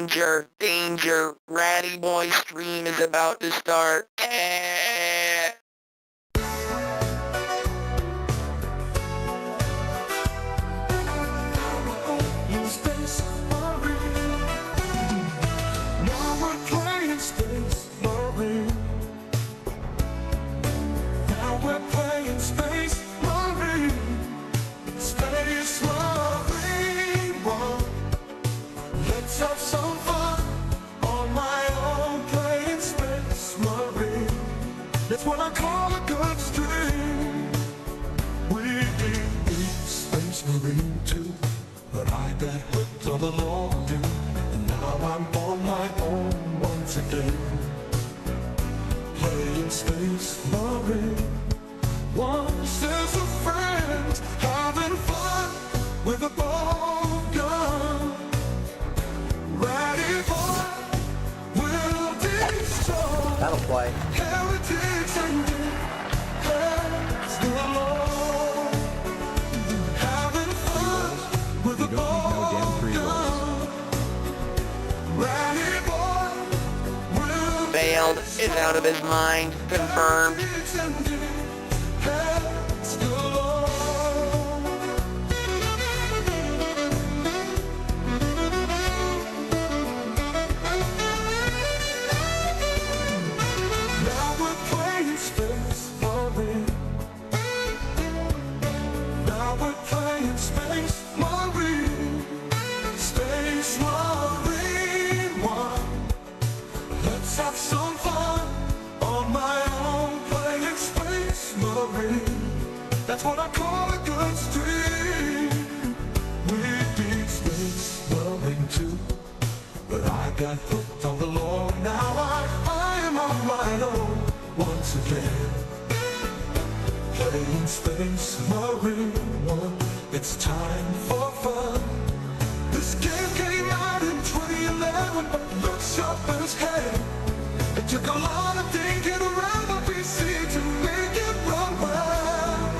Danger, danger, Ratty Boy stream is about to start. Have some fun on my own, playing Space Marine. That's what I call a good stream. We need Space Marine too, but I got hooked on the long dude, and now I'm on my own once again, playing Space Marine. Once there's a friend having fun with a ball gun. Ratty Boy will destroy. That'll play. Heritage and has the law. Having fun with a ball gun. Ratty Boy will Failed, is out of his mind, confirmed. has the law. Space Marine. Now we're playing Space Marine. Space Marine 1. Let's have some fun on my own, playing Space Marine. That's what I call a good stream. We beat Space Marine 2, but I got hooked on the lore. Now I am on my own once again, playing Space Marine 1. It's time for fun. This game came out in 2011, but looks sharp as hell. It took a lot of thinking around the PC to make it run well.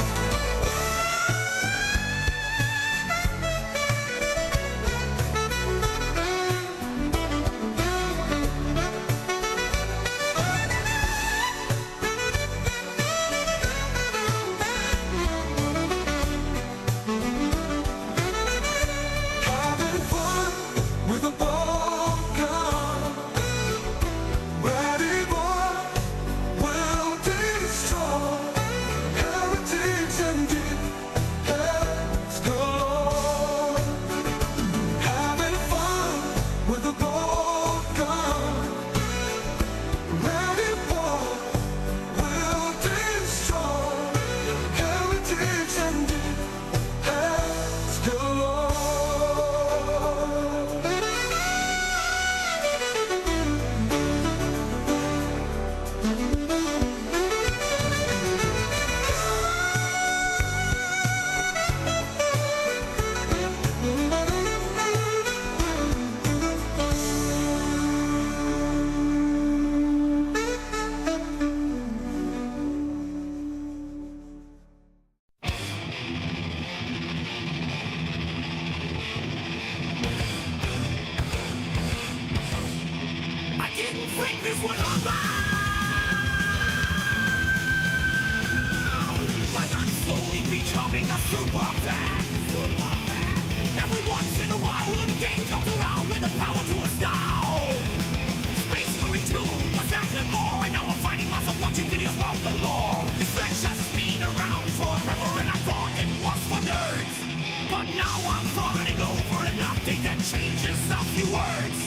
Changes a few words.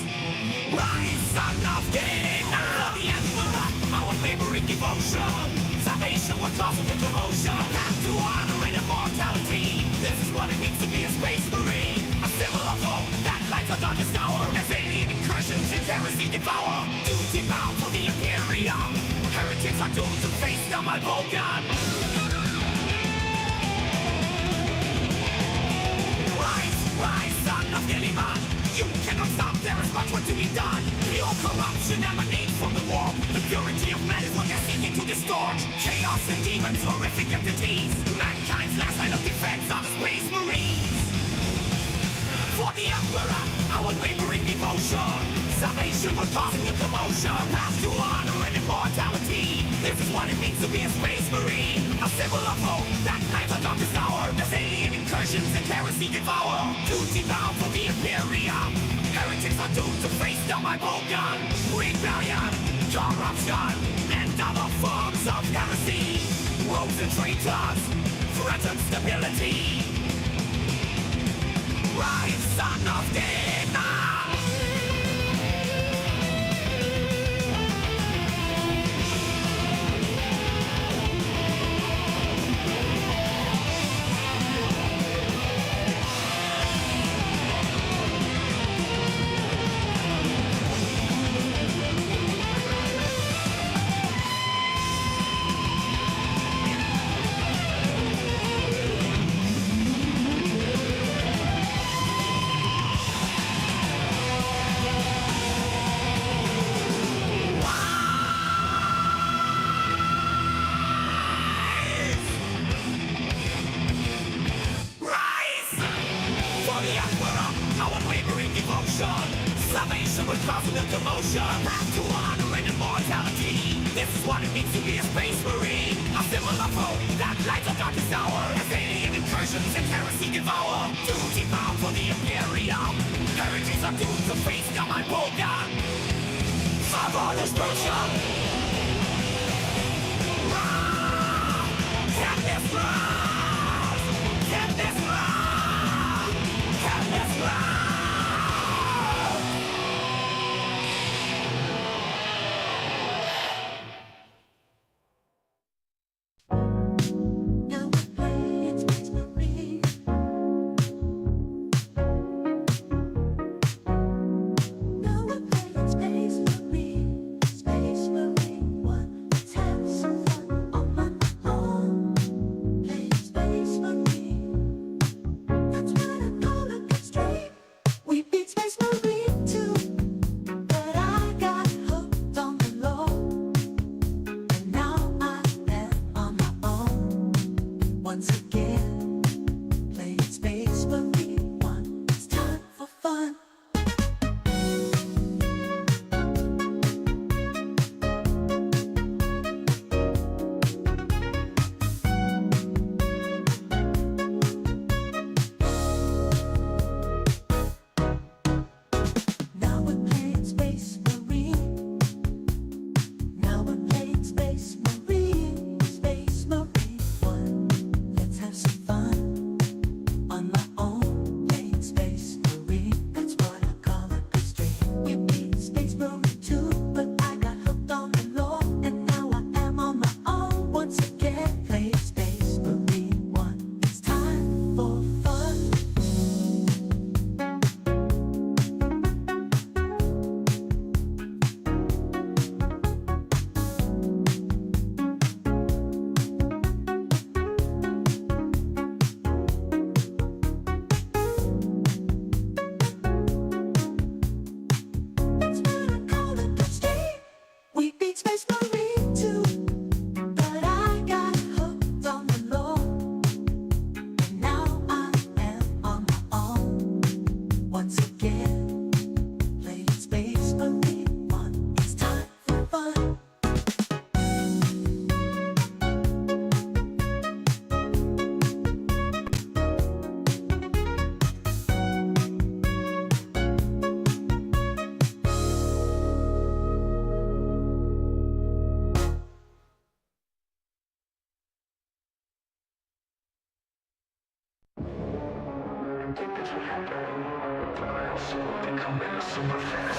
Rise, son of Guilliman, the emperor, our laboring devotion. Salvation was lost in commotion. Path to honor and immortality. This is what it means to be a space marine. A symbol of hope that lights a darkest hour. As alien incursions and heresy devour. Duty bound for the Imperium. Heretics are doomed to face the Malvolgan. Rise, son of Guilliman. You cannot stop, there is much work to be done. Pure corruption emanates from the war. The purity of man is what they're seeking to distort. Chaos and demons, horrific entities. Mankind's last line of defense are the Space Marines. For the Emperor, our wavering devotion. Salvation was causing a commotion. Path to honor and immortality. This is what it means to be a space marine. A symbol of hope that nights are darkest hour. As alien incursions and heresy devour. Duty bound for the Imperium. Heretics are doomed to face down my bolt gun. Rebellion, corruption, and other forms of heresy. Rogues and traitors threaten stability. Rise, son of Dana! Salvation was causing a commotion. Path to honor and immortality. This is what it means to be a space marine. A symbol of hope that lights a darkest hour. As alien incursions and heresy devour. Duty bound for the Imperium. Heretics are doomed to face down my bolt gun. For destruction. Can this rise? Can this rise? Can this rise?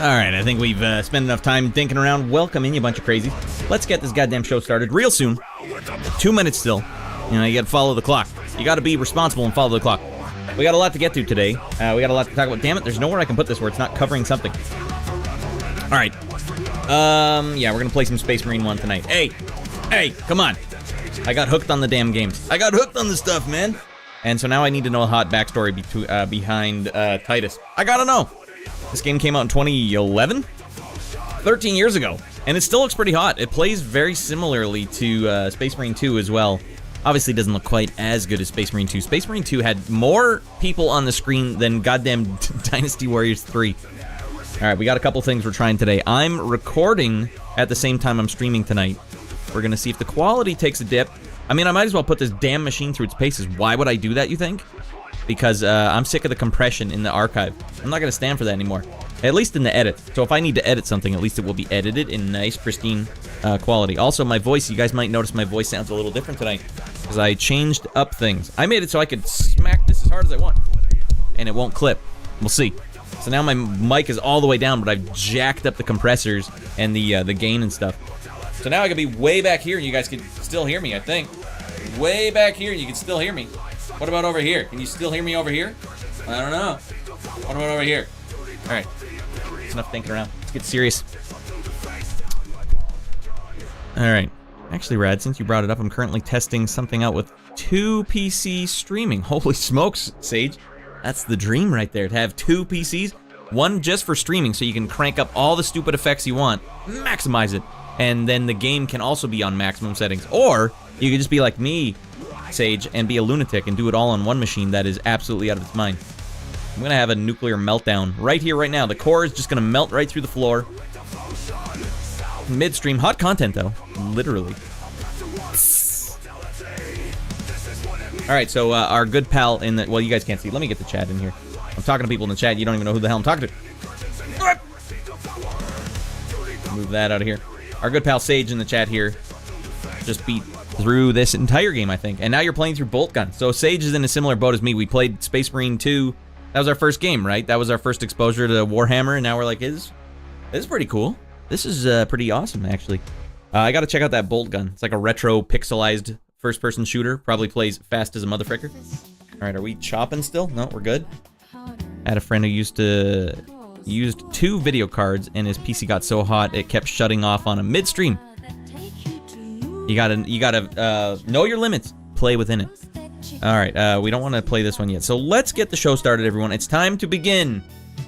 Alright, I think we've spent enough time dinking around, welcoming you bunch of crazies. Let's get this goddamn show started real soon. 2 minutes still. You know, you gotta follow the clock. You gotta be responsible and follow the clock. We got a lot to get to today. We got a lot to talk about. Damn it, there's nowhere I can put this where it's not covering something. Alright. Yeah, we're gonna play some Space Marine 1 tonight. Hey, come on. I got hooked on the damn games. I got hooked on the stuff, man. And so now I need to know a hot backstory behind Titus. I gotta know. This game came out in 2011? 13 years ago. And it still looks pretty hot. It plays very similarly to Space Marine 2 as well. Obviously doesn't look quite as good as Space Marine 2. Space Marine 2 had more people on the screen than goddamn Dynasty Warriors 3. Alright, we got a couple things we're trying today. I'm recording at the same time I'm streaming tonight. We're gonna see if the quality takes a dip. I mean, I might as well put this damn machine through its paces. Why would I do that, you think? Because I'm sick of the compression in the archive. I'm not gonna stand for that anymore. At least in the edit. So if I need to edit something, at least it will be edited in nice, pristine quality. Also, my voice, you guys might notice my voice sounds a little different tonight. Because I changed up things. I made it so I could smack this as hard as I want. And it won't clip. We'll see. So now my mic is all the way down, but I've jacked up the compressors and the gain and stuff. So now I can be way back here and you guys can still hear me, I think. Way back here and you can still hear me. What about over here? Can you still hear me over here? I don't know. What about over here? Alright. That's enough thinking around. Let's get serious. Alright. Actually, Rad, since you brought it up, I'm currently testing something out with 2 PC streaming. Holy smokes, Sage. That's the dream right there, to have 2 PCs. One just for streaming, so you can crank up all the stupid effects you want, maximize it, and then the game can also be on maximum settings. Or, you could just be like me, Sage, and be a lunatic and do it all on one machine that is absolutely out of its mind. I'm gonna have a nuclear meltdown right here, right now. The core is just gonna melt right through the floor. Midstream, hot content though, literally. Alright, so our good pal in the... Well, you guys can't see. Let me get the chat in here. I'm talking to people in the chat. You don't even know who the hell I'm talking to. Move that out of here. Our good pal Sage in the chat here just beat through this entire game, I think. And now you're playing through Bolt Gun. So Sage is in a similar boat as me. We played Space Marine 2. That was our first game, right? That was our first exposure to Warhammer. And now we're like, this is pretty cool. This is pretty awesome, actually. I got to check out that Bolt Gun. It's like a retro pixelized first-person shooter. Probably plays fast as a motherfricker. Alright, are we chopping still? No, we're good. I had a friend who used 2 video cards, and his PC got so hot it kept shutting off on him midstream. You gotta know your limits. Play within it. Alright, we don't want to play this one yet. So let's get the show started, everyone. It's time to begin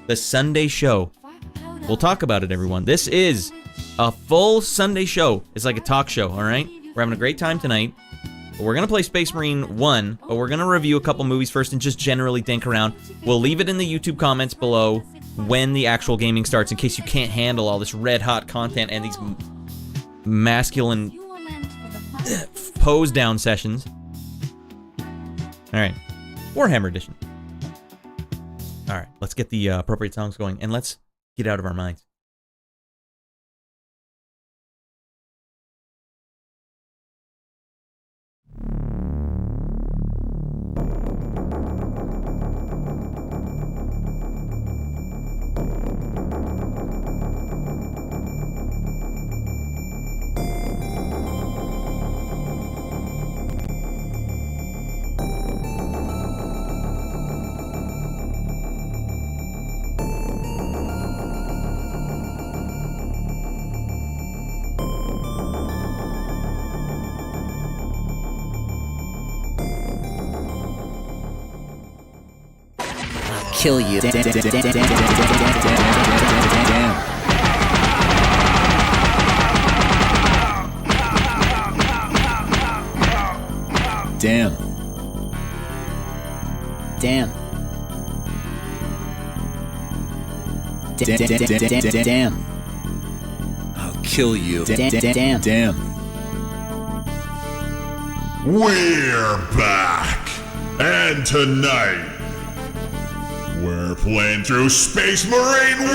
the Sunday show. We'll talk about it, everyone. This is a full Sunday show. It's like a talk show, alright? We're having a great time tonight. We're going to play Space Marine 1, but we're going to review a couple movies first and just generally think around. We'll leave it in the YouTube comments below when the actual gaming starts in case you can't handle all this red-hot content and these masculine pose-down sessions. Alright, Warhammer edition. Alright, let's get the appropriate songs going and let's get out of our minds. Kill you. Damn. Damn. Damn. I'll kill you. Damn. We're back! And tonight, we're playing through Space Marine 1!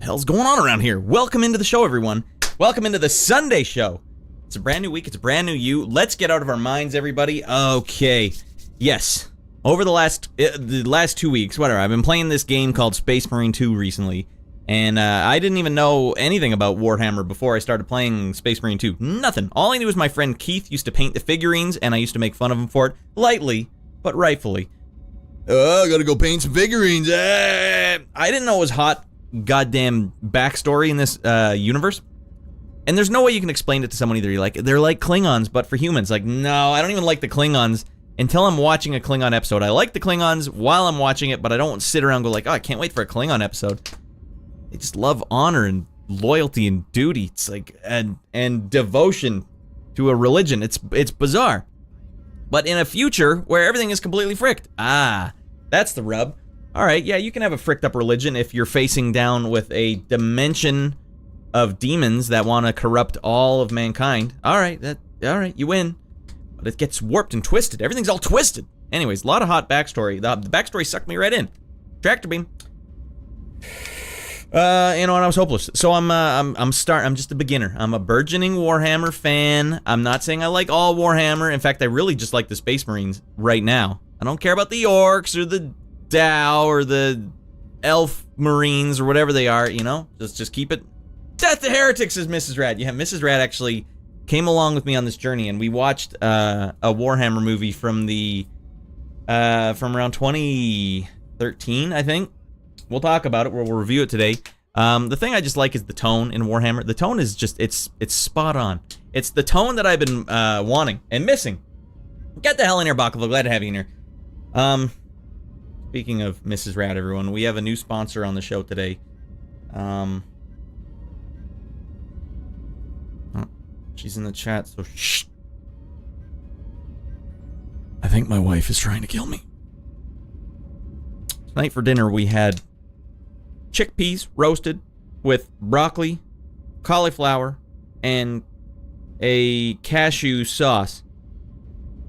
Hell's going on around here? Welcome into the show, everyone. Welcome into the Sunday show. It's a brand new week. It's a brand new you. Let's get out of our minds, everybody. Okay. Yes. Over the last 2 weeks, whatever, I've been playing this game called Space Marine 2 recently. And I didn't even know anything about Warhammer before I started playing Space Marine 2. Nothing. All I knew was my friend Keith used to paint the figurines, and I used to make fun of him for it. Lightly, but rightfully. Oh, I gotta go paint some figurines. I didn't know it was hot goddamn backstory in this universe. And there's no way you can explain it to someone either. You're like, they're like Klingons, but for humans. Like, no, I don't even like the Klingons until I'm watching a Klingon episode. I like the Klingons while I'm watching it, but I don't sit around and go like, oh, I can't wait for a Klingon episode. They just love honor and loyalty and duty. It's like, and devotion to a religion. It's bizarre. But in a future where everything is completely fricked. Ah, that's the rub. All right, yeah, you can have a fricked up religion if you're facing down with a dimension of demons that want to corrupt all of mankind. All right, you win. But it gets warped and twisted. Everything's all twisted. Anyways, a lot of hot backstory. The backstory sucked me right in. Tractor beam. And I was hopeless. So I'm just a beginner. I'm a burgeoning Warhammer fan. I'm not saying I like all Warhammer. In fact, I really just like the Space Marines right now. I don't care about the Orcs or the Dow or the Elf Marines or whatever they are, just keep it. Death to Heretics, says Mrs. Rad. Yeah, Mrs. Rad actually came along with me on this journey, and we watched a Warhammer movie from around 2013, I think. We'll talk about it. We'll review it today. The thing I just like is the tone in Warhammer. The tone is just, it's spot on. It's the tone that I've been wanting and missing. Get the hell in here, Baklava. Glad to have you in here. Speaking of Mrs. Rad, everyone, we have a new sponsor on the show today. She's in the chat, so shh. I think my wife is trying to kill me. Tonight for dinner we had chickpeas roasted with broccoli, cauliflower, and a cashew sauce.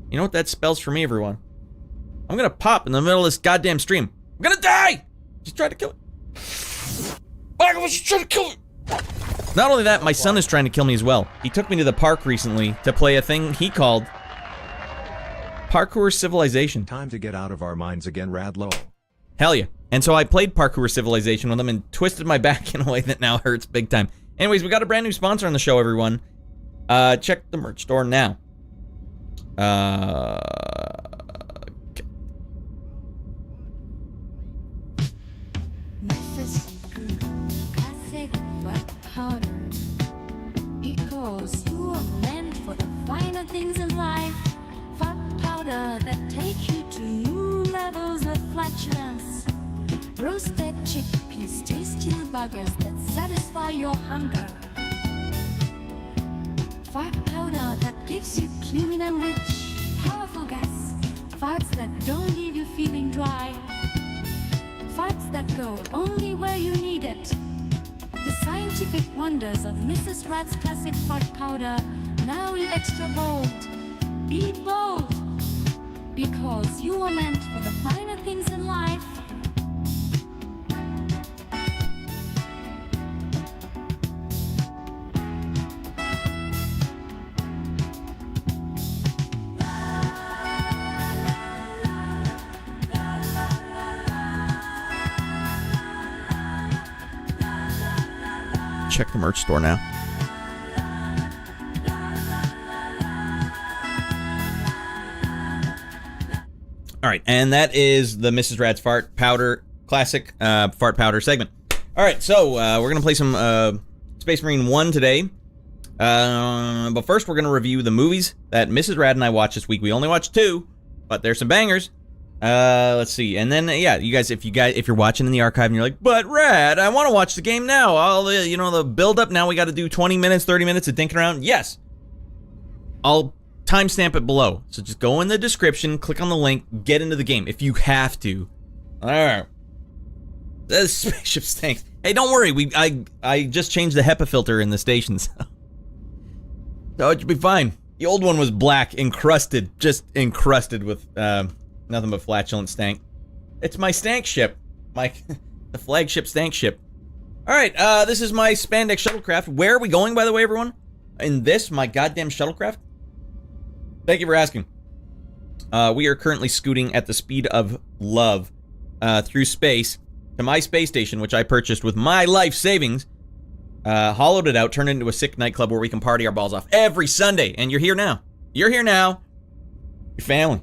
You know what that spells for me, everyone? I'm gonna pop in the middle of this goddamn stream. I'm gonna die! She's trying to kill me. She's trying to kill me! Not only that, my son is trying to kill me as well. He took me to the park recently to play a thing he called Parkour Civilization. Time to get out of our minds again, Radlow. Hell yeah. And so I played Parkour Civilization with him and twisted my back in a way that now hurts big time. Anyways, we got a brand new sponsor on the show, everyone. Check the merch store now. Classic white powder. Because you are meant for the finer things in life. Fat powder that take you to new levels of flatulence. Roasted chickpeas, tasty buggers that satisfy your hunger. Fat powder that gives you clean and rich, powerful gas. Farts that don't leave you feeling dry. Farts that go only where you need it. The scientific wonders of Mrs. Rat's classic fart powder, now in extra bold. Be bold, because you are meant for the finer things in life. Check the merch store now. All right, and that is the Mrs. Rad's Fart Powder Classic Fart Powder segment. All right, so we're going to play some Space Marine 1 today. But first, we're going to review the movies that Mrs. Rad and I watched this week. We only watched 2, but there's some bangers. Let's see. And then, yeah, you guys, if you're watching in the archive and you're like, but Rad, I want to watch the game now. All the, the build up now, we got to do 20 minutes, 30 minutes of dinking around. Yes. I'll timestamp it below. So just go in the description, click on the link, get into the game if you have to. All right. The spaceship stinks. Hey, don't worry. I just changed the HEPA filter in the stations. So it should be fine. The old one was black, just encrusted with, nothing but flatulent stank. It's my stank ship. The flagship stank ship. Alright, this is my spandex shuttlecraft. Where are we going, by the way, everyone? In this, my goddamn shuttlecraft? Thank you for asking. We are currently scooting at the speed of love through space. to my space station, which I purchased with my life savings, hollowed it out, turned it into a sick nightclub where we can party our balls off every Sunday. And you're here now. You're here now. Your family.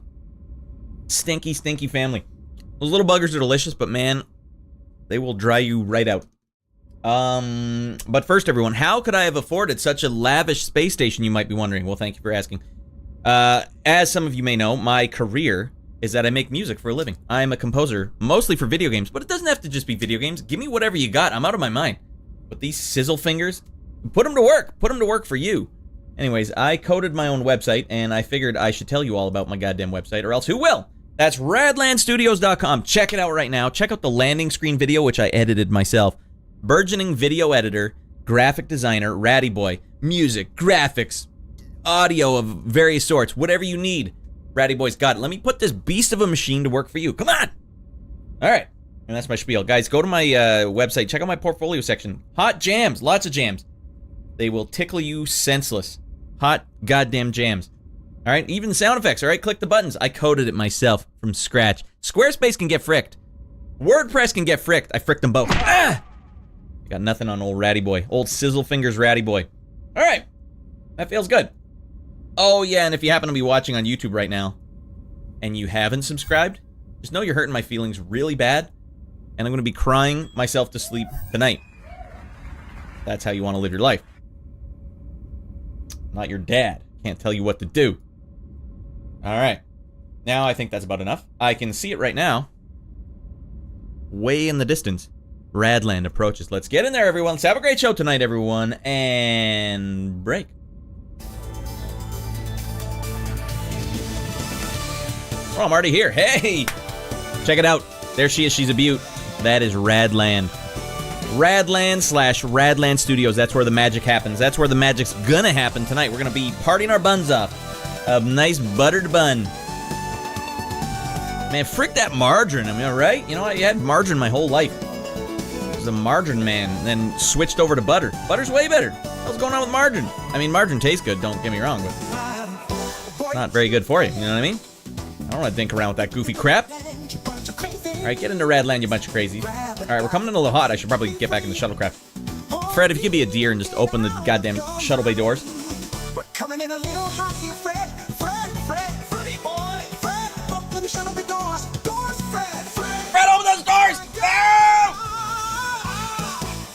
Stinky, stinky family. Those little buggers are delicious, but man, they will dry you right out. But first, everyone, how could I have afforded such a lavish space station, you might be wondering? Well, thank you for asking. As some of you may know, my career is that I make music for a living. I'm a composer, mostly for video games, but it doesn't have to just be video games. Give me whatever you got. I'm out of my mind. But these sizzle fingers, put them to work. Put them to work for you. Anyways, I coded my own website, and I figured I should tell you all about my goddamn website, or else who will? That's radlandstudios.com. Check it out right now. Check out the landing screen video, which I edited myself. Burgeoning video editor, graphic designer, ratty boy, music, graphics, audio of various sorts, whatever you need. Ratty boy's got it. Let me put this beast of a machine to work for you. Come on! Alright. And that's my spiel. Guys, go to my website. Check out my portfolio section. Hot jams. Lots of jams. They will tickle you senseless. Hot goddamn jams. Alright? Even sound effects. Alright? Click the buttons. I coded it myself from scratch. Squarespace can get fricked. WordPress can get fricked. I fricked them both. Ah! Got nothing on old ratty boy. Old sizzle fingers ratty boy. Alright. That feels good. Oh, yeah, and if you happen to be watching on YouTube right now, and you haven't subscribed, just know you're hurting my feelings really bad, and I'm going to be crying myself to sleep tonight. That's how you want to live your life. Not your dad. Can't tell you what to do. Alright. Now I think that's about enough. I can see it right now. Way in the distance. Radland approaches. Let's get in there, everyone. Let's have a great show tonight, everyone. And break. Oh, I'm already here. Hey! Check it out. There she is. She's a beaut. That is Radland. Radland/Radland Studios. That's where the magic happens. That's where the magic's gonna happen tonight. We're gonna be partying our buns off. A nice buttered bun. Man, frick that margarine. I mean, right? You know, I had margarine my whole life. I was a margarine man, and then switched over to butter. Butter's way better. What's going on with margarine? I mean, margarine tastes good, don't get me wrong, but it's not very good for you, you know what I mean? I don't want to dink around with that goofy crap. Alright, get into Radland, you bunch of crazies. Alright, we're coming in a little hot. I should probably get back in the shuttlecraft. Fred, if you could be a deer and just open the goddamn shuttle bay doors. We're coming in a little hot here, Freddy boy, Fred, open the shuttle bay doors, Fred. Fred, open those doors! No!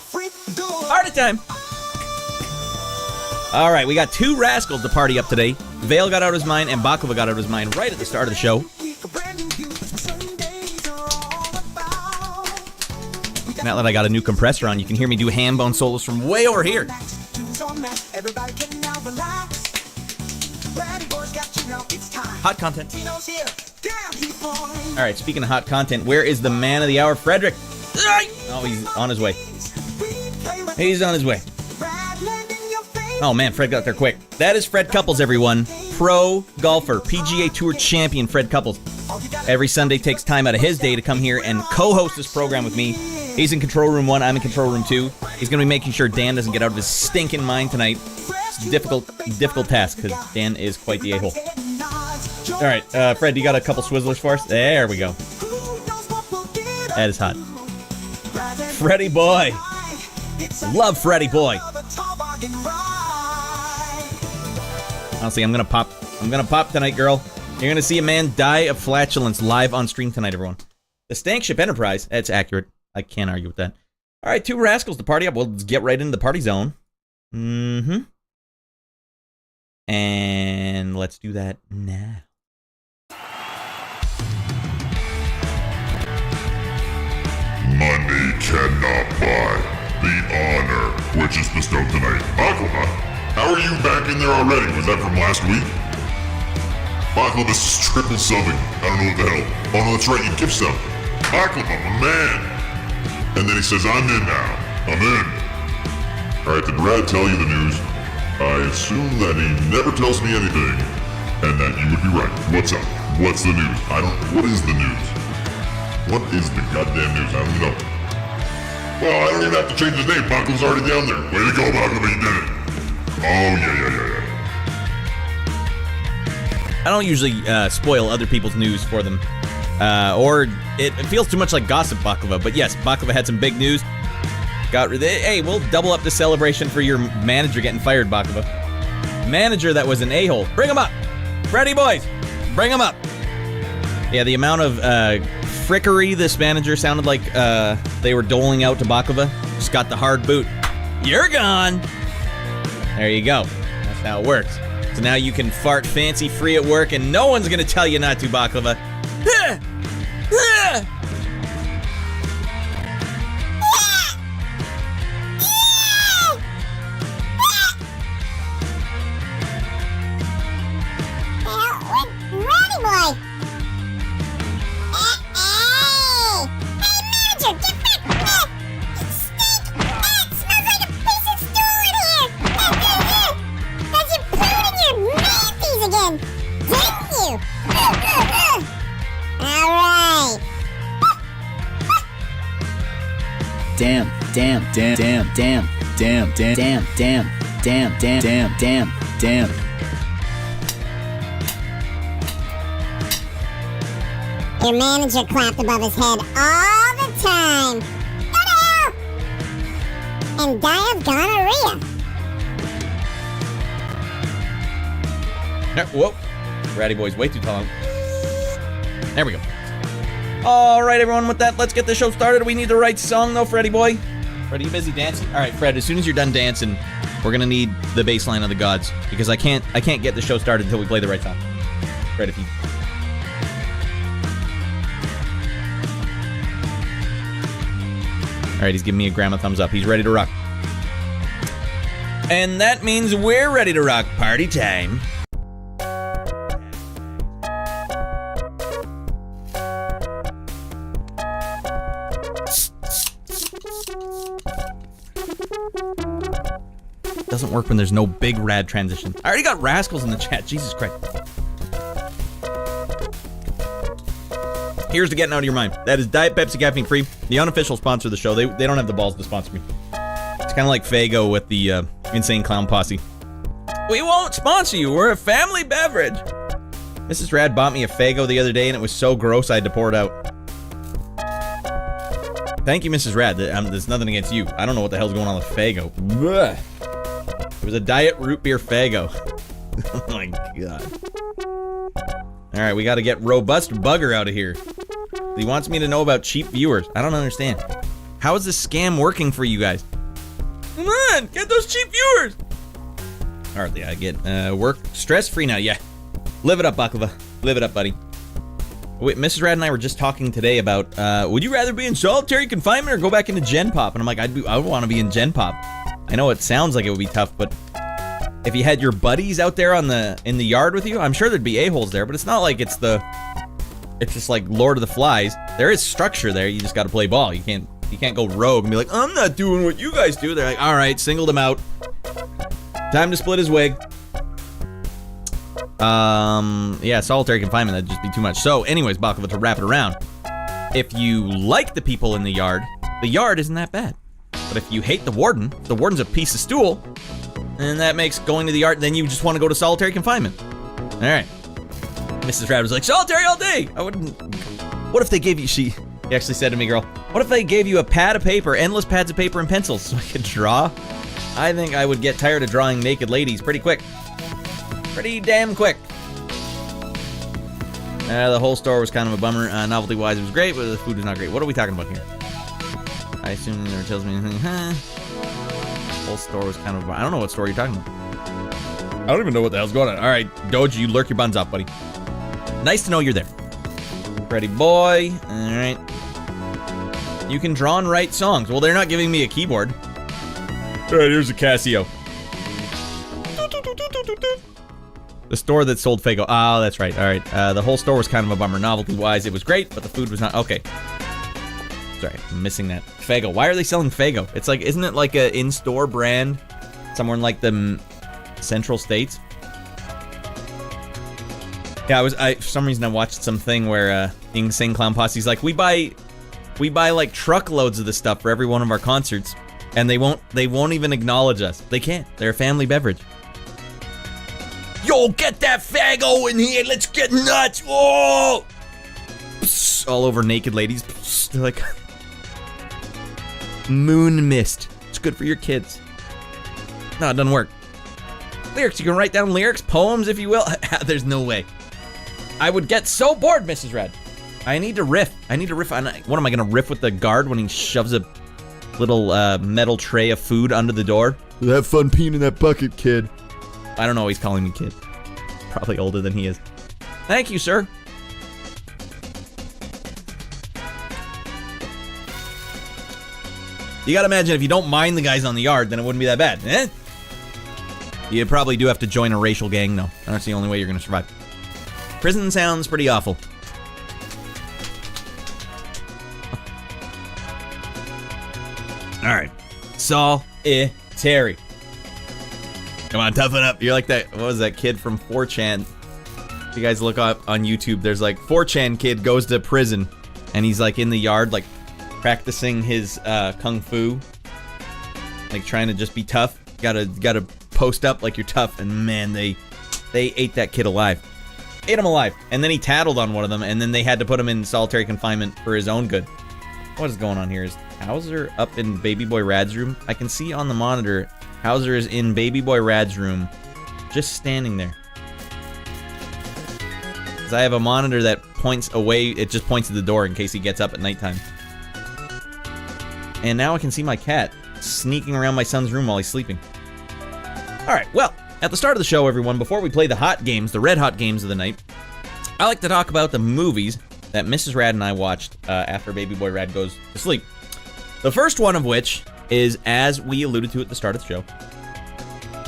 Freak door. Party time! Alright, we got two rascals to party up today. Vale got out of his mind, and Baklava got out of his mind right at the start of the show. Now that I got a new compressor on, you can hear me do ham bone solos from way over here. Hot content. Alright, speaking of hot content, where is the man of the hour, Frederick? Oh, he's on his way. He's on his way. Oh man, Fred got there quick. That is Fred Couples, everyone. Pro golfer, PGA Tour champion Fred Couples. Every Sunday takes time out of his day to come here and co-host this program with me. He's in Control Room 1, I'm in Control Room 2. He's going to be making sure Dan doesn't get out of his stinking mind tonight. It's a difficult task, because Dan is quite the a-hole. Alright, Fred, you got a couple swizzlers for us? There we go. That is hot. Freddy boy. Love Freddy boy. Honestly, I'm gonna pop tonight, girl. You're gonna see a man die of flatulence live on stream tonight, everyone. The Stank Ship Enterprise, that's accurate. I can't argue with that. Alright, two rascals to party up. We'll just get right into the party zone. Mm-hmm. And let's do that now. Money cannot buy the honor which is bestowed tonight. Baklava, how are you back in there already? Was that from last week? Baklava, this is triple subbing. I don't know what the hell. Oh no, that's right, you give sub. Baklava, my man. And then he says, I'm in now. I'm in. Alright, did Rad tell you the news? I assume that he never tells me anything. And that you would be right. What's up? What's the news? What is the news? What is the goddamn news? I don't even know. Well, I don't even have to change his name. Baklava's already down there. Way to go, Baklava, you did it. Oh, yeah. I don't usually spoil other people's news for them. Or it feels too much like gossip, Baklava. But yes, Baklava had some big news. Hey, we'll double up the celebration for your manager getting fired, Baklava. Manager that was an a-hole. Bring him up. Ready, boys? Bring him up. Yeah, the amount of frickery this manager sounded like they were doling out to Baklava. Just got the hard boot. You're gone. There you go. That's how it works. So now you can fart fancy free at work and no one's gonna tell you not to, Baklava. Ready, boy. Hey, manager, get back! It stinks! It smells like a piece of stool in here! That's your food in your manties again! Didn't you? Alright. Damn. Your manager clapped above his head all the time. Go to hell! And die of gonorrhea. Whoa. Ratty boy's way too tall. There we go. All right, everyone, with that, let's get the show started. We need the right song, though, Freddy boy. Fred, are you busy dancing? All right, Fred, as soon as you're done dancing, we're going to need the bass line of the gods, because I can't get the show started until we play the right song. Fred, if you... All right, he's giving me a grandma thumbs up. He's ready to rock. And that means we're ready to rock. Party time. Doesn't work when there's no big rad transition. I already got rascals in the chat. Jesus Christ. Here's to getting out of your mind. That is Diet Pepsi caffeine free. The unofficial sponsor of the show. They don't have the balls to sponsor me. It's kind of like Faygo with the Insane Clown Posse. We won't sponsor you. We're a family beverage. Mrs. Rad bought me a Faygo the other day and it was so gross I had to pour it out. Thank you, Mrs. Rad. There's nothing against you. I don't know what the hell's going on with Faygo. Blech. It was a diet root beer Faygo. Oh my god. Alright, we gotta get Robust Bugger out of here. He wants me to know about cheap viewers. I don't understand. How is this scam working for you guys? Come on, get those cheap viewers! Alright, yeah, I get work stress-free now, yeah. Live it up, Baklava. Live it up, buddy. Wait, Mrs. Rad and I were just talking today about, would you rather be in solitary confinement or go back into Gen Pop? And I'm like, I would want to be in Gen Pop. I know it sounds like it would be tough, but if you had your buddies out there in the yard with you, I'm sure there'd be a-holes there, but it's not like it's just like Lord of the Flies. There is structure there, you just gotta play ball. You can't go rogue and be like, I'm not doing what you guys do. They're like, alright, singled him out. Time to split his wig. Yeah, solitary confinement, that'd just be too much. So, anyways, Baklava, to wrap it around, if you like the people in the yard isn't that bad. But if you hate the warden's a piece of stool, and that makes going to the yard, then you just want to go to solitary confinement. Alright. Mrs. Rad was like, solitary all day! I wouldn't... What if they gave you... She actually said to me, girl, what if they gave you a pad of paper, endless pads of paper and pencils, so I could draw? I think I would get tired of drawing naked ladies pretty quick. Pretty damn quick. The whole store was kind of a bummer. Novelty-wise, it was great, but the food was not great. What are we talking about here? I assume it never tells me anything. The whole store was kind of... I don't know what store you're talking about. I don't even know what the hell's going on. All right, Doge, you lurk your buns off, buddy. Nice to know you're there. Ready, boy. All right. You can draw and write songs. Well, they're not giving me a keyboard. All right, here's a Casio. The store that sold Faygo. Oh, that's right. All right. The whole store was kind of a bummer. Novelty-wise, it was great, but the food was not... Okay. Sorry, I'm missing that. Faygo. Why are they selling Faygo? It's like, isn't it like a in-store brand somewhere in like the Central States? Yeah, for some reason I watched something where Insane Clown Posse's like, we buy like truckloads of this stuff for every one of our concerts, and they won't even acknowledge us. They can't. They're a family beverage. Yo, get that Faygo in here. Let's get nuts. Oh! Psst. all over naked ladies. They're like, moon mist. It's good for your kids. No, it doesn't work. Lyrics, you can write down lyrics, poems, if you will. There's no way. I would get so bored, Mrs. Red. I need to riff. What am I gonna riff with the guard when he shoves a little metal tray of food under the door? Have fun peeing in that bucket, kid. I don't know, he's calling me kid. Probably older than he is. Thank you, sir. You gotta imagine if you don't mind the guys on the yard, then it wouldn't be that bad, eh? You probably do have to join a racial gang, though. That's the only way you're gonna survive. Prison sounds pretty awful. Alright. Solitary. Come on, toughen up. You're like that, what was that kid from 4chan? If you guys look up on YouTube, there's like 4chan kid goes to prison, and he's like in the yard, like practicing his kung fu. Like trying to just be tough. Gotta post up like you're tough, and man, they ate that kid alive. Ate him alive. And then he tattled on one of them, and then they had to put him in solitary confinement for his own good. What is going on here? Is Hauser up in Baby Boy Rad's room? I can see on the monitor, Hauser is in Baby Boy Rad's room, just standing there. Because I have a monitor that points away, it just points to the door in case he gets up at nighttime. And now I can see my cat sneaking around my son's room while he's sleeping. Alright, well, at the start of the show, everyone, before we play the hot games, the red hot games of the night, I like to talk about the movies that Mrs. Rad and I watched after Baby Boy Rad goes to sleep. The first one of which is, as we alluded to at the start of the show,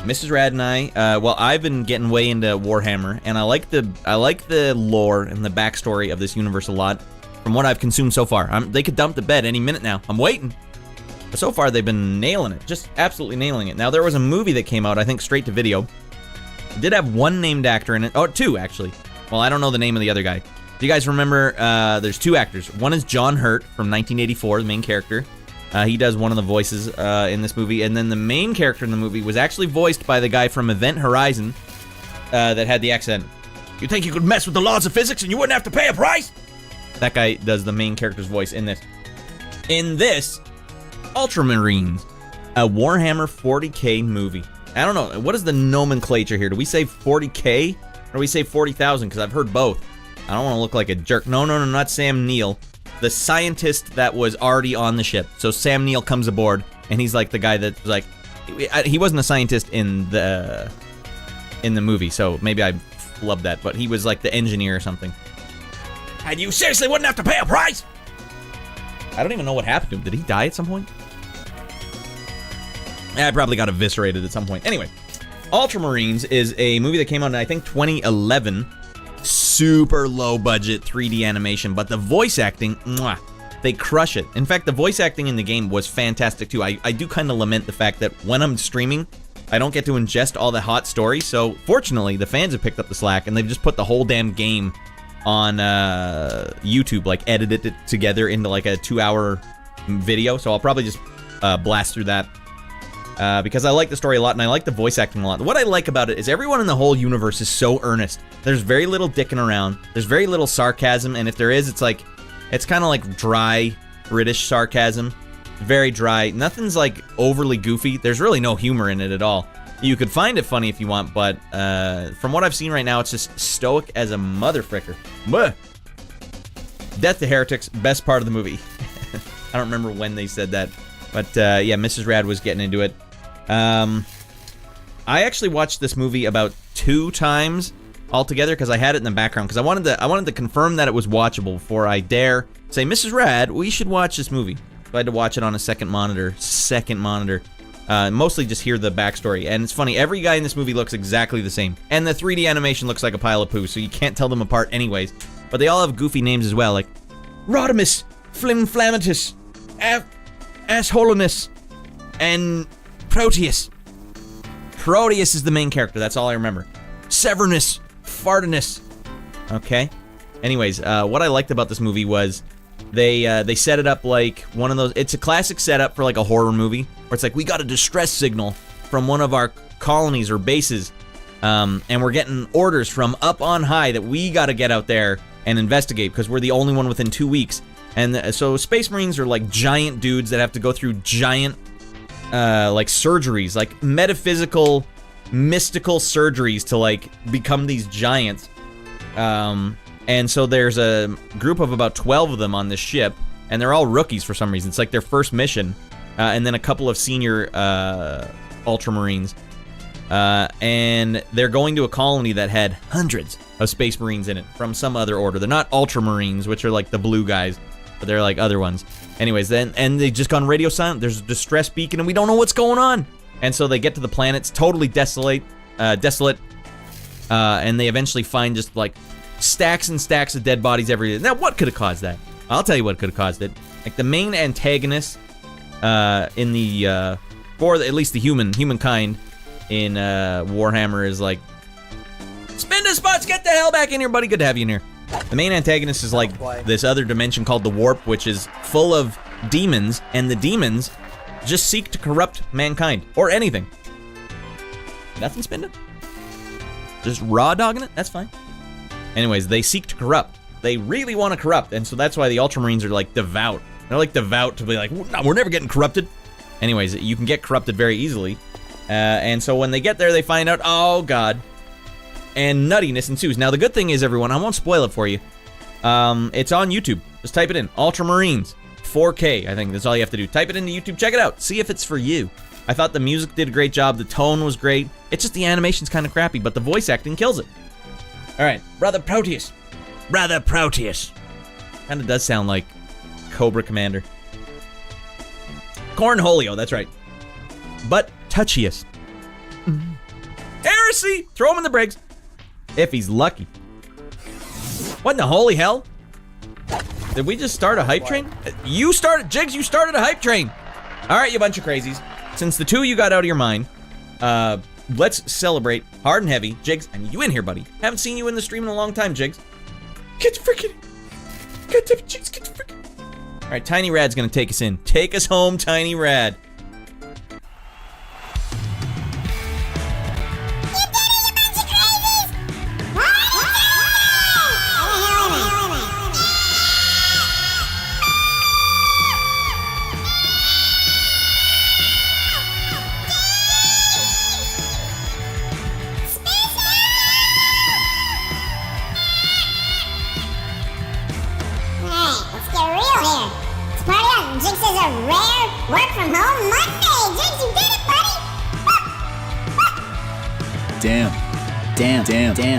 Mrs. Rad and I, well, I've been getting way into Warhammer, and I like the lore and the backstory of this universe a lot from what I've consumed so far. They could dump the bed any minute now. I'm waiting. But so far, they've been nailing it. Just absolutely nailing it. Now, there was a movie that came out, I think, straight to video. It did have one named actor in it. Oh, two, actually. Well, I don't know the name of the other guy. Do you guys remember, there's two actors. One is John Hurt from 1984, the main character. He does one of the voices in this movie. And then the main character in the movie was actually voiced by the guy from Event Horizon that had the accent. You think you could mess with the laws of physics and you wouldn't have to pay a price? That guy does the main character's voice in this. In this, Ultramarines, a Warhammer 40K movie. I don't know, what is the nomenclature here? Do we say 40K or do we say 40,000? Because I've heard both. I don't want to look like a jerk. No, not Sam Neill. The scientist that was already on the ship. So Sam Neill comes aboard, and he's like the guy that's like... He wasn't a scientist in the movie, so maybe I flubbed that, but he was like the engineer or something. And you seriously wouldn't have to pay a price? I don't even know what happened to him. Did he die at some point? I probably got eviscerated at some point. Anyway, Ultramarines is a movie that came out in, I think, 2011. Super low budget 3D animation, but the voice acting, mwah, they crush it. In fact, the voice acting in the game was fantastic too. I do kind of lament the fact that when I'm streaming, I don't get to ingest all the hot stories. So fortunately, the fans have picked up the slack and they've just put the whole damn game on YouTube, like edited it together into like a 2-hour video. So I'll probably just blast through that. Because I like the story a lot and I like the voice acting a lot. What I like about it is everyone in the whole universe is so earnest. There's very little dicking around. There's very little sarcasm, and if there is, it's kind of like dry British sarcasm. Very dry. Nothing's like overly goofy. There's really no humor in it at all. You could find it funny if you want, but from what I've seen right now, it's just stoic as a motherfricker. Blech. Death to Heretics, best part of the movie. I don't remember when they said that, but yeah, Mrs. Rad was getting into it. I actually watched this movie about 2 times altogether because I had it in the background because I wanted to confirm that it was watchable before I dare say, Mrs. Rad, we should watch this movie. So I had to watch it on a second monitor. Mostly just hear the backstory. And it's funny, every guy in this movie looks exactly the same. And the 3D animation looks like a pile of poo, so you can't tell them apart anyways. But they all have goofy names as well, like Rodimus, Flimflamatus, Assholiness, and Proteus. Proteus is the main character, that's all I remember. Severnus, Fartinus. Okay. Anyways, what I liked about this movie was they set it up like one of those... It's a classic setup for like a horror movie, where it's like, we got a distress signal from one of our colonies or bases, and we're getting orders from up on high that we got to get out there and investigate because we're the only one within 2 weeks. And so Space Marines are like giant dudes that have to go through giant like surgeries, like metaphysical, mystical surgeries to like become these giants. And so there's a group of about 12 of them on this ship, and they're all rookies for some reason. It's like their first mission, and then a couple of senior Ultramarines. And they're going to a colony that had hundreds of Space Marines in it from some other order. They're not Ultramarines, which are like the blue guys, but they're like other ones. Anyways, and they've just gone radio silent. There's a distress beacon, and we don't know what's going on. And so they get to the planet. It's totally desolate, and they eventually find just like stacks and stacks of dead bodies everywhere. Now, what could have caused that? I'll tell you what could have caused it. Like the main antagonist in the for at least the humankind in Warhammer is like, spin the spots, get the hell back in here, buddy. Good to have you in here. The main antagonist is like this other dimension called the Warp, which is full of demons, and the demons just seek to corrupt mankind or anything. Nothing, Spinda? Just raw dogging it? That's fine. Anyways, they seek to corrupt. They really want to corrupt, and so that's why the Ultramarines are like devout. They're like devout to be like, no, we're never getting corrupted. Anyways, you can get corrupted very easily. And so when they get there, they find out, oh god, and nuttiness ensues. Now the good thing is, everyone, I won't spoil it for you. It's on YouTube. Just type it in, Ultramarines 4K. I think that's all you have to do. Type it into YouTube, check it out, see if it's for you. I thought the music did a great job, the tone was great. It's just the animation's kind of crappy, but the voice acting kills it. All right, Brother Proteus. Brother Proteus. Kind of does sound like Cobra Commander. Cornholio, that's right. But touchiest. Heresy! Throw him in the Briggs. If he's lucky. What in the holy hell? Did we just start a hype train? You started, Jigs, you started a hype train. All right, you bunch of crazies. Since the two of you got out of your mind, let's celebrate hard and heavy. Jigs, I need you in here, buddy. Haven't seen you in the stream in a long time, Jigs. Get the freaking... God damn it, Jigs, get the freaking... All right, Tiny Rad's gonna take us in. Take us home, Tiny Rad.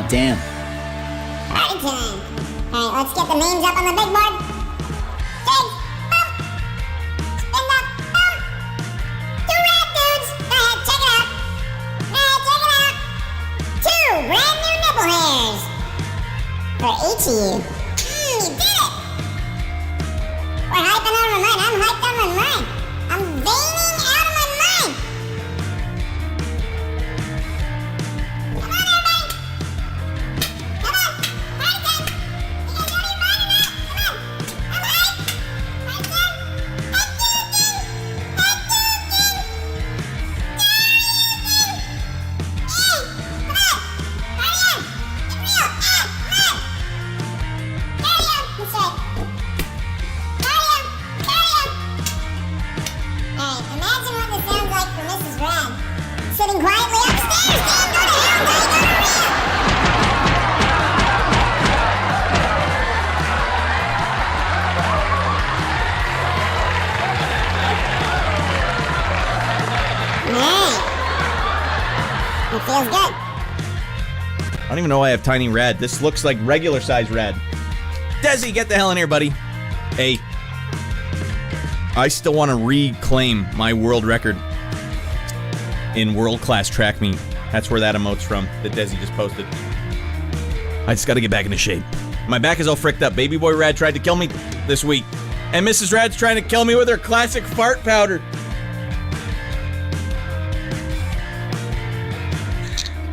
Damn. Party time. Alright, let's get the names up on the big board. Jigs, boom. Spin up, boom. 2 red dudes. Go ahead, check it out. Check it out. 2 brand new nipple hairs. For each of you. You did it. We're hyping on my mind. I'm hyped on my mind. I'm veining out of my mind. Feels good. I don't even know why I have Tiny Rad. This looks like regular size Rad. Desi, get the hell in here, buddy. Hey. I still want to reclaim my world record in world-class track meet. That's where that emote's from, that Desi just posted. I just gotta get back into shape. My back is all fricked up. Baby boy Rad tried to kill me this week. And Mrs. Rad's trying to kill me with her classic fart powder.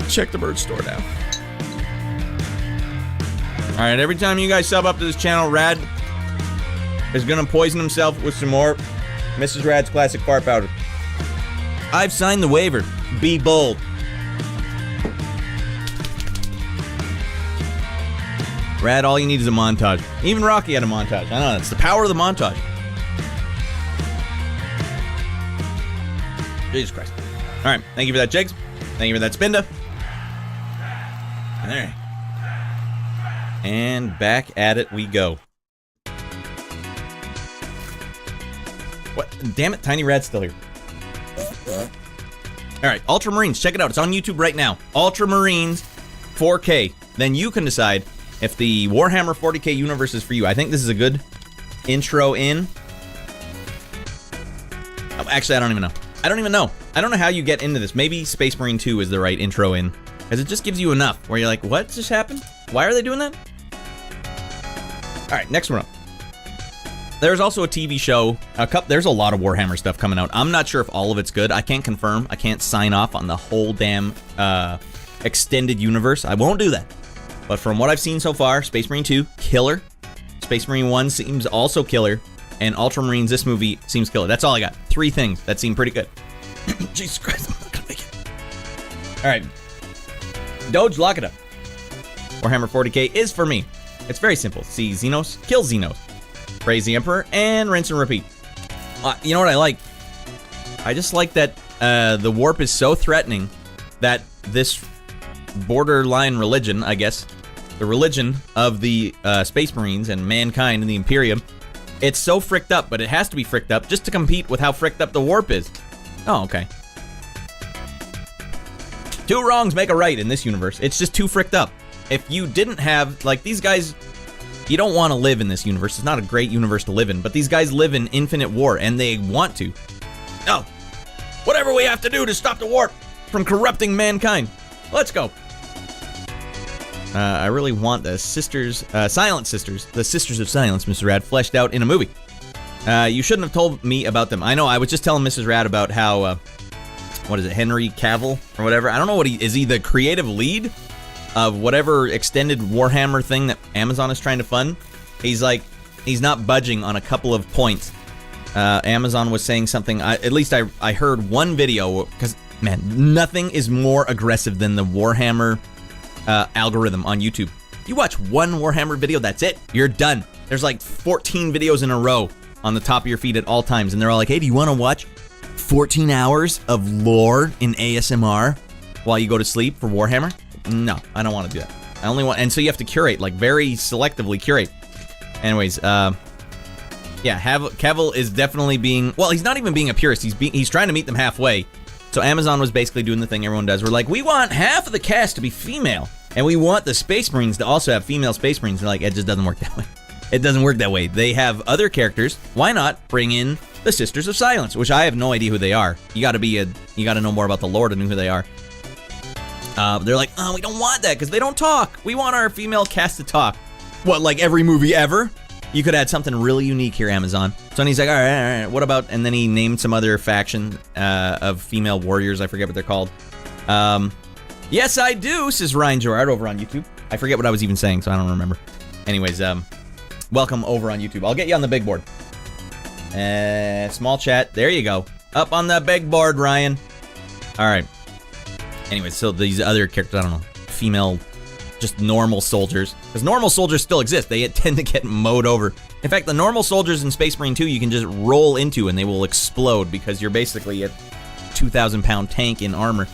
Check the merch store now. Alright, every time you guys sub up to this channel, Rad is gonna poison himself with some more Mrs. Rad's classic fart powder. I've signed the waiver. Be bold. Rad, all you need is a montage. Even Rocky had a montage. I know, it's the power of the montage. Jesus Christ. All right, thank you for that, Jigs. Thank you for that, Spinda. All right. And back at it we go. What? Damn it, Tiny Rad's still here. All right, Ultramarines, check it out. It's on YouTube right now. Ultramarines 4K. Then you can decide if the Warhammer 40K universe is for you. I think this is a good intro in. Oh, actually, I don't even know. I don't know how you get into this. Maybe Space Marine 2 is the right intro in. Because it just gives you enough where you're like, what just happened? Why are they doing that? All right, next one up. There's also a TV show. There's a lot of Warhammer stuff coming out. I'm not sure if all of it's good. I can't confirm. I can't sign off on the whole damn extended universe. I won't do that. But from what I've seen so far, Space Marine 2, killer. Space Marine 1 seems also killer. And Ultramarines, this movie, seems killer. That's all I got. 3 things that seem pretty good. Jesus Christ, I'm not gonna make it. All right. Doge, lock it up. Warhammer 40K is for me. It's very simple. See Xenos, kill Xenos. Praise the Emperor, and rinse and repeat. You know what I like? I just like that the warp is so threatening that this borderline religion, I guess, the religion of the Space Marines and mankind and the Imperium, it's so fricked up, but it has to be fricked up just to compete with how fricked up the warp is. Oh, okay. 2 wrongs make a right in this universe. It's just too fricked up. If you didn't have, like, these guys, you don't want to live in this universe. It's not a great universe to live in, but these guys live in infinite war, and they want to. Oh, whatever we have to do to stop the warp from corrupting mankind. Let's go. I really want the Sisters, Silent Sisters, the Sisters of Silence, Mr. Rad, fleshed out in a movie. You shouldn't have told me about them. I know, I was just telling Mrs. Rad about how, what is it, Henry Cavill or whatever? I don't know what is he the creative lead of whatever extended Warhammer thing that Amazon is trying to fund? He's not budging on a couple of points. Amazon was saying something, at least I heard one video, because, man, nothing is more aggressive than the Warhammer algorithm on YouTube. You watch one Warhammer video, that's it. You're done. There's like 14 videos in a row on the top of your feed at all times, and they're all like, hey, do you want to watch 14 hours of lore in ASMR while you go to sleep for Warhammer? No, I don't want to do that. I only want, and so you have to curate, like very selectively curate. Anyways, yeah, Cavill is definitely being, well, he's not even being a purist. He's trying to meet them halfway. So Amazon was basically doing the thing everyone does. We're like, we want half of the cast to be female, and we want the Space Marines to also have female Space Marines. They're like, it just doesn't work that way. It doesn't work that way. They have other characters. Why not bring in the Sisters of Silence, which I have no idea who they are. You got to know more about the lore to know who they are. They're like, oh, we don't want that because they don't talk. We want our female cast to talk. What, like every movie ever? You could add something really unique here, Amazon. So then he's like, all right, what about, and then he named some other faction of female warriors. I forget what they're called. Yes, I do, says Ryan Gerard over on YouTube. I forget what I was even saying, so I don't remember. Anyways, welcome over on YouTube. I'll get you on the big board. Small chat. There you go. Up on the big board, Ryan. All right. Anyways, so these other characters, I don't know, female, just normal soldiers. Because normal soldiers still exist. They tend to get mowed over. In fact, the normal soldiers in Space Marine 2, you can just roll into and they will explode because you're basically a 2,000-pound tank in armor.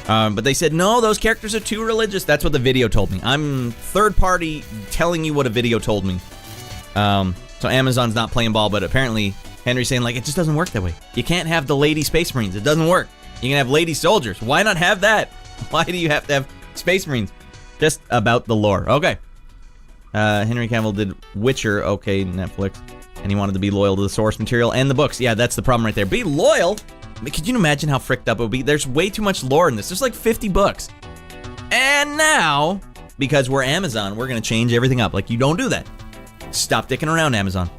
But they said, no, those characters are too religious. That's what the video told me. I'm third party telling you what a video told me. So Amazon's not playing ball, but apparently Henry's saying, like, it just doesn't work that way. You can't have the lady Space Marines. It doesn't work. You can have lady soldiers. Why not have that? Why do you have to have Space Marines? Just about the lore. Okay. Henry Cavill did Witcher. Okay, Netflix. And he wanted to be loyal to the source material and the books. Yeah, that's the problem right there. Be loyal? I mean, could you imagine how fricked up it would be? There's way too much lore in this. There's like 50 books. And now, because we're Amazon, we're going to change everything up. Like, you don't do that. Stop dicking around, Amazon.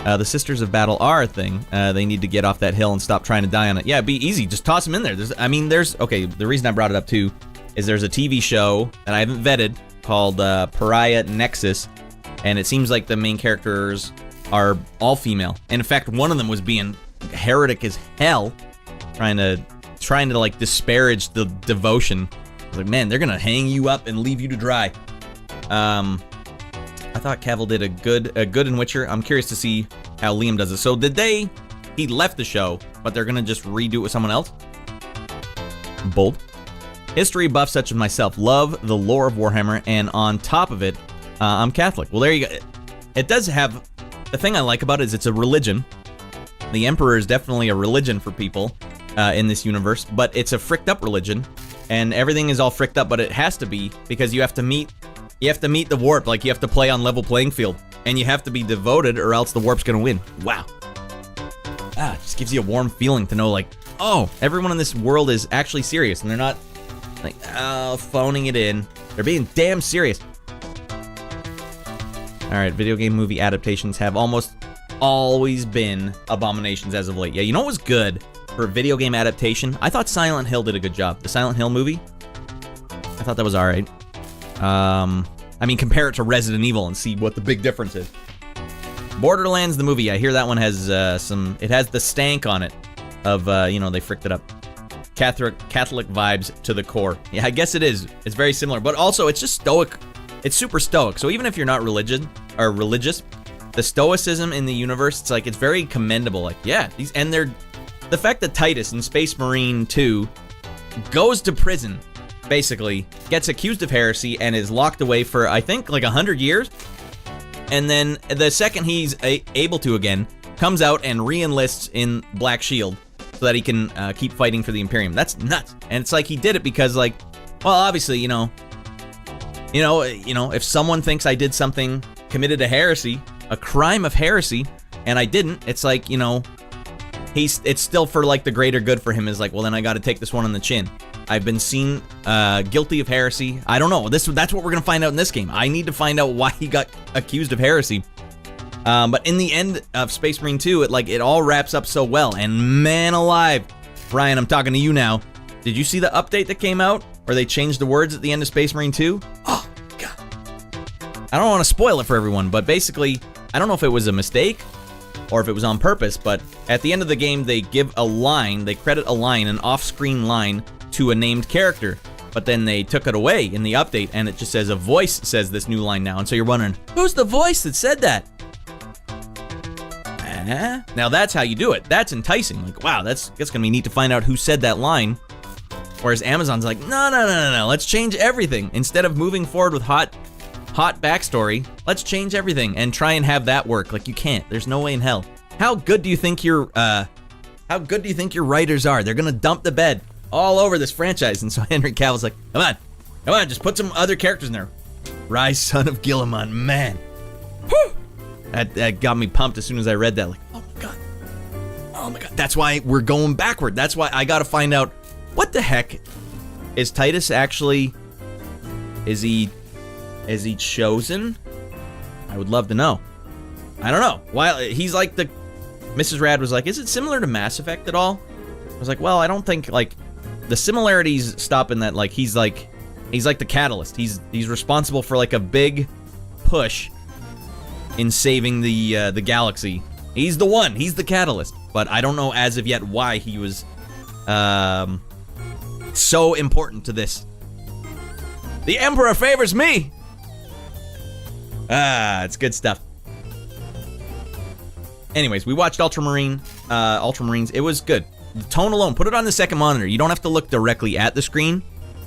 The Sisters of Battle are a thing. They need to get off that hill and stop trying to die on it. Yeah, be easy. Just toss them in there. Okay, the reason I brought it up, too, is there's a TV show that I haven't vetted called Pariah Nexus, and it seems like the main characters are all female. And in fact, one of them was being heretic as hell, trying to like disparage the devotion. I was like, man, they're gonna hang you up and leave you to dry. I thought Cavill did a good in Witcher. I'm curious to see how Liam does it. So he left the show, but they're gonna just redo it with someone else? Bold. History buffs such as myself love the lore of Warhammer, and on top of it, I'm Catholic. Well, there you go. It does have, the thing I like about it is it's a religion. The Emperor is definitely a religion for people in this universe, but it's a fricked up religion, and everything is all fricked up, but it has to be, because you have to meet the warp, like you have to play on level playing field, and you have to be devoted or else the warp's gonna win. Wow. It just gives you a warm feeling to know, like, oh, everyone in this world is actually serious, and they're not, like, phoning it in. They're being damn serious. Alright, video game movie adaptations have almost always been abominations as of late. Yeah, you know what was good for a video game adaptation? I thought Silent Hill did a good job. The Silent Hill movie, I thought that was alright. I mean, compare it to Resident Evil and see what the big difference is. Borderlands, the movie, I hear that one has it has the stank on it of, they fricked it up. Catholic vibes to the core. Yeah, I guess it is. It's very similar, but also it's just stoic. It's super stoic. So even if you're not religious, the stoicism in the universe, it's like, it's very commendable. Like, yeah, the fact that Titus in Space Marine 2 goes to prison, basically, gets accused of heresy and is locked away for, I think, like 100 years. And then the second he's able to again, comes out and re-enlists in Black Shield so that he can keep fighting for the Imperium. That's nuts. And it's like he did it because, like, well, obviously, if someone thinks I did something, committed a heresy, a crime of heresy, and I didn't, it's like, it's still for, like, the greater good for him. Is like, well, then I got to take this one on the chin. I've been seen guilty of heresy. I don't know. That's what we're gonna find out in this game. I need to find out why he got accused of heresy. But in the end of Space Marine 2, it all wraps up so well. And man alive, Brian, I'm talking to you now. Did you see the update that came out where they changed the words at the end of Space Marine 2? Oh God! I don't want to spoil it for everyone, but basically, I don't know if it was a mistake or if it was on purpose. But at the end of the game, they give a line. They credit a line, an off-screen line, to a named character, but then they took it away in the update, and it just says a voice says this new line now, and so you're wondering, who's the voice that said that? Now that's how you do it. That's enticing. Like, wow, that's gonna be neat to find out who said that line. Whereas Amazon's like, no, let's change everything. Instead of moving forward with hot backstory, let's change everything and try and have that work. Like, you can't. There's no way in hell. How good do you think your writers are? They're gonna dump the bed all over this franchise. And so Henry Cavill's like, come on, just put some other characters in there. Rise, son of Guilliman, man. Whew. That got me pumped as soon as I read that. Like, oh my god. That's why we're going backward. That's why I gotta find out, what the heck is Titus actually? Is he chosen? I would love to know. I don't know. Why he's like the Mrs. Rad was like, is it similar to Mass Effect at all? I was like, well, I don't think, like, the similarities stop in that, like, he's like the catalyst. He's responsible for, like, a big push in saving the galaxy. He's the one. He's the catalyst. But I don't know as of yet why he was so important to this. The Emperor favors me. It's good stuff. Anyways, we watched Ultramarines. It was good. The tone alone, put it on the second monitor. You don't have to look directly at the screen.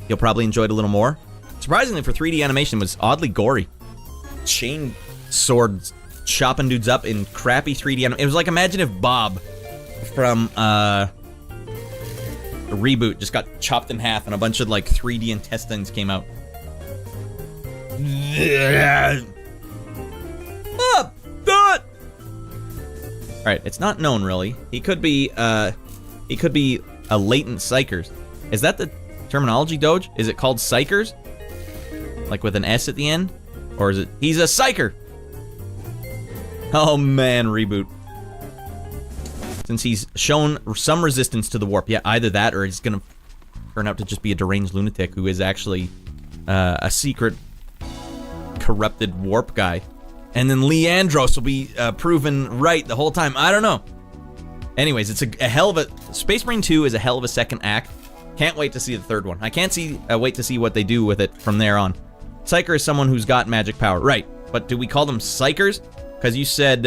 You'll probably enjoy it a little more. Surprisingly, for 3D animation, it was oddly gory. Chain swords chopping dudes up in crappy 3D animation. It was like, imagine if Bob from the reboot just got chopped in half and a bunch of, like, 3D intestines came out. Alright, it's not known really. He could be a latent psychers. Is that the terminology, Doge? Is it called psychers? Like with an S at the end? Or is it, he's a psycher? Oh man, reboot. Since he's shown some resistance to the warp. Yeah, either that or he's gonna turn out to just be a deranged lunatic who is actually a secret corrupted warp guy. And then Leandros will be proven right the whole time. I don't know. Anyways, it's a hell of a... Space Marine 2 is a hell of a second act. Can't wait to see the third one. I can't wait to see what they do with it from there on. Psyker is someone who's got magic power. Right. But do we call them psychers? Because you said,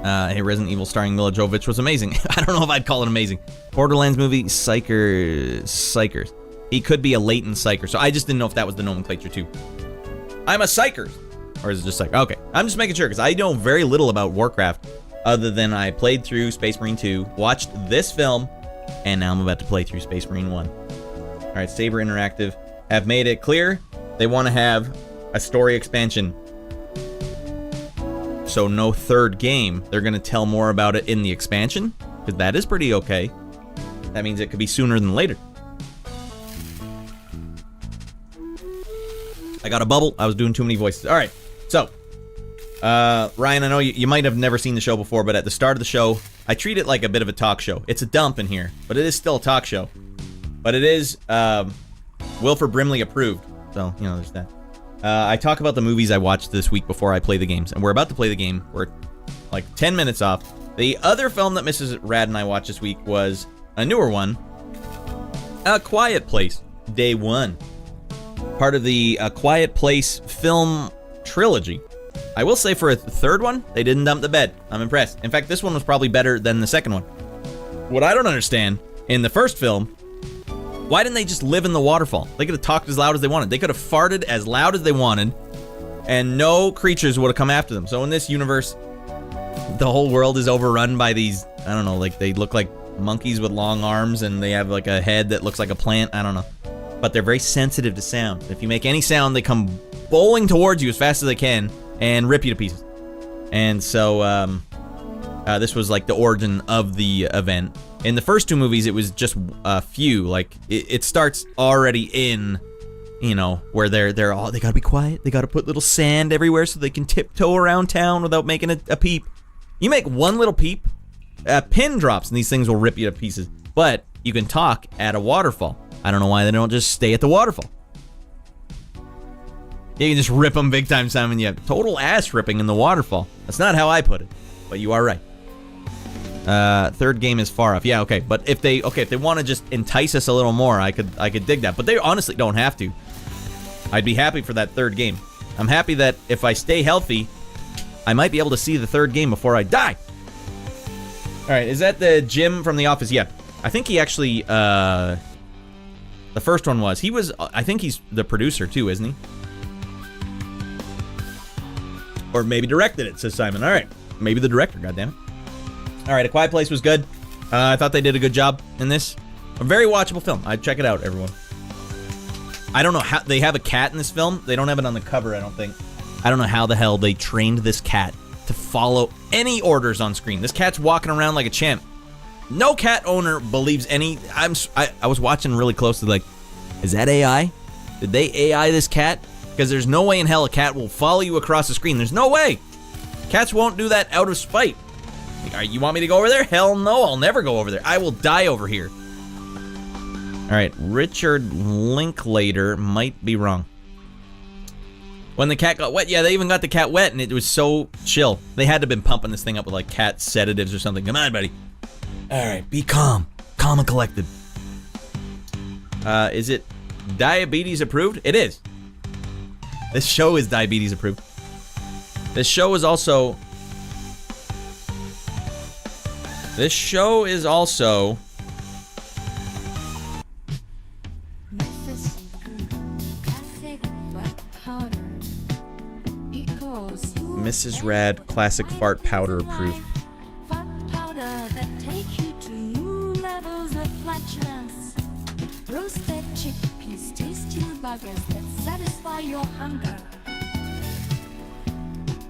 hey, Resident Evil starring Mila Jovovich was amazing. I don't know if I'd call it amazing. Borderlands movie, psychers. He could be a latent psycher. So I just didn't know if that was the nomenclature too. I'm a psycher. Or is it just like, okay. I'm just making sure because I know very little about Warcraft other than I played through Space Marine 2, watched this film, and now I'm about to play through Space Marine 1. All right, Saber Interactive have made it clear they want to have a story expansion. So no third game. They're going to tell more about it in the expansion, because that is pretty okay. That means it could be sooner than later. I got a bubble. I was doing too many voices. All right, so Ryan, I know you might have never seen the show before, but at the start of the show, I treat it like a bit of a talk show. It's a dump in here, but it is still a talk show. But it is Wilford Brimley approved, so, you know, there's that. I talk about the movies I watched this week before I play the games, and we're about to play the game. We're like 10 minutes off. The other film that Mrs. Rad and I watched this week was a newer one, A Quiet Place, Day 1. Part of the A Quiet Place film trilogy. I will say for a third one, they didn't dump the bed. I'm impressed. In fact, this one was probably better than the second one. What I don't understand, in the first film, why didn't they just live in the waterfall? They could have talked as loud as they wanted. They could have farted as loud as they wanted, and no creatures would have come after them. So in this universe, the whole world is overrun by these, I don't know, like they look like monkeys with long arms, and they have like a head that looks like a plant. I don't know. But they're very sensitive to sound. If you make any sound, they come bowling towards you as fast as they can and rip you to pieces. And so this was like the origin of the event. In the first two movies, it was just a few. Like it starts already in, you know, where they're all, they gotta be quiet. They gotta put little sand everywhere so they can tiptoe around town without making a peep. You make one little peep, a pin drops, and these things will rip you to pieces. But you can talk at a waterfall. I don't know why they don't just stay at the waterfall. You can just rip them big time, Simon. You have total ass ripping in the waterfall. That's not how I put it, but you are right. Third game is far off. Yeah, okay. But if they want to just entice us a little more, I could dig that. But they honestly don't have to. I'd be happy for that third game. I'm happy that if I stay healthy, I might be able to see the third game before I die. All right, is that the Jim from The Office? Yeah. I think he actually, the first one was. He was, I think he's the producer too, isn't he? Or maybe directed it, says Simon. All right. Maybe the director, goddammit. All right, A Quiet Place was good. I thought they did a good job in this. A very watchable film. I'd check it out, everyone. I don't know how... They have a cat in this film. They don't have it on the cover, I don't think. I don't know how the hell they trained this cat to follow any orders on screen. This cat's walking around like a champ. No cat owner believes any... I was watching really closely, like, is that AI? Did they AI this cat? Because there's no way in hell a cat will follow you across the screen. There's no way. Cats won't do that out of spite. You want me to go over there? Hell no, I'll never go over there. I will die over here. All right, Richard Linklater might be wrong. When the cat got wet, yeah, they even got the cat wet, and it was so chill. They had to have been pumping this thing up with like cat sedatives or something. Come on, buddy. All right, be calm. Calm and collected. Is it diabetes approved? It is. This show is diabetes approved. This show is also... Mrs. Rad Classic Fart Powder approved. Fart powder that take you to new levels of flatulence. Roasted chickpeas, tasty buggers that satisfy your hunger.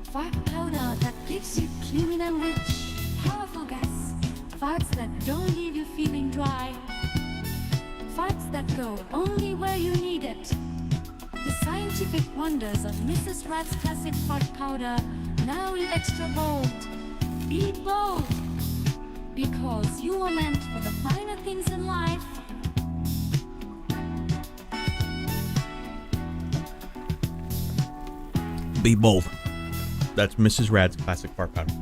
Fart powder that gives you clean and rich, powerful gas. Farts that don't leave you feeling dry. Farts that go only where you need it. The scientific wonders of Mrs. Rat's classic fart powder, now in extra bold. Be bold, because you are meant for the finer things in life. Be bold. That's Mrs. Rad's classic fart powder.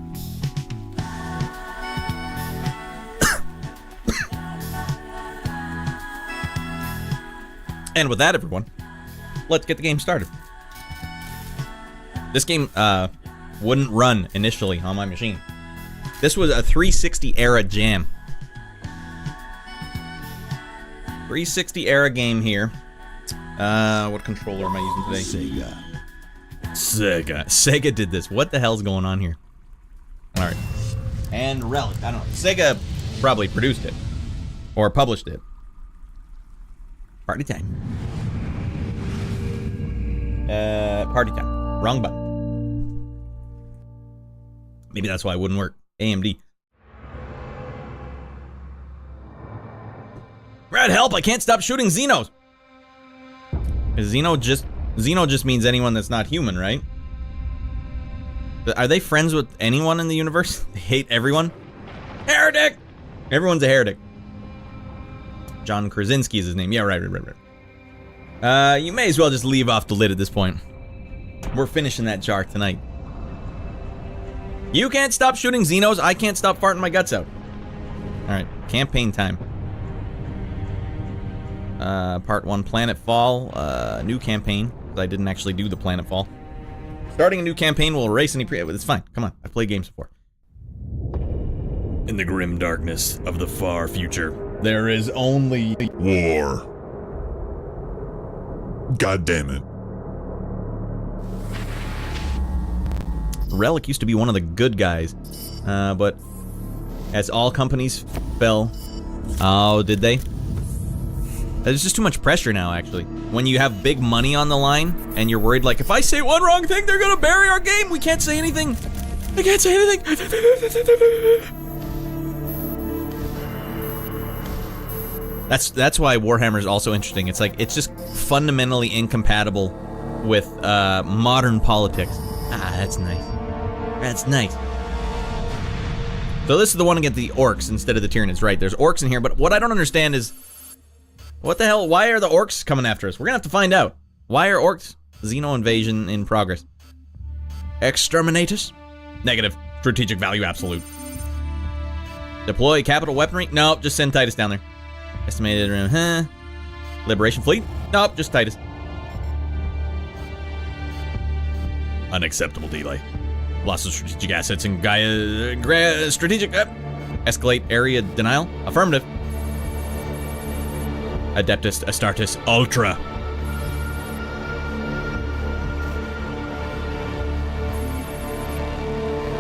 And with that, everyone, let's get the game started. This game wouldn't run initially on my machine. This was a 360 era jam. 360 era game here. What controller am I using today? Sega did this. What the hell's going on here? Alright. And Relic. I don't know. Sega probably produced it. Or published it. Party time. Party time. Wrong button. Maybe that's why it wouldn't work. AMD. Brad, help! I can't stop shooting Xenos! Xeno just means anyone that's not human, right? Are they friends with anyone in the universe? They hate everyone? Heretic! Everyone's a heretic. John Krasinski is his name. Yeah, right. You may as well just leave off the lid at this point. We're finishing that jar tonight. You can't stop shooting Xenos. I can't stop farting my guts out. Alright, campaign time. Part 1, Planetfall, new campaign. I didn't actually do the Planetfall. Starting a new campaign will erase any it's fine. Come on, I've played games before. In the grim darkness of the far future, there is only War. God damn it. Relic used to be one of the good guys, but as all companies fell. Oh, did they? There's just too much pressure now, actually. When you have big money on the line, and you're worried, like, if I say one wrong thing, they're gonna bury our game! We can't say anything! I can't say anything! That's why Warhammer is also interesting. It's like, it's just fundamentally incompatible with, modern politics. Ah, that's nice. That's nice. So this is the one against the orcs instead of the Tyranids, right? There's orcs in here, but what I don't understand is, what the hell? Why are the orcs coming after us? We're gonna have to find out. Why are orcs? Xeno invasion in progress. Exterminatus? Negative. Strategic value absolute. Deploy capital weaponry? Nope, just send Titus down there. Estimated, Liberation fleet? Nope, just Titus. Unacceptable delay. Loss of strategic assets in Gaia. Strategic. Escalate area denial? Affirmative. Adeptus Astartes Ultra.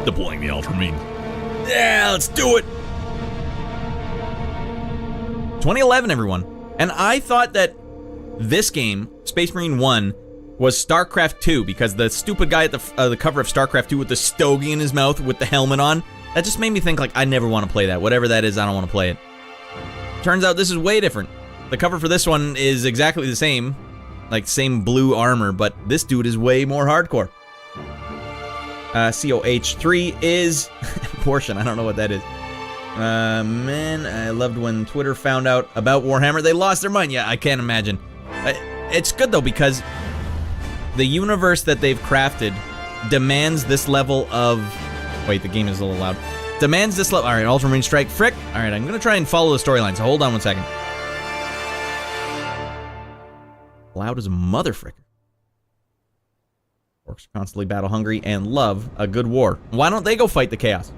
Deploying the Ultramarine. Yeah, let's do it! 2011, everyone. And I thought that this game, Space Marine 1, was StarCraft 2, because the stupid guy at the cover of StarCraft 2 with the stogie in his mouth with the helmet on, that just made me think, like, I never want to play that. Whatever that is, I don't want to play it. Turns out this is way different. The cover for this one is exactly the same, like same blue armor, but this dude is way more hardcore. COH3 is portion. I don't know what that is. Man, I loved when Twitter found out about Warhammer. They lost their mind. Yeah, I can't imagine. It's good though, because the universe that they've crafted demands this level of... Wait, the game is a little loud. Demands this level... Alright, Ultramarine Strike. Frick. Alright, I'm gonna try and follow the storyline, so hold on one second. Loud as a mother fricker. Orcs are constantly battle hungry and love a good war. Why don't they go fight the chaos?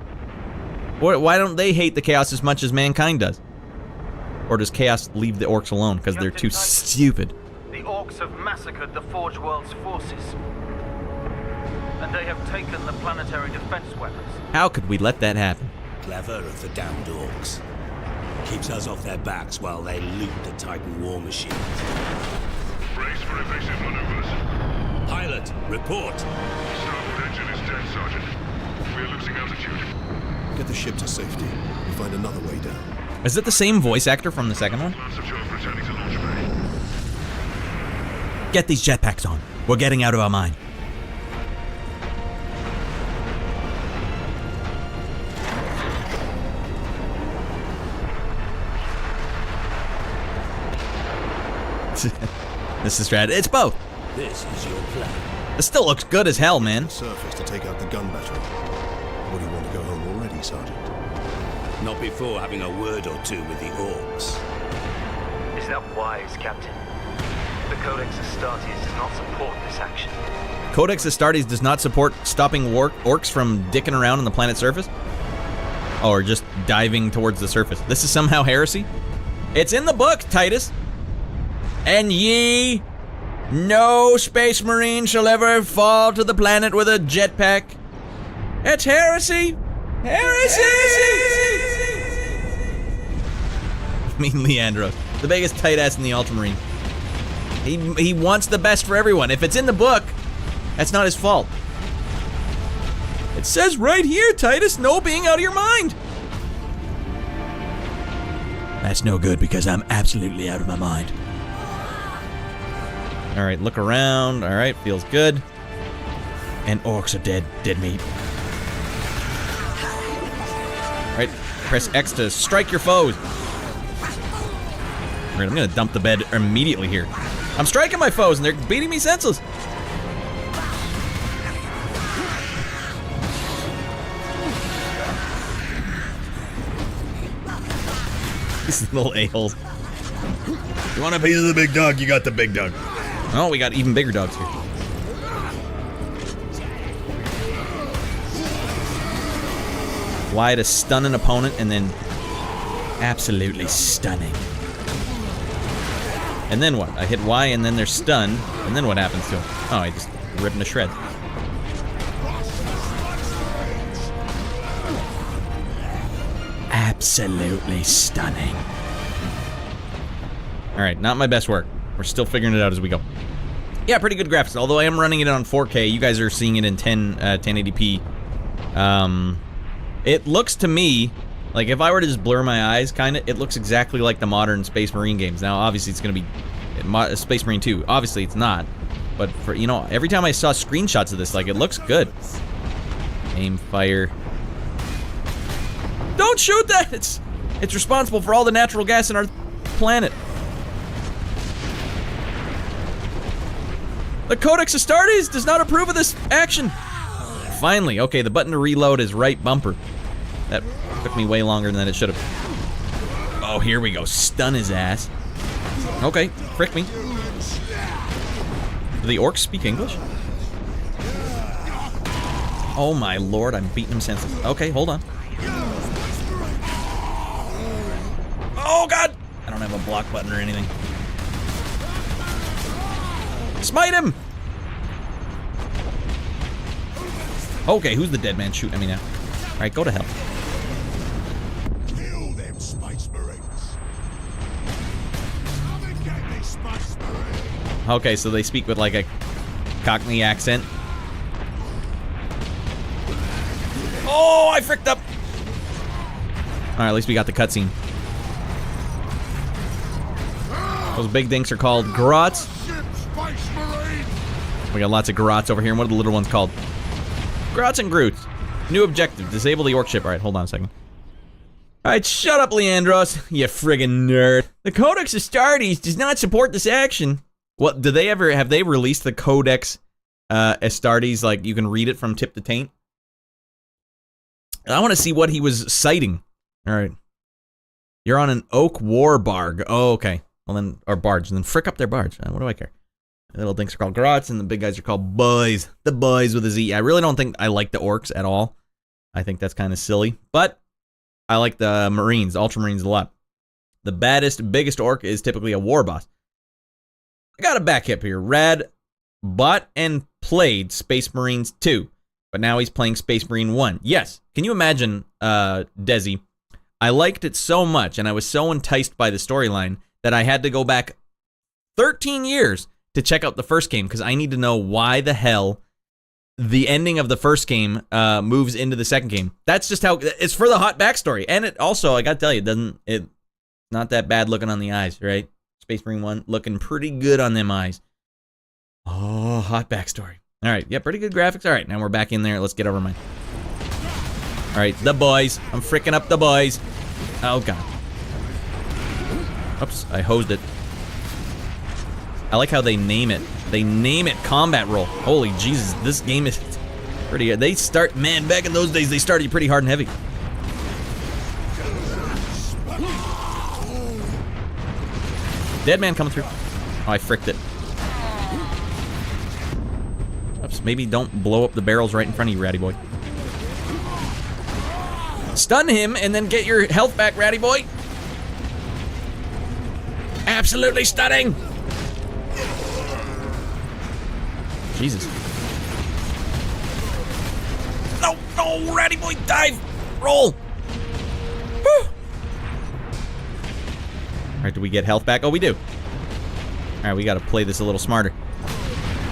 Why don't they hate the chaos as much as mankind does? Or does chaos leave the orcs alone because they're too stupid? The orcs have massacred the Forge World's forces, and they have taken the planetary defense weapons. How could we let that happen? Clever of the damned orcs. Keeps us off their backs while they loot the Titan war machines. Brace for evasive maneuvers. Pilot, report. Starboard engine is dead, Sergeant. We're losing altitude. Get the ship to safety. We'll find another way down. Is it the same voice actor from the second one? Plans of Jove returning to launch bay. Get these jetpacks on. We're getting out of our mind. This is strat. It's both. This is your plan. It still looks good as hell, man. Surface to take out the gun battery. What do you want to go home already, Sergeant? Not before having a word or two with the orcs. Is that wise, Captain? The Codex Astartes does not support this action. Codex Astartes does not support stopping orcs from dicking around on the planet's surface? Oh, or just diving towards the surface. This is somehow heresy? It's in the book, Titus. And ye, no space marine shall ever fall to the planet with a jetpack. It's heresy! Heresy! I mean, Leandros, the biggest tight ass in the Ultramarine. He wants the best for everyone. If it's in the book, that's not his fault. It says right here, Titus, no being out of your mind. That's no good because I'm absolutely out of my mind. All right, look around. All right, feels good. And orcs are dead meat. All right, press X to strike your foes. All right, I'm gonna dump the bed immediately here. I'm striking my foes and they're beating me senseless. These little a-holes. You want a piece of the big dog? You got the big dog. Oh, we got even bigger dogs here. Y to stun an opponent and then absolutely stunning. And then what? I hit Y and then they're stunned. And then what happens to them? Oh, I just rip them to shreds. Absolutely stunning. Alright, not my best work. We're still figuring it out as we go. Yeah, pretty good graphics. Although I am running it on 4K. You guys are seeing it in 1080p. It looks to me like if I were to just blur my eyes, kinda, it looks exactly like the modern Space Marine games. Now, obviously, it's gonna be Space Marine 2. Obviously, it's not. But for, you know, every time I saw screenshots of this, like, it looks good. Aim, fire. Don't shoot that! It's responsible for all the natural gas in our planet. The Codex Astartes does not approve of this action. Finally, okay, the button to reload is right bumper. That took me way longer than it should have. Oh, here we go. Stun his ass. Okay, frick me. Do the orcs speak English? Oh my lord, I'm beating him senseless. Okay, hold on. Oh god! I don't have a block button or anything. Smite him! Okay, who's the dead man shooting at me now? Alright, go to hell. Kill them Space Marines. Come and get me, Space Marine. Okay, so they speak with like a Cockney accent. Oh, I fricked up! Alright, at least we got the cutscene. Those big dinks are called grots. We got lots of grots over here, and what are the little ones called? Grots and Groots. New objective, disable the orc ship. Alright, hold on a second. Alright, shut up, Leandros, you friggin' nerd. The Codex Astartes does not support this action. What, do they ever, have they released the Codex Astartes, like, you can read it from tip to taint? I want to see what he was citing. Alright. You're on an oak war barge. Oh, okay. Well then, or barge, and then frick up their barge. What do I care? The little things are called grots, and the big guys are called boys. The boys with a Z. I really don't think I like the orcs at all. I think that's kind of silly. But I like the Marines, Ultramarines a lot. The baddest, biggest orc is typically a war boss. I got a back hip here. Rad bought and played Space Marines 2. But now he's playing Space Marine 1. Yes. Can you imagine, Desi? I liked it so much, and I was so enticed by the storyline that I had to go back 13 years to check out the first game, because I need to know why the hell the ending of the first game moves into the second game. That's just how, it's for the hot backstory. And it also, I gotta tell you, it's not that bad looking on the eyes, right? Space Marine 1 looking pretty good on them eyes. Oh, hot backstory. All right, yeah, pretty good graphics. All right, now we're back in there. Let's get over mine. All right, the boys. I'm freaking up the boys. Oh, God. Oops, I hosed it. I like how they name it. They name it combat roll. Holy Jesus, this game is pretty good. They start, man, back in those days, they started pretty hard and heavy. Dead man coming through. Oh, I fricked it. setups. Maybe don't blow up the barrels right in front of you, Ratty Boy. Stun him and then get your health back, Ratty Boy. Absolutely stunning. Jesus. No, no, Ratty Boy, dive. Roll. Whew. All right, do we get health back? Oh, we do. All right, we got to play this a little smarter.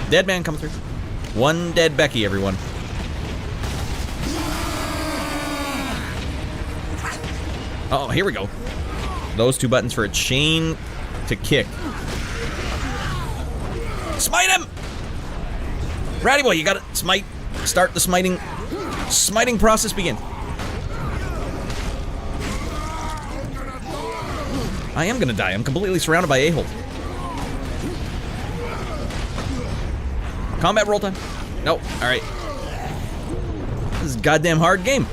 Dead man coming through. One dead Becky, everyone. Oh, here we go. Those two buttons for a chain to kick. Smite him! Ratty Boy, you gotta smite. Start the smiting. Smiting process begin. I am gonna die. I'm completely surrounded by a-holes. Combat roll time. Nope. Alright. This is a goddamn hard game.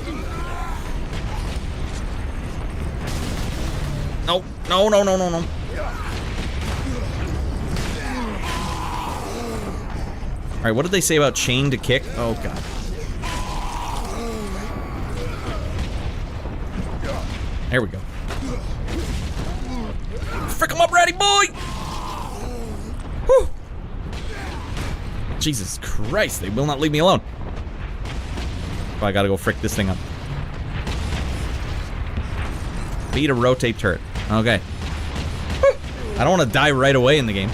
No, no, no, no, no, no. Alright, what did they say about chain to kick? Oh, God. There we go. Frick him up, Ratty Boy! Whew. Jesus Christ, they will not leave me alone. Oh, I gotta go frick this thing up. Beat a rotate turret. Okay. Whew. I don't want to die right away in the game.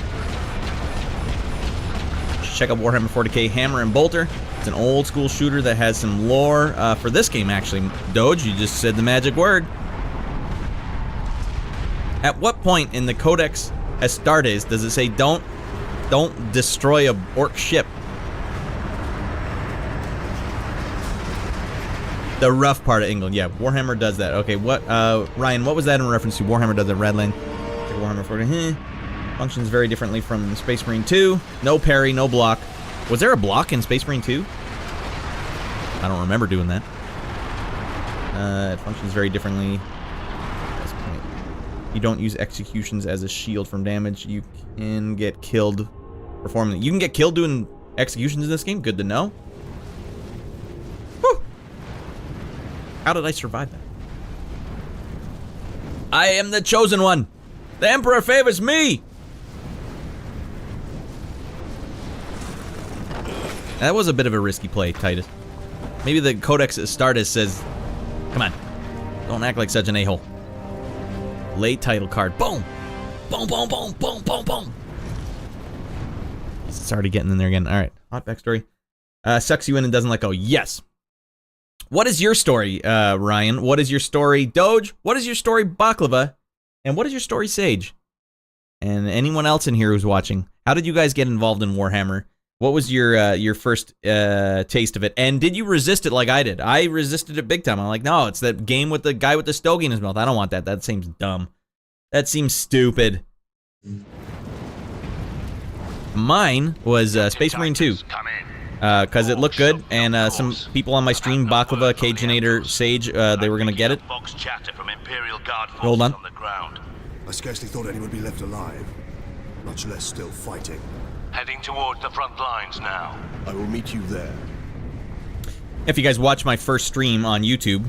Check out Warhammer 40k Hammer and Bolter. It's an old school shooter that has some lore for this game, actually. Doge, you just said the magic word. At what point in the Codex Astartes does it say don't destroy a orc ship? The rough part of England. Yeah, Warhammer does that. Okay, what Ryan, what was that in reference to? Warhammer does that, Radland. Warhammer 40. Functions very differently from Space Marine 2. No parry, no block. Was there a block in Space Marine 2? I don't remember doing that. It functions very differently. You don't use executions as a shield from damage. You can get killed performing. You can get killed doing executions in this game? Good to know. Whew. How did I survive that? I am the chosen one. The Emperor favors me. That was a bit of a risky play, Titus. Maybe the Codex Astartes says, come on, don't act like such an a-hole. Late title card. Boom! Boom, boom, boom, boom, boom, boom. It's already getting in there again. Alright, hot backstory. Sucks you in and doesn't let go. Yes. What is your story, Ryan? What is your story, Doge? What is your story, Baklava? And what is your story, Sage? And anyone else in here who's watching, how did you guys get involved in Warhammer? What was your first taste of it? And did you resist it like I did? I resisted it big time. I'm like, no, it's that game with the guy with the stogie in his mouth. I don't want that. That seems dumb. That seems stupid. Mine was Space Marine 2. Because it looked good, and some people on my stream, Baklava, Cajunator, Sage, they were going to get it. Hold on. I scarcely thought anyone would be left alive, much less still fighting. Heading toward the front lines now. I will meet you there. If you guys watch my first stream on YouTube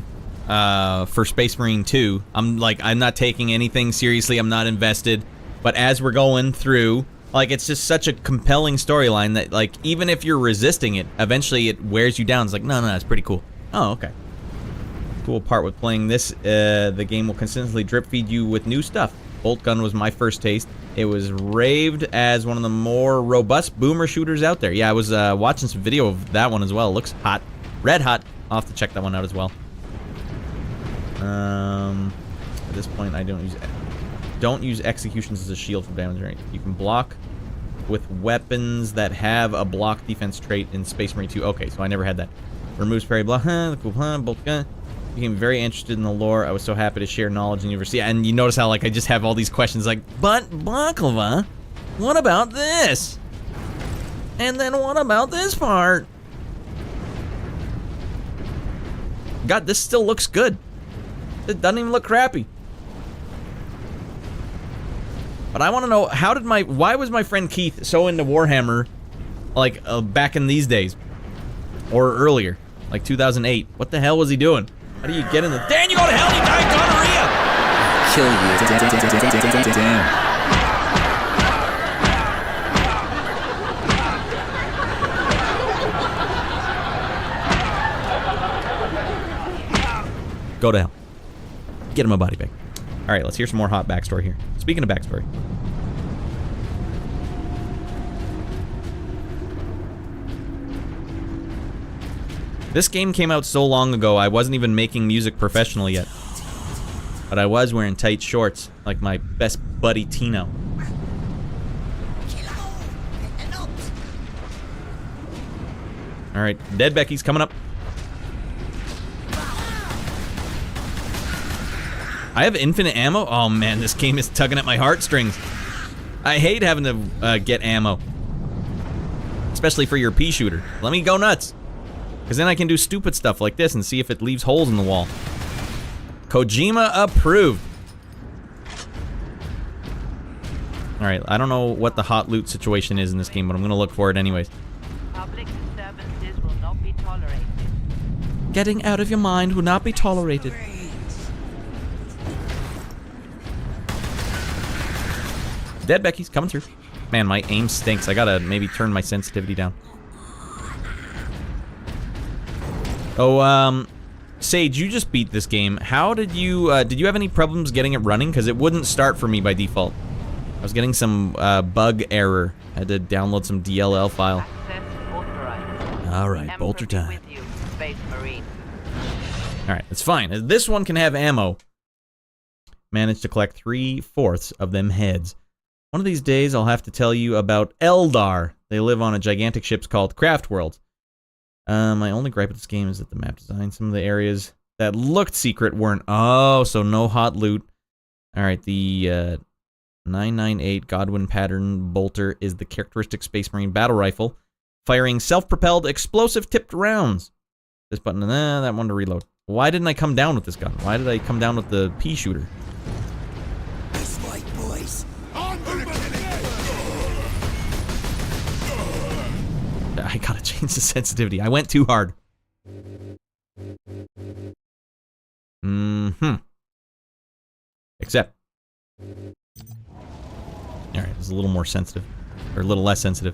for Space Marine 2, I'm not taking anything seriously. I'm not invested. But as we're going through, like, it's just such a compelling storyline that, like, even if you're resisting it, eventually it wears you down. It's like, no, it's pretty cool. Oh, okay. Cool part with playing this, the game will consistently drip feed you with new stuff. Bolt gun was my first taste. It was raved as one of the more robust boomer shooters out there. Yeah, I was watching some video of that one as well. It looks hot. Red hot. I'll have to check that one out as well. At this point, I don't use executions as a shield for damage, right? You can block with weapons that have a block defense trait in Space Marine 2. Okay, so I never had that. Removes parry block. Cool. Bolt gun. Became very interested in the lore. I was so happy to share knowledge in the universe. Yeah, and you notice how, like, I just have all these questions like, but Baklava, what about this? And then what about this part? God, this still looks good. It doesn't even look crappy. But I want to know, why was my friend Keith so into Warhammer like back in these days or earlier, like 2008. What the hell was he doing? How do you get in the? Dan, you go to hell! You die of gonorrhea. Kill you. Damn. Go to hell. Get him a body bag. All right, let's hear some more hot backstory here. Speaking of backstory. This game came out so long ago, I wasn't even making music professionally yet. But I was wearing tight shorts, like my best buddy Tino. All right, Dead Becky's coming up. I have infinite ammo? Oh man, this game is tugging at my heartstrings. I hate having to get ammo. Especially for your pea shooter. Let me go nuts. Because then I can do stupid stuff like this and see if it leaves holes in the wall. Kojima approved. Alright, I don't know what the hot loot situation is in this game, but I'm going to look for it anyways. Public disturbances will not be tolerated. Getting out of your mind will not be tolerated. Dead Becky's coming through. Man, my aim stinks. I gotta maybe turn my sensitivity down. Oh, Sage, you just beat this game. How did you have any problems getting it running? Because it wouldn't start for me by default. I was getting some bug error. I had to download some DLL file. Alright, bolter time. Alright, it's fine. This one can have ammo. Managed to collect 3/4 of them heads. One of these days, I'll have to tell you about Eldar. They live on a gigantic ship called Craft World. My only gripe with this game is that the map design, some of the areas that looked secret weren't. Oh, so no hot loot. Alright, the 998 Godwin pattern bolter is the characteristic Space Marine battle rifle, firing self-propelled explosive tipped rounds. This button, that one to reload. Why didn't I come down with this gun? Why did I come down with the pea shooter? That's right, boys. I gotta change the sensitivity. I went too hard. Except. Alright, it's a little more sensitive. Or a little less sensitive.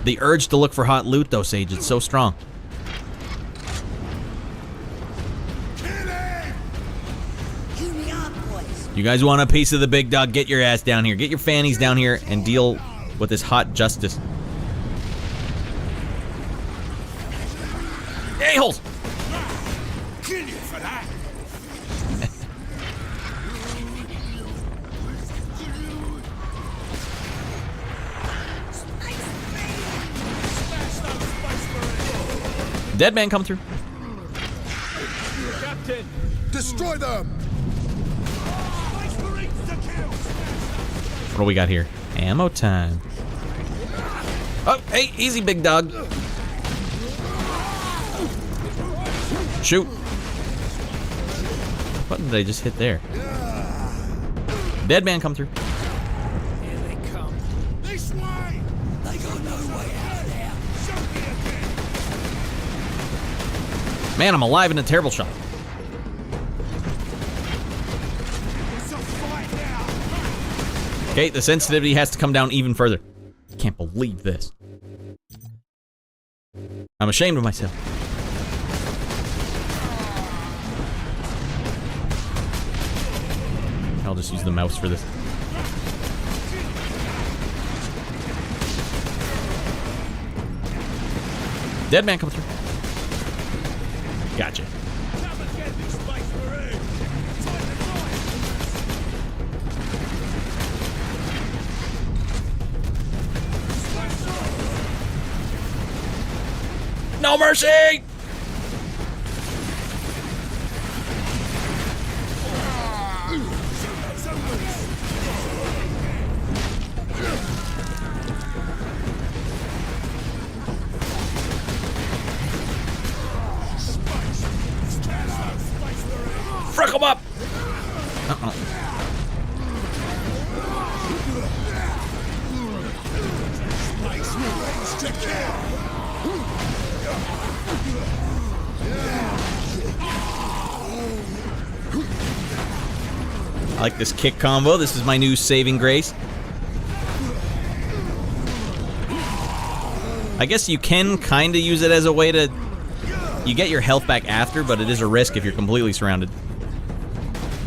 The urge to look for hot loot, though, Sage, it's so strong. You guys want a piece of the big dog? Get your ass down here. Get your fannies down here and deal with this hot justice. A-holes! Kill you for that. Dead man come through. Captain, destroy them! What do we got here? Ammo time. Oh, hey, easy, big dog. Shoot. What did I just hit there? Dead man come through. Here they come. This way! They got no way out there. Man, I'm alive in a terrible shot. Okay, the sensitivity has to come down even further. I can't believe this. I'm ashamed of myself. I'll just use the mouse for this. Dead man come through. Gotcha. No mercy! Frick 'em up! Uh-oh. I like this kick combo. This is my new saving grace. I guess you can kind of use it as a way to... You get your health back after, but it is a risk if you're completely surrounded.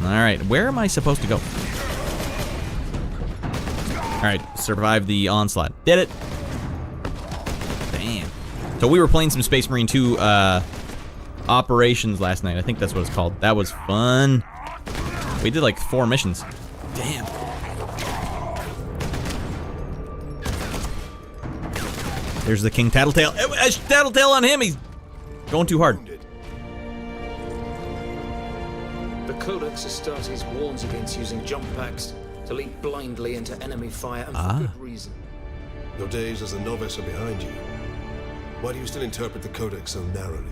Alright, where am I supposed to go? Alright, survive the onslaught. Did it! Damn. So we were playing some Space Marine 2 operations last night. I think that's what it's called. That was fun. We did like 4 missions. Damn. There's the King Tattletale. Tattletale on him! He's going too hard. The Codex Astartes warns against using jump packs to leap blindly into enemy fire, and for good reason. Your days as a novice are behind you. Why do you still interpret the Codex so narrowly?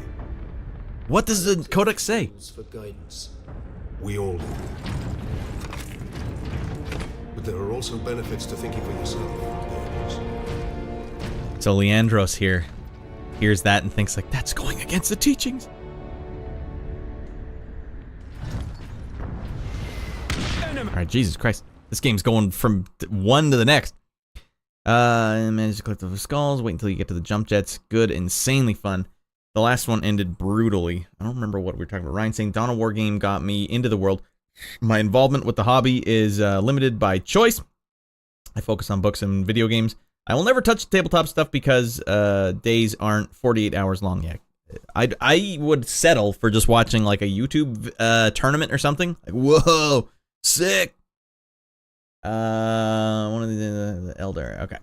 What does the Codex say? For guidance. We all do. But there are also benefits to thinking for yourself. So Leandros here hears that and thinks like, that's going against the teachings. Alright, Jesus Christ. This game's going from one to the next. Manage to collect the skulls, wait until you get to the jump jets. Good, insanely fun. The last one ended brutally. I don't remember what we were talking about. Ryan saying, Dawn of War game got me into the world. My involvement with the hobby is limited by choice. I focus on books and video games. I will never touch tabletop stuff because days aren't 48 hours long yet. I would settle for just watching like a YouTube tournament or something. Like, whoa, sick. One of the Elder. Okay.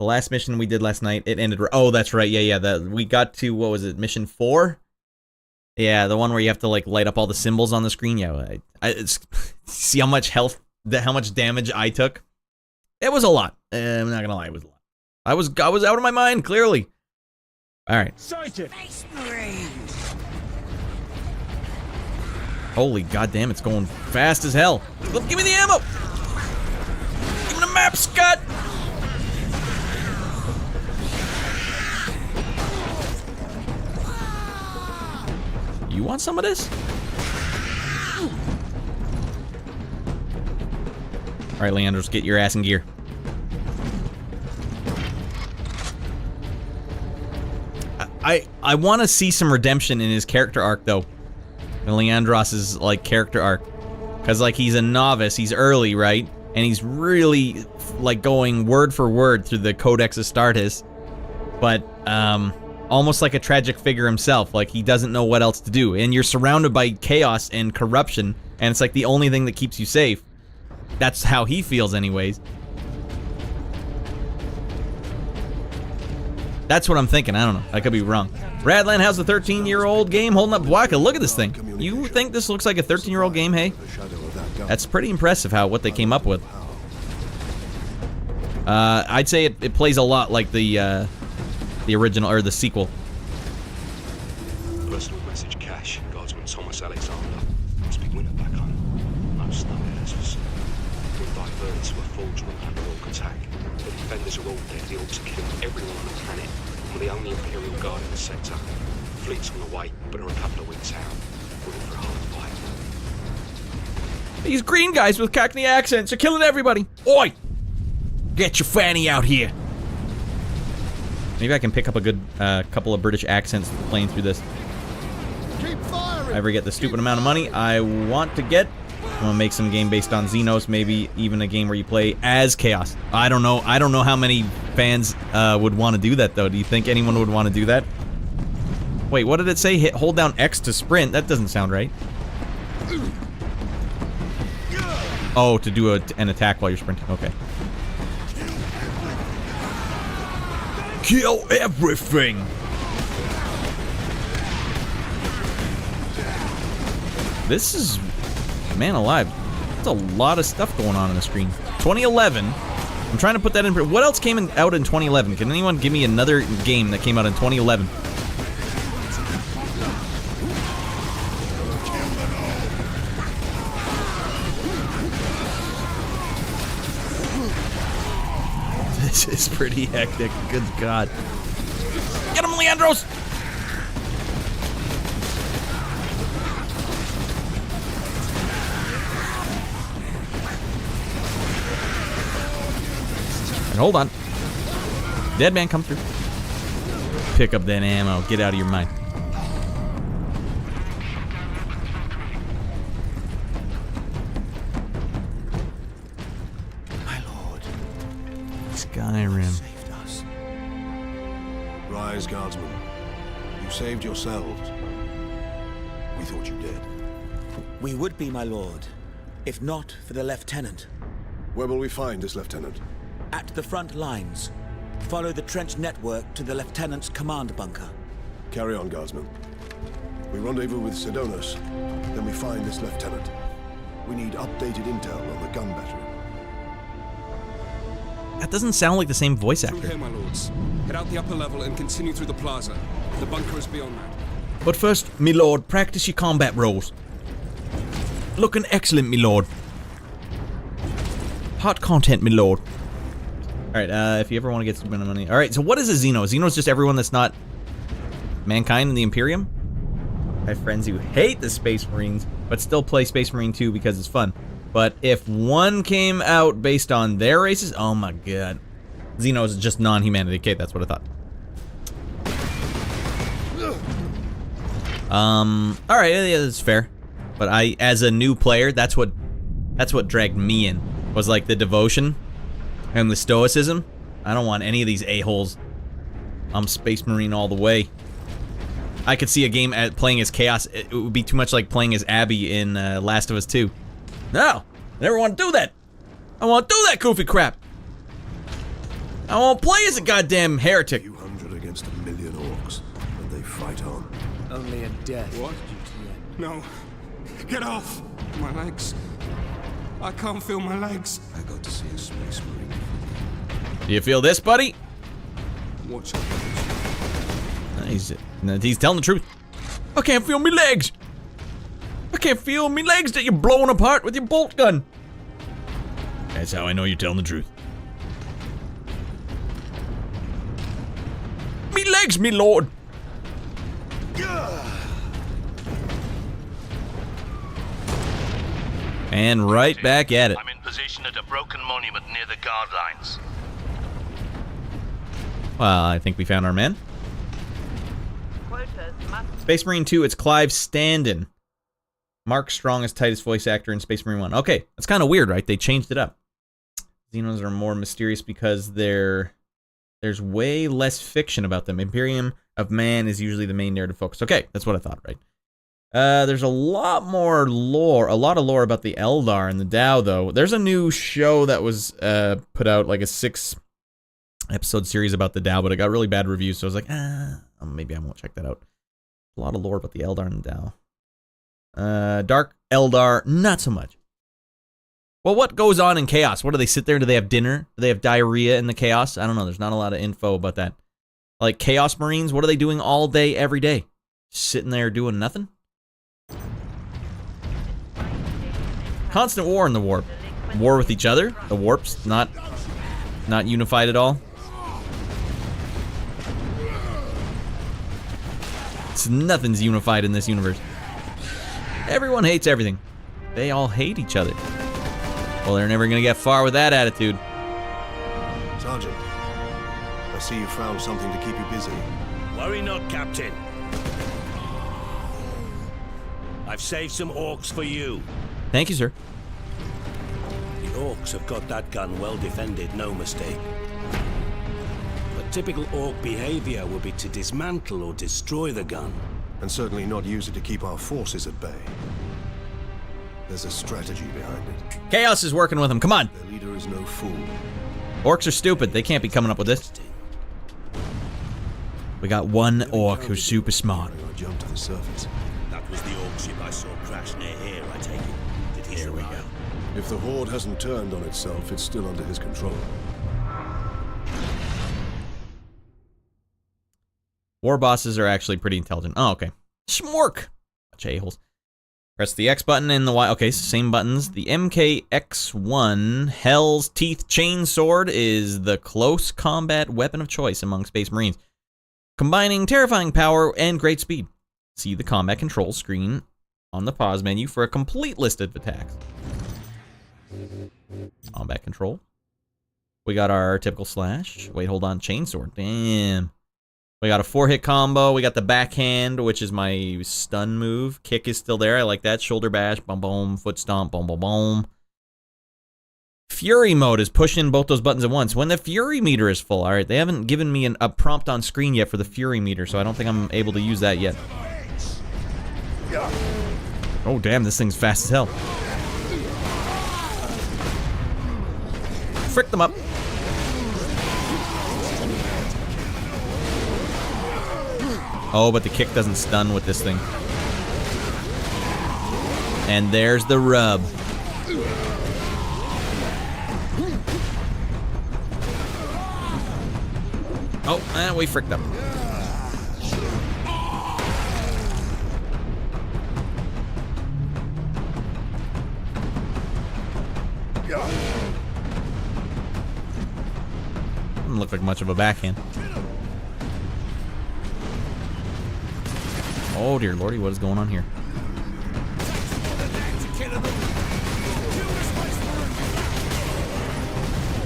The last mission we did last night, it ended. Oh, that's right. Yeah. We got to, what was it, mission 4? Yeah, the one where you have to like light up all the symbols on the screen. Yeah, see how much health, how much damage I took. It was a lot. I'm not gonna lie, it was a lot. I was out of my mind, clearly. All right. Space Marines. Holy goddamn, it's going fast as hell. Look, give me the ammo. Give me the map, Scott. You want some of this? All right, Leandros, get your ass in gear. I want to see some redemption in his character arc, though. In Leandros' like character arc, because like he's a novice, he's early, right? And he's really like going word for word through the Codex Astartes, but almost like a tragic figure himself. Like he doesn't know what else to do, and you're surrounded by chaos and corruption, and it's like the only thing that keeps you safe. That's how he feels, anyways. That's what I'm thinking. I don't know. I could be wrong. Radland, how's the 13-year-old game holding up? Waka, look at this thing. You think this looks like a 13-year-old game, hey? That's pretty impressive what they came up with. I'd say it plays a lot like the original, or the sequel. Personal message cache. Guardsman Thomas Alexander. Must be winter back home. No snow houses. We're diverted to a fraudulent under-orc attack. The defenders are all dead. The orcs are killing everyone on the planet. We're the only Imperial Guard in the sector. Fleet's on the way, but are a couple of weeks out. We're in for a hard fight. These green guys with Cockney accents are killing everybody. Oi! Get your fanny out here. Maybe I can pick up a good couple of British accents playing through this. If I ever get the stupid amount of money I want to get, I'm gonna make some game based on Xenos, maybe even a game where you play as Chaos. I don't know how many fans would want to do that, though. Do you think anyone would want to do that? Wait, what did it say? Hold down X to sprint. That doesn't sound right. Oh, to do an attack while you're sprinting. Okay. Kill everything! This is... Man alive. There's a lot of stuff going on the screen. 2011. I'm trying to put that in... What else came out in 2011? Can anyone give me another game that came out in 2011? This is pretty hectic. Good God. Get him, Leandros! And hold on. Dead man, come through. Pick up that ammo. Get out of your mind. My lord. Skyrim. Saved us. Rise, guardsmen. You saved yourselves. We thought you dead. We would be, my lord, if not for the lieutenant. Where will we find this lieutenant? At the front lines. Follow the trench network to the lieutenant's command bunker. Carry on, guardsmen. We rendezvous with Sidonis, then we find this lieutenant. We need updated intel on the gun battery. That doesn't sound like the same voice Through actor. here, my lords. Head out the upper level and continue through the plaza. The bunker is beyond that. But first, me lord, practice your combat roles. Looking excellent, me lord. Hot content, me lord. Alright, if you ever want to get some money. Alright, so what is a Xeno? Xeno's just everyone that's not mankind in the Imperium? I have friends who hate the Space Marines, but still play Space Marine 2 because it's fun. But if one came out based on their races, oh my god. Xeno is just non-humanity. Okay, that's what I thought. Alright, yeah, that's fair. But I, as a new player, that's what dragged me in. Was like the devotion and the stoicism. I don't want any of these a-holes. I'm Space Marine all the way. I could see a game playing as Chaos. It would be too much like playing as Abby in Last of Us 2. No! I never want to do that! I want to do that goofy crap! I won't play as a goddamn heretic! A few hundred against 1,000,000 orcs, and they fight on. Only in death. What? No. Get off! My legs. I can't feel my legs. I got to see a Space Marine. Do you feel this, buddy? Watch out. He's telling the truth. I can't feel me legs! I can't feel me legs that you're blowing apart with your bolt gun! That's how I know you're telling the truth. Me legs, me lord! And right back at it. I'm in position at a broken monument near the guard lines. Well, I think we found our man. Space Marine 2, it's Clive Standen. Mark Strong is Titus voice actor in Space Marine 1. Okay, that's kind of weird, right? They changed it up. Xenos are more mysterious because there's way less fiction about them. Imperium of Man is usually the main narrative focus. Okay, that's what I thought, right? There's a lot more lore, a lot of lore about the Eldar and the Tau, though. There's a new show that was put out, like a 6-episode series about the Tau, but it got really bad reviews, so I was like, maybe I won't check that out. A lot of lore about the Eldar and the Tau. Dark Eldar, not so much. Well, what goes on in Chaos? What do they sit there? Do they have dinner? Do they have diarrhea in the Chaos? I don't know. There's not a lot of info about that. Like Chaos Marines, what are they doing all day, every day? Sitting there doing nothing? Constant war in the warp. War with each other. The warp's not unified at all. Nothing's unified in this universe. Everyone hates everything. They all hate each other. Well, they're never gonna get far with that attitude. Sergeant, I see you found something to keep you busy. Worry not, Captain. I've saved some orcs for you. Thank you, sir. The orcs have got that gun well defended, no mistake. But typical orc behavior would be to dismantle or destroy the gun. And certainly not use it to keep our forces at bay. There's a strategy behind it. Chaos is working with them. Come on. Their leader is no fool. Orcs are stupid. They can't be coming up with this. We got one orc who's super smart. I jumped to the surface. That was the orc ship I saw crash near here, I take it. Did he Here we survive? go. If the Horde hasn't turned on itself, it's still under his control. War bosses are actually pretty intelligent. Oh, okay. Schmork! Bunch of a-holes. Press the X button and the Y. Okay, so same buttons. The MKX-1 Hell's Teeth Chainsword is the close combat weapon of choice among Space Marines, combining terrifying power and great speed. See the combat control screen on the pause menu for a complete list of attacks. Combat control. We got our typical slash. Wait, hold on. Chainsword. Damn. We got a 4-hit combo. We got the backhand, which is my stun move. Kick is still there. I like that. Shoulder bash. Boom, boom. Foot stomp. Boom, boom, boom. Fury mode is pushing both those buttons at once. When the Fury meter is full. All right, they haven't given me a prompt on screen yet for the Fury meter, so I don't think I'm able to use that yet. Oh, damn. This thing's fast as hell. Frick them up. Oh, but the kick doesn't stun with this thing. And there's the rub. Oh, and we fricked them. Doesn't look like much of a backhand. Oh dear lordy, what is going on here?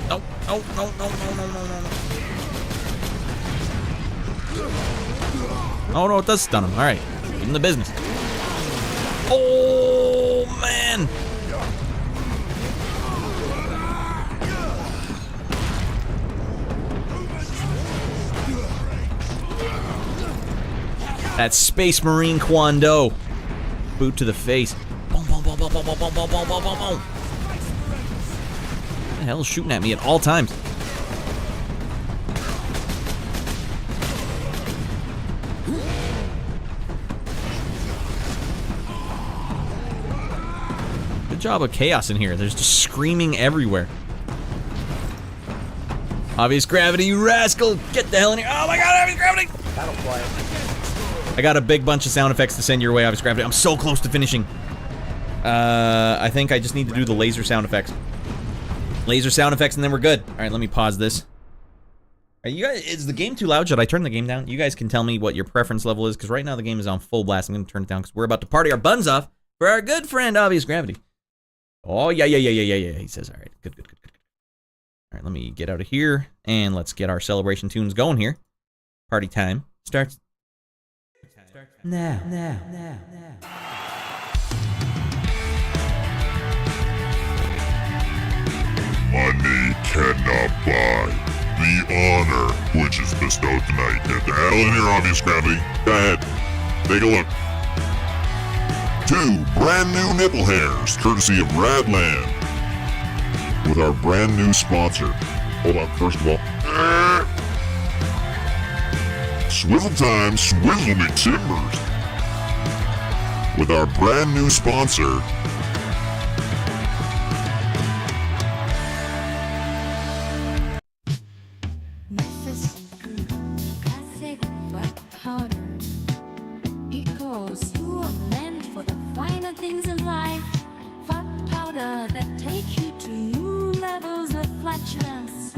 No, no, no, no, no, no, no, no. Oh no, it does stun him. Alright, give him the business. Oh man! That Space Marine Kwando. Boot to the face. Boom, boom, boom, boom, boom, boom, boom, boom, boom, boom, boom, boom. What the hell is shooting at me at all times? Good job of chaos in here. There's just screaming everywhere. Obvious gravity, you rascal! Get the hell in here! Oh my god, obvious gravity! That'll fly. I got a big bunch of sound effects to send your way, obvious gravity. I'm so close to finishing. I think I just need to do the laser sound effects. Laser sound effects, and then we're good. All right, let me pause this. Are you guys, is the game too loud? Should I turn the game down? You guys can tell me what your preference level is, because right now the game is on full blast. I'm going to turn it down because we're about to party our buns off for our good friend, obvious gravity. Oh, yeah, he says. All right, good. All right, let me get out of here, and let's get our celebration tunes going here. Party time starts now. Money cannot buy the honor which is bestowed tonight. Get the hell in here, obvious gravity. Go ahead. Take a look. 2 brand new nipple hairs, courtesy of Radland. With our brand new sponsor. Hold on, first of all. Swizzle time, swizzle me timbers. With our brand new sponsor. Classic white powder. Because you are meant for the finer things in life. White powder that take you to new levels of flatulence.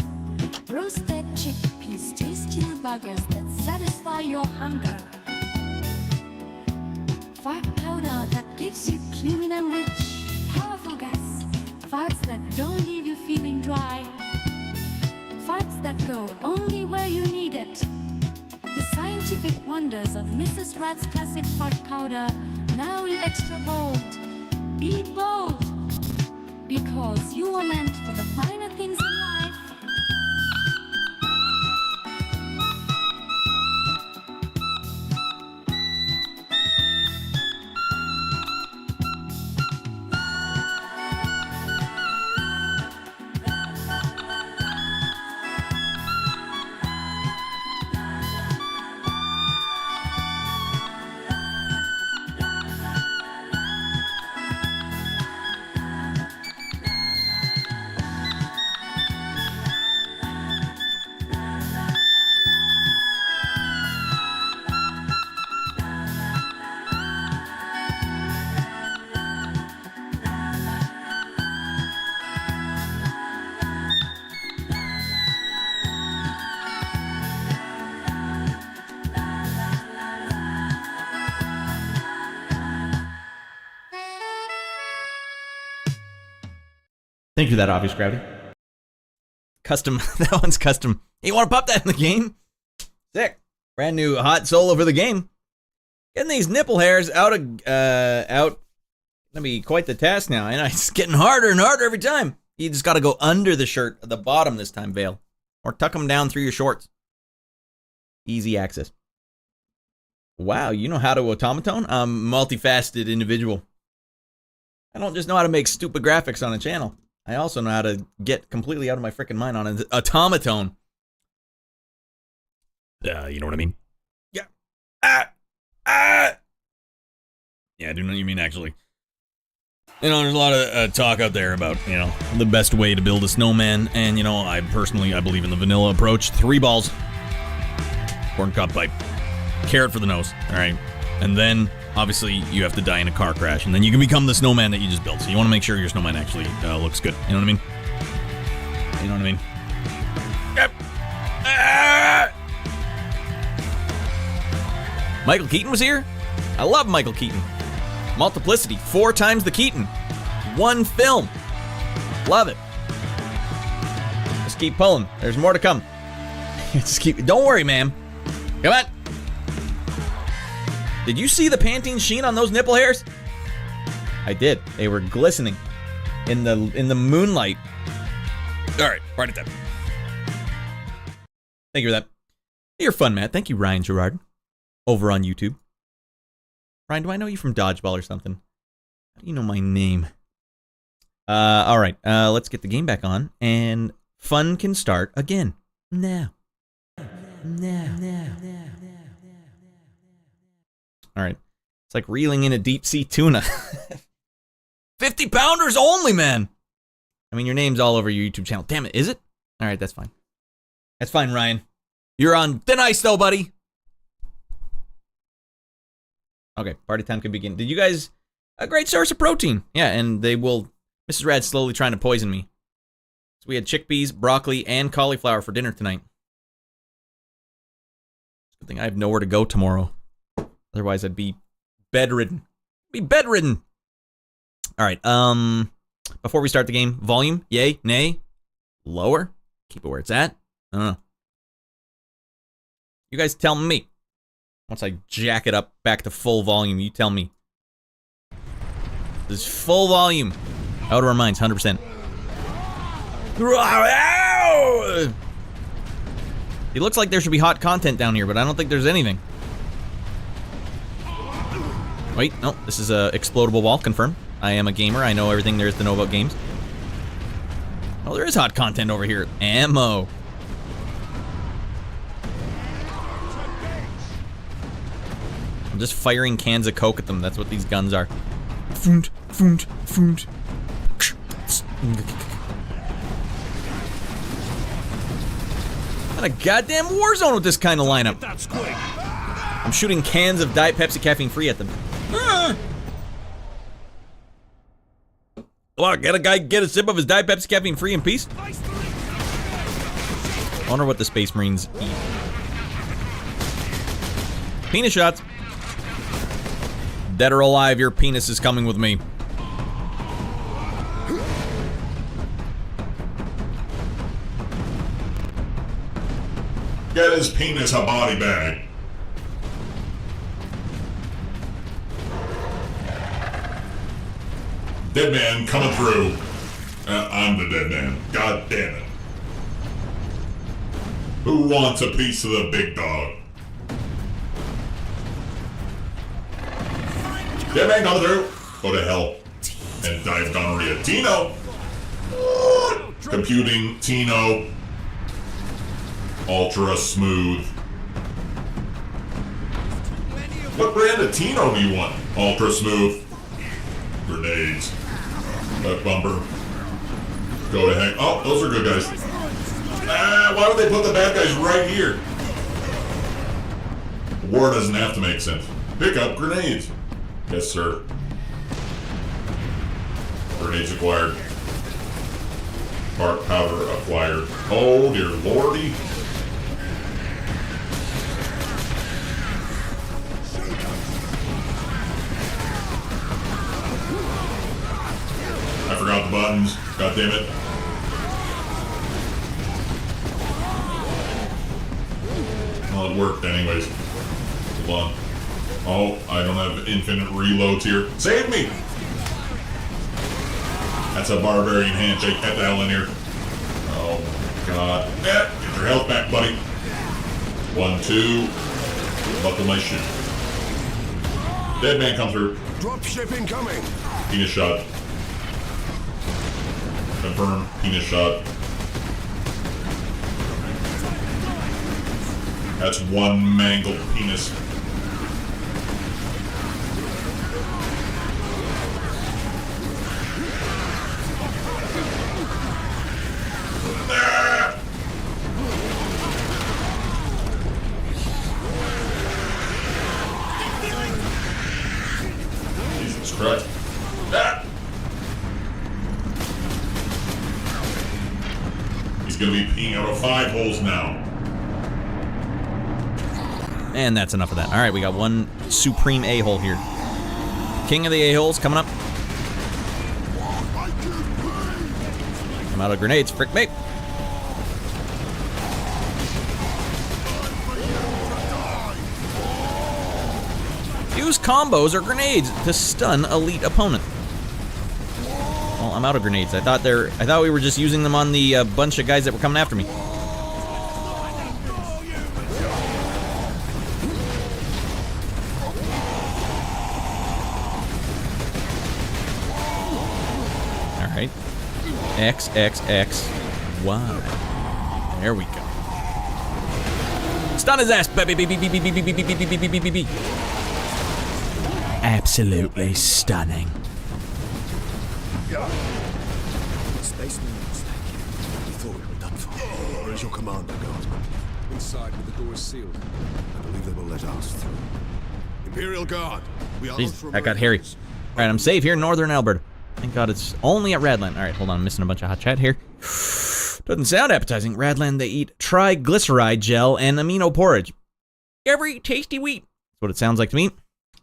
Roasted chickpeas, tasty buggers that satisfy your hunger. Fart powder that gives you clean and rich, powerful gas. Farts that don't leave you feeling dry. Farts that go only where you need it. The scientific wonders of Mrs. Rat's classic fart powder, now in extra bold. Be bold, because you are meant for the finer things in life. Thank you for that obvious gravity. Custom. That one's custom. Hey, you want to pop that in the game? Sick. Brand new hot solo for the game. Getting these nipple hairs out. Gonna be quite the task now, and it's getting harder and harder every time. You just got to go under the shirt at the bottom this time, Vale, or tuck them down through your shorts. Easy access. Wow, you know how to automaton? I'm a multifaceted individual. I don't just know how to make stupid graphics on a channel. I also know how to get completely out of my freaking mind on an automaton. You know what I mean? Yeah. Yeah, I do know what you mean, actually. You know, there's a lot of talk out there about, you know, the best way to build a snowman. And, you know, I believe in the vanilla approach. 3 balls. Corn cob pipe. Carrot for the nose. All right. And then, obviously, you have to die in a car crash. And then you can become the snowman that you just built. So you want to make sure your snowman actually looks good. You know what I mean? You know what I mean? Yep. Michael Keaton was here? I love Michael Keaton. Multiplicity, 4 times the Keaton. 1 film. Love it. Just keep pulling. There's more to come. Just keep. Don't worry, ma'am. Come on. Did you see the Pantene sheen on those nipple hairs? I did. They were glistening in the moonlight. All right, write it down. Thank you for that. You're fun, Matt. Thank you, Ryan Gerard, over on YouTube. Ryan, do I know you from Dodgeball or something? How do you know my name? All right, let's get the game back on, and fun can start again. Now. All right. It's like reeling in a deep sea tuna. 50 pounders only, man. I mean, your name's all over your YouTube channel. Damn it, is it? All right, that's fine. That's fine, Ryan. You're on thin ice, though, buddy. Okay, party time can begin. Did you guys... A great source of protein. Yeah, and they will... Mrs. Rad's slowly trying to poison me. So we had chickpeas, broccoli, and cauliflower for dinner tonight. Good thing I have nowhere to go tomorrow. Otherwise, I'd be bedridden. All right, before we start the game, volume, yay, nay, lower, keep it where it's at. I don't know. You guys tell me. Once I jack it up back to full volume, you tell me. This is full volume. Out of our minds, 100%. It looks like there should be hot content down here, but I don't think there's anything. Wait, no, this is a explodable wall, confirmed. I am a gamer, I know everything there is to know about games. Oh, there is hot content over here. Ammo. I'm just firing cans of Coke at them, that's what these guns are. Foont, foont, foont. Not a goddamn war zone with this kind of lineup. I'm shooting cans of Diet Pepsi caffeine free at them. Well, get a guy get a sip of his Diet Pepsi caffeine free in peace. I wonder what the Space Marines eat. Penis shots. Dead or alive, your penis is coming with me. Get his penis a body bag. Dead man coming through. I'm the dead man. God damn it. Who wants a piece of the big dog? Dead man coming through. Go to hell. And die of gonorrhea. Tino! Computing Tino. Ultra smooth. What brand of Tino do you want? Ultra smooth. Grenades. That bumper. Go to heck. Oh, those are good guys. Why would they put the bad guys right here? War doesn't have to make sense. Pick up grenades. Yes, sir. Grenades acquired. Spark powder acquired. Oh, dear lordy. I forgot the buttons. God damn it. Well, it worked anyways. Hold on. Oh, I don't have infinite reloads here. Save me! That's a barbarian handshake. Get the hell in here. Oh, God. Get your health back, buddy. 1, 2. Buckle my shoe. Dead man come through. Dropship incoming. Penis shot. Confirm. Penis shot. That's one mangled penis. Jesus Christ. Ah! He's gonna be peeing out of 5 holes now. And that's enough of that. All right, we got one supreme a-hole here. King of the a-holes coming up. I'm out of grenades. Frick me. Use combos or grenades to stun elite opponent. Well, I'm out of grenades. I thought we were just using them on the bunch of guys that were coming after me. All right. X, X, X, Y. There we go. Stun his ass, baby. Absolutely stunning. Spaceman, we thought we were done for. Where's your commander, guard? Inside, but the door is sealed. I believe they will let us through. Imperial Guard, we are. Jeez, that got hairy. All right, I'm safe here in northern Alberta. Thank God it's only at Radland. All right, hold on, I'm missing a bunch of hot chat here. Doesn't sound appetizing. Radland, they eat triglyceride gel and amino porridge. Every tasty wheat. That's what it sounds like to me.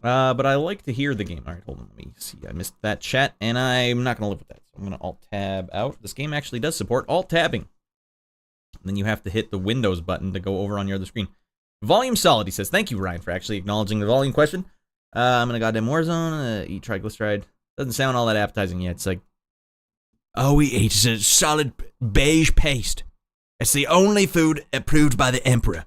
But I like to hear the game. All right, hold on, let me see. I missed that chat, and I'm not going to live with that. So I'm going to Alt-Tab out. This game actually does support Alt-Tabbing. And then you have to hit the Windows button to go over on your other screen. Volume solid, he says. Thank you, Ryan, for actually acknowledging the volume question. I'm in a goddamn Warzone. Eat triglyceride. Doesn't sound all that appetizing yet. It's like, all we eat is a solid beige paste. It's the only food approved by the Emperor.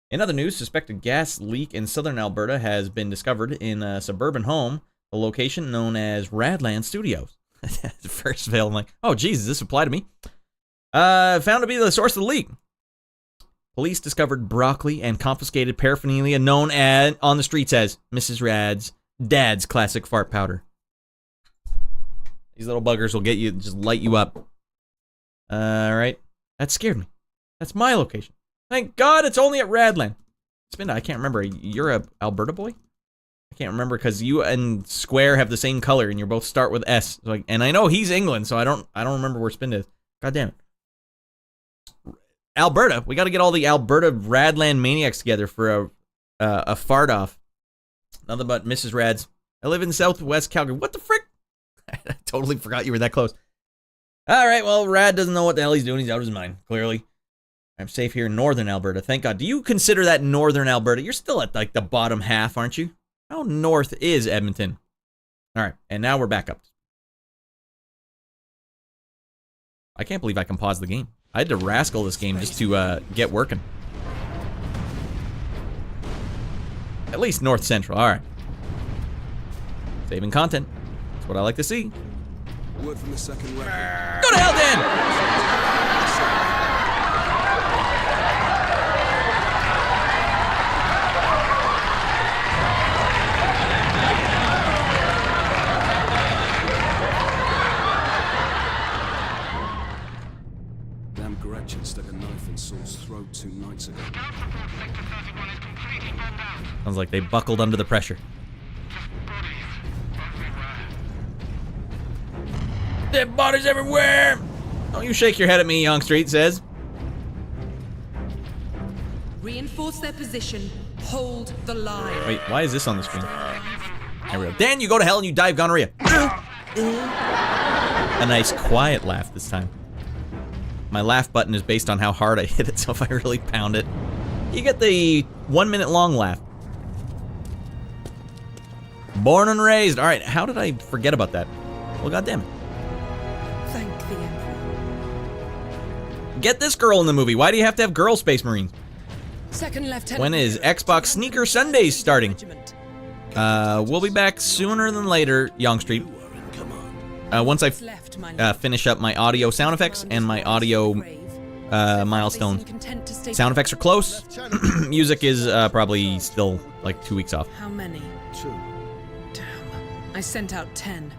In other news, suspected gas leak in southern Alberta has been discovered in a suburban home, a location known as Radland Studios. First veil, I'm like, oh, geez, does this apply to me? Found to be the source of the leak. Police discovered broccoli and confiscated paraphernalia known on the streets as Mrs. Rad's dad's classic fart powder. These little buggers will get you, just light you up. Alright. That scared me. That's my location. Thank God it's only at Radland. Spinda, I can't remember. You're a Alberta boy? I can't remember because you and Square have the same color and you both start with S. So and I know he's England, so I don't remember where Spinda is. God damn it. Alberta. We got to get all the Alberta Radland maniacs together for a fart off. Nothing but Mrs. Rad's. I live in Southwest Calgary. What the frick? I totally forgot you were that close. All right, well, Rad doesn't know what the hell he's doing. He's out of his mind, clearly. I'm safe here in northern Alberta. Thank God. Do you consider that northern Alberta? You're still at, like, the bottom half, aren't you? How north is Edmonton? All right, and now we're back up. I can't believe I can pause the game. I had to rascal this game just to get working. At least north central. All right. Saving content. That's what I like to see. Word from the second record. Go to hell, Dan! Damn Gretchen stuck a knife in Saul's throat 2 nights ago. Sounds like they buckled under the pressure. Dead bodies everywhere! Don't you shake your head at me, Young Street says. Reinforce their position. Hold the line. Wait, why is this on the screen? There we go. Dan, you go to hell and you die of gonorrhea. a nice quiet laugh this time. My laugh button is based on how hard I hit it, so if I really pound it, you get the 1 minute long laugh. Born and raised. All right, how did I forget about that? Well, goddamn it. Thank the Emperor. Get this girl in the movie. Why do you have to have girl Space Marines? Second Lieutenant. When is Xbox Sneaker Sundays starting? We'll be back sooner than later, Young Street. Once I finish up my audio sound effects and my audio milestones. Sound effects are close. Music is probably still like 2 weeks off. How many? 2. Damn. I sent out 10.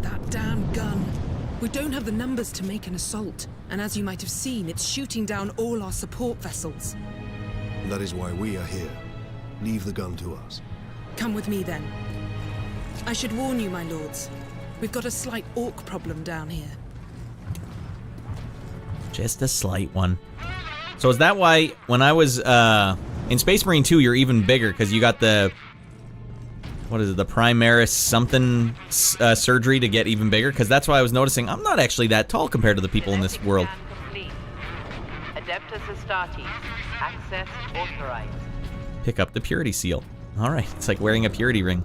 That damn gun. We don't have the numbers to make an assault. And as you might have seen, it's shooting down all our support vessels. That is why we are here. Leave the gun to us. Come with me then. I should warn you, my lords. We've got a slight orc problem down here. Just a slight one. So is that why when I was in Space Marine 2, you're even bigger because you got the, what is it, the Primaris something surgery to get even bigger? Because that's why I was noticing I'm not actually that tall compared to the people in this world. Adeptus Astartes. Access authorized. Pick up the Purity Seal. Alright, it's like wearing a Purity ring.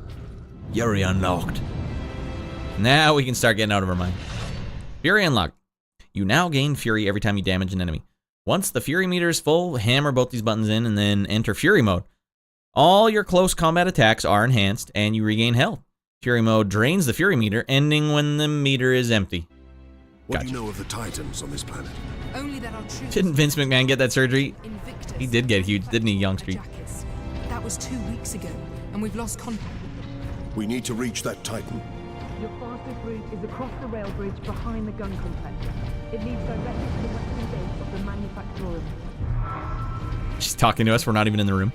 Fury unlocked. Now we can start getting out of our mind. Fury unlocked. You now gain Fury every time you damage an enemy. Once the Fury meter is full, hammer both these buttons in and then enter Fury mode. All your close combat attacks are enhanced and you regain health. Fury mode drains the Fury meter, ending when the meter is empty. What do you know of the Titans on this planet? Only that our troops. Didn't Vince McMahon get that surgery? Invictus. He did get huge, didn't he, Young Street? That was 2 weeks ago, and we've lost contact. We need to reach that Titan. Your fastest route is across the rail bridge behind the gun complex. It leads directly to the western base of the manufactorum. She's talking to us, we're not even in the room.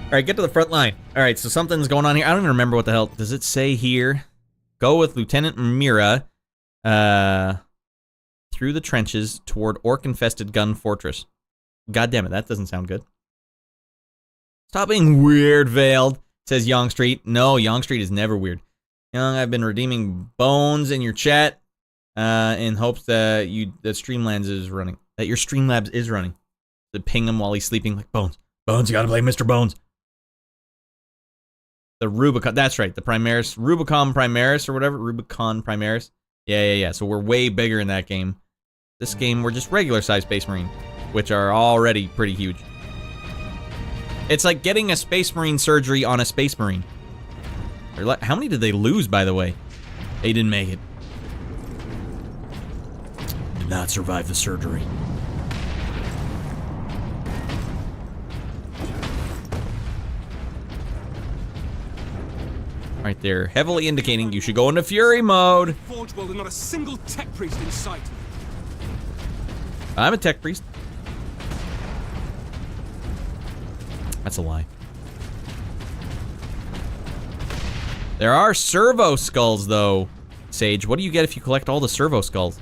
Alright, get to the front line. Alright, so something's going on here. I don't even remember what the hell. Does it say here? Go with Lieutenant Mira through the trenches toward orc-infested gun fortress. God damn it, that doesn't sound good. Stop being weird, Veiled, says Young Street. No, Young Street is never weird. Young, I've been redeeming bones in your chat in hopes that that Streamlabs is running. That your Streamlabs is running. To ping him while he's sleeping like Bones. Bones, you gotta play Mr. Bones. The Rubicon, that's right, the Primaris, Rubicon Primaris or whatever, Rubicon Primaris. Yeah. So we're way bigger in that game. This game, we're just regular size Space Marine, which are already pretty huge. It's like getting a Space Marine surgery on a Space Marine. How many did they lose, by the way? They didn't make it. Did not survive the surgery. Right there, heavily indicating you should go into Fury mode. Forge world and not a single tech priest in sight. I'm a tech priest. That's a lie. There are servo skulls, though. Sage, what do you get if you collect all the servo skulls?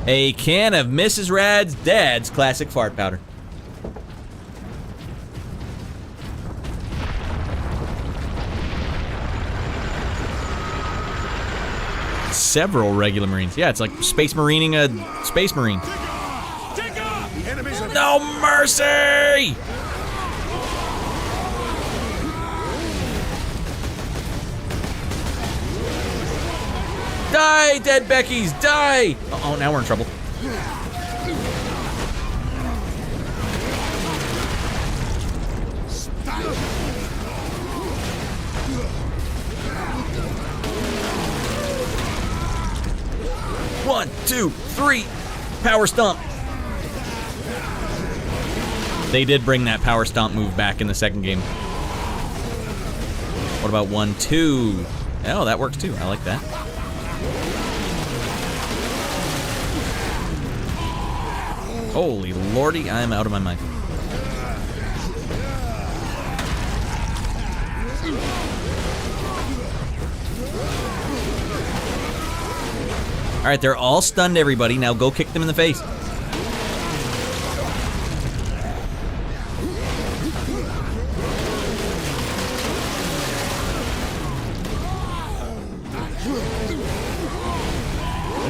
A can of Mrs. Rad's dad's classic fart powder. Several regular Marines. Yeah, it's like Space Marining a Space Marine. No mercy! Die, dead Beckies, die! Uh-oh, now we're in trouble. One, two, three, power stomp. They did bring that power stomp move back in the second game. What about 1, 2? Oh, that works too. I like that. Holy lordy, I'm out of my mind. All right, they're all stunned, everybody. Now go kick them in the face.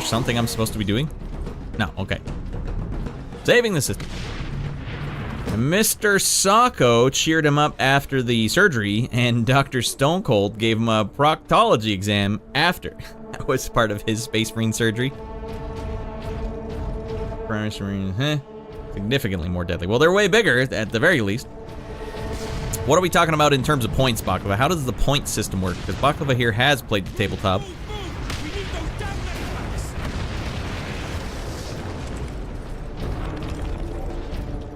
something I'm supposed to be doing? No, okay. Saving the system. Mr. Sacco cheered him up after the surgery, and Dr. Stone Cold gave him a proctology exam after. That was part of his Space Marine surgery. Significantly more deadly. Well, they're way bigger, at the very least. What are we talking about in terms of points, Baklava? How does the point system work? Because Baklava here has played the tabletop.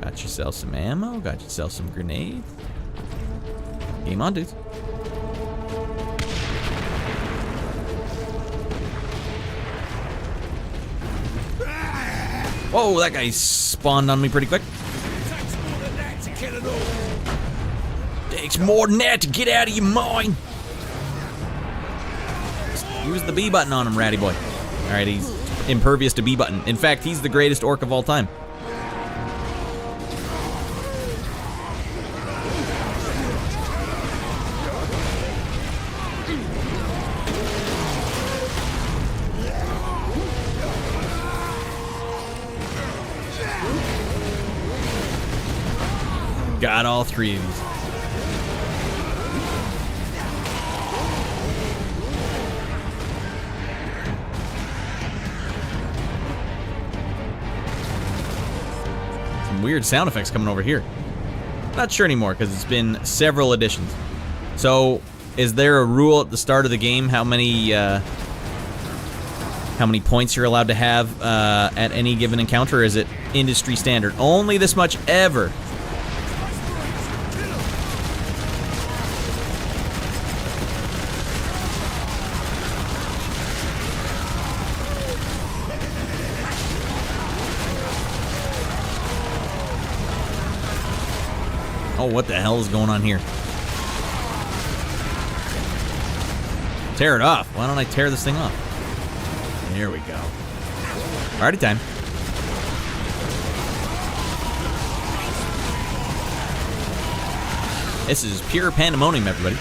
Got yourself some ammo, got yourself some grenades. Game on, dudes. Whoa, that guy spawned on me pretty quick. Takes more than that to get out of your mind. Use the B button on him, ratty boy. Alright, he's impervious to B button. In fact, he's the greatest orc of all time. Got all three of these. Some weird sound effects coming over here. Not sure anymore because it's been several editions. So, is there a rule at the start of the game how many points you're allowed to have at any given encounter? Or is it industry standard? Only this much ever. Oh, what the hell is going on here? Tear it off. Why don't I tear this thing off? There we go. Party time. This is pure pandemonium, everybody.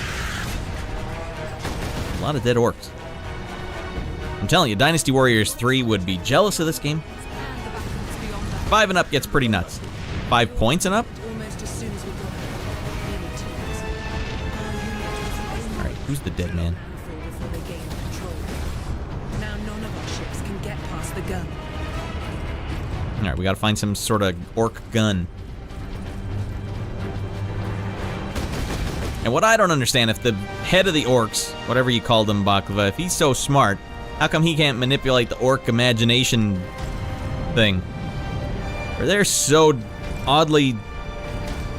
A lot of dead orcs. I'm telling you, Dynasty Warriors 3 would be jealous of this game. 5 and up gets pretty nuts. 5 points and up? Alright, who's the dead man? Now none of our ships can get past the gun. Alright, we gotta find some sort of orc gun. And what I don't understand, if the head of the orcs, whatever you call them, Baklava, if he's so smart, how come he can't manipulate the orc imagination thing? Or they're so oddly,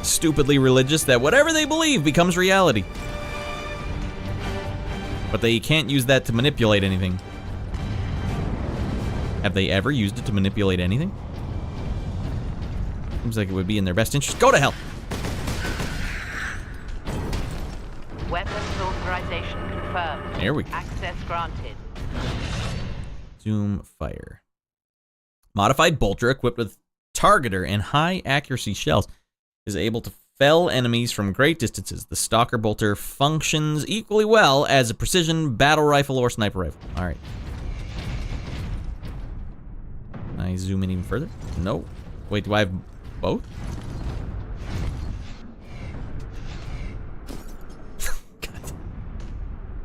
stupidly religious that whatever they believe becomes reality. But they can't use that to manipulate anything. Have they ever used it to manipulate anything? Seems like it would be in their best interest. Go to hell! Weapons authorization confirmed. There we go. Access granted. Zoom fire. Modified bolter equipped with targeter and high accuracy shells is able to fell enemies from great distances. The stalker bolter functions equally well as a precision battle rifle or sniper rifle. Alright. Can I zoom in even further? No. Wait, do I have both?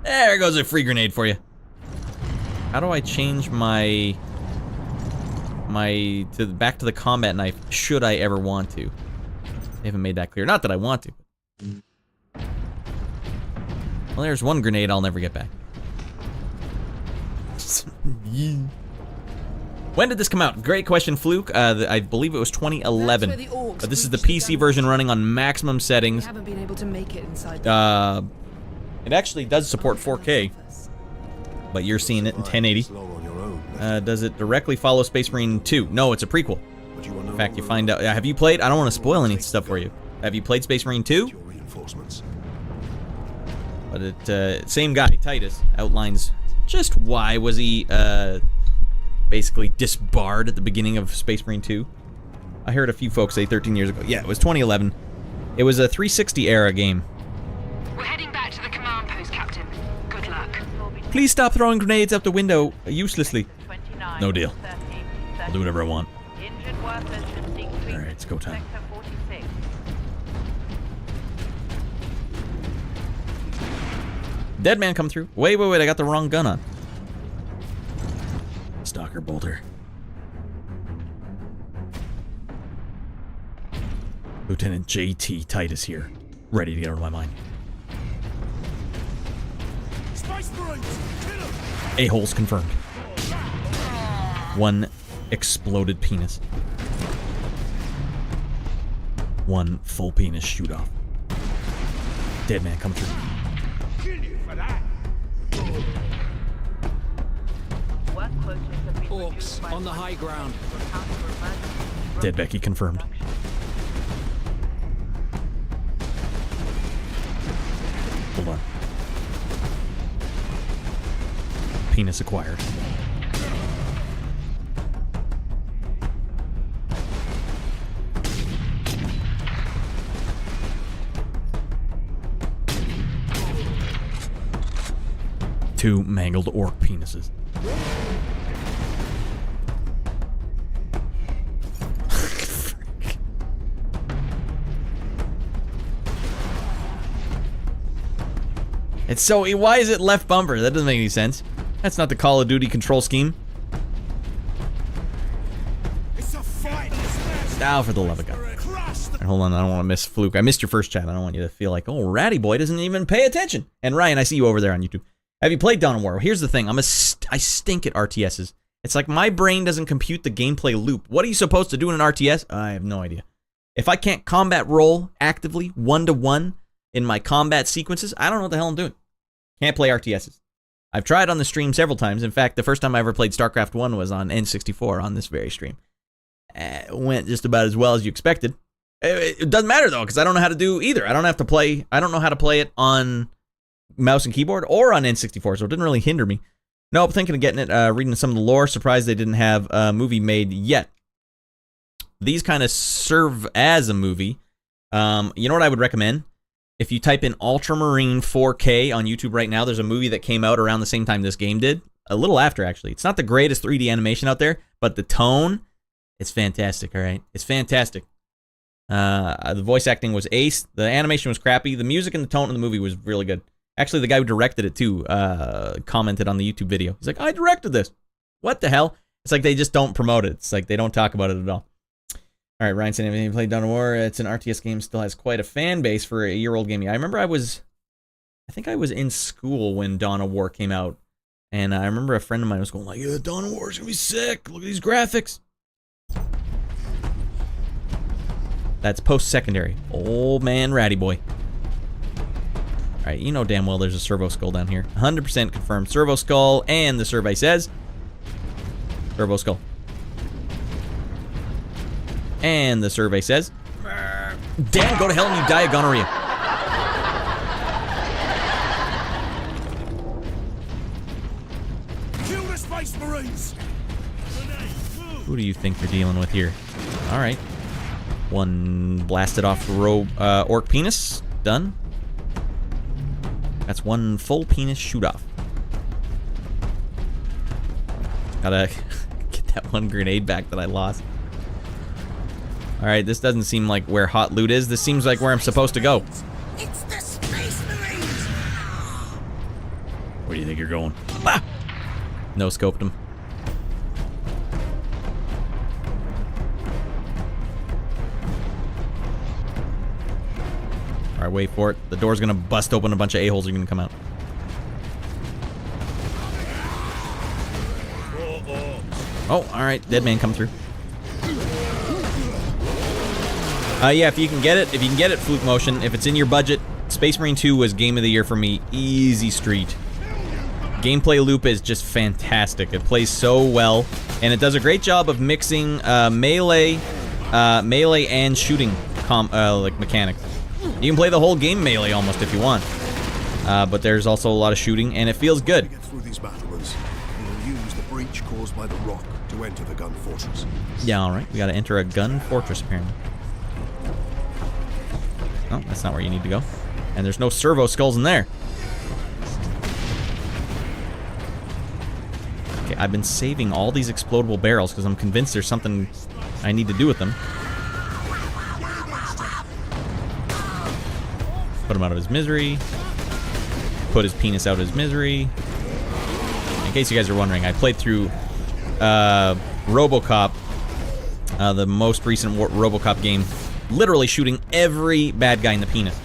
There goes a free grenade for you. How do I change my back to the combat knife? Should I ever want to? They haven't made that clear. Not that I want to. Well, there's one grenade I'll never get back. When did this come out? Great question, Fluke. I believe it was 2011. But this is the PC version running on maximum settings. We haven't been able to make it inside. It actually does support 4K, but you're seeing it in 1080. Does it directly follow Space Marine 2? No, it's a prequel. In fact, you find out. Have you played? I don't want to spoil any stuff for you. Have you played Space Marine 2? But it, same guy, Titus, outlines just why was he basically disbarred at the beginning of Space Marine 2. I heard a few folks say 13 years ago. Yeah, it was 2011. It was a 360 era game. We're heading back to the command post, Captain. Good luck. Please stop throwing grenades out the window uselessly. No deal. I'll do whatever I want. Alright, it's go time. Dead man come through. Wait, I got the wrong gun on. Stalker bolter. Lieutenant J.T. Titus here. Ready to get out of my mind. A-holes confirmed. One exploded penis. One full penis shoot off. Dead man come through. Orcs on the high ground. Dead Becky confirmed. Hold on. Penis acquired. Two mangled orc penises. It's so, why is it left bumper? That doesn't make any sense. That's not the Call of Duty control scheme. Now for the love of God. Right, hold on, I don't want to miss Fluke. I missed your first chat. I don't want you to feel like, oh, Ratty Boy doesn't even pay attention. And Ryan, I see you over there on YouTube. Have you played Dawn of War? Well, here's the thing. I stink at RTSs. It's like my brain doesn't compute the gameplay loop. What are you supposed to do in an RTS? I have no idea. If I can't combat roll actively, 1-to-1, in my combat sequences, I don't know what the hell I'm doing. Can't play RTSs. I've tried on the stream several times. In fact, the first time I ever played StarCraft 1 was on N64 on this very stream. It went just about as well as you expected. It doesn't matter though, because I don't know how to do either. I don't know how to play it on mouse and keyboard or on N64, so it didn't really hinder me. Nope, thinking of getting it, reading some of the lore. Surprised they didn't have a movie made yet. These kind of serve as a movie. You know what I would recommend? If you type in Ultramarine 4K on YouTube right now, there's a movie that came out around the same time this game did. A little after, actually. It's not the greatest 3D animation out there, but the tone, it's fantastic, all right? It's fantastic. The voice acting was ace. The animation was crappy. The music and the tone of the movie was really good. Actually, the guy who directed it, too, commented on the YouTube video. He's like, I directed this. What the hell? It's like they just don't promote it. It's like they don't talk about it at all. All right, Ryan said, have you played Dawn of War? It's an RTS game, still has quite a fan base for a year-old game. I remember I think I was in school when Dawn of War came out, and I remember a friend of mine was going like, yeah, Dawn of War is going to be sick. Look at these graphics. That's post-secondary. Old man Ratty Boy. All right, you know damn well there's a servo skull down here. 100% confirmed servo skull, and the survey says servo skull. And the survey says, damn, go to hell and you die of gonorrhea. Kill the Space Marines! Who do you think you're dealing with here? All right. One blasted off orc penis. Done. That's one full penis shoot off. Gotta get that one grenade back that I lost. Alright, this doesn't seem like where hot loot is. This seems like where I'm supposed to go. It's the Space Marines! Where do you think you're going? Ah! No scoped him. Alright, wait for it. The door's gonna bust open, a bunch of a-holes are gonna come out. Oh, alright, dead man come through. Yeah, if you can get it, Fluke Motion. If it's in your budget, Space Marine 2 was game of the year for me. Easy street. Gameplay loop is just fantastic. It plays so well, and it does a great job of mixing melee and shooting like mechanics. You can play the whole game melee almost if you want, but there's also a lot of shooting, and it feels good. To get through these battlements, we will use the breach caused by the rock to enter the gun fortress. Yeah, all right. We got to enter a gun fortress apparently. Oh, that's not where you need to go. And there's no servo skulls in there. Okay, Okay, I've been saving all these explodable barrels because I'm convinced there's something I need to do with them. Put him out of his misery. Put his penis out of his misery. In case you guys are wondering, I played through RoboCop, the most recent RoboCop game, literally shooting every bad guy in the penis.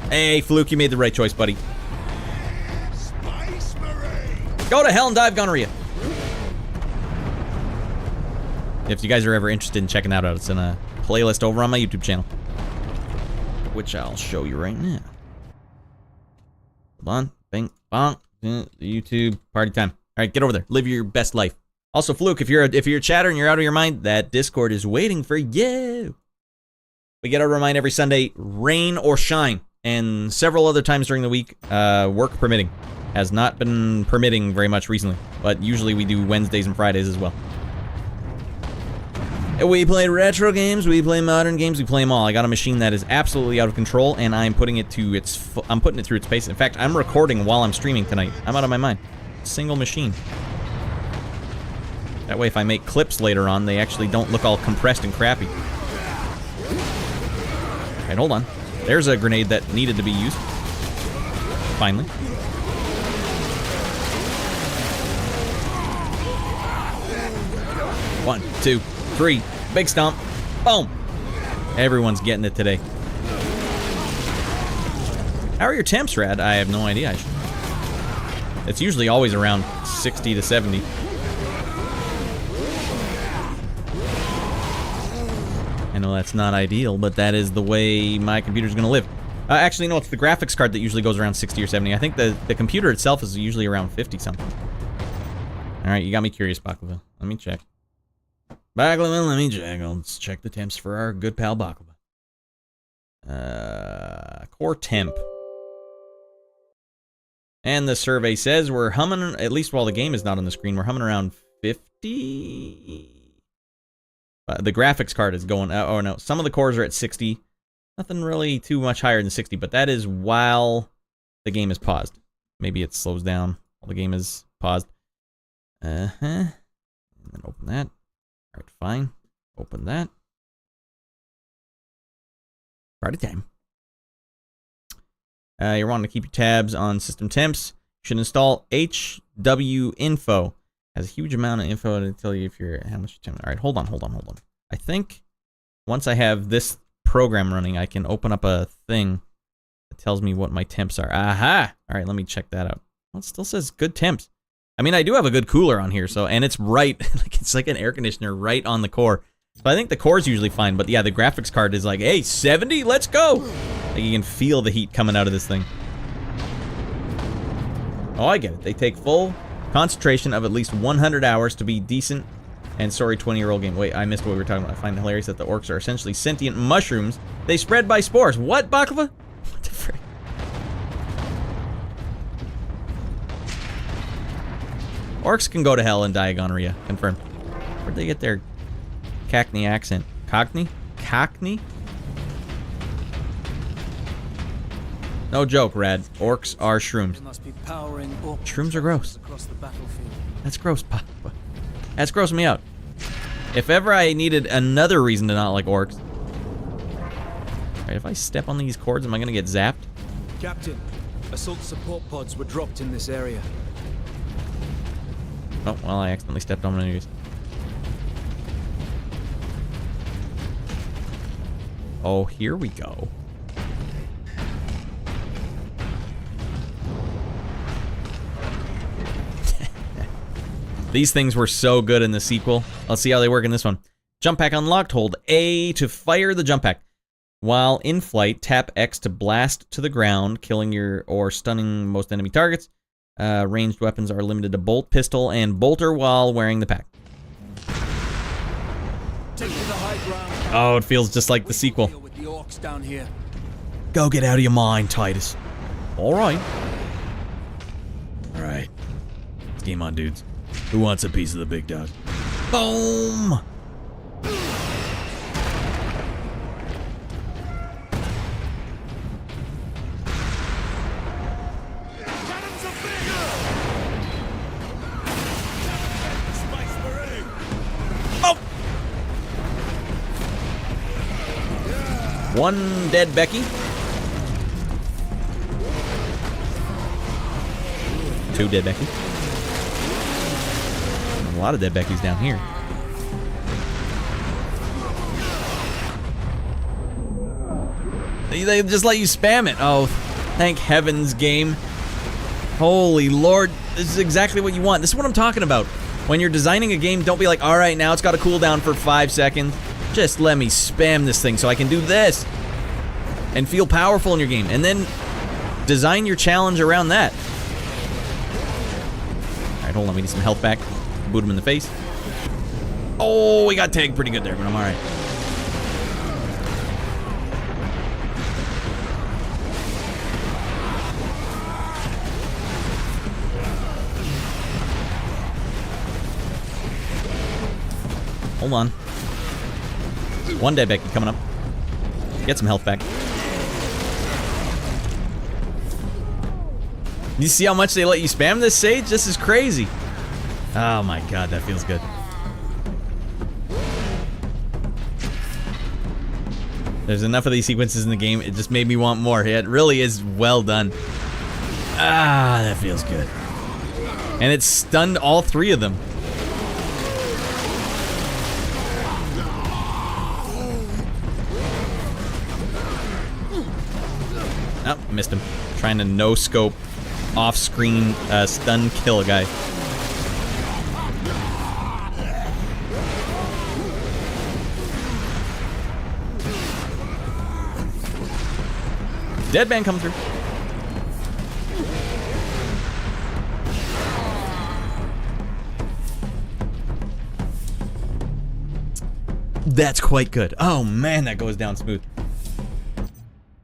Hey, Fluke, you made the right choice, buddy. Go to hell and dive, gonorrhea. If you guys are ever interested in checking that out, it's in a playlist over on my YouTube channel, which I'll show you right now. Hold on. Bing, bong. YouTube party time. All right, get over there. Live your best life. Also, Fluke, if you're a chatter and you're out of your mind, that Discord is waiting for you. We get our remind every Sunday, rain or shine, and several other times during the week, work permitting. Has not been permitting very much recently, but usually we do Wednesdays and Fridays as well. We play retro games, we play modern games, we play them all. I got a machine that is absolutely out of control, and I'm putting it to I'm putting it through its pace. In fact, I'm recording while I'm streaming tonight. I'm out of my mind. Single machine. That way, if I make clips later on, they actually don't look all compressed and crappy. Alright, hold on. There's a grenade that needed to be used. Finally. One, two, three. Big stomp. Boom. Everyone's getting it today. How are your temps, Rad? I have no idea. It's usually always around 60 to 70. I know that's not ideal, but that is the way my computer's going to live. Actually, no, it's the graphics card that usually goes around 60 or 70. I think the computer itself is usually around 50-something. Alright, you got me curious, Baklava. Let me check. Baklava, let me check. Let's check the temps for our good pal Baklava. Core temp. And the survey says we're humming, at least while the game is not on the screen, we're humming around 50. The graphics card is going, oh no, some of the cores are at 60. Nothing really too much higher than 60, but that is while the game is paused. Maybe it slows down while the game is paused. And then open that. Alright, fine. Open that. Party time. You're wanting to keep your tabs on system temps. You should install HW info. Has a huge amount of info to tell you if you're how much time. Alright, hold on. I think once I have this program running, I can open up a thing that tells me what my temps are. Aha! Alright, let me check that out. Well, it still says good temps. I mean, I do have a good cooler on here, so, and it's right, it's like an air conditioner right on the core. So I think the core's usually fine, but yeah, the graphics card is like, hey, 70, let's go! Like you can feel the heat coming out of this thing. Oh, I get it. They take full concentration of at least 100 hours to be decent and sorry 20-year-old game. Wait, I missed what we were talking about. I find it hilarious that the orcs are essentially sentient mushrooms. They spread by spores. What, Baklava? What the frick? Orcs can go to hell and die of gonorrhea. Confirmed. Where'd they get their Cockney accent? Cockney? Cockney? No joke, Rad. Orcs are shrooms. Shrooms are gross. That's gross, Papa. That's grossing me out. If ever I needed another reason to not like orcs. Alright, if I step on these cords, am I gonna get zapped? Captain, assault support pods were dropped in this area. Oh, well, I accidentally stepped on one of these. Oh, here we go. These things were so good in the sequel. Let's see how they work in this one. Jump pack unlocked. Hold A to fire the jump pack. While in flight, tap X to blast to the ground, killing your or stunning most enemy targets. Ranged weapons are limited to bolt, pistol, and bolter while wearing the pack. Oh, it feels just like the sequel. Go get out of your mind, Titus. Alright. Alright. It's game on, dudes. Who wants a piece of the big dog? Boom! One dead Becky. Two dead Becky. A lot of dead Beckys down here. They just let you spam it. Oh, thank heavens, game. Holy Lord, this is exactly what you want. This is what I'm talking about. When you're designing a game, don't be like, all right, now it's got a cooldown for 5 seconds. Just let me spam this thing so I can do this. And feel powerful in your game. And then design your challenge around that. Alright, hold on, we need some health back. Boot him in the face. Oh, we got tagged pretty good there, but I'm alright. Hold on. One dead Becky coming up. Get some health back. You see how much they let you spam this Sage? This is crazy. Oh my god, that feels good. There's enough of these sequences in the game, it just made me want more. It really is well done. Ah, that feels good. And it stunned all 3 of them. Oh, missed him. Trying to no-scope, off-screen, stun kill a guy. Deadman coming through. That's quite good. Oh man, that goes down smooth.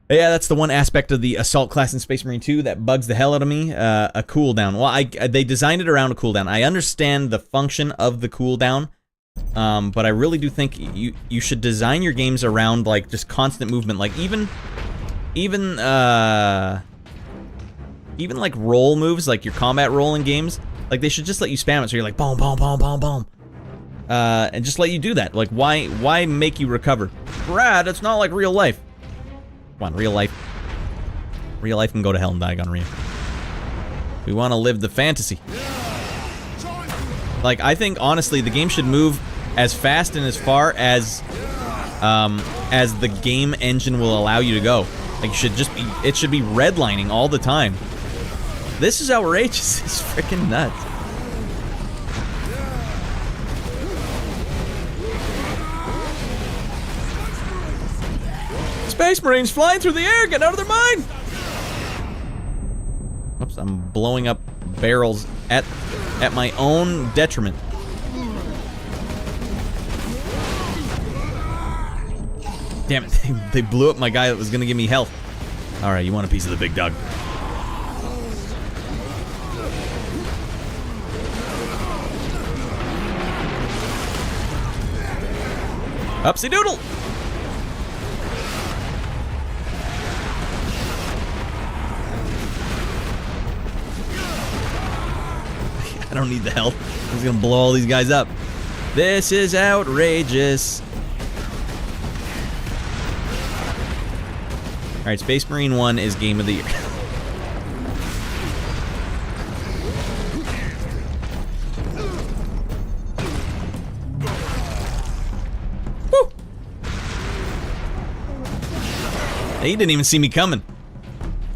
Yeah, that's the one aspect of the Assault class in Space Marine 2 that bugs the hell out of me. A cooldown. Well, they designed it around a cooldown. I understand the function of the cooldown, but I really do think you should design your games around like just constant movement. Like even like roll moves, like your combat roll in games. Like they should just let you spam it, so you're like boom, boom, boom, boom, boom, and just let you do that. Like why make you recover? Brad, it's not like real life. Come on, real life. Real life can go to hell and die, gonorrhea. We want to live the fantasy. Like, I think, honestly, the game should move as fast and as far as the game engine will allow you to go. Like, it should be redlining all the time. This is outrageous. It's freaking nuts. Space Marines flying through the air, get out of their mind! Oops, I'm blowing up barrels at my own detriment. Damn it, they blew up my guy that was gonna give me health. Alright, you want a piece of the big dog. Upsy doodle! I don't need the health. I'm just gonna blow all these guys up. This is outrageous. Alright, Space Marine 1 is Game of the Year. Woo! He didn't even see me coming.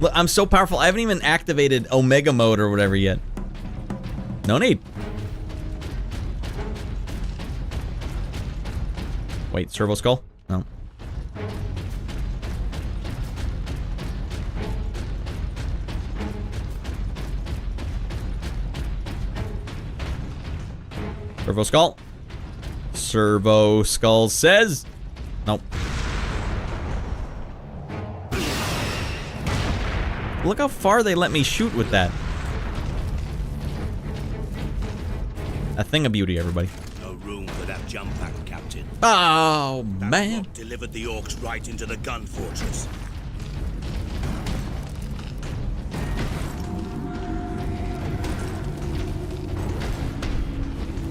Look, I'm so powerful. I haven't even activated Omega Mode or whatever yet. No need. Wait, Servo Skull? No. Servo Skull. Servo Skull says. Nope. Look how far they let me shoot with that. A thing of beauty, everybody. No room for that jump pack, Captain. Oh, man. That delivered the orcs right into the gun fortress.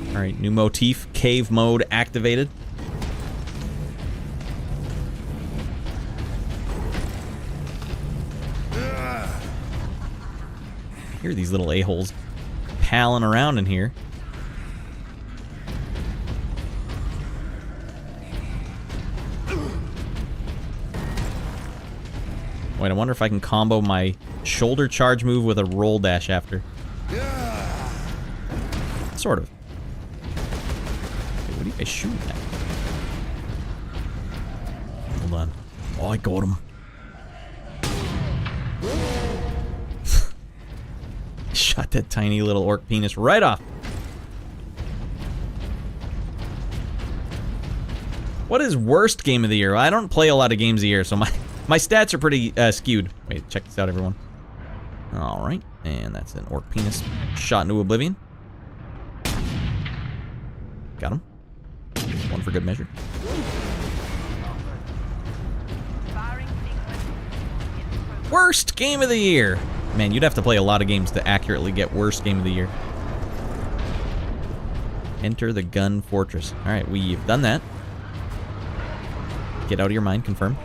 Alright, new motif. Cave mode activated. Here are these little a-holes palling around in here. Wait, I wonder if I can combo my shoulder charge move with a roll dash after. Sort of. Wait, what are you guys shooting at? Hold on. Oh, I got him. Shot that tiny little orc penis right off. What is worst game of the year? I don't play a lot of games a year, so my stats are pretty skewed. Wait, check this out, everyone. Alright, and that's an orc penis shot into oblivion. Got him. One for good measure. Worst game of the year. Man, you'd have to play a lot of games to accurately get worst game of the year. Enter the gun fortress. Alright, we've done that. Get out of your mind, confirm.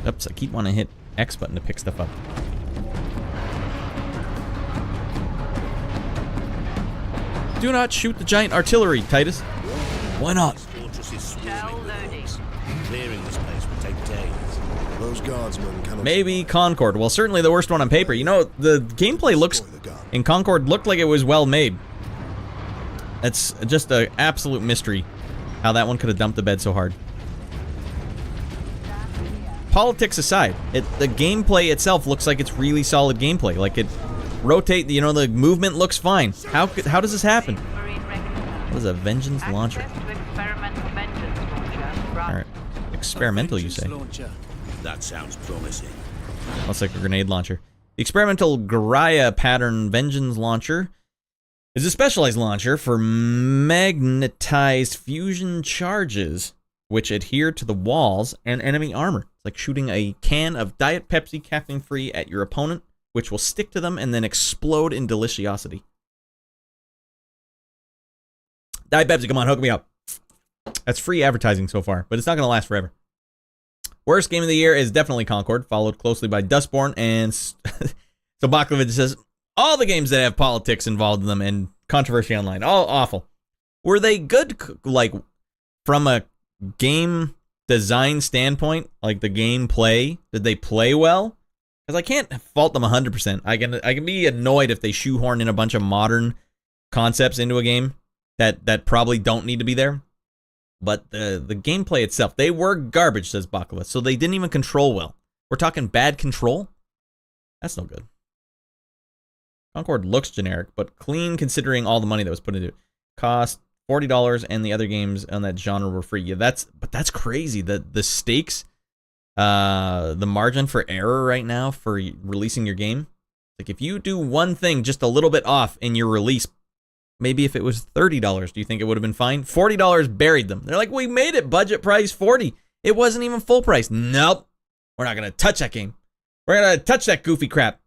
Oops, I keep wanting to hit X button to pick stuff up. Do not shoot the giant artillery, Titus. Why not? Clearing this place will take days. Those guardsmen cannot... Maybe Concord. Well, certainly the worst one on paper. You know, the gameplay looks in Concord looked like it was well made. It's just an absolute mystery how that one could have dumped the bed so hard. Politics aside, the gameplay itself looks like it's really solid gameplay. Like it rotate, you know, the movement looks fine. How does this happen? What is a vengeance launcher? Alright. Experimental, you say? That sounds promising. Looks like a grenade launcher. The experimental Graya pattern vengeance launcher is a specialized launcher for magnetized fusion charges which adhere to the walls and enemy armor. It's like shooting a can of Diet Pepsi caffeine-free at your opponent, which will stick to them and then explode in deliciosity. Diet Pepsi, come on, hook me up. That's free advertising so far, but it's not going to last forever. Worst game of the year is definitely Concord, followed closely by Dustborn, and so Baklevich says, all the games that have politics involved in them and controversy online, all awful. Were they good, like, from a game design standpoint, like the gameplay? Did they play well? Because I can't fault them 100%. I can be annoyed if they shoehorn in a bunch of modern concepts into a game that probably don't need to be there. But the gameplay itself, they were garbage, says Bakleva, so they didn't even control well. We're talking bad control? That's no good. Concord looks generic, but clean considering all the money that was put into it. Cost $40 and the other games on that genre were free. Yeah, that's crazy. The stakes, the margin for error right now for releasing your game. Like if you do one thing just a little bit off in your release, maybe if it was $30, do you think it would have been fine? $40 buried them. They're like, we made it budget price $40. It wasn't even full price. Nope. We're not going to touch that game. We're going to touch that goofy crap.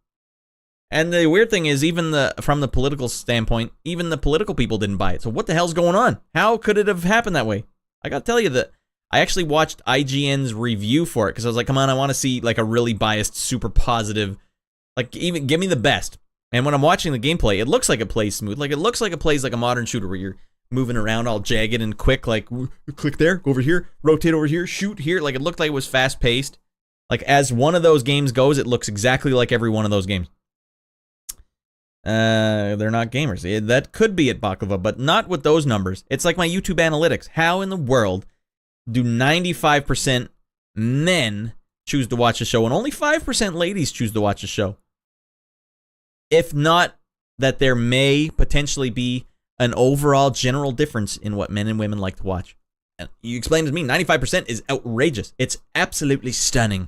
And the weird thing is, even from the political standpoint, even the political people didn't buy it. So what the hell's going on? How could it have happened that way? I got to tell you that I actually watched IGN's review for it because I was like, come on, I want to see like a really biased, super positive, like even give me the best. And when I'm watching the gameplay, it looks like it plays smooth. Like it looks like it plays like a modern shooter where you're moving around all jagged and quick, like click there, go over here, rotate over here, shoot here. Like it looked like it was fast paced. Like as one of those games goes, it looks exactly like every one of those games. They're not gamers. That could be it, Bakleva, but not with those numbers. It's like my YouTube analytics. How in the world do 95% men choose to watch a show and only 5% ladies choose to watch a show? If not that there may potentially be an overall general difference in what men and women like to watch. And you explained to me 95% is outrageous. It's absolutely stunning.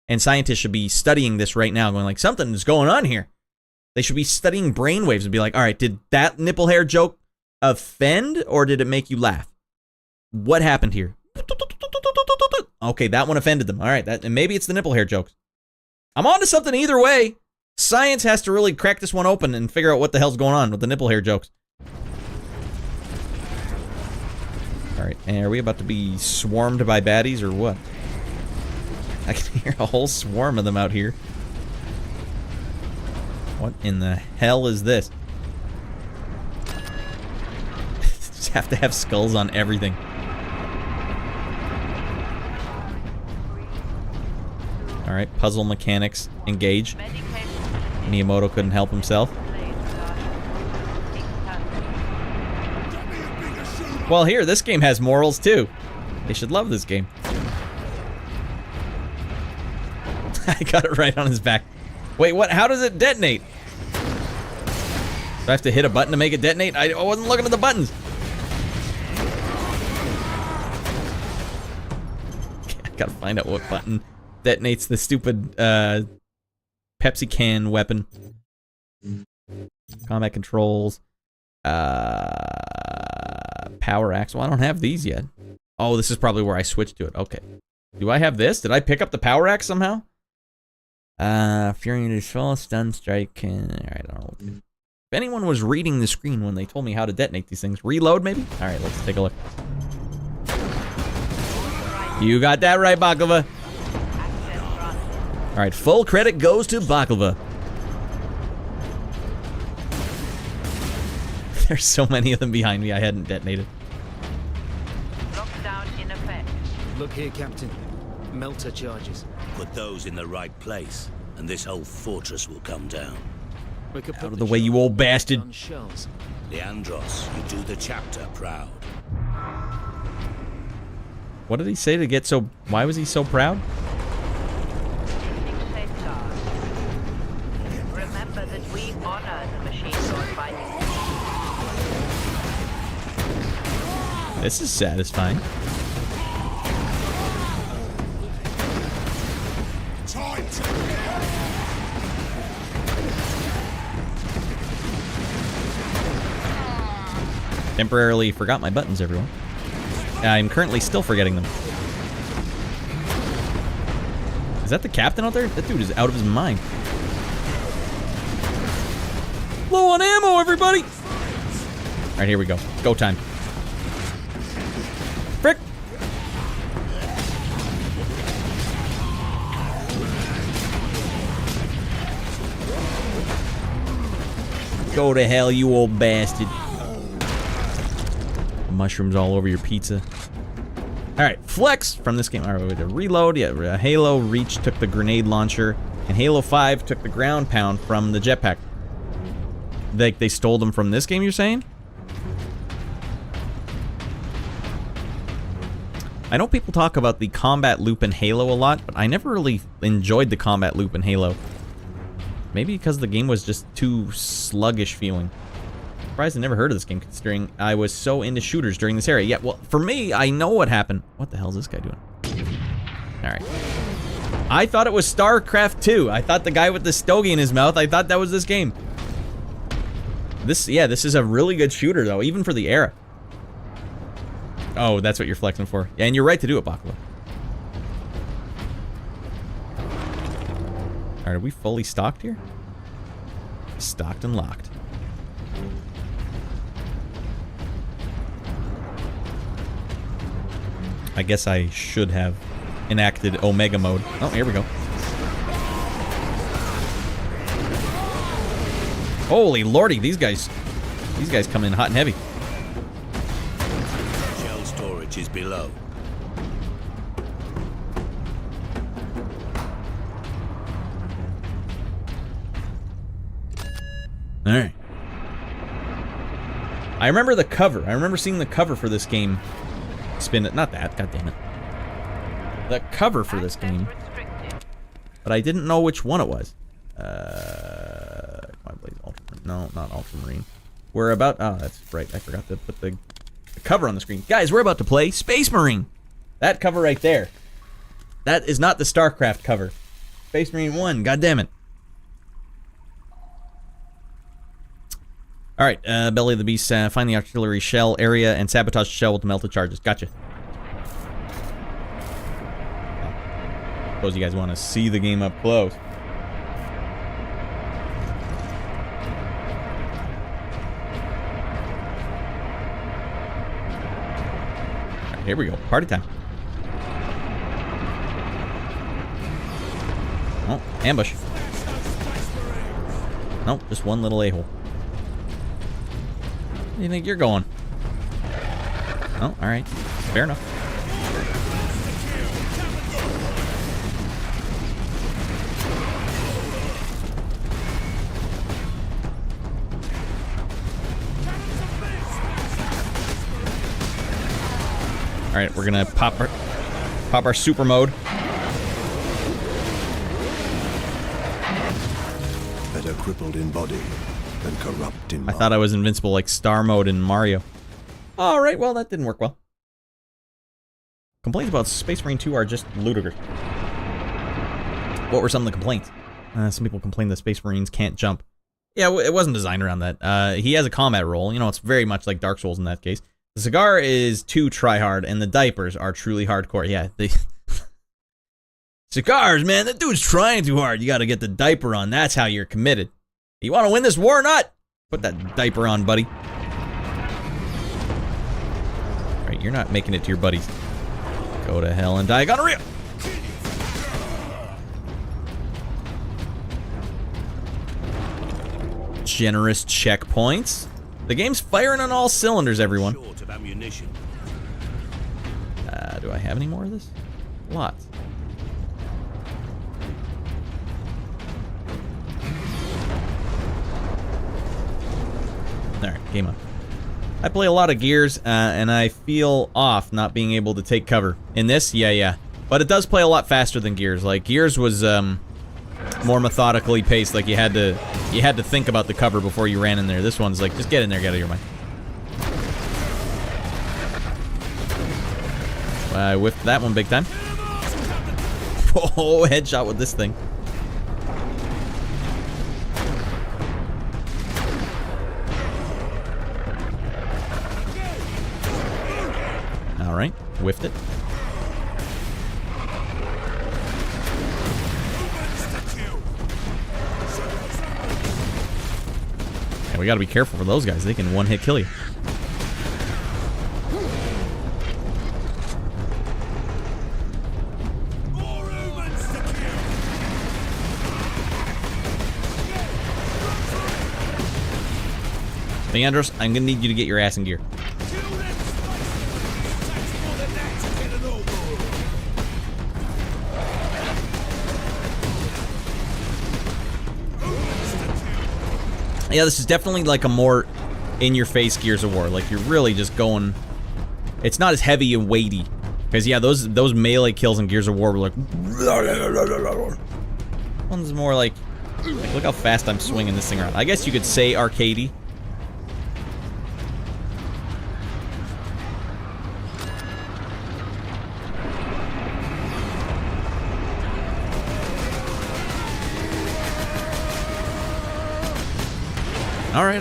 And scientists should be studying this right now, going like, something is going on here. They should be studying brainwaves and be like, all right, did that nipple hair joke offend or did it make you laugh? What happened here? Okay, that one offended them. All right, and maybe it's the nipple hair jokes. I'm on to something either way. Science has to really crack this one open and figure out what the hell's going on with the nipple hair jokes. All right, and are we about to be swarmed by baddies or what? I can hear a whole swarm of them out here. What in the hell is this? Just have to have skulls on everything. Alright, puzzle mechanics engage. Miyamoto couldn't help himself. Well, here, this game has morals too. They should love this game. I got it right on his back. Wait, what? How does it detonate? Do I have to hit a button to make it detonate? I wasn't looking at the buttons. I gotta find out what button detonates the stupid Pepsi can weapon. Combat controls. Power axe. Well, I don't have these yet. Oh, this is probably where I switched to it. Okay. Do I have this? Did I pick up the power axe somehow? Fury to fall, stun, strike. Alright, I don't know. If anyone was reading the screen when they told me how to detonate these things, reload maybe? Alright, let's take a look. You got that right, Baklava. Alright, full credit goes to Baklava. There's so many of them behind me I hadn't detonated. Lockdown in effect. Look here, Captain. Melter charges. Put those in the right place, and this whole fortress will come down. We could Out put of the way, you old bastard. on shells. Leandros, you do the chapter proud. What did he say to get so... Why was he so proud? Remember that we honor the machine you're fighting. This is satisfying. Temporarily forgot my buttons, everyone. I'm currently still forgetting them. Is that the captain out there? That dude is out of his mind. Low on ammo, everybody! Alright, here we go. Go time. Frick! Go to hell, you old bastard. Mushrooms all over your pizza. Alright, flex from this game. Alright, wait, reload. Yeah, Halo Reach took the grenade launcher, and Halo 5 took the ground pound from the jetpack. They stole them from this game, you're saying? I know people talk about the combat loop in Halo a lot, but I never really enjoyed the combat loop in Halo. Maybe because the game was just too sluggish feeling. Surprised I never heard of this game, considering I was so into shooters during this era. Yeah, well, for me, I know what happened. What the hell is this guy doing? Alright. I thought it was StarCraft 2. I thought the guy with the stogie in his mouth, I thought that was this game. This is a really good shooter, though, even for the era. Oh, that's what you're flexing for. Yeah, and you're right to do it, Baklava. Alright, are we fully stocked here? Stocked and locked. I guess I should have enacted Omega mode. Oh, here we go. Holy lordy, these guys come in hot and heavy. Shell storage is below. Alright. I remember the cover. I remember seeing the cover for this game. Spin it. Not that. God damn it. The cover for this game. But I didn't know which one it was. Come on, please. Ultramarine. No, not Ultramarine. We're about... Oh, that's right. I forgot to put the cover on the screen. Guys, we're about to play Space Marine. That cover right there. That is not the StarCraft cover. Space Marine 1. God damn it. Alright, Belly of the Beast, find the artillery shell area and sabotage the shell with the melted charges. Gotcha. Suppose you guys want to see the game up close. Alright, here we go. Party time. Ambush. Nope, just one little a-hole. Where do you think you're going? Oh, alright. Fair enough. Alright, we're gonna pop our super mode. Better crippled in body than corrupt in mind. I thought I was invincible like star mode in Mario. Alright, well that didn't work well. Complaints about Space Marine 2 are just ludicrous. What were some of the complaints? Some people complain that Space Marines can't jump. Yeah, it wasn't designed around that. He has a combat role. You know, it's very much like Dark Souls in that case. The cigar is too try-hard, and the diapers are truly hardcore. Yeah, cigars, man, that dude's trying too hard. You gotta get the diaper on. That's how you're committed. You wanna win this war or not? Put that diaper on, buddy. Alright, you're not making it to your buddies. Go to hell and die. Gonorrhea! Generous checkpoints. The game's firing on all cylinders, everyone. Short of ammunition. Do I have any more of this? Lots. Alright, game on. I play a lot of Gears, and I feel off not being able to take cover. In this, yeah. But it does play a lot faster than Gears. Like, Gears was, more methodically paced. Like, you had to think about the cover before you ran in there. This one's like, just get in there, get out of your mind. I whiffed that one big time. Oh, headshot with this thing. Alright, whiffed it. Yeah, we gotta be careful for those guys. They can one-hit kill you. Leandros, I'm gonna need you to get your ass in gear. Yeah, this is definitely like a more in-your-face Gears of War. Like, you're really just going... It's not as heavy and weighty. Because, yeah, those melee kills in Gears of War were like... One's more like, look how fast I'm swinging this thing around. I guess you could say arcadey. Alright.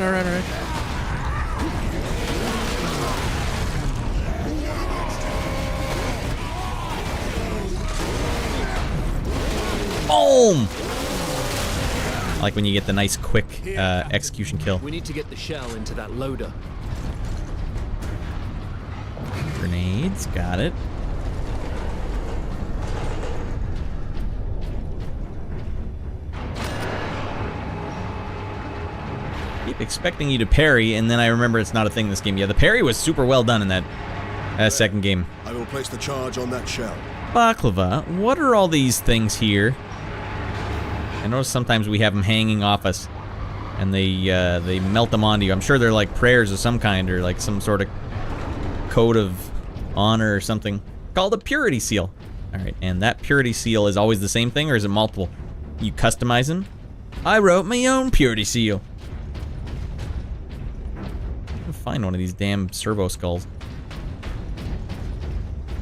Boom! I like when you get the nice, quick execution kill. We need to get the shell into that loader. Grenades, got it. Keep expecting you to parry, and then I remember it's not a thing in this game. Yeah, the parry was super well done in that second game. I will place the charge on that shell. Baklava, what are all these things here? I notice sometimes we have them hanging off us, and they melt them onto you. I'm sure they're like prayers of some kind, or like some sort of code of honor or something, called a purity seal. Alright, and that purity seal is always the same thing, or is it multiple? You customize them? I wrote my own purity seal. Find one of these damn servo skulls.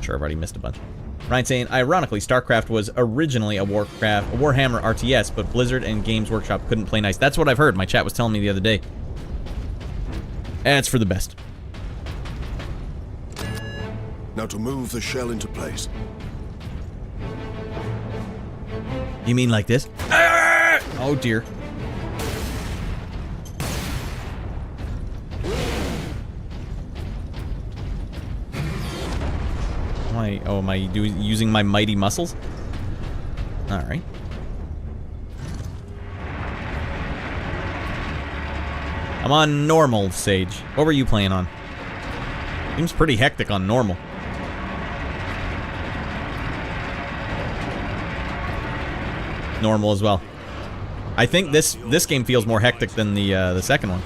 Sure, I've already missed a bunch. Ryan saying, ironically, StarCraft was originally a Warhammer RTS, but Blizzard and Games Workshop couldn't play nice. That's what I've heard. My chat was telling me the other day. That's for the best. Now to move the shell into place. You mean like this? Oh dear. Am I using my mighty muscles? Alright. I'm on normal, Sage. What were you playing on? Seems pretty hectic on normal. Normal as well. I think this game feels more hectic than the second one.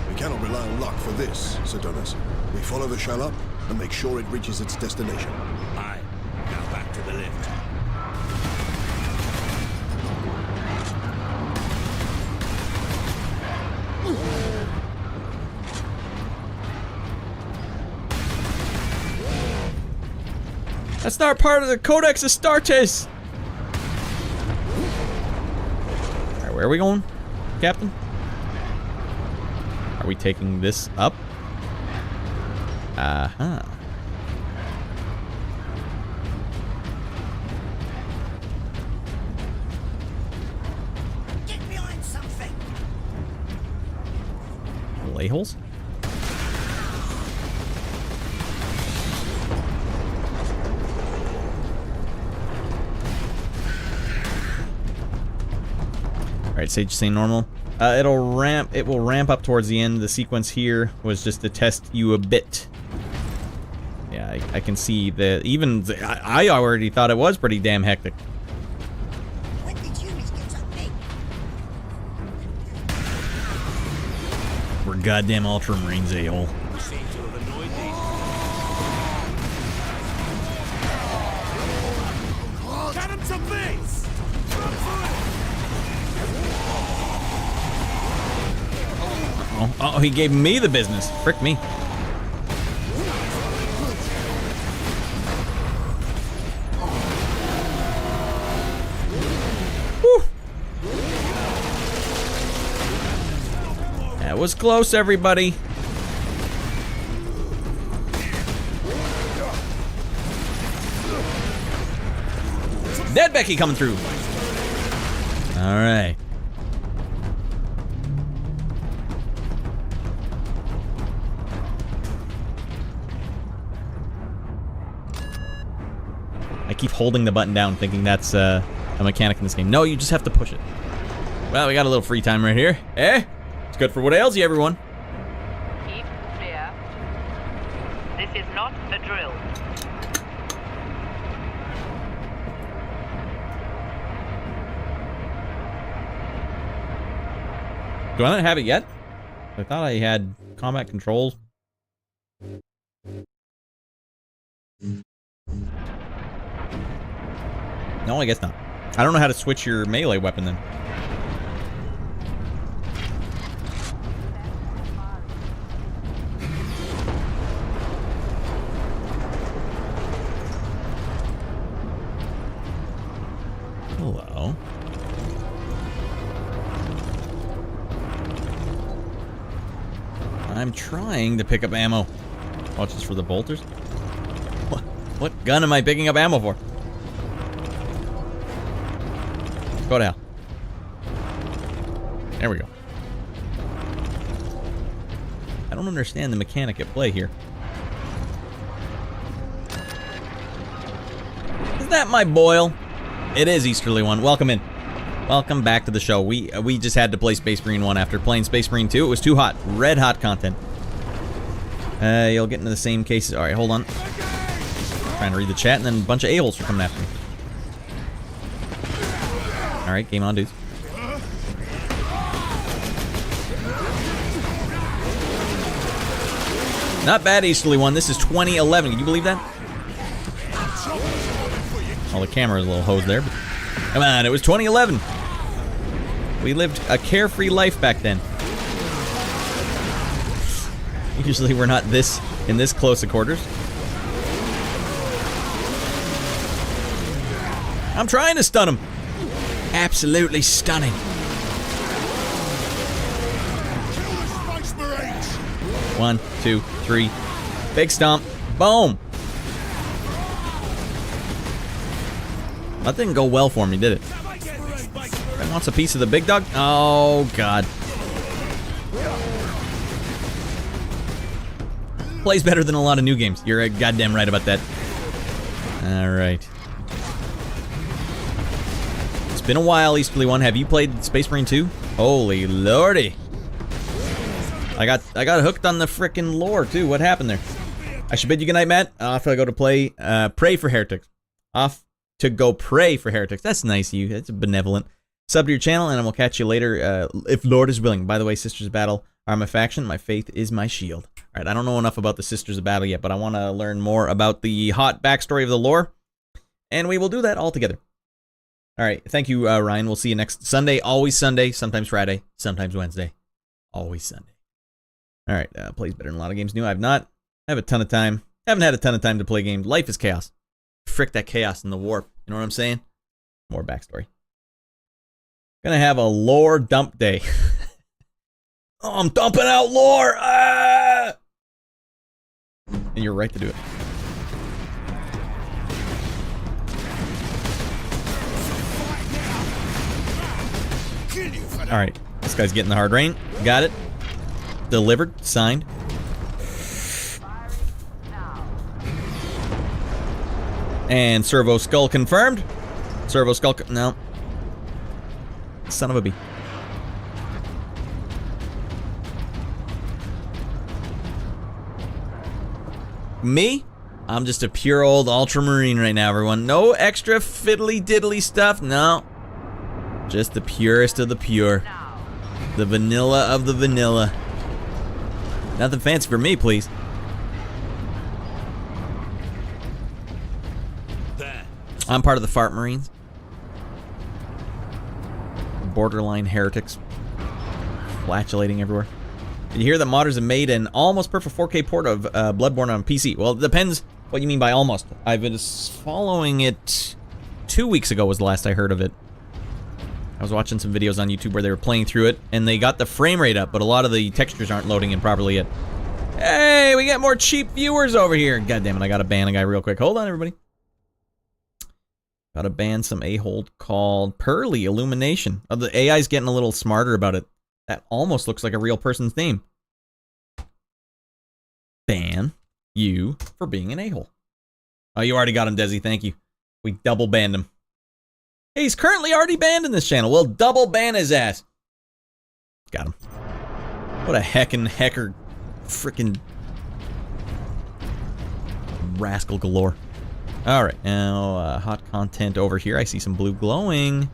We cannot rely on luck for this, Sir Donis. We follow the shell up and make sure it reaches its destination. Aye. Now back to the lift. That's not part of the Codex Astartes! Alright, where are we going, Captain? Are we taking this up? Uh-huh. Get behind something. Lay-holes? Alright, Sage saying normal. It will ramp up towards the end. The sequence here was just to test you a bit. Yeah, I can see that even I already thought it was pretty damn hectic. When did humans get so big? We're goddamn Ultramarines, a-hole. Get him to base! Oh, he gave me the business. Frick me. Whew. That was close, everybody. Dead Becky coming through. All right. I keep holding the button down thinking that's a mechanic in this game. No, you just have to push it. Well, we got a little free time right here. Eh? It's good for what ails you, everyone. Keep clear. This is not a drill. Do I not have it yet? I thought I had combat controls. No, I guess not. I don't know how to switch your melee weapon then. Hello. I'm trying to pick up ammo. Watch this for the bolters. What gun am I picking up ammo for? Go down. There we go. I don't understand the mechanic at play here. Is that my Boyle? It is Easterly One. Welcome in. Welcome back to the show. We just had to play Space Marine 1 after playing Space Marine 2. It was too hot. Red hot content. You'll get into the same cases. Alright, hold on. Trying to read the chat, and then a bunch of a-holes are coming after me. Alright, game on, dudes. Not bad, Easterly One. This is 2011. Can you believe that? Well, the camera is a little hosed there, but come on, it was 2011. We lived a carefree life back then. Usually we're not in this close of quarters. I'm trying to stun him. Absolutely stunning. One, two, three. Big stomp. Boom. That didn't go well for me, did it? That wants a piece of the big dog? Oh, God. Plays better than a lot of new games. You're goddamn right about that. Alright. It's been a while, Easterly One. Have you played Space Marine 2? Holy lordy. I got hooked on the frickin' lore too. What happened there? I should bid you goodnight, Matt. Off I go to pray for heretics. Off to go pray for heretics. That's nice of you. That's benevolent. Sub to your channel, and I will catch you later, if Lord is willing. By the way, Sisters of Battle are my faction. My faith is my shield. All right, I don't know enough about the Sisters of Battle yet, but I want to learn more about the hot backstory of the lore, and we will do that all together. All right, thank you, Ryan. We'll see you next Sunday. Always Sunday, sometimes Friday, sometimes Wednesday. Always Sunday. All right, plays better than a lot of games new. I have a ton of time. Haven't had a ton of time to play games. Life is chaos. Frick that chaos in the warp. You know what I'm saying? More backstory. Gonna have a lore dump day. Oh, I'm dumping out lore! Ah! And you're right to do it. Alright, this guy's getting the hard rain. Got it. Delivered. Signed. And Servo Skull confirmed. Servo Skull... No. Son of a bee. Me? I'm just a pure old ultramarine right now, everyone. No extra fiddly diddly stuff. No. Just the purest of the pure. The vanilla of the vanilla. Nothing fancy for me, please. I'm part of the Fart Marines. Borderline heretics. Flatulating everywhere. Did you hear that modders have made an almost perfect 4K port of Bloodborne on PC? Well, it depends what you mean by almost. I've been following it 2 weeks ago was the last I heard of it. I was watching some videos on YouTube where they were playing through it, and they got the frame rate up, but a lot of the textures aren't loading in properly yet. Hey, we got more cheap viewers over here. God damn it, I gotta ban a guy real quick. Hold on, everybody. Gotta ban some a-hole called Pearly Illumination. Oh, the AI's getting a little smarter about it. That almost looks like a real person's name. Ban you for being an a-hole. Oh, you already got him, Desi. Thank you. We double banned him. Hey, he's currently already banned in this channel. We'll double ban his ass. Got him. What a heckin' hecker. Frickin' rascal galore. Alright, now, hot content over here. I see some blue glowing.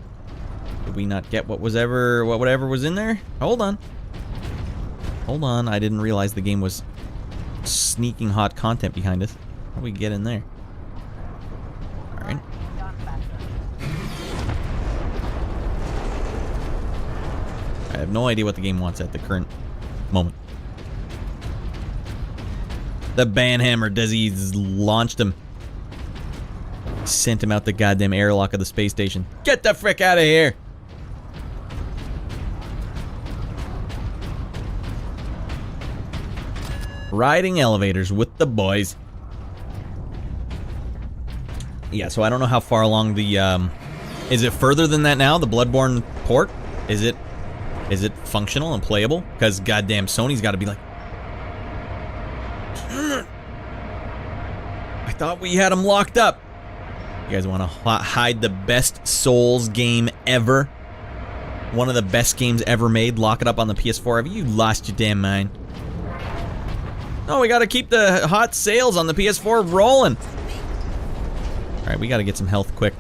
Did we not get whatever was in there? Hold on. Hold on, I didn't realize the game was sneaking hot content behind us. How do we get in there? Alright. I have no idea what the game wants at the current moment. The banhammer, Desi's launched him. Sent him out the goddamn airlock of the space station. Get the frick out of here! Riding elevators with the boys. Yeah, so I don't know how far along the, is it further than that now, the Bloodborne port? Is it functional and playable? Because goddamn Sony's got to be like... I thought we had them locked up. You guys want to hide the best Souls game ever? One of the best games ever made? Lock it up on the PS4? Have you lost your damn mind? No, we gotta keep the hot sales on the PS4 rolling. Alright, we gotta get some health quick.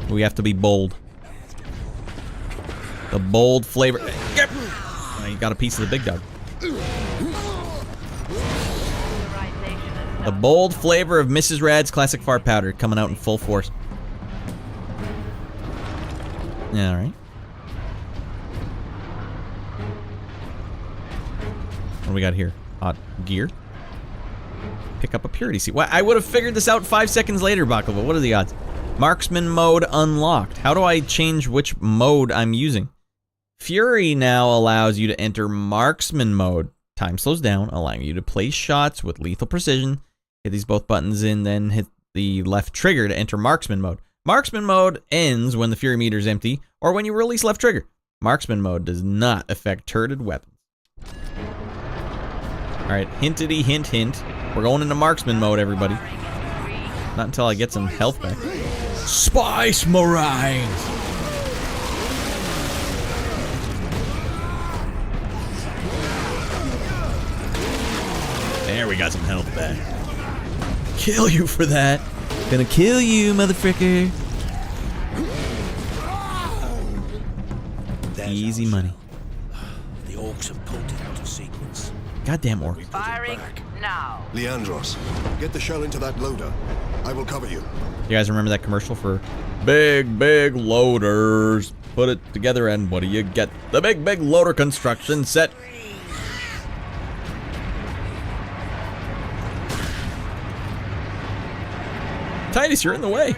We have to be bold. The bold flavor. Oh, you got a piece of the big dog. The bold flavor of Mrs. Rad's classic fart powder coming out in full force. Alright. What do we got here? Hot gear. Pick up a purity seed. Well, I would have figured this out 5 seconds later, Baklava. What are the odds? Marksman mode unlocked. How do I change which mode I'm using? Fury now allows you to enter marksman mode. Time slows down, allowing you to place shots with lethal precision. Hit these both buttons in, then hit the left trigger to enter marksman mode. Marksman mode ends when the Fury meter is empty, or when you release left trigger. Marksman mode does not affect turreted weapons. Alright, hintity hint hint. We're going into marksman mode, everybody. Not until I get some health back. Spice Marines! There we got some health back. Kill you for that. Gonna kill you, motherfucker. Easy money. The orcs have pulled it out of sequence. Goddamn orc. Firing now. Leandros, get the shell into that loader. I will cover you. You guys remember that commercial for big loaders? Put it together and what do you get? The big loader construction set. Titus, you're in the way.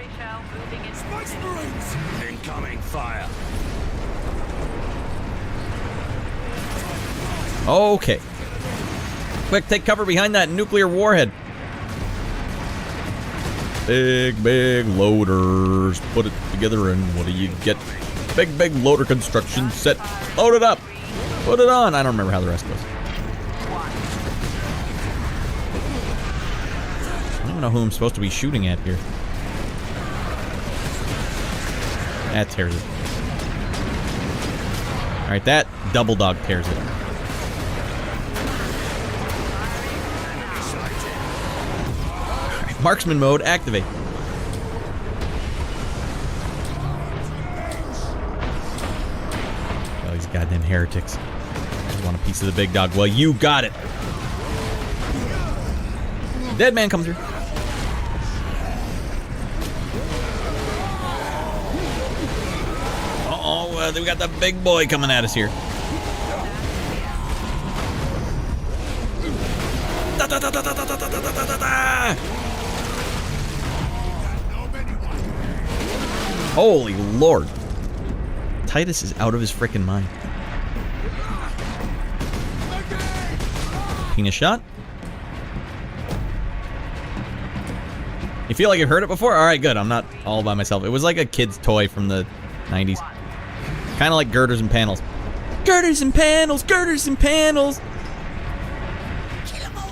Incoming fire. Okay. Quick, take cover behind that nuclear warhead. Big loaders. Put it together and what do you get? Big loader construction set. Load it up. Put it on. I don't remember how the rest goes. I don't know who I'm supposed to be shooting at here. That tears it. Alright, that double dog tears it. Alright, marksman mode, activate. Oh, these goddamn heretics. I just want a piece of the big dog. Well, you got it. Dead man comes through. Uh-oh, we got the big boy coming at us here. Holy Lord. Titus is out of his frickin' mind. Penis shot. You feel like you've heard it before? Alright, good. I'm not all by myself. It was like a kid's toy from the 90s. Kind of like girders and panels. Girders and panels! Girders and panels! Kill them all!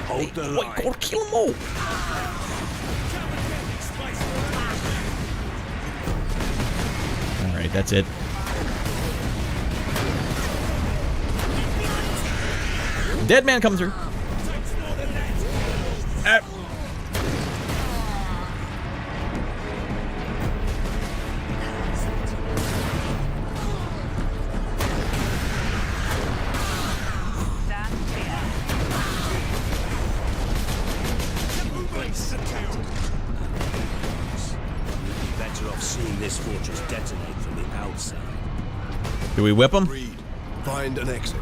Hold the line. Go kill them all! Alright, that's it. Dead man comes through. Fortress detonate from the outside. Do we whip them? Find an exit.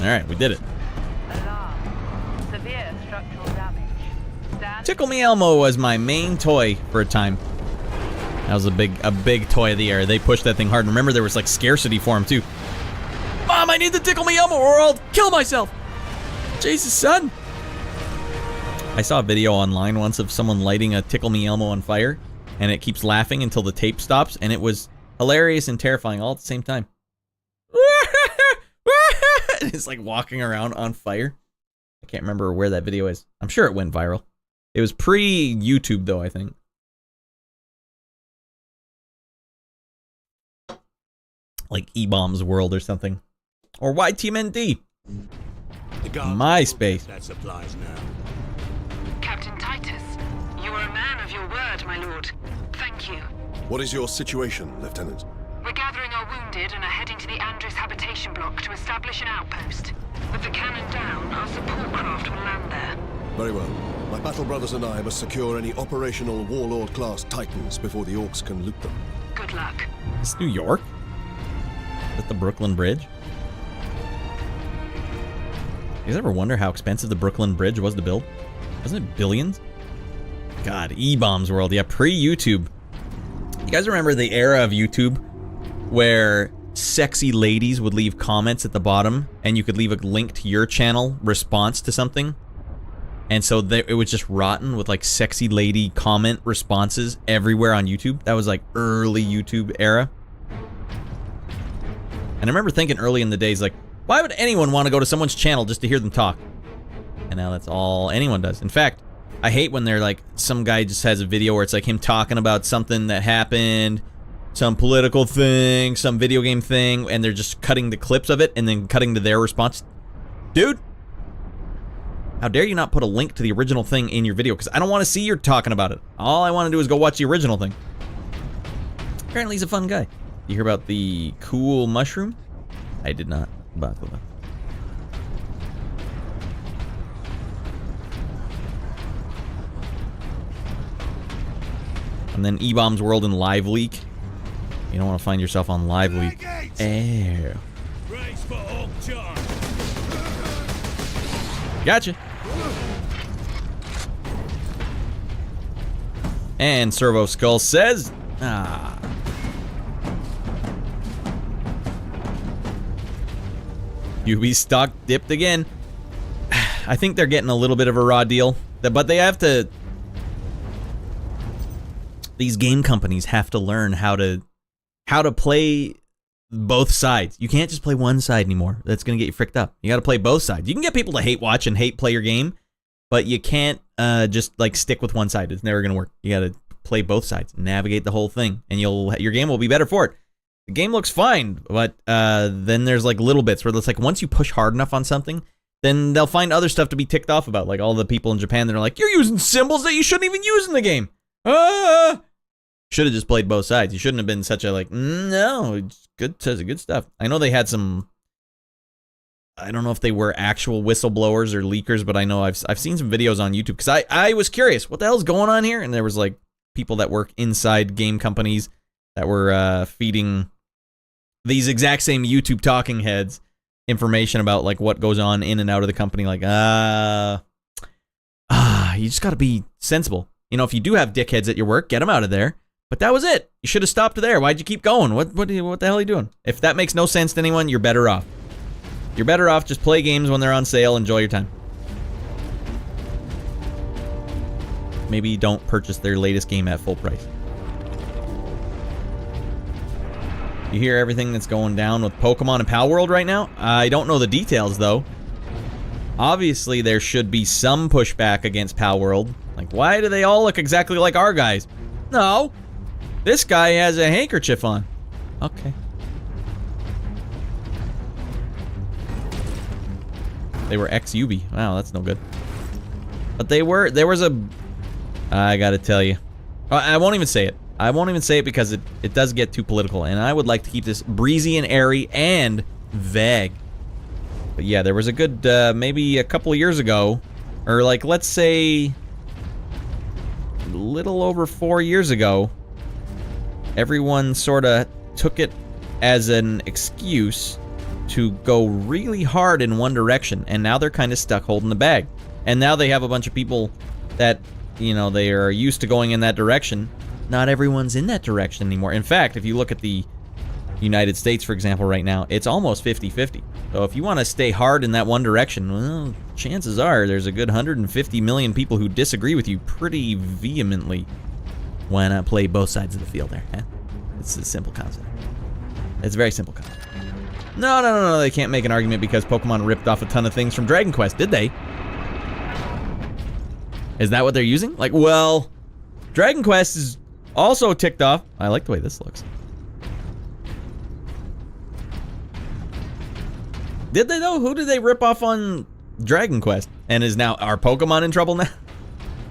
Alright, we did it. Alarm. Severe structural damage. Tickle Me Elmo was my main toy for a time. That was a big toy of the era. They pushed that thing hard. And remember, there was like scarcity for him too. Mom, I need the Tickle Me Elmo or I'll kill myself. Jesus, son. I saw a video online once of someone lighting a Tickle Me Elmo on fire. And it keeps laughing until the tape stops, and it was hilarious and terrifying all at the same time. It's like walking around on fire. I can't remember where that video is. I'm sure it went viral. It was pre-YouTube, though, I think. Like E-Bombs World or something. Or YTMND. MySpace. That supplies now. Captain Titus, you are a man of your word, my lord. Thank you. What is your situation, Lieutenant? We're gathering our wounded and are heading to the Andres habitation block to establish an outpost. With the cannon down, our support craft will land there. Very well. My battle brothers and I must secure any operational Warlord-class Titans before the Orcs can loot them. Good luck. It's New York? Is that the Brooklyn Bridge? You guys ever wonder how expensive the Brooklyn Bridge was to build? Wasn't it billions? God, E-Bombs World. Yeah, pre-YouTube. You guys remember the era of YouTube where sexy ladies would leave comments at the bottom and you could leave a link to your channel response to something? And so it was just rotten with like sexy lady comment responses everywhere on YouTube. That was like early YouTube era. And I remember thinking early in the days, like, why would anyone want to go to someone's channel just to hear them talk? And now that's all anyone does. In fact, I hate when they're like, some guy just has a video where it's like him talking about something that happened, some political thing, some video game thing, and they're just cutting the clips of it and then cutting to their response. Dude! How dare you not put a link to the original thing in your video, because I don't want to see you talking about it. All I want to do is go watch the original thing. Apparently he's a fun guy. You hear about the cool mushroom? I did not. Baklava. And then E-Bomb's World in Live Leak. You don't want to find yourself on Live Leak. Air. Gotcha. And Servo Skull says, UB stock dipped again. I think they're getting a little bit of a raw deal, but they have to. These game companies have to learn how to play both sides. You can't just play one side anymore. That's gonna get you fricked up. You got to play both sides. You can get people to hate watch and hate play your game, but you can't just like stick with one side. It's never gonna work. You got to play both sides, navigate the whole thing, and your game will be better for it. The game looks fine, but then there's like little bits where it's like once you push hard enough on something, then they'll find other stuff to be ticked off about. Like all the people in Japan that are like, you're using symbols that you shouldn't even use in the game. Should have just played both sides. You shouldn't have been such a like, no, it's good stuff. I know they had some, I don't know if they were actual whistleblowers or leakers, but I know I've seen some videos on YouTube because I was curious, what the hell's going on here? And there was like people that work inside game companies that were feeding these exact same YouTube talking heads information about like what goes on in and out of the company. Like, you just got to be sensible. You know, if you do have dickheads at your work, get them out of there. But that was it. You should have stopped there. Why'd you keep going? What the hell are you doing? If that makes no sense to anyone, you're better off. You're better off just play games when they're on sale. Enjoy your time. Maybe don't purchase their latest game at full price. You hear everything that's going down with Pokemon and Pal World right now? I don't know the details, though. Obviously, there should be some pushback against Pal World. Like, why do they all look exactly like our guys? No. This guy has a handkerchief on. Okay. They were ex-UB. Wow, that's no good. But there was a... I gotta tell you. I won't even say it. I won't even say it because it does get too political. And I would like to keep this breezy and airy and vague. But yeah, there was a good, maybe a couple of years ago, or like, let's say, a little over 4 years ago, everyone sort of took it as an excuse to go really hard in one direction, and now they're kind of stuck holding the bag. And now they have a bunch of people that, you know, they are used to going in that direction. Not everyone's in that direction anymore. In fact, if you look at the United States, for example, right now, it's almost 50-50. So if you want to stay hard in that one direction, well, chances are there's a good 150 million people who disagree with you pretty vehemently. Why not play both sides of the field there, huh? It's a simple concept. It's a very simple concept. No, they can't make an argument because Pokemon ripped off a ton of things from Dragon Quest, did they? Is that what they're using? Like, well, Dragon Quest is also ticked off. I like the way this looks. Did they though? Who did they rip off on Dragon Quest? And is now our Pokemon in trouble now?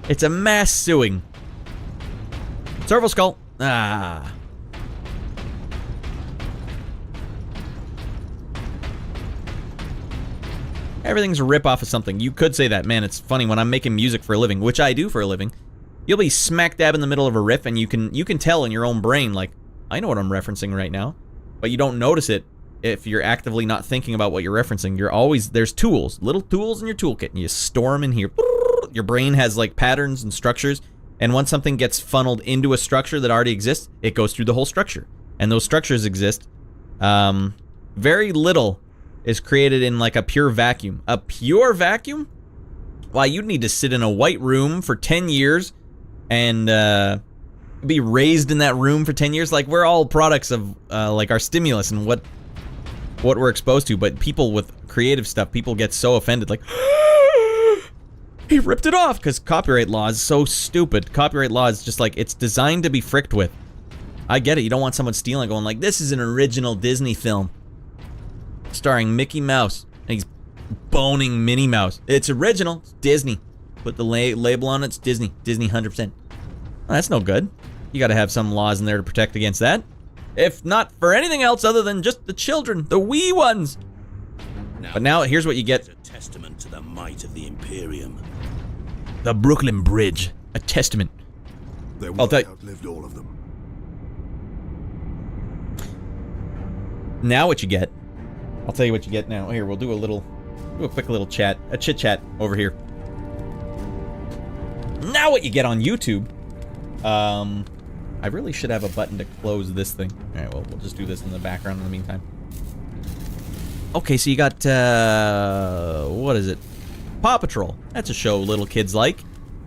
It's a mass suing. Servo Skull. Everything's a rip-off of something. You could say that. Man, it's funny when I'm making music for a living, which I do for a living. You'll be smack dab in the middle of a riff, and you can tell in your own brain, like, I know what I'm referencing right now, but you don't notice it if you're actively not thinking about what you're referencing. You're always, there's tools, little tools in your toolkit, and you store them in here. Your brain has like patterns and structures, and once something gets funneled into a structure that already exists, it goes through the whole structure. And those structures exist. Very little is created in like a pure vacuum. A pure vacuum? Why, you'd need to sit in a white room for 10 years and be raised in that room for 10 years. Like, we're all products of like our stimulus and what we're exposed to. But people with creative stuff, people get so offended, like, he ripped it off, because copyright law is so stupid. Copyright law is just like, it's designed to be fricked with. I get it, you don't want someone stealing, going like, this is an original Disney film starring Mickey Mouse, and he's boning Minnie Mouse. It's original. It's Disney. Put the label on it. It's Disney. Disney 100%. Well, that's no good. You got to have some laws in there to protect against that. If not for anything else other than just the children, the wee ones. But now here's what you get. A testament to the might of the Imperium. The Brooklyn Bridge. A testament. Their I'll work tell you. outlived all of them. Now what you get. I'll tell you what you get now. Here, we'll do a quick little chat. A chit chat over here. Now what you get on YouTube. I really should have a button to close this thing. Alright, well, we'll just do this in the background in the meantime. Okay, so you got, what is it? Paw Patrol. That's a show little kids like.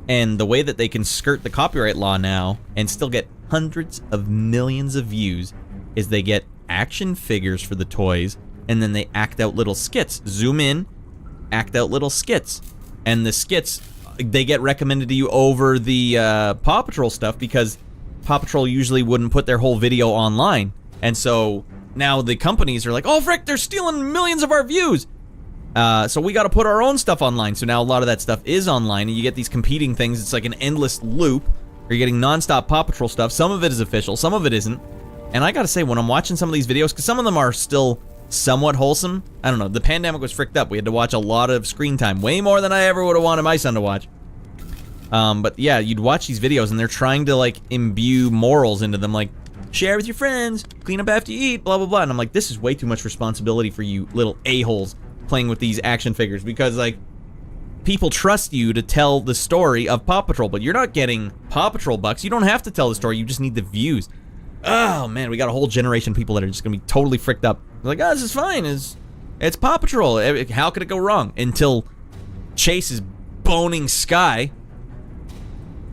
And the way that they can skirt the copyright law now and still get hundreds of millions of views is they get action figures for the toys, and then they act out little skits. Zoom in, act out little skits. And the skits, they get recommended to you over the Paw Patrol stuff because Paw Patrol usually wouldn't put their whole video online. And so now the companies are like, oh frick, they're stealing millions of our views. So we got to put our own stuff online. So now a lot of that stuff is online, and you get these competing things. It's like an endless loop. You're getting non-stop Paw Patrol stuff. Some of it is official, some of it isn't. And I gotta say, when I'm watching some of these videos, because some of them are still somewhat wholesome. I don't know, the pandemic was fricked up. We had to watch a lot of screen time, way more than I ever would have wanted my son to watch. But yeah, you'd watch these videos and they're trying to like imbue morals into them, like share with your friends, clean up after you eat, blah blah blah. And I'm like, this is way too much responsibility for you little a-holes playing with these action figures, because like people trust you to tell the story of Paw Patrol, but you're not getting Paw Patrol bucks. You don't have to tell the story, you just need the views. Oh man, we got a whole generation of people that are just gonna be totally fricked up. They're like, oh, this is fine. It's Paw Patrol. How could it go wrong? Until Chase is boning Sky,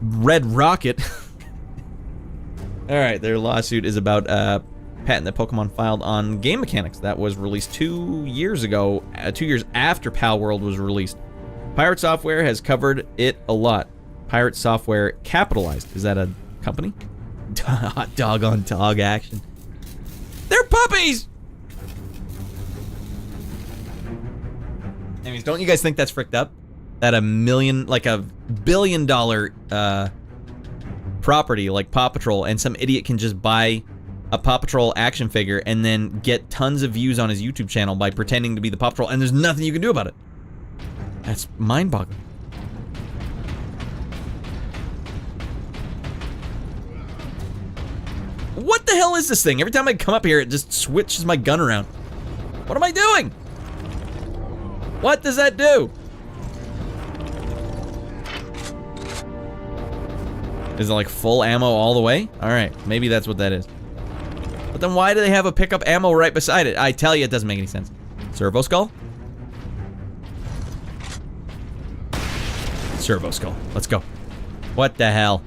Red Rocket. All right, their lawsuit is about patent that Pokemon filed on game mechanics that was released 2 years ago, 2 years after Pal World was released. Pirate Software has covered it a lot. Pirate Software capitalized. Is that a company? Hot dog on dog action. They're puppies! Anyways, don't you guys think that's fricked up? That a $1 billion property like Paw Patrol, and some idiot can just buy a Paw Patrol action figure and then get tons of views on his YouTube channel by pretending to be the Paw Patrol, and there's nothing you can do about it. That's mind-boggling. What the hell is this thing? Every time I come up here, it just switches my gun around. What am I doing? What does that do? Is it like full ammo all the way? Alright, maybe that's what that is. But then why do they have a pickup ammo right beside it? I tell you, it doesn't make any sense. Servo Skull? Servo Skull. Let's go. What the hell?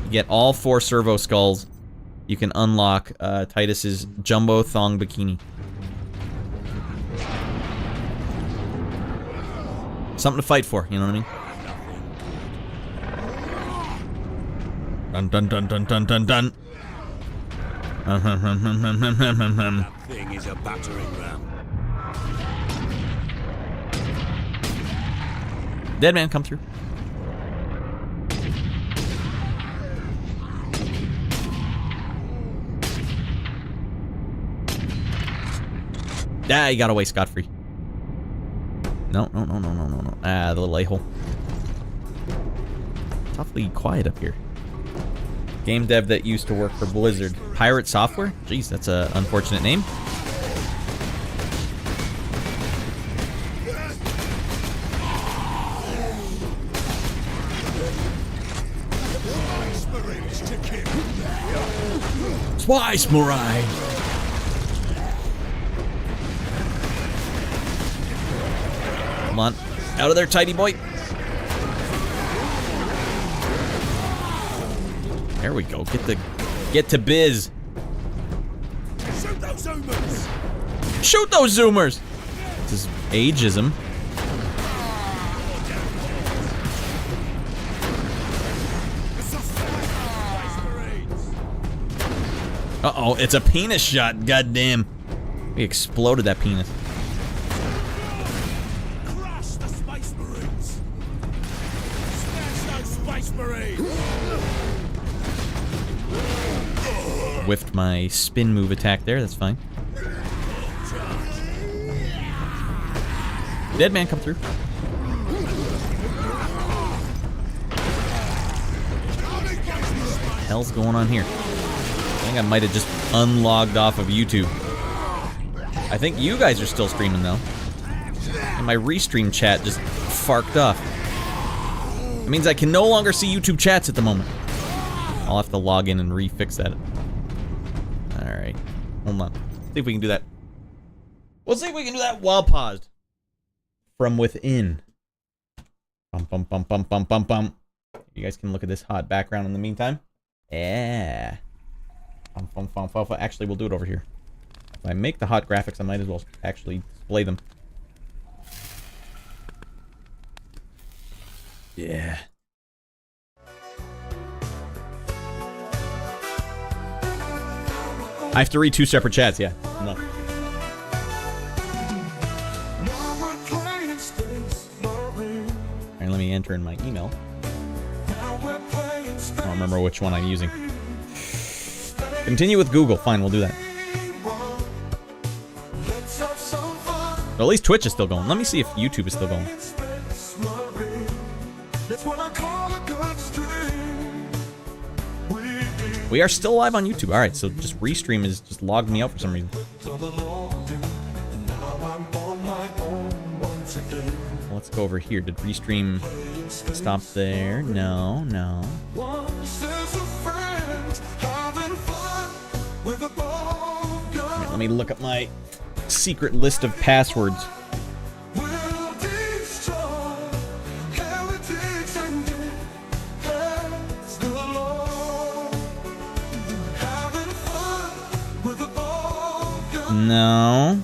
You get all 4 Servo Skulls. You can unlock Titus's Jumbo Thong Bikini. Something to fight for, you know what I mean? Dun dun dun dun dun dun dun. That thing is a battering ram. Dead man, come through. Ah, you got away scot-free. No. Ah, the little a-hole. It's awfully quiet up here. Game dev that used to work for Blizzard. Pirate Software? Jeez, that's an unfortunate name. Twice, Marine! Come on. Out of there, tidy boy. There we go. Get to biz. Shoot those zoomers! Shoot those zoomers! This is ageism. Uh-oh, it's a penis shot, goddamn. We exploded that penis. Crush the Space Marines! Smash those Space Marines! Whiffed my spin move attack there, that's fine. Dead man come through. What the hell's going on here? I think I might have just unlogged off of YouTube. I think you guys are still streaming though. And my restream chat just farked off. It means I can no longer see YouTube chats at the moment. I'll have to log in and refix that. Alright. Hold on. See if we can do that. We'll see if we can do that while paused. From within. Bum bum bum bum bum bum bum. You guys can look at this hot background in the meantime. Yeah. Bum bum bum bum bum. Actually, we'll do it over here. If I make the hot graphics, I might as well actually display them. Yeah. I have to read 2 separate chats, yeah. No. Alright, let me enter in my email. I don't remember which one I'm using. Continue with Google. Fine, we'll do that. Well, at least Twitch is still going. Let me see if YouTube is still going. We are still live on YouTube. Alright, so just Restream is just logged me out for some reason. Let's go over here. Did Restream stop there? No, no. Right, let me look at my secret list of passwords. No.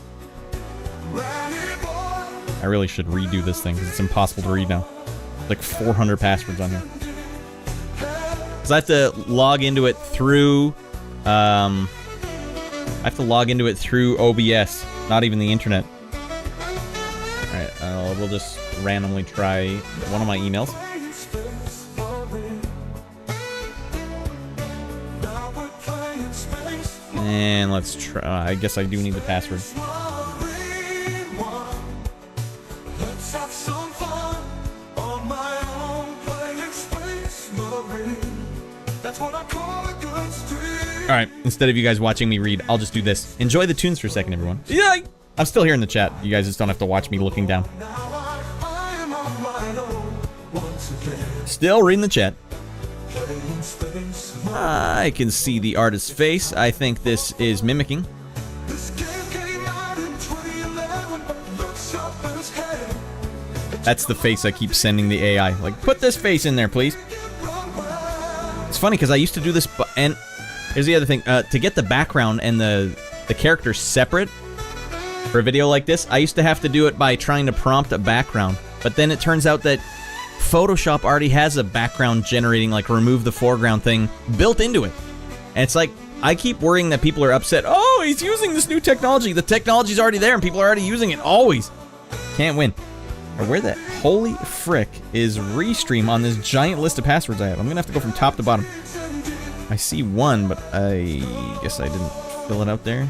I really should redo this thing because it's impossible to read now. Like 400 passwords on here. Because I have to log into it through OBS, not even the internet. Alright, we'll just randomly try one of my emails. And let's try. I guess I do need the password. Alright, instead of you guys watching me read, I'll just do this. Enjoy the tunes for a second, everyone. Yeah, I'm still here in the chat. You guys just don't have to watch me looking down. Still reading the chat. I can see the artist's face. I think this is mimicking. That's the face I keep sending the AI. Like, put this face in there, please. It's funny because I used to do this, and here's the other thing. To get the background and the characters separate for a video like this, I used to have to do it by trying to prompt a background. But then it turns out that Photoshop already has a background generating, like, remove the foreground thing built into it. And it's like, I keep worrying that people are upset. Oh, he's using this new technology. The technology's already there and people are already using it. Always. Can't win. Or where the holy frick is Restream on this giant list of passwords I have? I'm gonna have to go from top to bottom. I see one, but I guess I didn't fill it out there.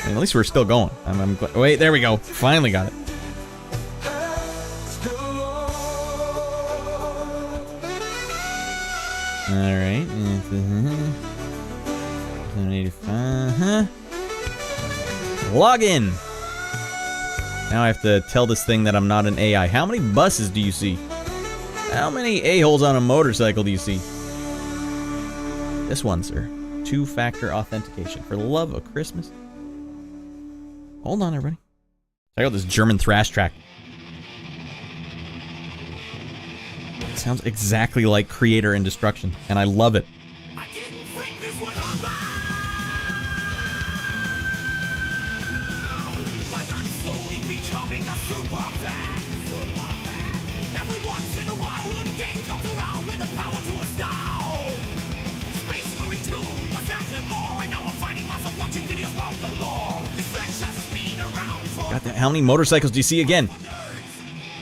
At least we're still going. I'm glad. Wait, there we go. Finally got it. Alright. 785. Log in. Now I have to tell this thing that I'm not an AI. How many buses do you see? How many a-holes on a motorcycle do you see? This one, sir. 2-factor authentication. For the love of Christmas. Hold on, everybody. Check out this German thrash track. It sounds exactly like Creator and Destruction, and I love it. slowly becoming a super fan. Every once in a while, a game comes around with the power to astound. Space Marine 2 was active more, and now I'm finding myself watching videos about the lore. This flex has been around for. God damn, how many motorcycles do you see again?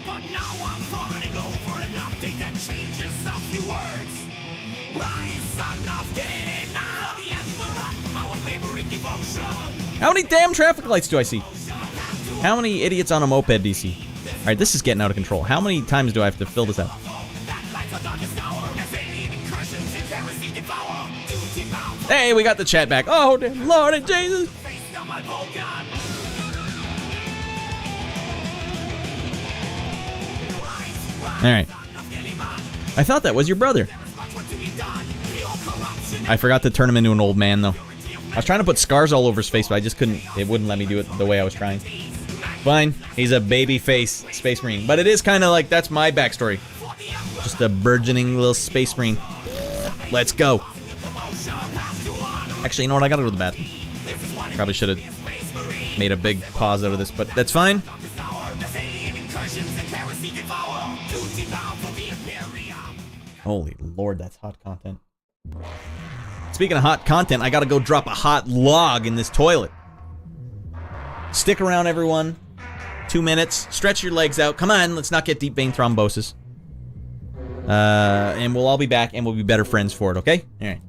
But now I'm running over an update that changes a few words. Rise enough, get now the emperor, our favorite devotion. How many damn traffic lights do I see? How many idiots on a moped do you see? Alright, this is getting out of control. How many times do I have to fill this out? Hey, we got the chat back. Oh, damn Lord and Jesus. Alright. I thought that was your brother. I forgot to turn him into an old man, though. I was trying to put scars all over his face, but I just couldn't. It wouldn't let me do it the way I was trying. Fine. He's a baby face Space Marine. But it is kind of like, that's my backstory. Just a burgeoning little Space Marine. Let's go. Actually, you know what? I gotta go to the bathroom. Probably should have made a big pause out of this, but that's fine. Holy Lord, that's hot content. Speaking of hot content, I gotta go drop a hot log in this toilet. Stick around, everyone. 2 minutes. Stretch your legs out. Come on, let's not get deep vein thrombosis. And we'll all be back, and we'll be better friends for it, okay? Alright.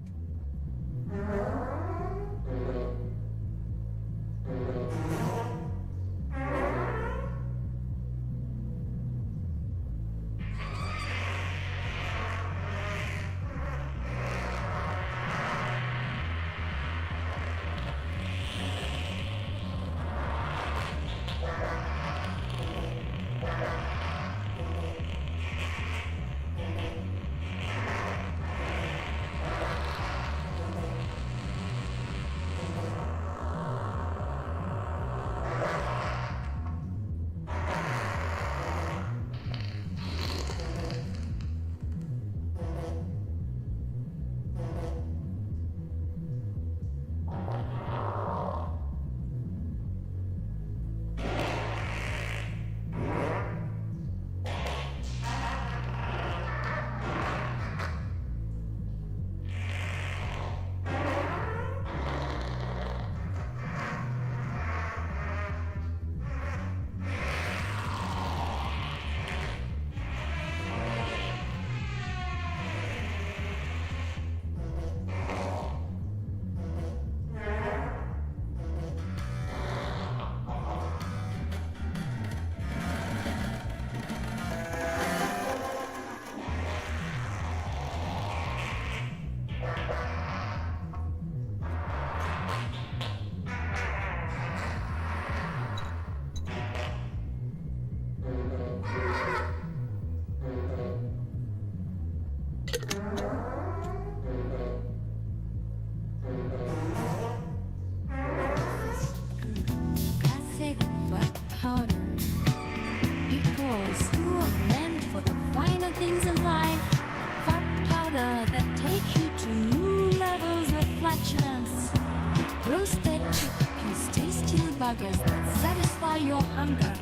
buggers that satisfy your hunger.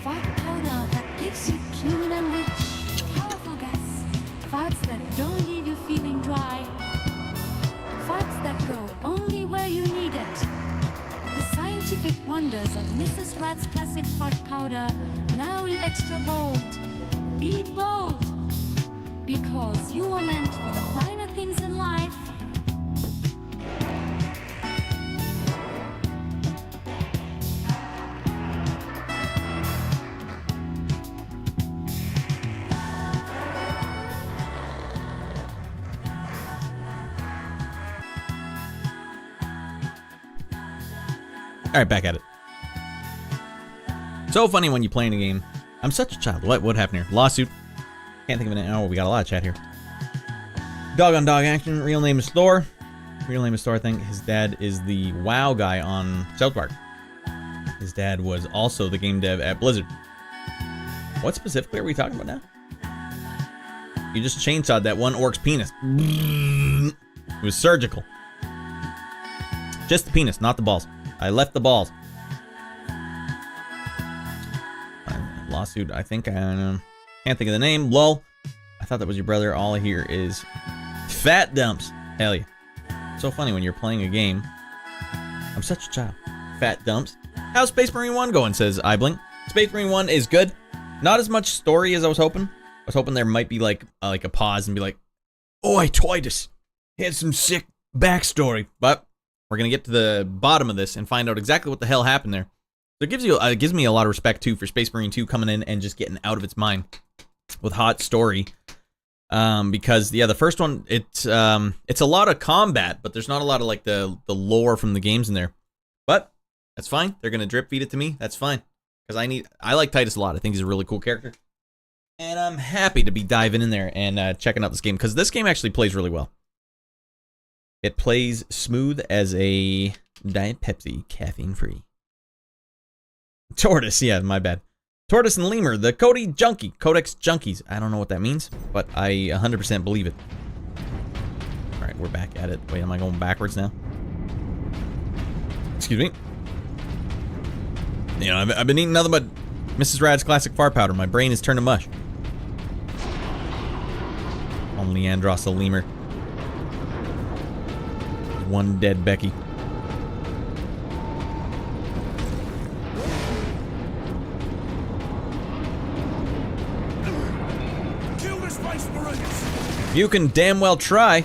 Fart powder that keeps you clean and rich. Powerful gas. Farts that don't leave you feeling dry. Farts that go only where you need it. The scientific wonders of Mrs. Rat's classic fart powder, now in extra bold. Be bold, because you are meant for the finer things in life. Alright, back at it. So funny when you play in a game. I'm such a child. What happened here? Lawsuit. Can't think of it. Oh, we got a lot of chat here. Dog on dog action. Real name is Thor. Real name is Thor, I think. His dad is the WoW guy on South Park. His dad was also the game dev at Blizzard. What specifically are we talking about now? You just chainsawed that one orc's penis. It was surgical. Just the penis, not the balls. I left the balls. lawsuit. I think I can't think of the name. Lol. I thought that was your brother. All I hear is fat dumps. Hell yeah. So funny when you're playing a game. I'm such a child. Fat dumps. How's Space Marine 1 going, says iBlink. Space Marine 1 is good. Not as much story as I was hoping. I was hoping there might be like a pause and be like, "Oi, Titus, he had some sick backstory." But we're gonna get to the bottom of this and find out exactly what the hell happened there. So it gives me a lot of respect too for Space Marine 2 coming in and just getting out of its mind with hot story. Because yeah, the first one it's a lot of combat, but there's not a lot of like the lore from the games in there. But that's fine. They're gonna drip feed it to me. That's fine. Because I like Titus a lot. I think he's a really cool character. And I'm happy to be diving in there and checking out this game. Because this game actually plays really well. It plays smooth as a Diet Pepsi, caffeine free. Tortoise, yeah, my bad. Tortoise and Lemur, the Codex Junkies. I don't know what that means, but I 100% believe it. Alright, we're back at it. Wait, am I going backwards now? Excuse me. You know, I've been eating nothing but Mrs. Rad's classic far powder. My brain is turned to mush. On Leandros the Lemur. One dead Becky. Kill the Space Marines! You can damn well try.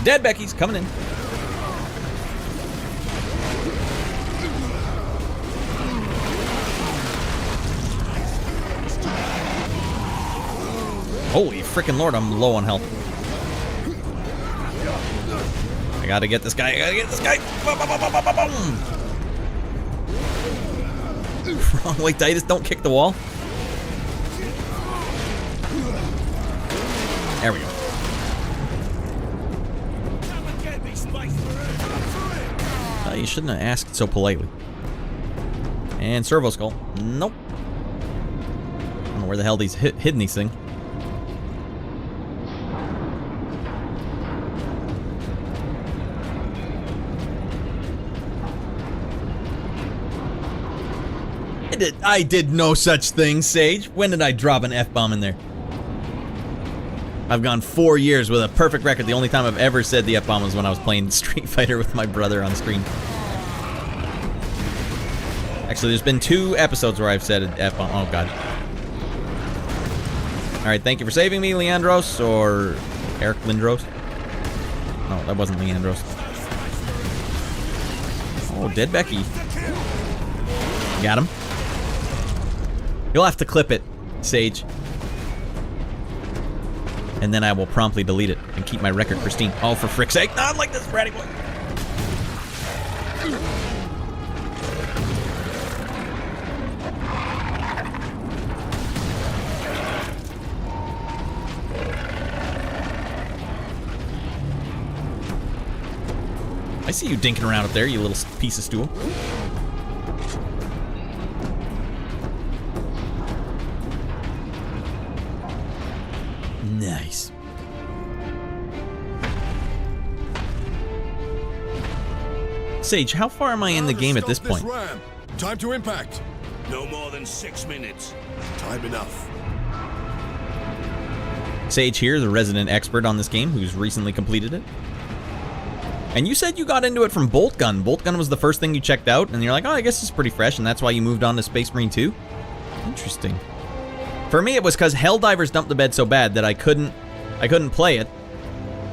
Dead Becky's coming in. Holy freaking Lord, I'm low on health. I gotta get this guy. Wrong way, Titus. Don't kick the wall. There we go. You shouldn't have asked so politely. And Servo Skull. Nope. I don't know where the hell these hidden these things. I did no such thing, Sage. When did I drop an F-bomb in there? I've gone 4 years with a perfect record. The only time I've ever said the F-bomb was when I was playing Street Fighter with my brother on screen. Actually, there's been 2 episodes where I've said an F-bomb. Oh, God. Alright, thank you for saving me, Leandros, or Eric Lindros. No, that wasn't Leandros. Oh, dead Becky. Got him. You'll have to clip it, Sage. And then I will promptly delete it and keep my record pristine. Oh, for frick's sake, not like this, bratty boy. I see you dinking around up there, you little piece of stool. Nice. Sage, how far am I in the game at this point? Time to impact. No more than 6 minutes. Time enough. Sage here, the resident expert on this game who's recently completed it. And you said you got into it from Bolt Gun. Bolt Gun was the first thing you checked out, and you're like, oh, I guess it's pretty fresh, and that's why you moved on to Space Marine 2? Interesting. For me, it was because Helldivers dumped the bed so bad that I couldn't play it.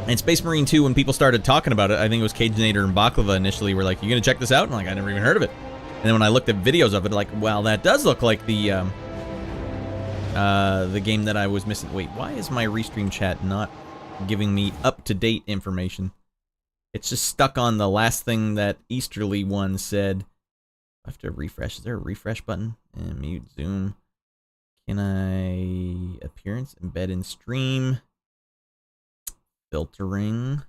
And Space Marine 2, when people started talking about it, I think it was Cagenator and Baklava initially were like, you gonna check this out? And I'm like, I never even heard of it. And then when I looked at videos of it, like, wow, that does look like the game that I was missing. Wait, why is my restream chat not giving me up-to-date information? It's just stuck on the last thing that Easterly one said. I have to refresh. Is there a refresh button? And mute zoom. Can I appearance embed in stream? Filtering.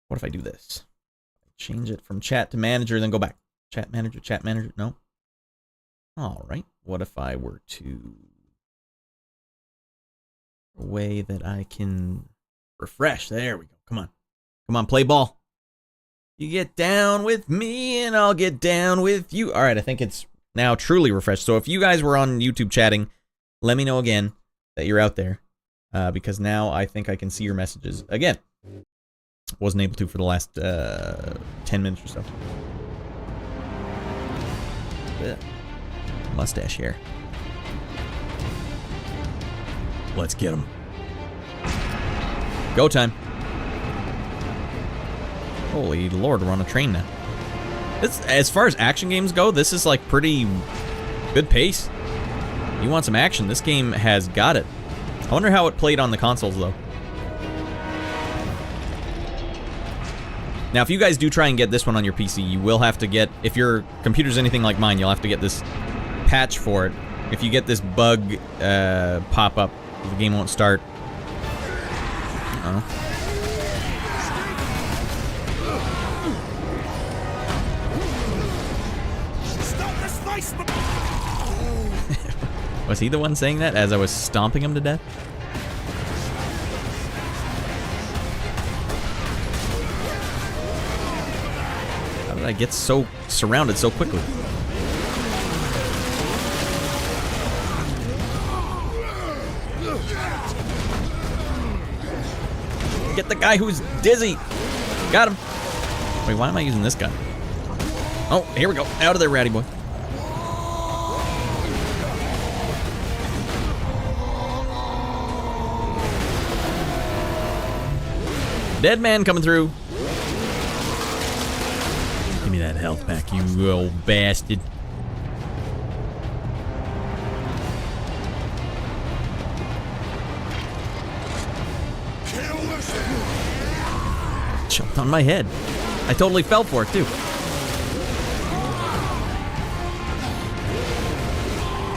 What if I do this? Change it from chat to manager, then go back. Chat manager, no. All right. What if I were to a way that I can refresh. There we go. Come on. Come on, play ball. You get down with me and I'll get down with you. All right, I think it's now truly refreshed. So if you guys were on YouTube chatting, let me know again that you're out there. Because now I think I can see your messages again. Wasn't able to for the last 10 minutes or so. Yeah. Mustache hair. Let's get him. Go time. Holy Lord, we're on a train now. This, as far as action games go, this is like pretty good pace. You want some action, this game has got it. I wonder how it played on the consoles though. Now, if you guys do try and get this one on your PC, you will have to get, if your computer's anything like mine, you'll have to get this patch for it. If you get this bug pop up, the game won't start. Uh-oh. Was he the one saying that as I was stomping him to death? How did I get so surrounded so quickly? Get the guy who's dizzy. Got him. Wait, why am I using this gun? Oh, here we go. Out of there, ratty boy. Dead man coming through. Give me that health back, you old bastard. Jumped on my head. I totally fell for it, too.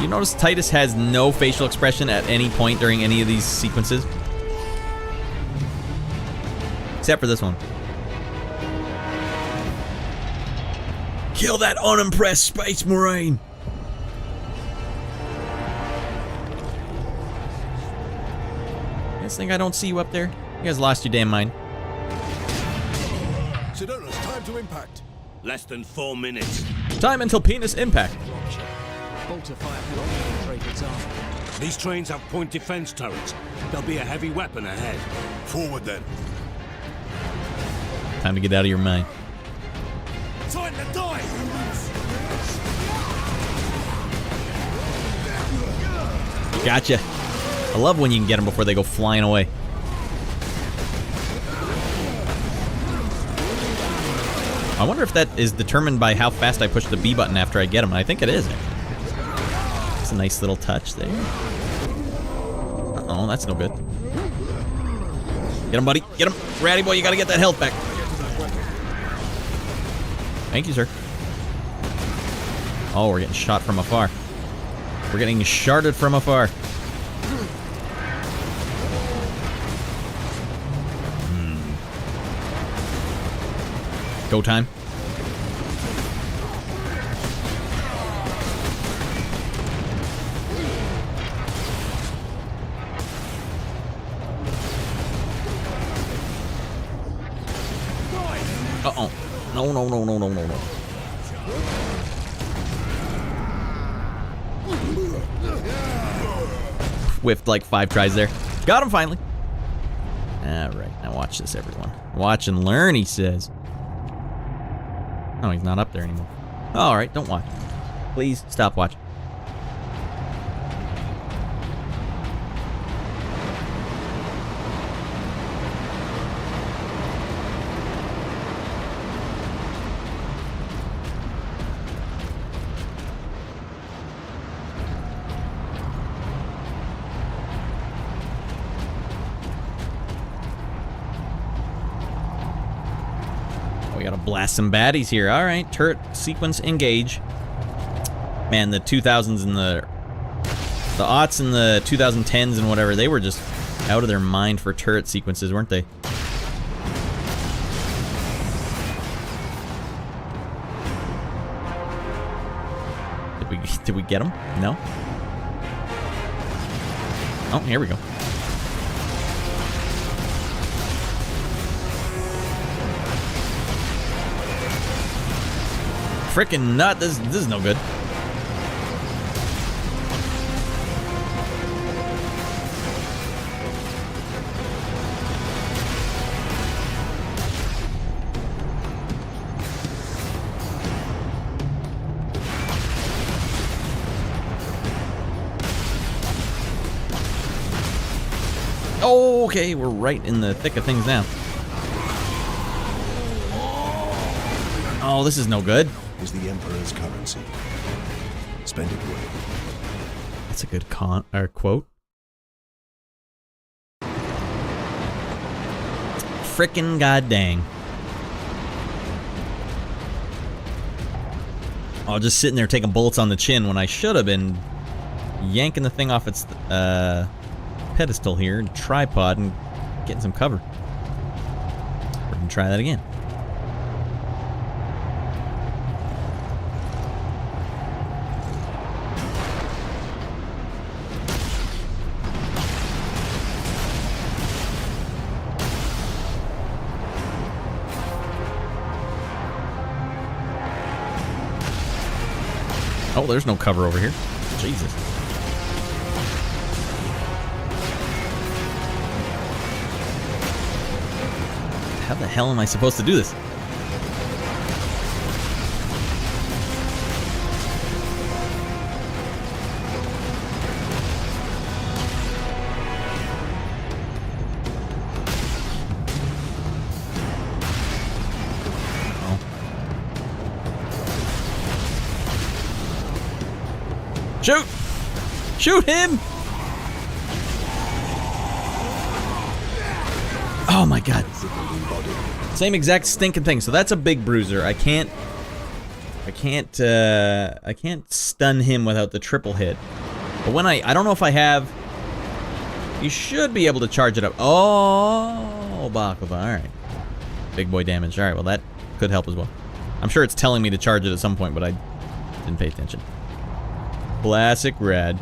You notice Titus has no facial expression at any point during any of these sequences? Except for this one. Kill that unimpressed Space Marine! You guys think I don't see you up there? You guys lost your damn mind. Sedona's time to impact. Less than 4 minutes. Time until penis impact. These trains have point defense turrets. There'll be a heavy weapon ahead. Forward then. Time to get out of your mind. Tighten the die! Gotcha. I love when you can get them before they go flying away. I wonder if that is determined by how fast I push the B button after I get them. I think it is. It's a nice little touch there. Uh-oh, that's no good. Get him, buddy. Get him. Ratty boy, you gotta get that health back. Thank you, sir. Oh, we're getting shot from afar. We're getting sharded from afar. Go time. Uh-oh. No, no, no, no, no, no, no. Whiffed like 5 tries there. Got him finally. Alright, now watch this, everyone. Watch and learn, he says. Oh, he's not up there anymore. Alright, don't watch. Please stop watching. We gotta blast some baddies here. All right, turret sequence engage. Man, the 2000s and the aughts and the 2010s and whatever, they were just out of their mind for turret sequences, weren't they? Did we get them? No. Oh, here we go. Frickin' nut. This is no good. Okay, we're right in the thick of things now. Oh, this is no good. Is the Emperor's currency. Spend it well. That's a good quote. Frickin' goddang. Oh, just sitting there taking bullets on the chin when I should have been yanking the thing off its pedestal here, tripod, and getting some cover. We're gonna try that again. Oh, there's no cover over here. Jesus. How the hell am I supposed to do this? Shoot! Shoot him! Oh my god. Same exact stinking thing. So that's a big bruiser. I can't stun him without the triple hit. But when I don't know if I have, you should be able to charge it up. Oh, Baklava. Alright. Big boy damage. Alright, well that could help as well. I'm sure it's telling me to charge it at some point, but I didn't pay attention. Classic red.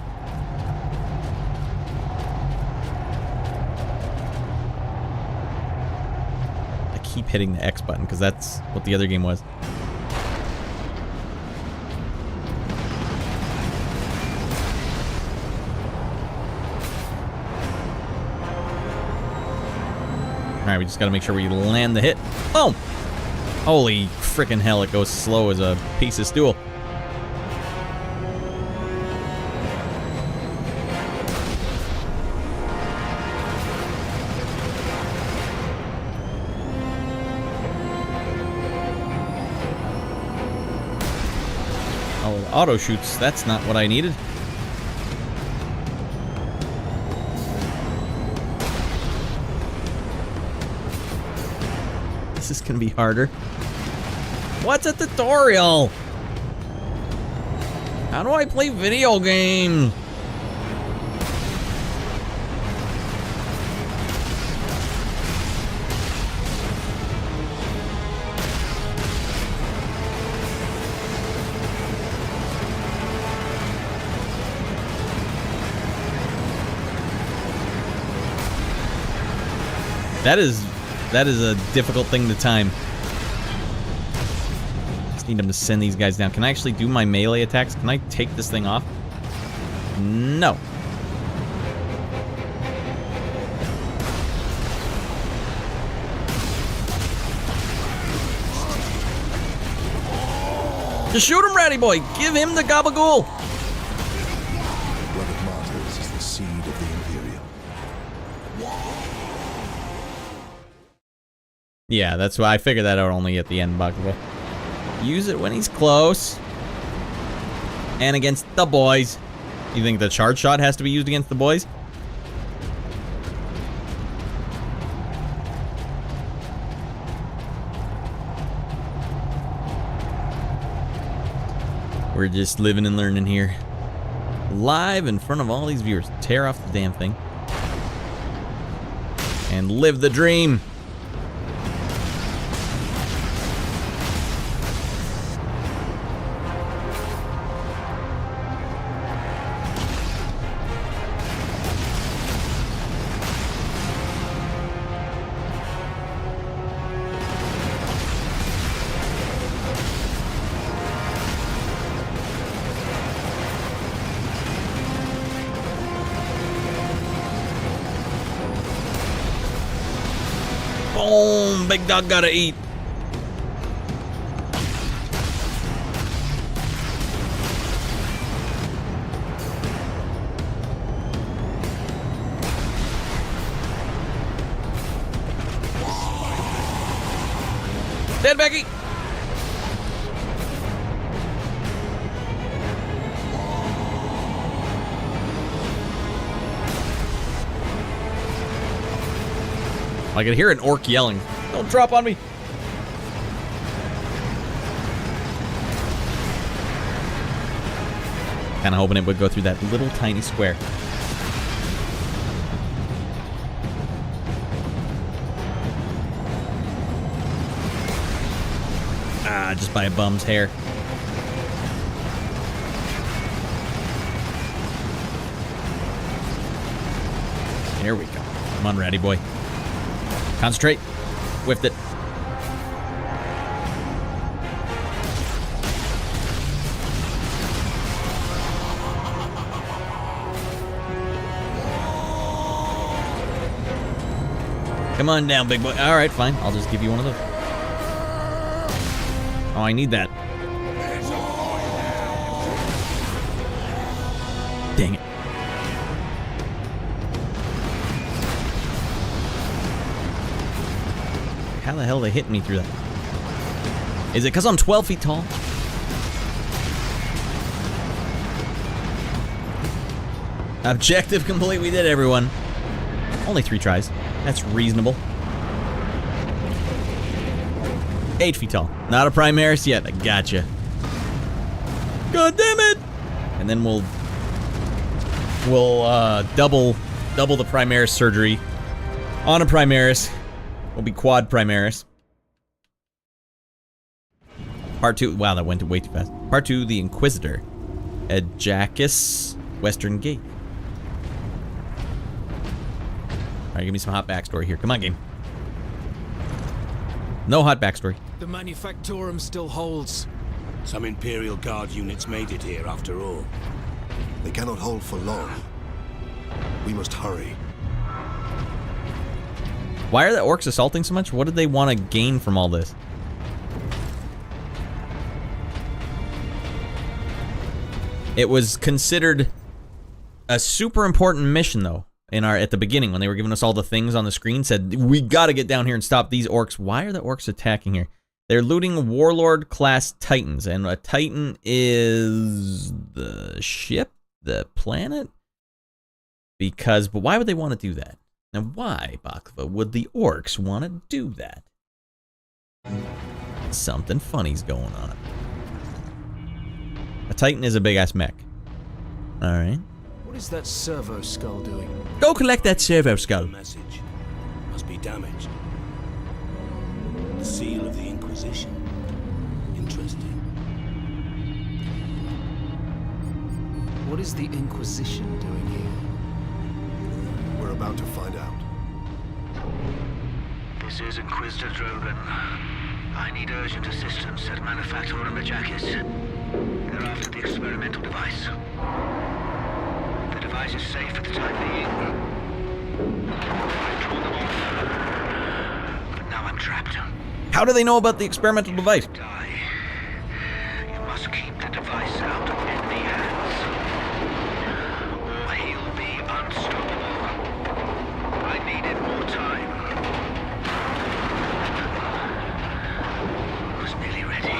I keep hitting the X button because that's what the other game was. Alright, we just gotta make sure we land the hit. Boom! Holy frickin' hell, it goes slow as a piece of stool. Auto shoots, that's not what I needed. This is gonna be harder. What's a tutorial? How do I play video games? That is a difficult thing to time. Just need him to send these guys down. Can I actually do my melee attacks? Can I take this thing off? No. Just shoot him, ratty boy. Give him the gabagool. Blood of martyrs is the seed of the Imperial. Yeah, that's why I figured that out only at the end, Baklava. Use it when he's close. And against the boys. You think the charge shot has to be used against the boys? We're just living and learning here. Live in front of all these viewers. Tear off the damn thing. And live the dream. Oh, big dog gotta eat. Dead, Becky. I could hear an orc yelling, "Don't drop on me!" Kind of hoping it would go through that little tiny square. Ah, just by a bum's hair. There we go. Come on, ratty boy. Concentrate. Whiffed it. Come on down, big boy. All right, fine. I'll just give you one of those. Oh, I need that. Dang it. How the hell are they hitting me through that? Is it because I'm 12 feet tall? Objective complete. We did, everyone. Only 3 tries. That's reasonable. 8 feet tall. Not a Primaris yet. I gotcha. God damn it! And then we'll double the Primaris surgery on a Primaris. We'll be quad Primaris. Part 2. Wow, that went way too fast. Part 2, the Inquisitor. Ajakis, Western Gate. Alright, give me some hot backstory here. Come on, game. No hot backstory. The Manufactorum still holds. Some Imperial Guard units made it here after all. They cannot hold for long. We must hurry. Why are the orcs assaulting so much? What did they want to gain from all this? It was considered a super important mission, though. At the beginning, when they were giving us all the things on the screen, said we got to get down here and stop these orcs. Why are the orcs attacking here? They're looting Warlord class Titans, and a Titan is the ship, the planet. But why would they want to do that? Now, why, Baklava, would the orcs want to do that? Something funny's going on. A Titan is a big-ass mech. Alright. What is that servo skull doing? Go collect that servo skull. The message must be damaged. The seal of the Inquisition. Interesting. What is the Inquisition doing here? We're about to find out. This is Inquisitor Drogan. I need urgent assistance at Manufactorum Ajakis. They're after the experimental device. The device is safe for the time being. I've drawn them off. But now I'm trapped. How do they know about the experimental device? You must keep the device out of enemy hands, or he'll be unstoppable. I needed more time. I was nearly ready.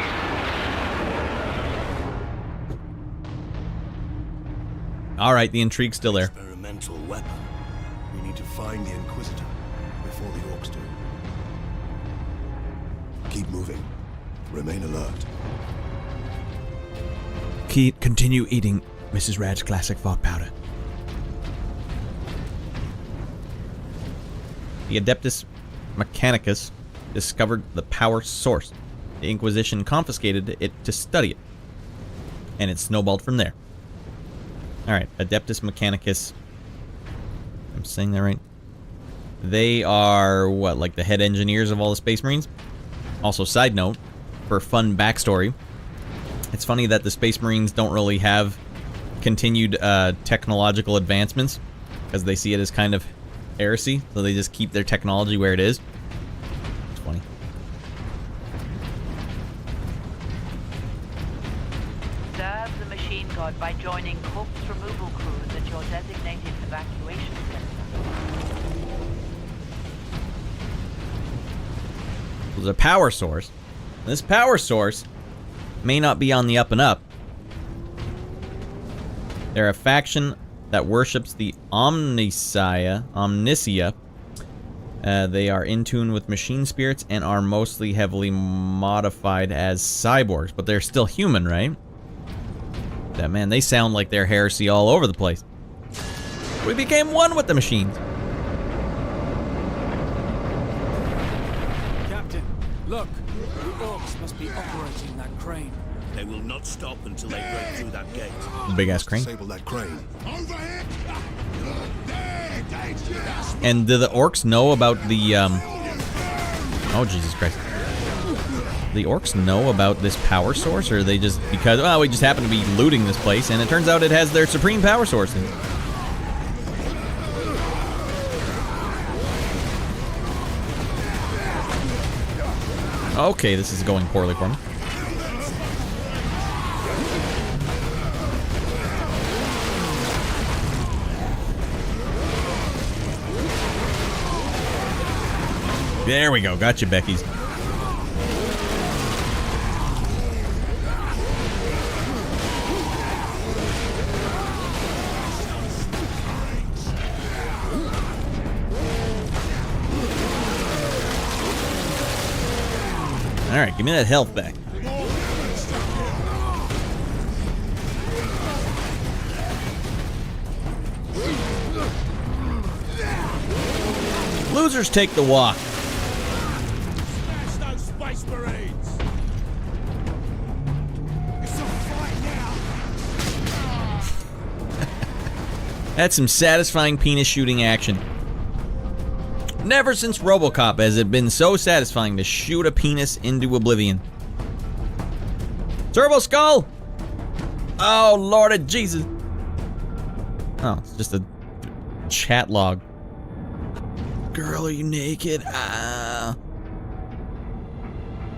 All right, the intrigue's still there. Experimental weapon. We need to find the Inquisitor before the orcs do. Keep moving. Remain alert. Continue eating Mrs. Rad's classic fog powder. The Adeptus Mechanicus discovered the power source. The Inquisition confiscated it to study it, and it snowballed from there. Alright, Adeptus Mechanicus. I'm saying that right? They are, what, like the head engineers of all the Space Marines? Also, side note, for fun backstory, it's funny that the Space Marines don't really have continued technological advancements, because they see it as kind of heresy, so they just keep their technology where it is. machine god by joining corpse removal crews at your designated evacuation center. There's a power source. This power source may not be on the up and up. They're a faction that worships the Omnicia. They are in tune with machine spirits and are mostly heavily modified as cyborgs, but they're still human, right? That man, they sound like they're heresy all over the place. We became one with the machines. Captain, look. The orcs must be operating that crane. They will not stop until they break through that gate. Big ass crane. Disable that crane. And do the orcs know about the oh Jesus Christ. The orcs know about this power source, or are they just because we just happen to be looting this place and it turns out it has their supreme power source in it. Okay, this is going poorly for me. There we go. Gotcha, Becky's. All right, give me that health back. Losers take the walk. Space Marines! That's some satisfying penis shooting action. Never since RoboCop has it been so satisfying to shoot a penis into oblivion. Turbo Skull! Oh, Lord of Jesus. Oh, it's just a chat log. Girl, are you naked?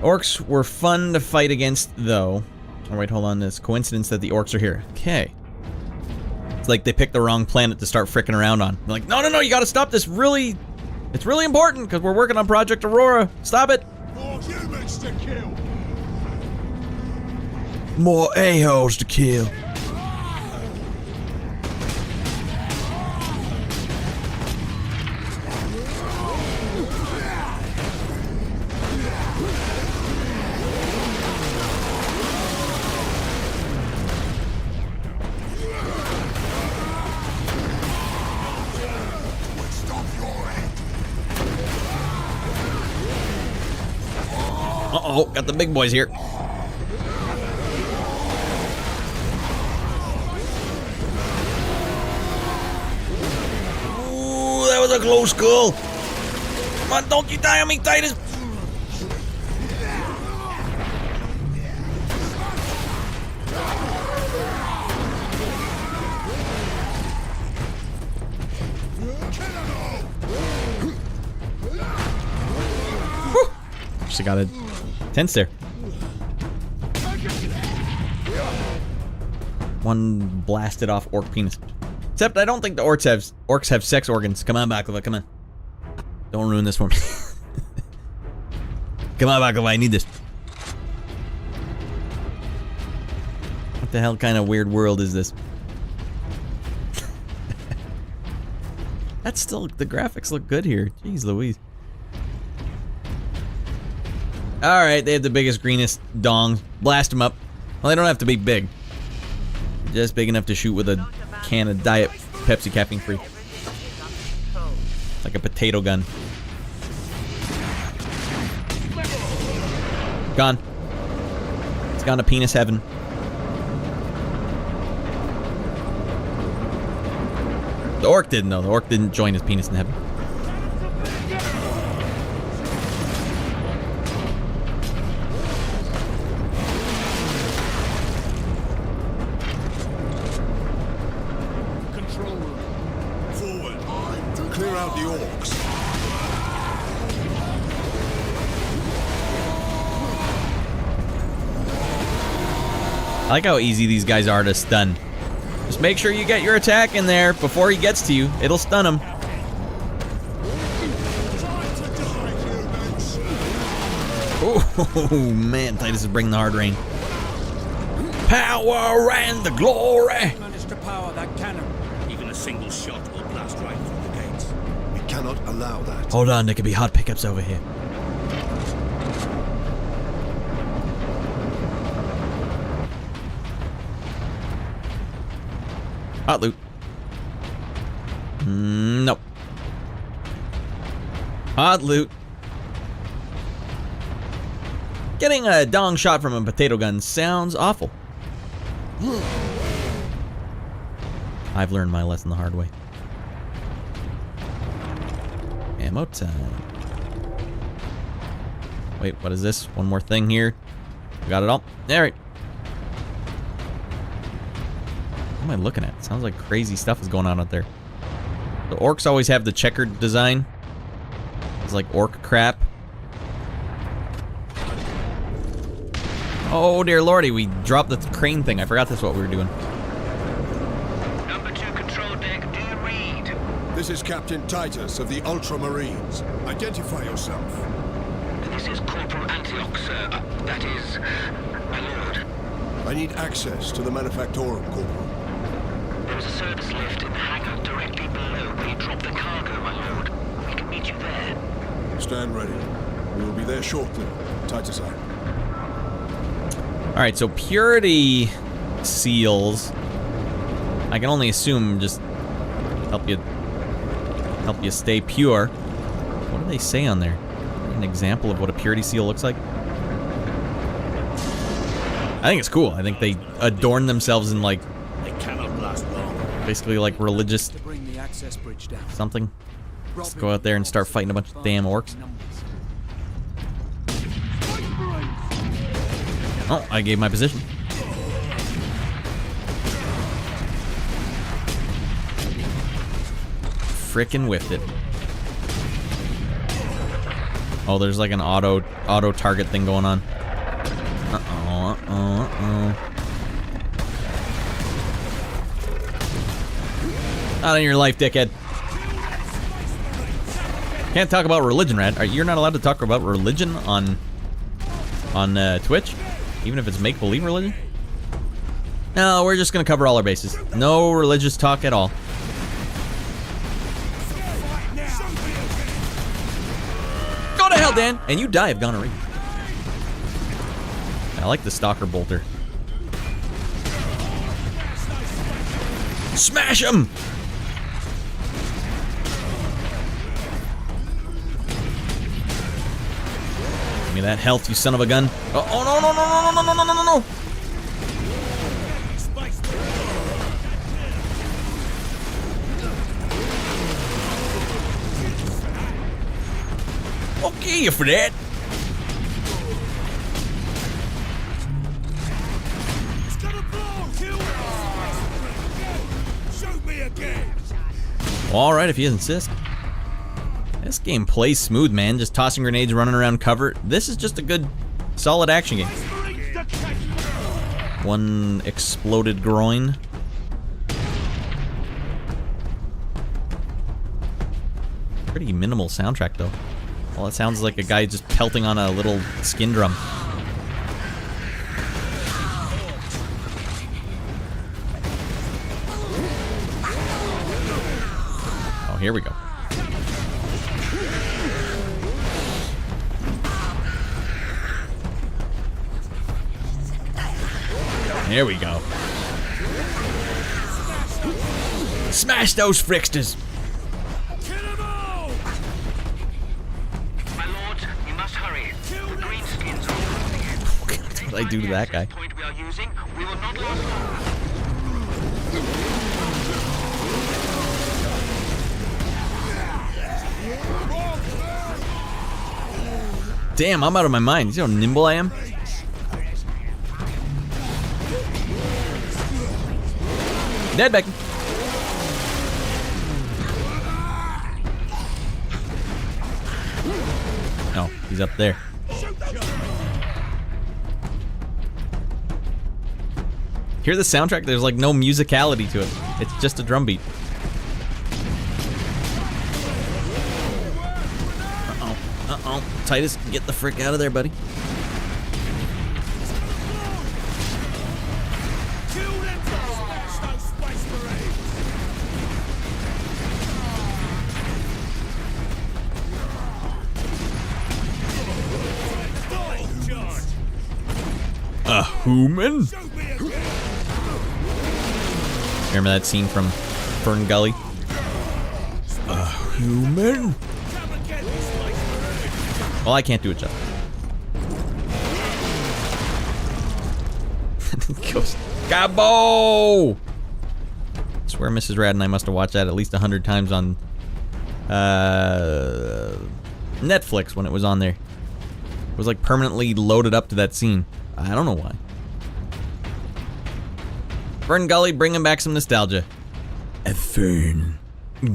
Orcs were fun to fight against, though. Oh, wait, hold on. This coincidence that the orcs are here. Okay. It's like they picked the wrong planet to start fricking around on. They're like, no, you gotta stop this. It's really important because we're working on Project Aurora. Stop it. More humans to kill! More a-holes to kill. Uh-oh, got the big boys here. Ooh, that was a close call. Come on, don't you die on me, Titus. Whew. Actually got it. Tense there. One blasted off orc penis. Except I don't think the orcs have sex organs. Come on, Baklava, come on. Don't ruin this for me. Come on, Baklava, I need this. What the hell kind of weird world is this? That's still, the graphics look good here. Jeez Louise. Alright, they have the biggest, greenest dongs. Blast them up. Well, they don't have to be big. Just big enough to shoot with a can of Diet Pepsi caffeine free. Like a potato gun. Gone. It's gone to penis heaven. The orc didn't, though. The orc didn't join his penis in heaven. Clear out the orcs. I like how easy these guys are to stun. Just make sure you get your attack in there before he gets to you. It'll stun him. Oh man, Titus is bringing the hard rain. Power and the glory. Managed to power that cannon. Even a single shot will blast right through the gates. We cannot allow that. Hold on, there could be hot pickups over here. Hot loot. Nope. Hot loot. Getting a dong shot from a potato gun sounds awful. I've learned my lesson the hard way. Ammo time. Wait, what is this? One more thing here. Got it all. All right. What am I looking at? Sounds like crazy stuff is going on out there. The orcs always have the checkered design. It's like orc crap. Oh dear lordy, we dropped the crane thing. I forgot that's what we were doing. Number 2 control deck, do you read? This is Captain Titus of the Ultramarines. Identify yourself. This is Corporal Antioch, sir. That is, my lord. I need access to the Manufactorum, Corporal. There is a service lift in the hangar directly below where you drop the cargo, my lord. We can meet you there. Stand ready. We will be there shortly. Titus out. Alright, so purity seals, I can only assume just help you stay pure. What do they say on there? An example of what a purity seal looks like? I think it's cool. I think they adorn themselves in like They cannot last long. basically like religious To bring the access bridge down. something. Just go out there and start fighting a bunch of damn orcs. Oh, I gave my position. Frickin' whiffed it. Oh, there's like an auto target thing going on. Not in your life, dickhead. Can't talk about religion, Rad. You're not allowed to talk about religion on Twitch? Even if it's make-believe religion? No, we're just gonna cover all our bases. No religious talk at all. Go to hell, Dan! And you die of gonorrhea. I like the stalker bolter. Smash him! Give me that health, you son of a gun. Oh, no, no, no, no, no, no, no, no, no. Okay, you for that. All right, if you insist. This game plays smooth, man. Just tossing grenades, running around cover. This is just a good, solid action game. One exploded groin. Pretty minimal soundtrack, though. Well, it sounds like a guy just pelting on a little skin drum. Oh, here we go. There we go. Smash those fricksters! My lord, you must hurry. The greenskins are following you. What did I do to that guy? Point we are using, we will not last long. Damn, I'm out of my mind. You see how nimble I am? Dead, Becky. No, he's up there. Hear the soundtrack? There's like no musicality to it. It's just a drum beat. Uh-oh. Titus, get the frick out of there, buddy. A human? Remember that scene from Fern Gully? A human? Well, I can't do it justice. Goes, Gabo! I swear Mrs. Rad and I must have watched that at least 100 times on Netflix when it was on there. It was like permanently loaded up to that scene. I don't know why. Fern Gully, bringing back some nostalgia. A Fern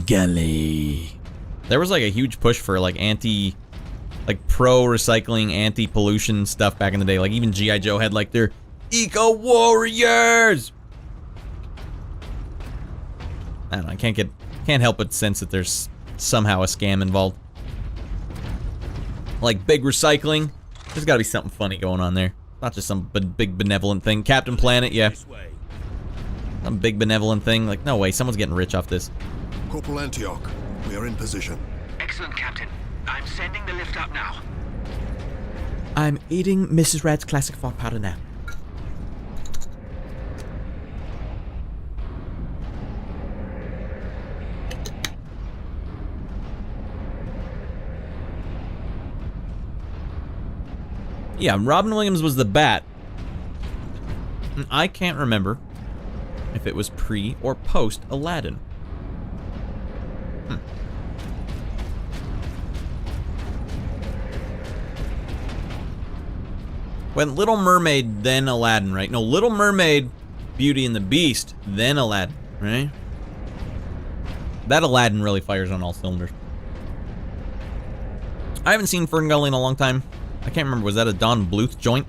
Gully. There was like a huge push for like pro-recycling, anti-pollution stuff back in the day. Like even G.I. Joe had like their eco-warriors. I don't know, I can't help but sense that there's somehow a scam involved. Like big recycling. There's gotta be something funny going on there. Not just some big benevolent thing. Captain Planet, yeah. Some big benevolent thing. Like, no way, someone's getting rich off this. Corporal Antioch, we are in position. Excellent, Captain. I'm sending the lift up now. I'm eating Mrs. Rad's classic fog powder now. Yeah, Robin Williams was the Bat. I can't remember if it was pre or post Aladdin. When Little Mermaid, then Aladdin, right? No, Little Mermaid, Beauty and the Beast, then Aladdin, right? That Aladdin really fires on all cylinders. I haven't seen Fern Gully in a long time. I can't remember, was that a Don Bluth joint?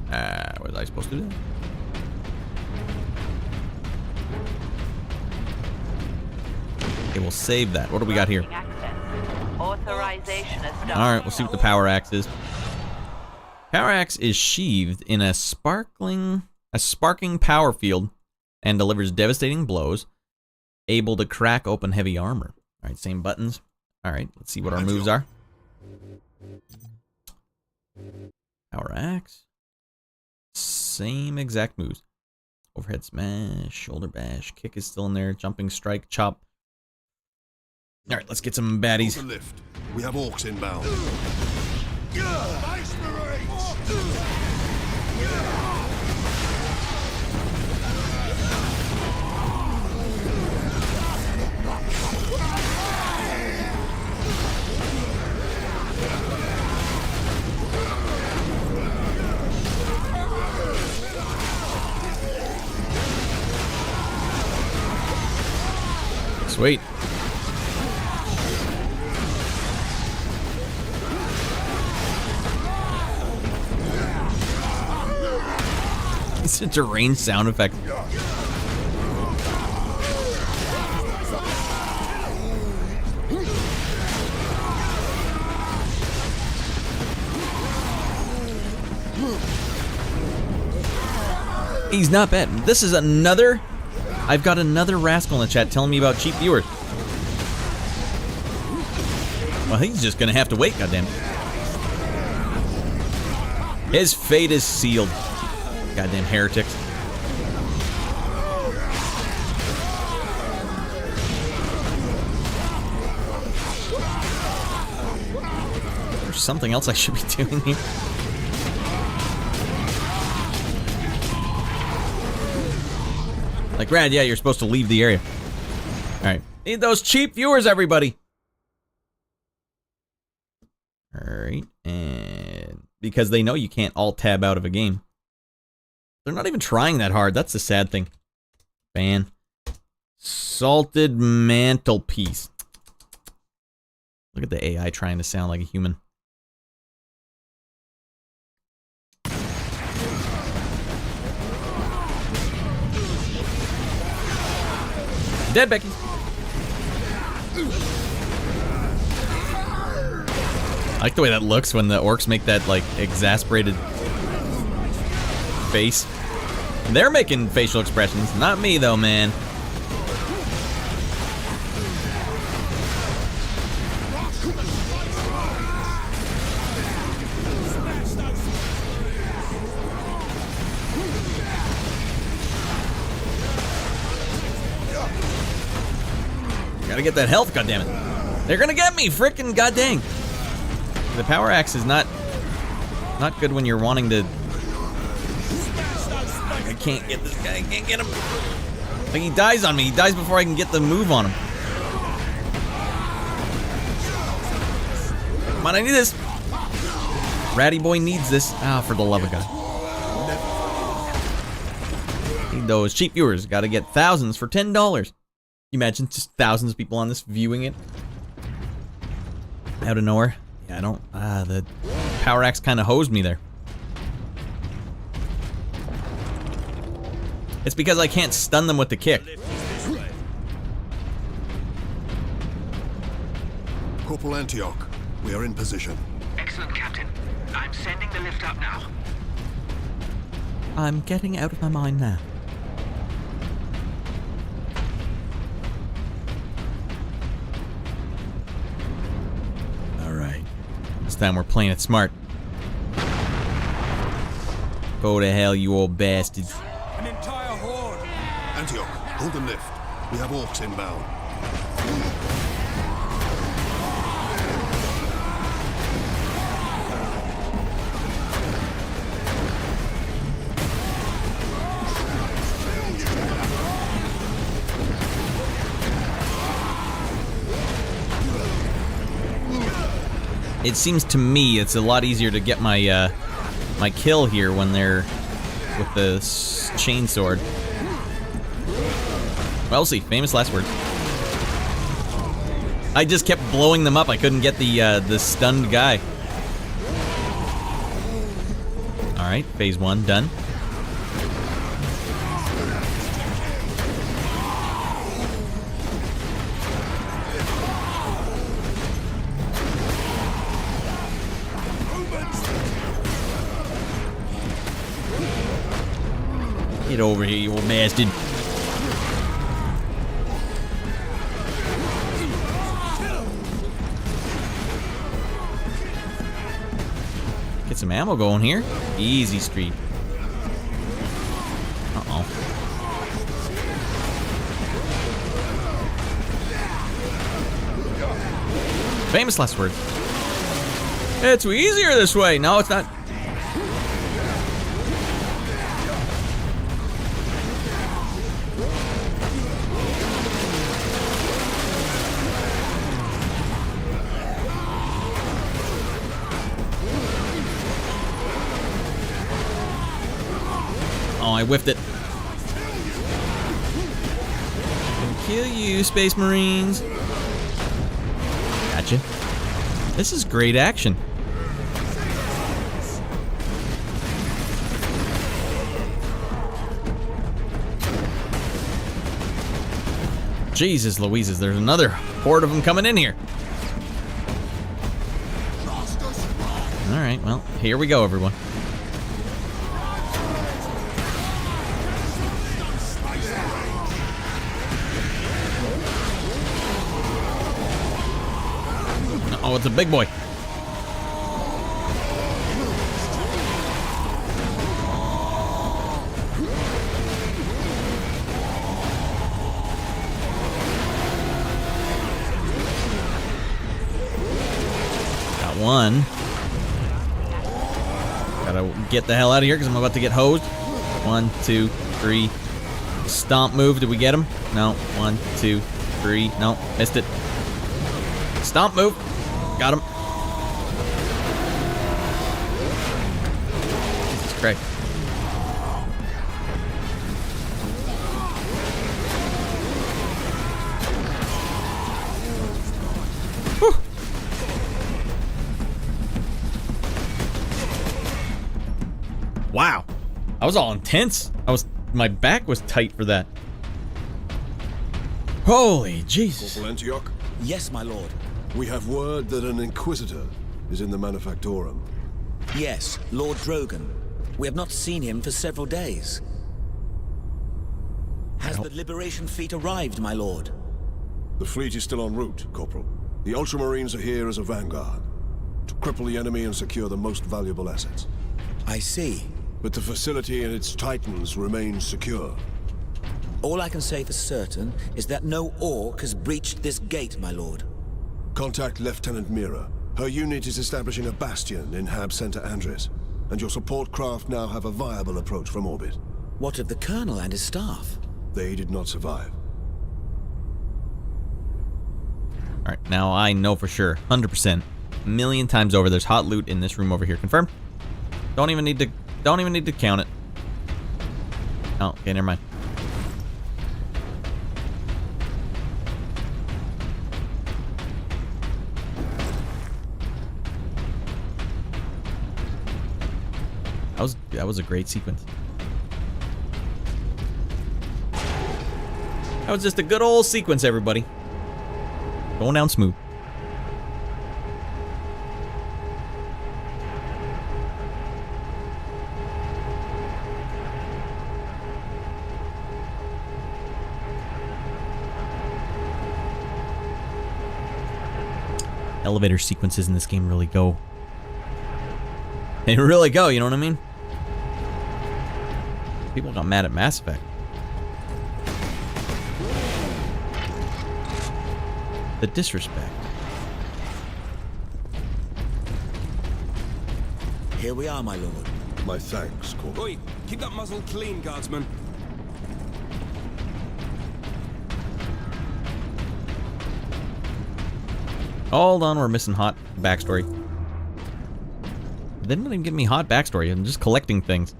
Was I supposed to do that? Okay, we'll save that. What do we got here? Authorization Alright, we'll see what the power axe is. Power axe is sheathed in a sparking power field and delivers devastating blows, able to crack open heavy armor. Alright, same buttons. Alright, let's see what our moves are. Power axe. Same exact moves. Overhead smash, shoulder bash, kick is still in there, jumping strike, chop. Alright, let's get some baddies. The lift. We have orcs inbound. Sweet. It's such a range sound effect. He's not bad. This is another... I've got another rascal in the chat telling me about cheap viewers. Well, he's just gonna have to wait, goddamn. His fate is sealed. Goddamn heretics. There's something else I should be doing here. Like, Rad, yeah, you're supposed to leave the area. Alright. Need those cheap viewers, everybody! Alright, and... because they know you can't alt-tab out of a game. They're not even trying that hard, that's the sad thing. Ban. Salted mantelpiece. Look at the AI trying to sound like a human. Dead, Becky. I like the way that looks when the orcs make that, like, exasperated face. They're making facial expressions, not me, though, man. Gotta get that health, goddammit. They're gonna get me, frickin' goddang. The power axe is not good when you're wanting to. I can't get this guy. I can't get him. Like, he dies on me. He dies before I can get the move on him. Come on, I need this. Ratty boy needs this. Ah, for the love of God. Need those cheap viewers. Gotta get thousands for $10. You imagine just thousands of people on this viewing it out of nowhere. Yeah, I don't. The power axe kind of hosed me there. It's because I can't stun them with the kick. Corporal Antioch, we are in position. Excellent, Captain. I'm sending the lift up now. I'm getting out of my mind now. This time we're playing it smart. Go to hell, you old bastards. An entire horde. Antioch, hold the lift. We have orcs inbound. It seems to me it's a lot easier to get my my kill here when they're with the chainsword. Well, we'll see. Famous last words. I just kept blowing them up. I couldn't get the stunned guy. All right, phase 1 done. Get over here, you old bastard. Get some ammo going here. Easy street. Uh-oh. Famous last words. It's easier this way. No, it's not. Oh, I whiffed it. Gonna kill you, Space Marines. Gotcha. This is great action. Jesus Louises, there's another horde of them coming in here. Alright, well, here we go, everyone. Oh, it's a big boy. Got one. Gotta get the hell out of here because I'm about to get hosed. 1, 2, 3. Stomp move. Did we get him? No. 1, 2, 3. No. Missed it. Stomp move. Got him. Jesus Christ. Whew. Wow. That was all intense. My back was tight for that. Holy Jesus. Corporal Antioch? Yes, my lord. We have word that an Inquisitor is in the Manufactorum. Yes, Lord Drogon. We have not seen him for several days. Has the Liberation fleet arrived, my lord? The fleet is still en route, Corporal. The Ultramarines are here as a vanguard, to cripple the enemy and secure the most valuable assets. I see. But the facility and its Titans remain secure. All I can say for certain is that no Orc has breached this gate, my lord. Contact Lieutenant Mira. Her unit is establishing a bastion in Hab Center Andres, and your support craft now have a viable approach from orbit. What of the Colonel and his staff? They did not survive. Alright, now I know for sure, 100%, a million times over, there's hot loot in this room over here. Confirmed? Don't even need to count it. Oh, okay, never mind. That was a great sequence. That was just a good old sequence, everybody. Going down smooth. Elevator sequences in this game really go. They really go, you know what I mean? People got mad at Mass Effect. The disrespect. Here we are, my lord. My thanks, Corporal. Oi, keep that muzzle clean, guardsman. Hold on, we're missing hot backstory. They didn't even give me hot backstory. I'm just collecting things.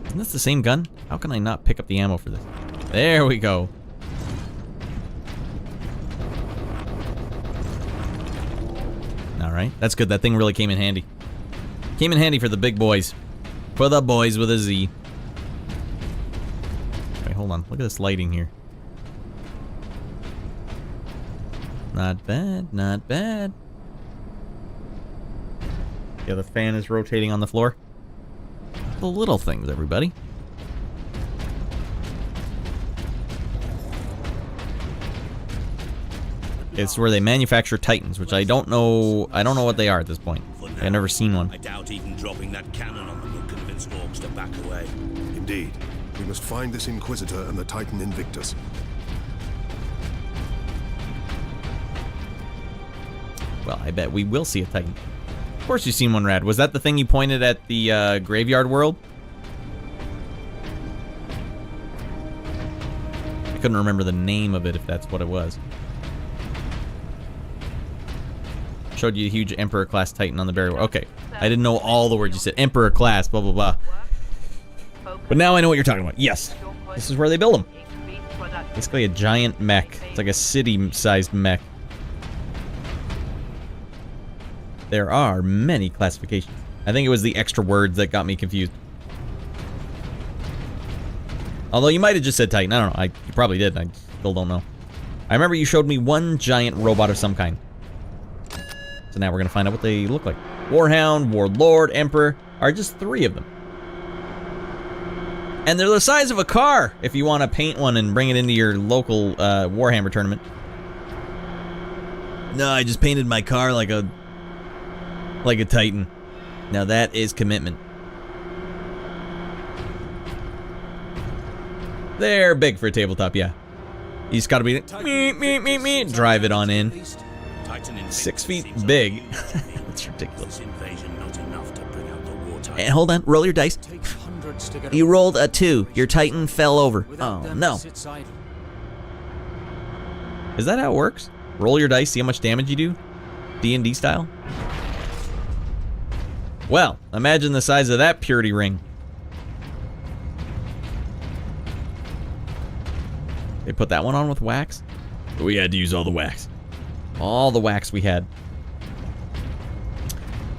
Isn't this the same gun? How can I not pick up the ammo for this? There we go. Alright, that's good. That thing really came in handy. Came in handy for the big boys. For the boys with a Z. Wait, hold on. Look at this lighting here. Not bad, not bad. Yeah, the fan is rotating on the floor. The little things, everybody. It's where they manufacture Titans, which I don't know what they are at this point. I've never seen one. I doubt even dropping that cannon on them will convince orcs to back away. Indeed. We must find this Inquisitor and the Titan Invictus. Well, I bet we will see a Titan. Of course you've seen one, Rad. Was that the thing you pointed at the graveyard world? I couldn't remember the name of it, if that's what it was. Showed you a huge Emperor class Titan on the barrier. Okay, I didn't know all the words you said. Emperor class, blah blah blah. But now I know what you're talking about. Yes, this is where they build them. Basically a giant mech. It's like a city-sized mech. There are many classifications. I think it was the extra words that got me confused. Although you might have just said Titan. I don't know. You probably did. I still don't know. I remember you showed me one giant robot of some kind. So now we're going to find out what they look like. Warhound, Warlord, Emperor are just 3 of them. And they're the size of a car if you want to paint one and bring it into your local Warhammer tournament. No, I just painted my car like a Titan. Now that is commitment. They're big for a tabletop, yeah. You just gotta be drive it on in. 6 feet big. That's ridiculous. And hold on, roll your dice. You rolled a 2. Your Titan fell over. Oh no. Is that how it works? Roll your dice, see how much damage you do? D&D style? Well, imagine the size of that purity ring. They put that one on with wax? We had to use all the wax. All the wax we had.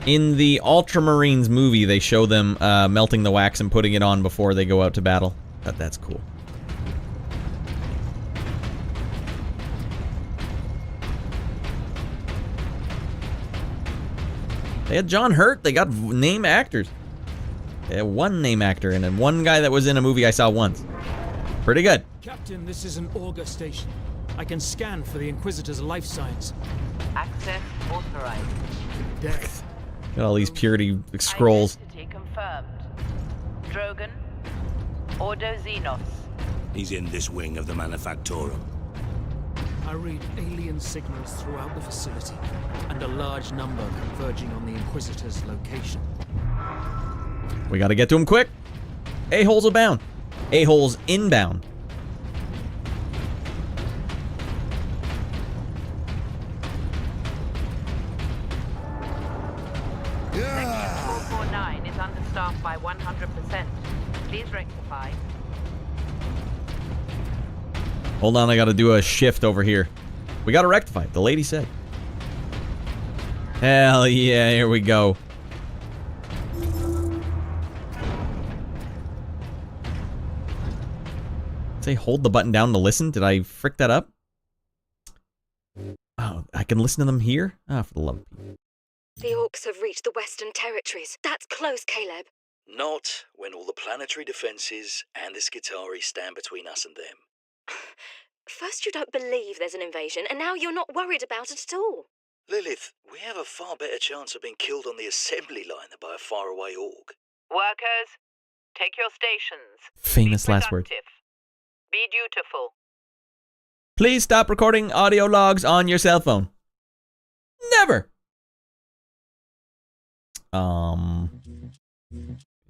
In the Ultramarines movie, they show them melting the wax and putting it on before they go out to battle. That's cool. They had John Hurt. They got name actors. They had one name actor and then one guy that was in a movie I saw once. Pretty good. Captain, this is an auger station. I can scan for the Inquisitor's life signs. Access authorized. Death. Got all these purity scrolls. Identity confirmed. Drogon. Ordo Xenos. He's in this wing of the Manufactorum. I read alien signals throughout the facility, and a large number converging on the Inquisitor's location. We gotta get to him quick. A-holes abound. A-holes inbound. Section 449 is understaffed by 100%. Please rectify. Hold on, I gotta do a shift over here. We gotta rectify it, the lady said. Hell yeah, here we go. Say hold the button down to listen. Did I frick that up? Oh, I can listen to them here? Ah, for the love of Pete. The Orcs have reached the Western Territories. That's close, Caleb. Not when all the planetary defenses and the Skitarii stand between us and them. First you don't believe there's an invasion, and now you're not worried about it at all. Lilith, we have a far better chance of being killed on the assembly line than by a faraway Orc. Workers, take your stations. Famous Be last word. productive. Be dutiful. Please stop recording audio logs on your cell phone. Never.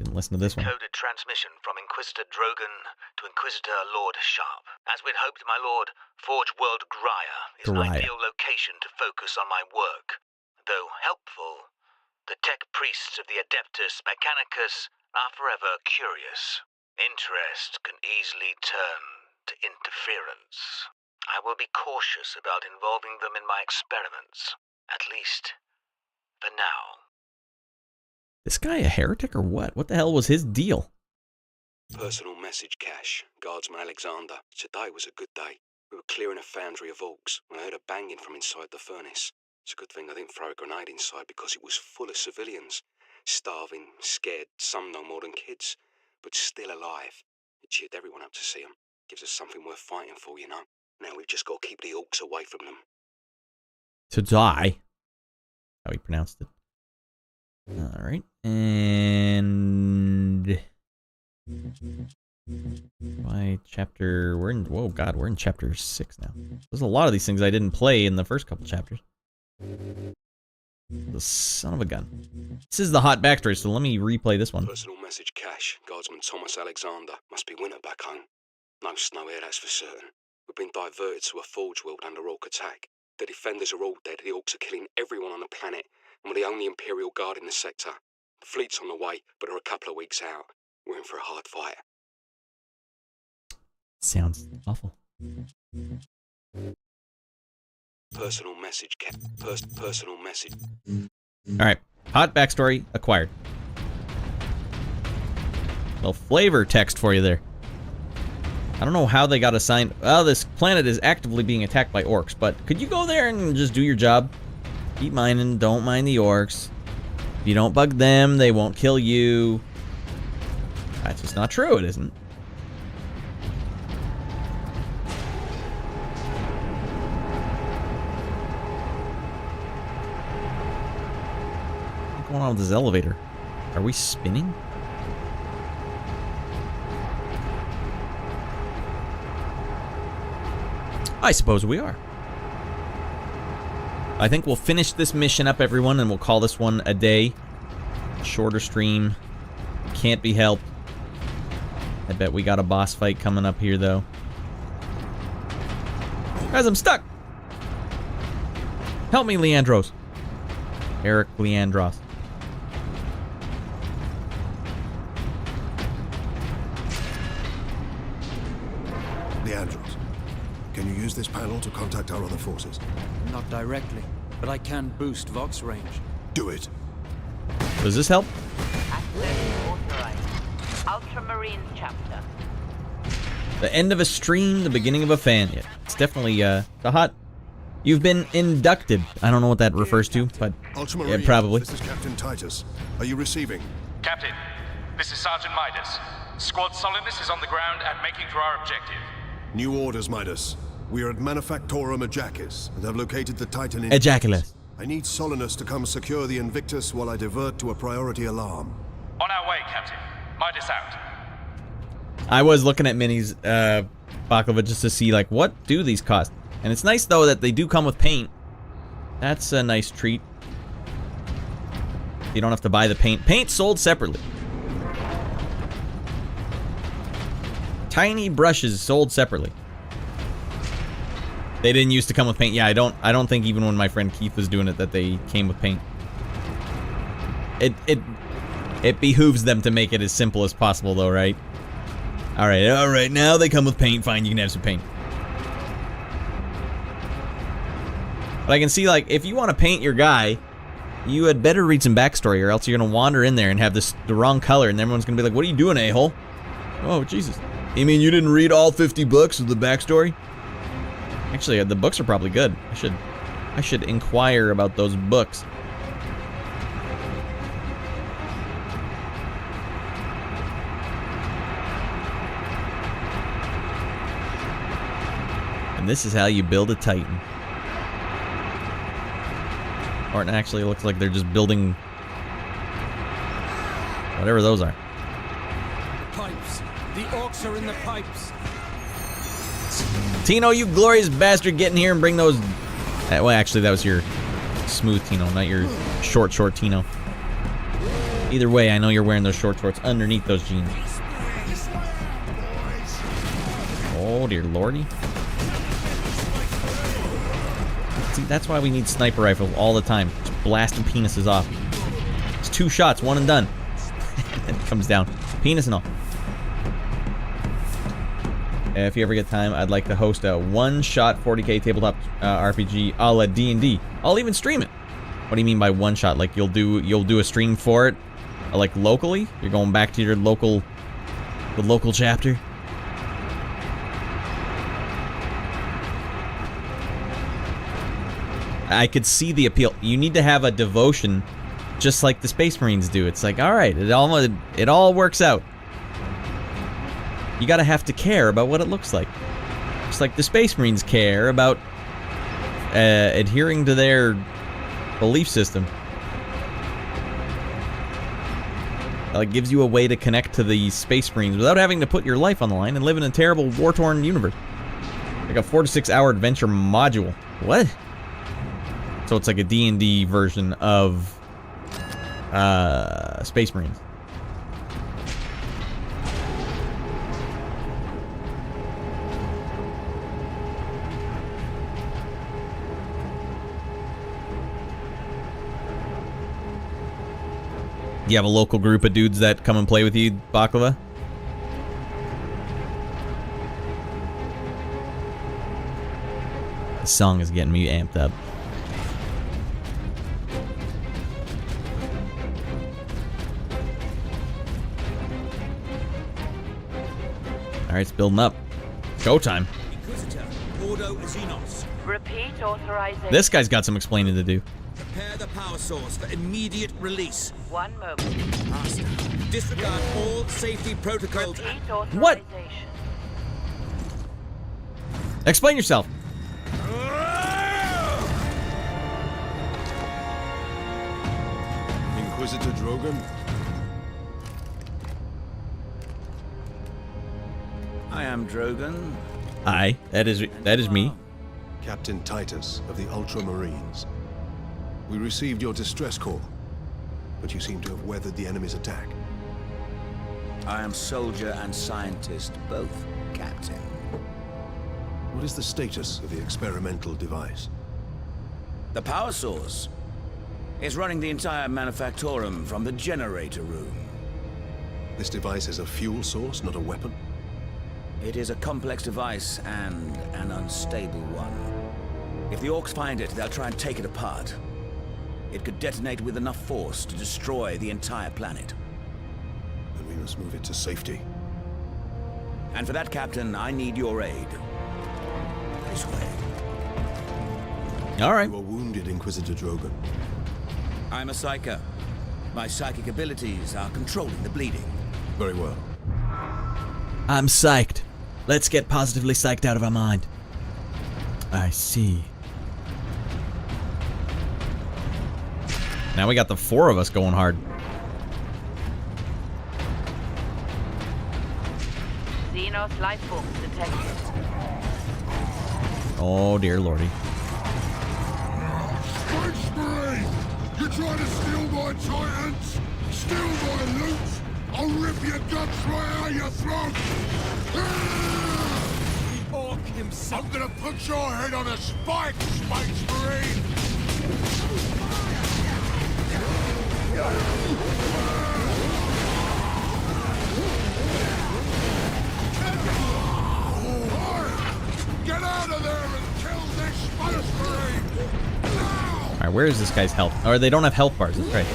Didn't listen to this one. Coded transmission from Inquisitor Drogon to Inquisitor Lord Sharp. As we'd hoped, my lord, Forge World Graya is an ideal location to focus on my work. Though helpful, the tech priests of the Adeptus Mechanicus are forever curious. Interest can easily turn to interference. I will be cautious about involving them in my experiments, at least for now. This guy a heretic or what? What the hell was his deal? Personal message cache. Guardsman Alexander. Today was a good day. We were clearing a foundry of Orcs when I heard a banging from inside the furnace. It's a good thing I didn't throw a grenade inside because it was full of civilians. Starving, scared, some no more than kids, but still alive. It cheered everyone up to see them. Gives us something worth fighting for, you know. Now we've just got to keep the Orcs away from them. To die. How he pronounced it. Alright. And why chapter we're in we're in chapter 6 now. There's a lot of these things I didn't play in the first couple chapters. The son of a gun. This is the hot backstory, so let me replay this one. Personal message cache. Guardsman Thomas Alexander. Must be winter back home. No snow here, that's for certain. We've been diverted to a forge world under Orc attack. The defenders are all dead. The Orcs are killing everyone on the planet, and we're the only Imperial Guard in the sector. The fleet's on the way, but are a couple of weeks out. We're in for a hard fight. Sounds awful. Personal message personal message. Alright. Hot backstory acquired. Little flavor text for you there. I don't know how they got assigned. Well, this planet is actively being attacked by Orcs, but could you go there and just do your job? Keep mining, don't mind the Orcs. If you don't bug them, they won't kill you. That's just not true, it isn't. What's going on with this elevator? Are we spinning? I suppose we are. I think we'll finish this mission up, everyone, and we'll call this one a day. Shorter stream. Can't be helped. I bet we got a boss fight coming up here, though. Guys, I'm stuck! Help me, Leandros. Eric Leandros. Leandros, Can you use this panel to contact our other forces? Not directly, but I can boost Vox range. Do it. Does this help? Access authorized. Ultramarines chapter. The end of a stream, the beginning of a fan. Yeah, it's definitely the hot. You've been inducted. I don't know what that refers to, but yeah, probably. This is Captain Titus. Are you receiving? Captain, this is Sergeant Midas. Squad Solidus is on the ground and making for our objective. New orders, Midas. We are at Manufactorum Ajakis and have located the Titan in... Ajaculus. I need Solinus to come secure the Invictus while I divert to a priority alarm. On our way, Captain. Midas out. I was looking at minis, Baklava, just to see, like, what do these cost? And it's nice, though, that they do come with paint. That's a nice treat. You don't have to buy the paint. Paint sold separately. Tiny brushes sold separately. They didn't used to come with paint. Yeah, I don't think even when my friend Keith was doing it that they came with paint. It behooves them to make it as simple as possible, though, right? All right, now they come with paint. Fine, you can have some paint. But I can see, like, if you want to paint your guy, you had better read some backstory, or else you're going to wander in there and have the wrong color, and everyone's going to be like, what are you doing, a-hole? Oh, Jesus. You mean you didn't read all 50 books of the backstory? Actually, the books are probably good. I should inquire about those books. And this is how you build a Titan. Or it actually looks like they're just building whatever those are. Pipes. The orcs are in the pipes. Tino, you glorious bastard, get in here and bring those... Well, actually, that was your smooth Tino, not your short Tino. Either way, I know you're wearing those short shorts underneath those jeans. Oh, dear lordy. See, that's why we need sniper rifles all the time. Just blasting penises off. It's 2 shots, 1 and done. And it comes down. Penis and all. If you ever get time, I'd like to host a one-shot 40k tabletop RPG a la D&D. I'll even stream it. What do you mean by one-shot? Like you'll do a stream for it, like locally? You're going back to your local chapter? I could see the appeal. You need to have a devotion, just like the Space Marines do. It's like, all right, it all works out. You gotta have to care about what it looks like. Just like the Space Marines care about adhering to their belief system. It gives you a way to connect to the Space Marines without having to put your life on the line and live in a terrible war-torn universe. Like a 4 to 6 hour adventure module. What? So it's like a D&D version of Space Marines. You have a local group of dudes that come and play with you, Baklava? This song is getting me amped up. Alright, it's building up. Showtime. Repeat authorization. This guy's got some explaining to do. Prepare the power source for immediate release. 1 moment. Master, disregard all safety protocols. Repeat authorization. What? Explain yourself. Inquisitor Drogon? I am Drogon. Aye, that is me. Captain Titus of the Ultramarines. We received your distress call, but you seem to have weathered the enemy's attack. I am soldier and scientist, both, Captain. What is the status of the experimental device? The power source is running the entire Manufactorum from the generator room. This device is a fuel source, not a weapon? It is a complex device and an unstable one. If the Orcs find it, they'll try and take it apart. It could detonate with enough force to destroy the entire planet. Then we must move it to safety. And for that, Captain, I need your aid. This way. All right. You are wounded, Inquisitor Drogon. I'm a psyker. My psychic abilities are controlling the bleeding. Very well. I'm psyched. Let's get positively psyched out of our mind. I see. Now we got the 4 of us going hard. Xenos life forms detected. Oh dear lordy. Great spree! You trying to steal my Titans? Steal my loot? I'll rip your guts right out your throat! The Orc himself! I'm gonna put your head on a spike, Space Marine! Get out of there and kill this Space Marine! Alright, where is this guy's health? Or they don't have health bars, that's right.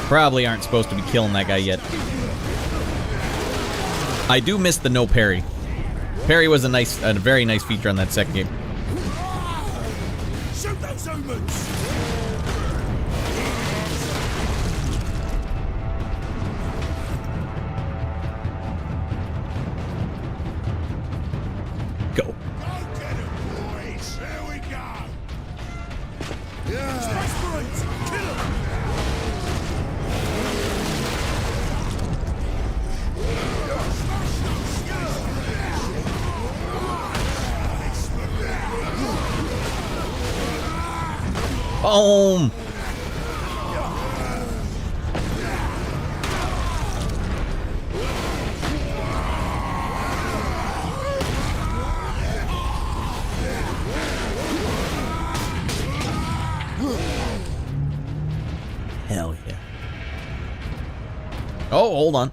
Probably aren't supposed to be killing that guy yet. I do miss the no parry. Parry was a very nice feature on that second game. Shoot those humans! Go. Go get him, boys! There we go! Yeah! Space Marines! Kill him! Boom! Hell yeah. Oh, hold on.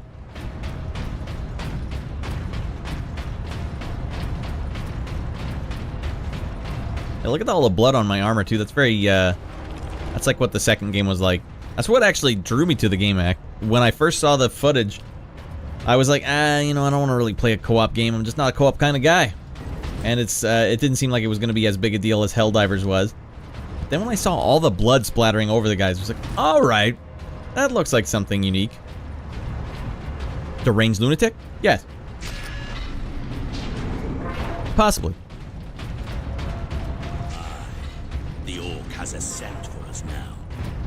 Hey, look at all the blood on my armor, too. That's very, that's like what the second game was like. That's what actually drew me to the game, when I first saw the footage, I was like, you know, I don't want to really play a co-op game. I'm just not a co-op kind of guy. And it didn't seem like it was going to be as big a deal as Helldivers was. Then when I saw all the blood splattering over the guys, I was like, alright, that looks like something unique. Deranged lunatic? Yes. Possibly. The Orc has a scent for us now.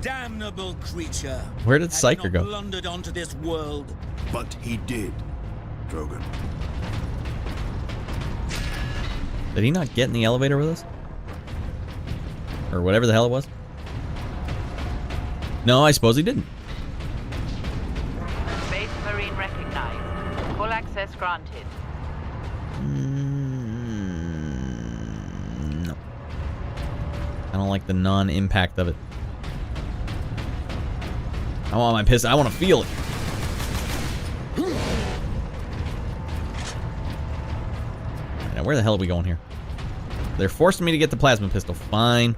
Damnable creature. Where did Psyker Had he go? not blundered onto this world. But he did, Drogon. Did he not get in the elevator with us? Or whatever the hell it was? No, I suppose he didn't. Space Marine recognized. Full access granted. No. I don't like the non-impact of it. I want my piss. I want to feel it. Now, where the hell are we going here? They're forcing me to get the plasma pistol. Fine.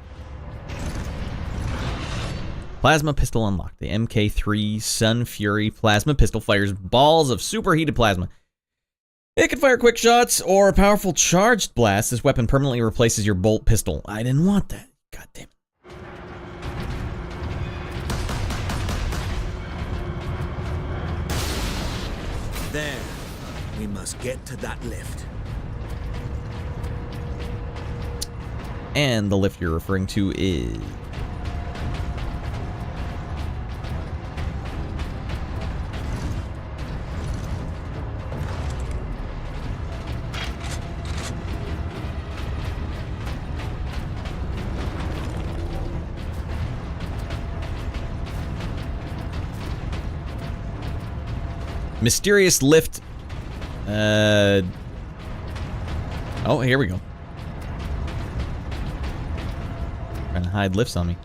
Plasma pistol unlocked. The MK3 Sun Fury plasma pistol fires balls of superheated plasma. It can fire quick shots or a powerful charged blast. This weapon permanently replaces your bolt pistol. I didn't want that. God damn it. There. We must get to that lift. And the lift you're referring to is... Mysterious lift. Oh, here we go. Trying to hide lifts on me.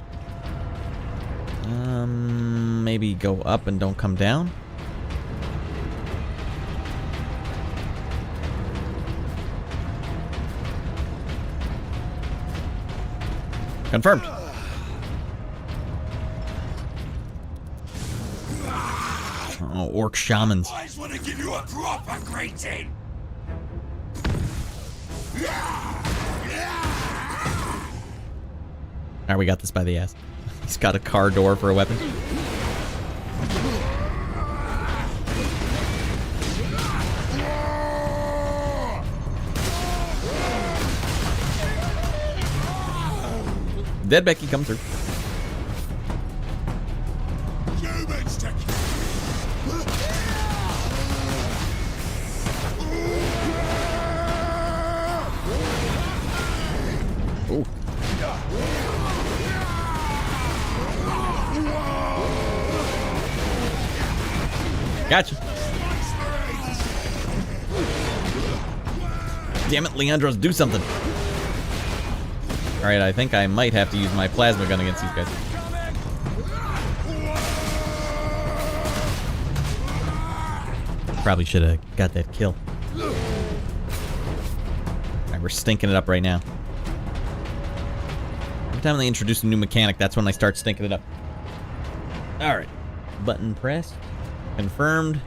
Maybe go up and don't come down? Confirmed. Oh, orc shamans. I just want to give you a proper greeting. Alright, we got this by the ass. He's got a car door for a weapon. Dead Becky, come through. Ooh. Gotcha. Damn it, Leandros, do something. Alright, I think I might have to use my plasma gun against these guys. Probably should have got that kill. Alright, we're stinking it up right now. Every time they introduce a new mechanic, that's when I start stinking it up. Alright. Button pressed. Confirmed.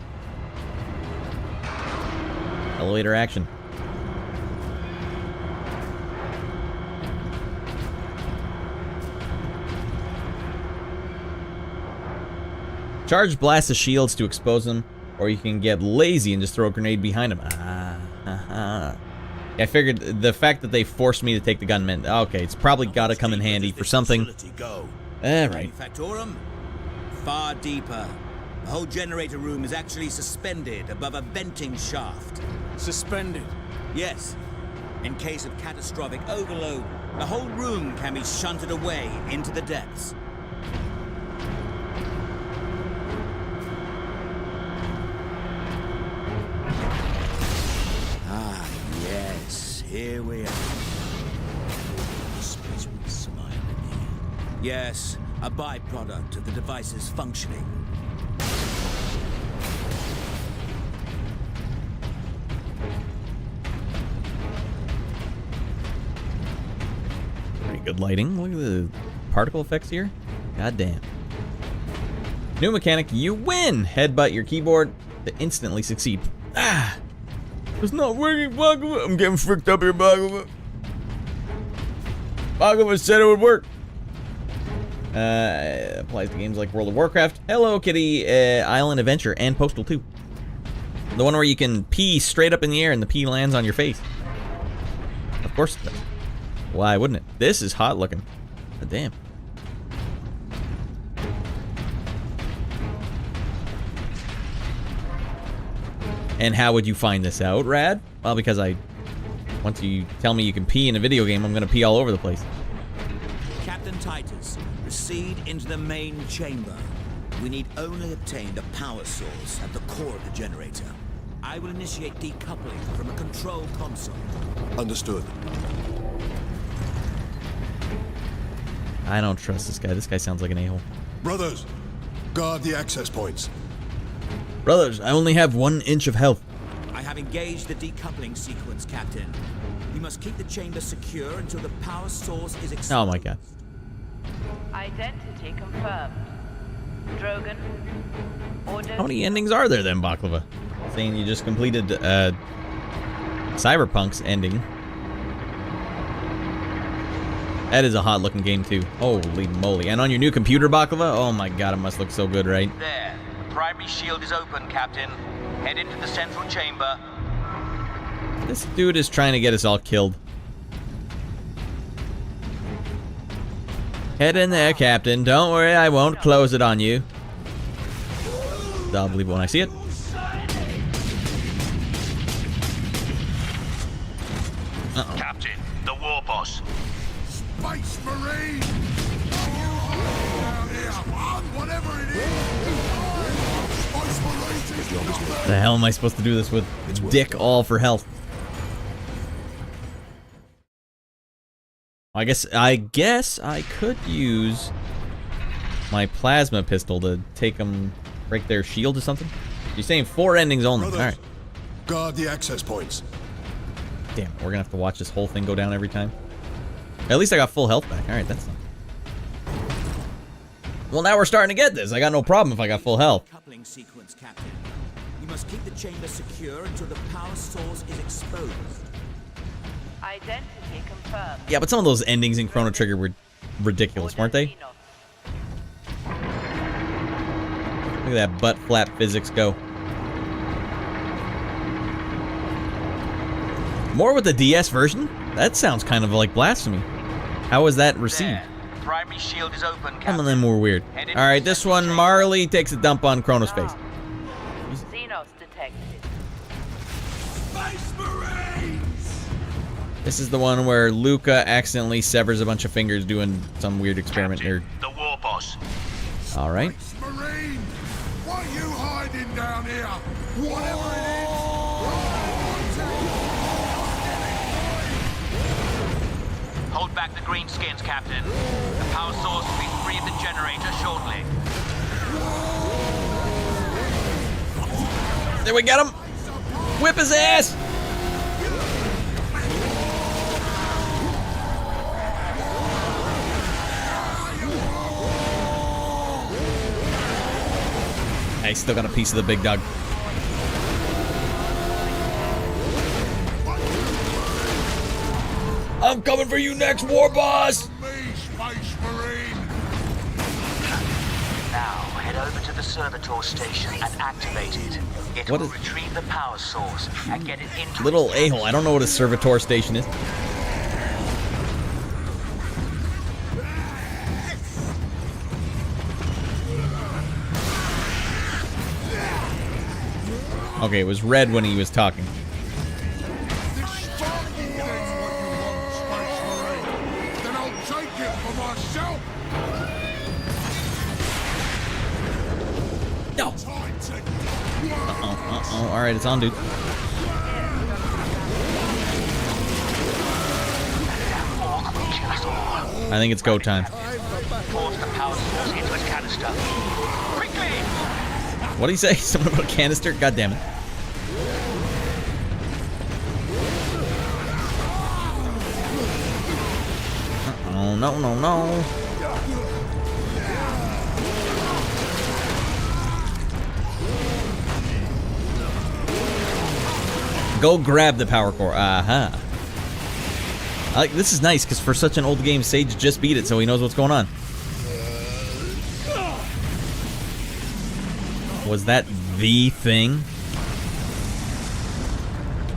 Elevator action. Charge blast the shields to expose them, or you can get lazy and just throw a grenade behind them. I figured the fact that they forced me to take the gun meant, okay, it's probably got to come in handy for something. Alright. Manufactorum? Far deeper. The whole generator room is actually suspended above a venting shaft. Suspended? Yes. In case of catastrophic overload, the whole room can be shunted away into the depths. Ah, yes. Here we are. Space with a smile in here. Yes, a byproduct of the device's functioning. Pretty good lighting. Look at the particle effects here. God damn. New mechanic, you win! Headbutt your keyboard to instantly succeed. Ah! It's not working, Baklava. I'm getting fricked up here, Baklava. Baklava said it would work. Applies to games like World of Warcraft, Hello Kitty, Island Adventure, and Postal 2. The one where you can pee straight up in the air and the pee lands on your face. Of course it does. Why wouldn't it? This is hot looking. God damn. And how would you find this out, Rad? Well, because once you tell me you can pee in a video game, I'm gonna pee all over the place. Captain Titus, proceed into the main chamber. We need only obtain the power source at the core of the generator. I will initiate decoupling from a control console. Understood. I don't trust this guy. This guy sounds like an a-hole. Brothers, guard the access points. Brothers, I only have 1 inch of health. I have engaged the decoupling sequence, Captain. We must keep the chamber secure until the power source is exposed. Oh my god. Identity confirmed. Drogan. Order. How many endings are there then, Baklava? Saying you just completed Cyberpunk's ending. That is a hot looking game too. Holy moly. And on your new computer, Baklava? Oh my god, it must look so good, right? There. The primary shield is open, Captain. Head into the central chamber. This dude is trying to get us all killed. Head in there, Captain. Don't worry, I won't close it on you. I'll believe it when I see it. Uh-oh. Captain, the war boss. Space Marine! Whatever it is! The hell am I supposed to do this with? Dick all for health. I guess I could use my plasma pistol to take them, break their shield or something. You're saying 4 endings only. Brothers, all right. Guard the access points. Damn, we're gonna have to watch this whole thing go down every time. At least I got full health back. All right, that's not. Well, now we're starting to get this. I got no problem if I got full health. Coupling sequence, Captain. You must keep the chamber secure until the power source is exposed. Identity confirmed. Yeah, but some of those endings in Chrono Trigger were ridiculous, weren't they? Look at that butt flap physics go. More with the DS version? That sounds kind of like blasphemy. How was that received? Primary shield is open, Captain. Some of them were weird. Alright, this one, Marley takes a dump on Chrono's face. Xenos detected. Space Marines! This is the one where Luca accidentally severs a bunch of fingers doing some weird experiment here. The war boss. Alright. Marine! What are you hiding down here? Whatever it is! Hold back the greenskins, Captain. The power source will be free of the generator shortly. There we get him! Whip his ass! I still got a piece of the big dog. I'm coming for you next, war boss! Now, head over to the servitor station and activate it. It What will is- retrieve the power source and get it into Little a-hole. I don't know what a servitor station is. Okay, it was red when he was talking. Then I'll take it for myself! No! Uh-oh. Alright, it's on, dude. I think it's go time. Force the power source into its canister. Quickly! What did he say? Something about a canister? God damn it. Uh-oh, no. Go grab the power core. Aha. This is nice, because for such an old game, Sage just beat it, so he knows what's going on. Was that the thing?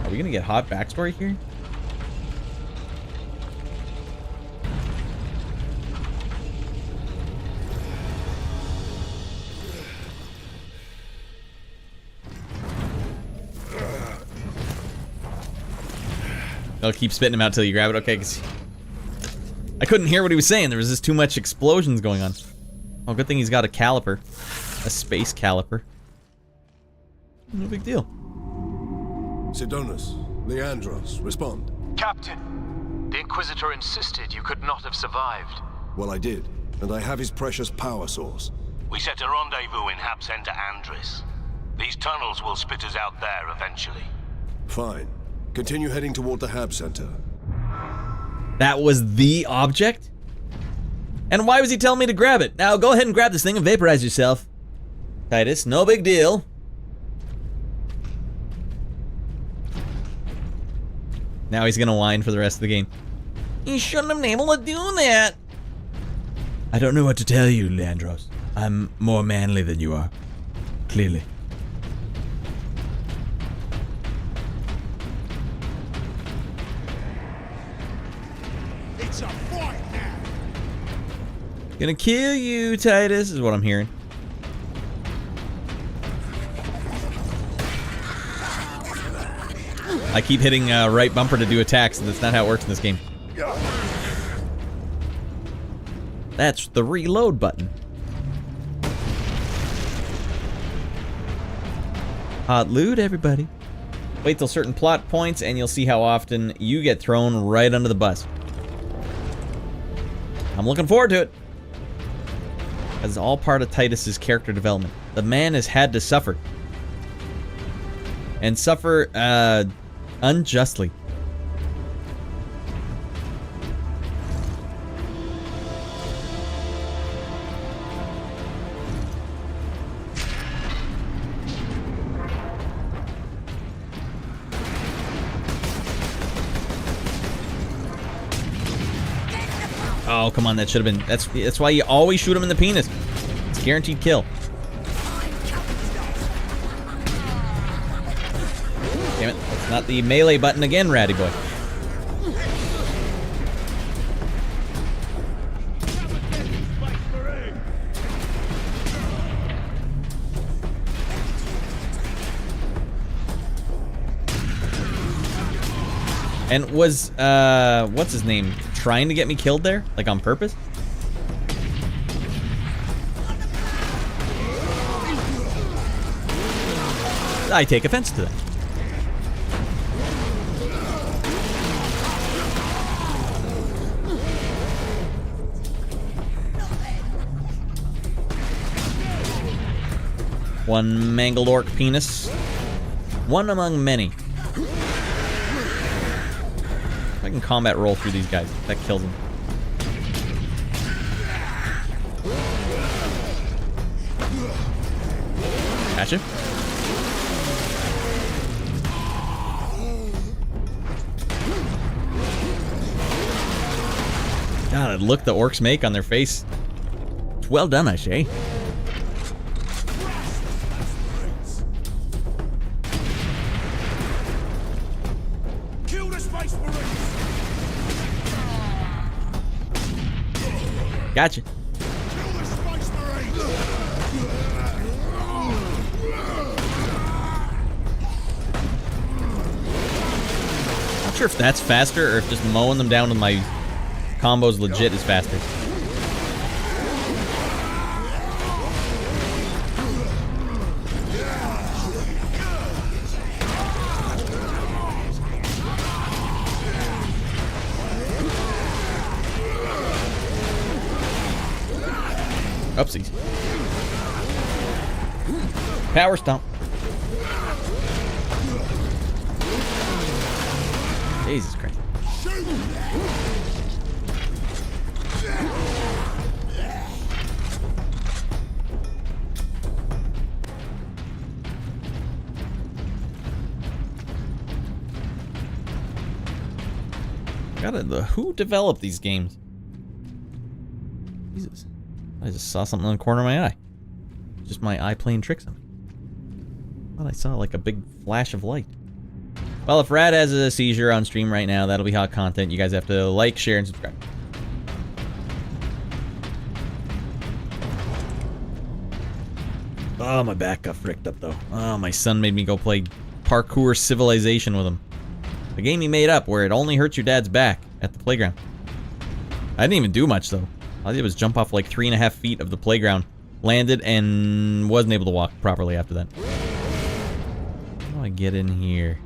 Are we gonna get hot backstory here? I'll keep spitting him out till you grab it. Okay, 'cause I couldn't hear what he was saying. There was just too much explosions going on. Oh, good thing he's got a caliper. A space caliper. No big deal. Sidonus, Leandros, respond. Captain, the Inquisitor insisted you could not have survived. Well, I did, and I have his precious power source. We set a rendezvous in Hab Center Andris. These tunnels will spit us out there eventually. Fine. Continue heading toward the Hab Center. That was the object? And why was he telling me to grab it? Now go ahead and grab this thing and vaporize yourself. Titus, no big deal. Now he's gonna whine for the rest of the game. You shouldn't have been able to do that. I don't know what to tell you, Leandros. I'm more manly than you are. Clearly. It's a fight now! Gonna kill you, Titus, is what I'm hearing. I keep hitting right bumper to do attacks, and that's not how it works in this game. That's the reload button. Hot loot, everybody. Wait till certain plot points, and you'll see how often you get thrown right under the bus. I'm looking forward to it. That's all part of Titus's character development. The man has had to suffer. And suffer, unjustly. Oh, come on, that should have been... That's why you always shoot him in the penis. It's a guaranteed kill. Damn it, that's not the melee button again, Ratty Boy. And was, what's his name, trying to get me killed there? Like, on purpose? I take offense to that. One mangled orc penis. One among many. I can combat roll through these guys. That kills them. Gotcha. God, the look the orcs make on their face. It's well done, I say. Gotcha. Not sure if that's faster or if just mowing them down with my combos legit is faster. Oopsies. Power stomp. Jesus Christ. Who developed these games? Jesus. I just saw something in the corner of my eye. Just my eye playing tricks on me. Thought I saw like a big flash of light. Well, if Rad has a seizure on stream right now, that'll be hot content. You guys have to like, share, and subscribe. Oh, my back got fricked up though. Oh, my son made me go play Parkour Civilization with him. The game he made up where it only hurts your dad's back at the playground. I didn't even do much though. All I did was jump off like 3.5 feet of the playground, landed, and wasn't able to walk properly after that. How do I get in here?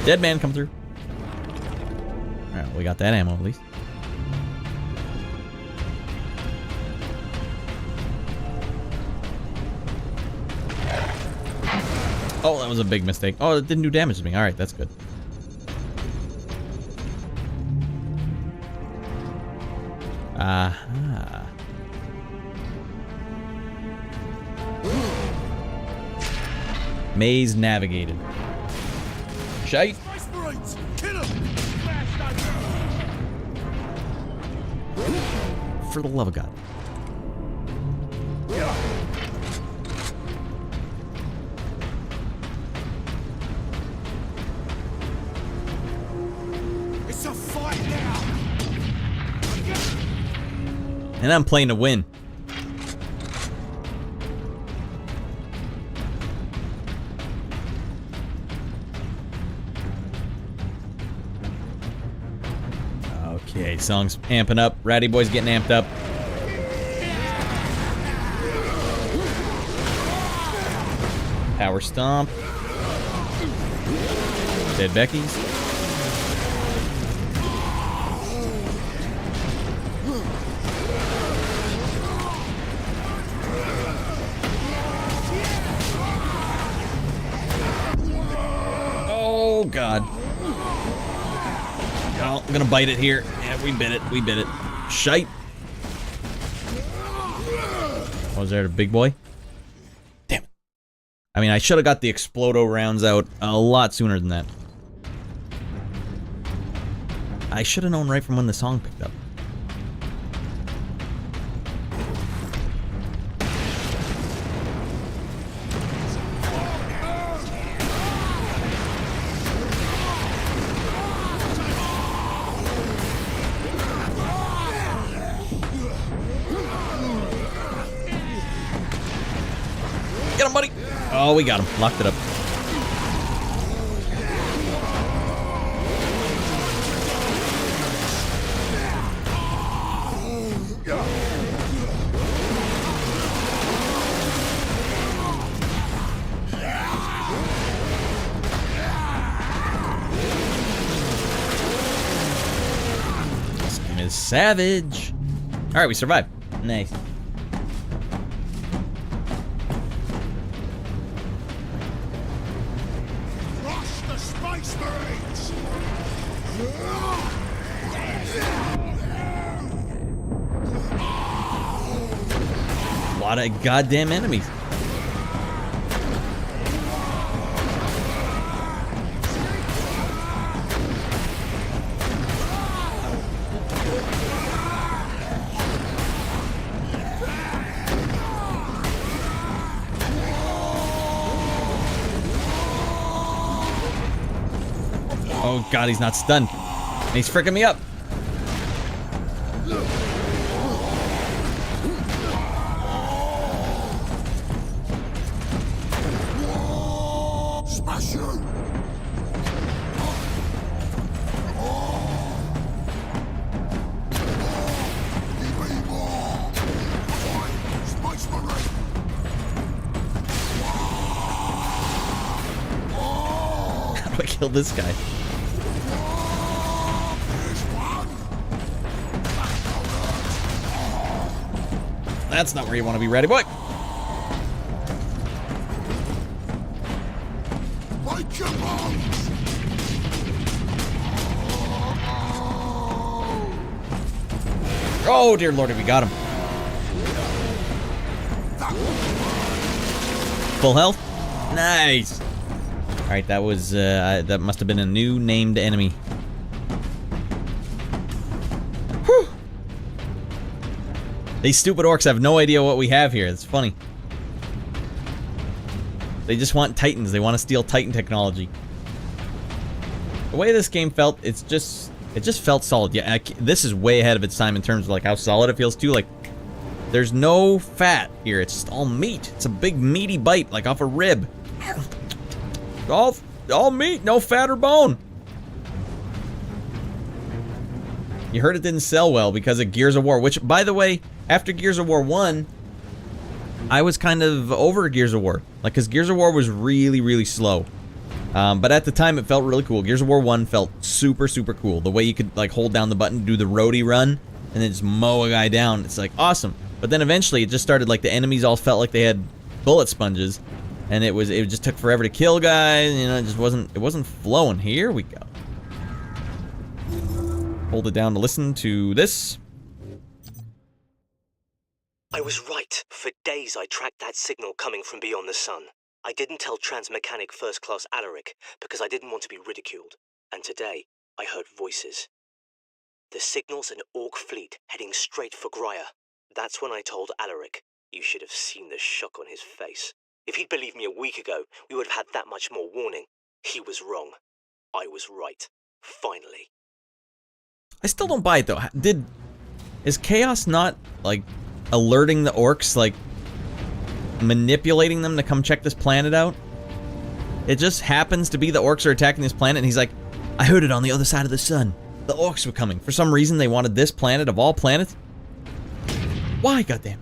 Dead man come through. Alright, we got that ammo at least. Oh, that was a big mistake. Oh, it didn't do damage to me. Alright, that's good. Aha. Maze navigated. Shite. For the love of God. It's a fight now. And I'm playing to win. Okay, song's amping up. Ratty Boy's getting amped up. Power stomp. Dead Becky's. Oh, God. Oh, I'm gonna bite it here. Yeah, we bit it. We bit it. Shite. Was there a big boy? Damn it. I mean, I should have got the Explodo rounds out a lot sooner than that. I should have known right from when the song picked up. Get him, buddy! Oh, we got him. Locked it up. This game is savage. Alright, we survived. Nice. A lot of goddamn enemies. Oh God, he's not stunned. He's freaking me up. Smash you! How do I kill this guy? That's not where you want to be, ready, boy. Oh, dear lordy, we got him. Full health? Nice. All right, that was, that must have been a new named enemy. Whew. These stupid orcs have no idea what we have here. It's funny. They just want Titans. They want to steal Titan technology. The way this game felt, it just felt solid. Yeah, this is way ahead of its time in terms of like how solid it feels too. Like, there's no fat here. It's just all meat. It's a big meaty bite, like off a rib. All meat, no fat or bone. You heard it didn't sell well because of Gears of War, which, by the way, after Gears of War 1, I was kind of over Gears of War. Like, because Gears of War was really, really slow. But at the time, it felt really cool. Gears of War 1 felt super, super cool. The way you could, like, hold down the button, do the roadie run, and then just mow a guy down. It's, like, awesome. But then eventually, it just started, like, the enemies all felt like they had bullet sponges. And it just took forever to kill guys. You know, it wasn't flowing. Here we go. Hold it down to listen to this. I was right. For days I tracked that signal coming from beyond the sun. I didn't tell Transmechanic First Class Alaric because I didn't want to be ridiculed. And today, I heard voices. The signal's an Orc fleet heading straight for Grya. That's when I told Alaric. You should have seen the shock on his face. If he'd believed me a week ago, we would have had that much more warning. He was wrong. I was right. Finally. I still don't buy it, though. Is Chaos not, like, alerting the orcs, like, manipulating them to come check this planet out? It just happens to be the orcs are attacking this planet, and he's like, I heard it on the other side of the sun. The orcs were coming. For some reason, they wanted this planet of all planets. Why, goddamn?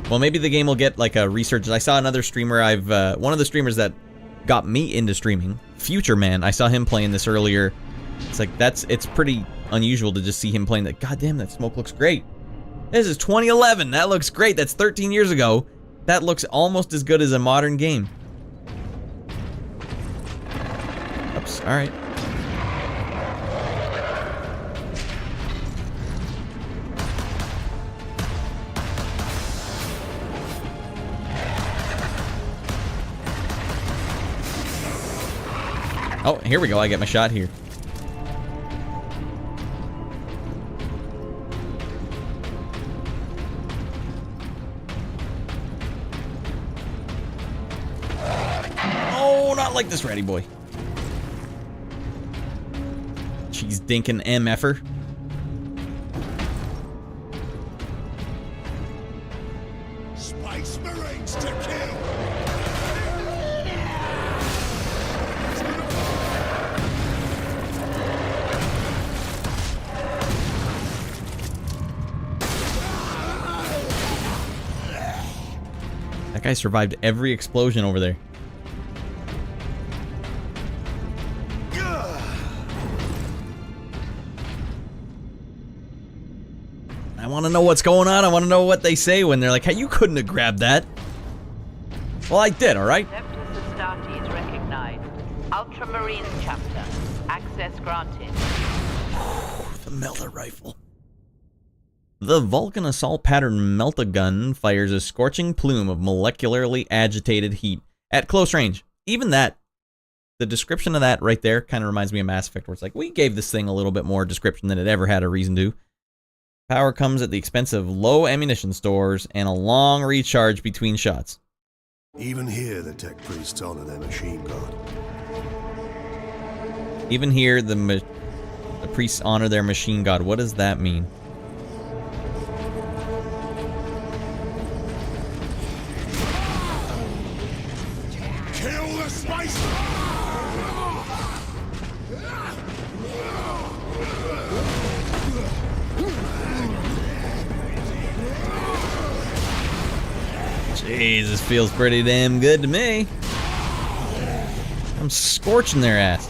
Well, maybe the game will get like a resurgence. I saw another streamer. One of the streamers that got me into streaming, Future Man. I saw him playing this earlier. It's like it's pretty unusual to just see him playing that. God damn, that smoke looks great. This is 2011. That looks great. That's 13 years ago. That looks almost as good as a modern game. Oops. All right. Oh, here we go. I get my shot here. Oh, not like this ratty boy. Cheese dinkin' MFer. Space Marines to kill! That guy survived every explosion over there. I want to know what's going on. I want to know what they say when they're like, hey, you couldn't have grabbed that. Well, I did, all right? Adeptus Astartes recognized. Ultramarines chapter. Access granted. The melta rifle. The Vulcan assault pattern melta-gun fires a scorching plume of molecularly agitated heat at close range. Even that, the description of that right there kind of reminds me of Mass Effect, where it's like, we gave this thing a little bit more description than it ever had a reason to. Power comes at the expense of low ammunition stores and a long recharge between shots. Even here, the tech priests honor their machine god. Even here, the priests honor their machine god. What does that mean? Kill the space! Jeez, this feels pretty damn good to me. I'm scorching their ass.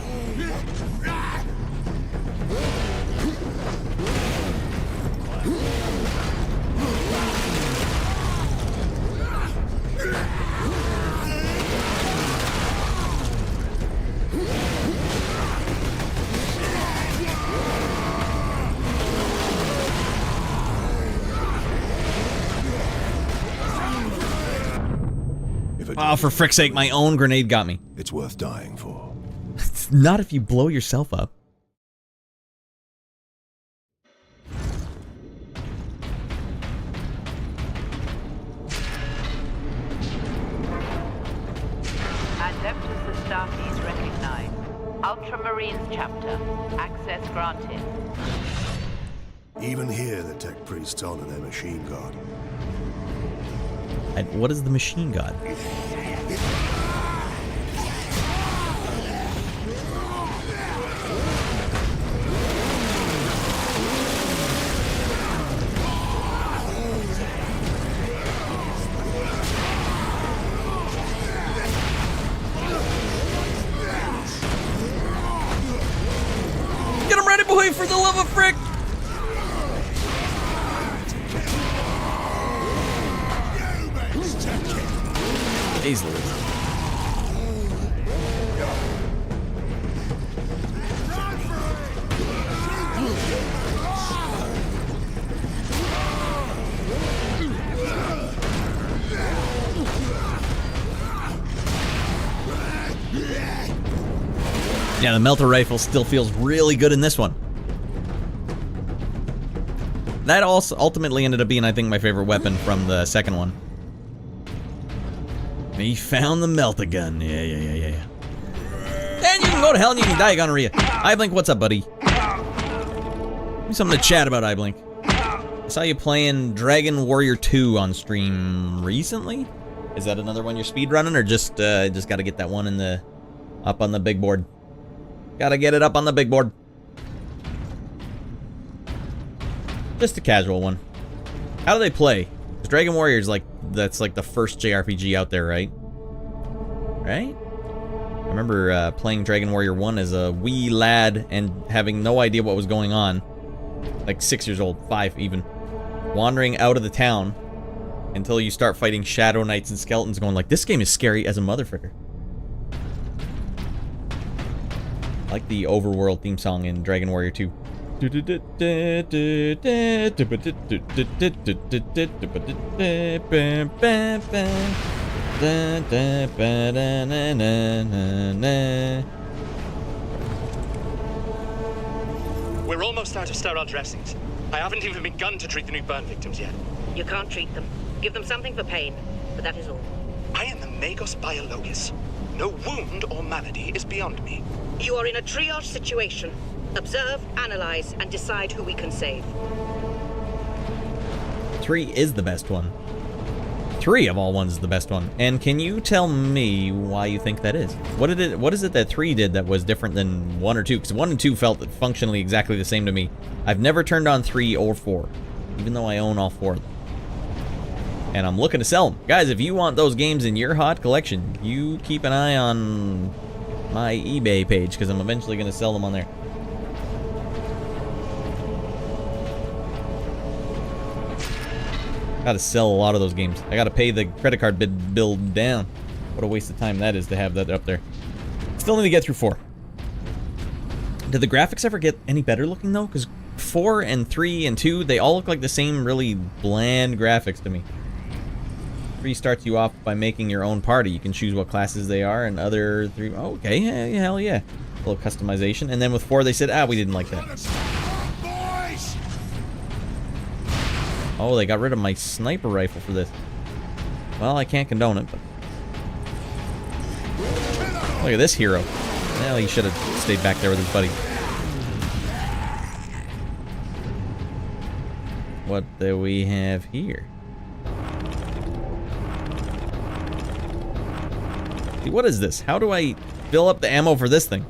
Oh, for frick's sake, my own grenade got me. It's worth dying for. Not if you blow yourself up. Adeptus Astartes recognized. Ultramarines chapter. Access granted. Even here, the tech priests honor their machine god. And what is the machine god? Get him ready, boy, for the love of frick! Easily. Yeah, the melta rifle still feels really good in this one. That also ultimately ended up being, I think, my favorite weapon from the second one. He found the melta gun. Yeah. And you can go to hell and you can die, gonorrhea. iBlink, what's up, buddy? Give me something to chat about, iBlink. I saw you playing Dragon Warrior 2 on stream recently. Is that another one you're speedrunning, or just gotta get that one in the up on the big board? Gotta get it up on the big board. Just a casual one. How do they play? Dragon Warrior is like, that's like the first JRPG out there, right? Right? I remember playing Dragon Warrior 1 as a wee lad and having no idea what was going on. Like 6 years old, 5 even. Wandering out of the town until you start fighting Shadow Knights and skeletons, going like, this game is scary as a motherfucker. I like the overworld theme song in Dragon Warrior 2. We're almost out of sterile dressings. I haven't even begun to treat the new burn victims yet. You can't treat them. Give them something for pain, but that is all. I am the Magos Biologis. No wound or malady is beyond me. You are in a triage situation. Observe, analyze, and decide who we can save. 3 is the best one. 3 of all ones is the best one. And can you tell me why you think that is? What is it that 3 did that was different than 1 or 2? Because 1 and 2 felt functionally exactly the same to me. I've never turned on 3 or 4, even though I own all 4 of them. And I'm looking to sell them. Guys, if you want those games in your hot collection, you keep an eye on my eBay page, because I'm eventually going to sell them on there. Gotta sell a lot of those games. I gotta pay the credit card bill down. What a waste of time that is to have that up there. Still need to get through 4. Did the graphics ever get any better looking though? Because 4 and 3 and 2, they all look like the same really bland graphics to me. 3 starts you off by making your own party. You can choose what classes they are, and other 3... Oh, okay, yeah, hell yeah. A little customization. And then with 4, they said, we didn't like that. Oh, they got rid of my sniper rifle for this. Well, I can't condone it, but... Look at this hero. Well, he should have stayed back there with his buddy. What do we have here? See, what is this? How do I fill up the ammo for this thing?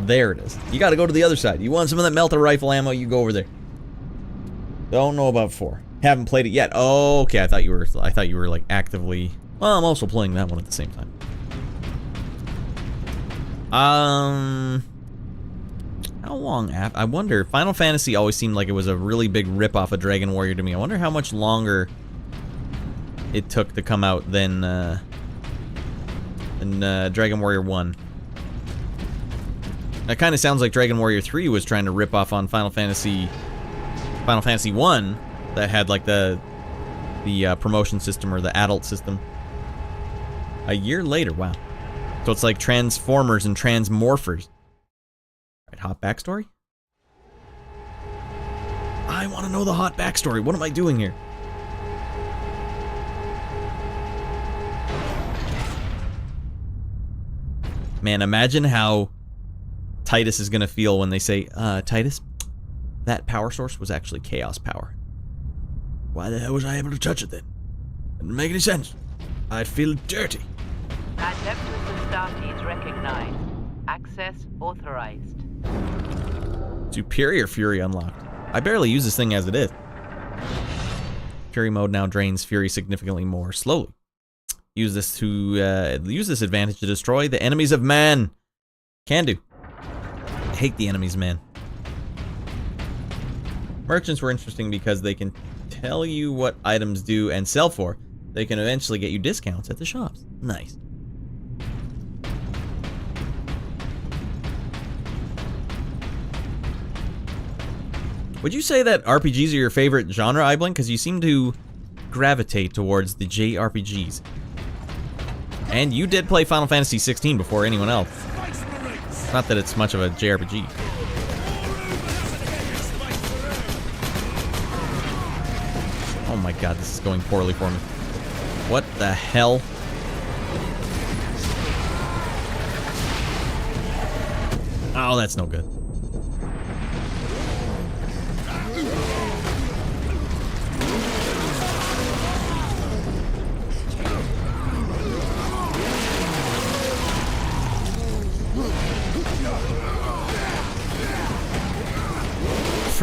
There it is. You gotta go to the other side. You want some of that melter rifle ammo, you go over there. Don't know about 4. Haven't played it yet. Oh, okay, I thought you were like actively... Well, I'm also playing that one at the same time. How long after... I wonder, Final Fantasy always seemed like it was a really big rip-off of Dragon Warrior to me. I wonder how much longer it took to come out than Dragon Warrior 1. That kind of sounds like Dragon Warrior 3 was trying to rip off on Final Fantasy 1 that had like the promotion system or the adult system. A year later, wow. So it's like Transformers and Transmorphers. Right, hot backstory? I want to know the hot backstory. What am I doing here? Man, imagine how Titus is going to feel when they say, Titus, that power source was actually chaos power. Why the hell was I able to touch it then? Didn't make any sense. I'd feel dirty. Adeptus Astartes recognized. Access authorized. Superior Fury unlocked. I barely use this thing as it is. Fury mode now drains Fury significantly more slowly. Use this advantage to destroy the enemies of man. Can do. I hate the enemies, man. Merchants were interesting because they can tell you what items do and sell for. They can eventually get you discounts at the shops. Nice. Would you say that RPGs are your favorite genre, Iblink? Because you seem to gravitate towards the JRPGs. And you did play Final Fantasy 16 before anyone else. Not that it's much of a JRPG. Oh my god, this is going poorly for me. What the hell? Oh, that's no good.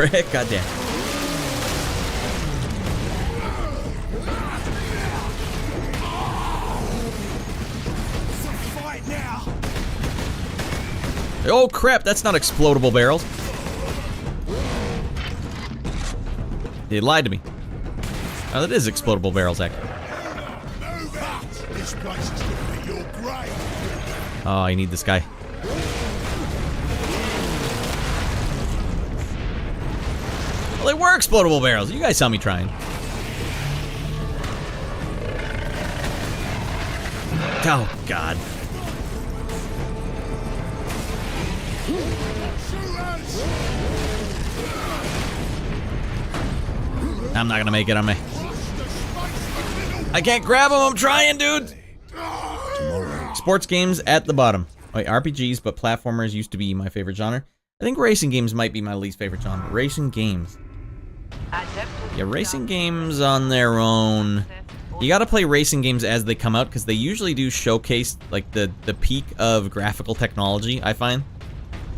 frick, goddamn. Fight now! Oh crap, that's not explodable barrels. They lied to me. Oh, that is explodable barrels, actually. This place is gonna be your grave. Oh, I need this guy. Well, they were explodable barrels. You guys saw me trying. Oh, God. I'm not gonna make it on me. I can't grab him. I'm trying, dude. Sports games at the bottom. Wait, RPGs, but platformers used to be my favorite genre. I think racing games might be my least favorite genre. Racing games. Yeah, racing games on their own. You gotta play racing games as they come out, because they usually do showcase, like, the peak of graphical technology, I find.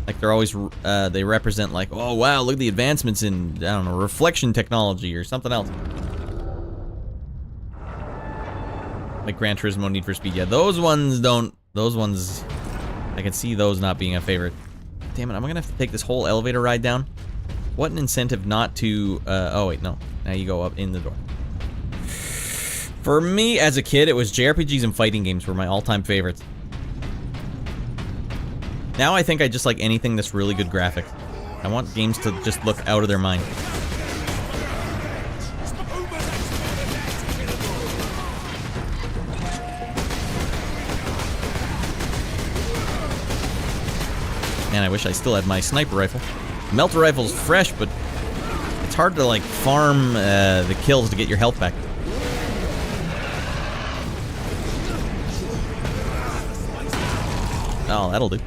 Like, they're always, they represent, like, oh, wow, look at the advancements in, I don't know, reflection technology or something else. Like Gran Turismo, Need for Speed. Yeah, those ones don't, I can see those not being a favorite. Damn it, I'm gonna have to take this whole elevator ride down. What an incentive not to, oh wait, no. Now you go up in the door. For me, as a kid, it was JRPGs and fighting games were my all-time favorites. Now I think I just like anything that's really good graphics. I want games to just look out of their mind. Man, I wish I still had my sniper rifle. Melter rifle's fresh, but it's hard to, like, farm the kills to get your health back. Oh, that'll do.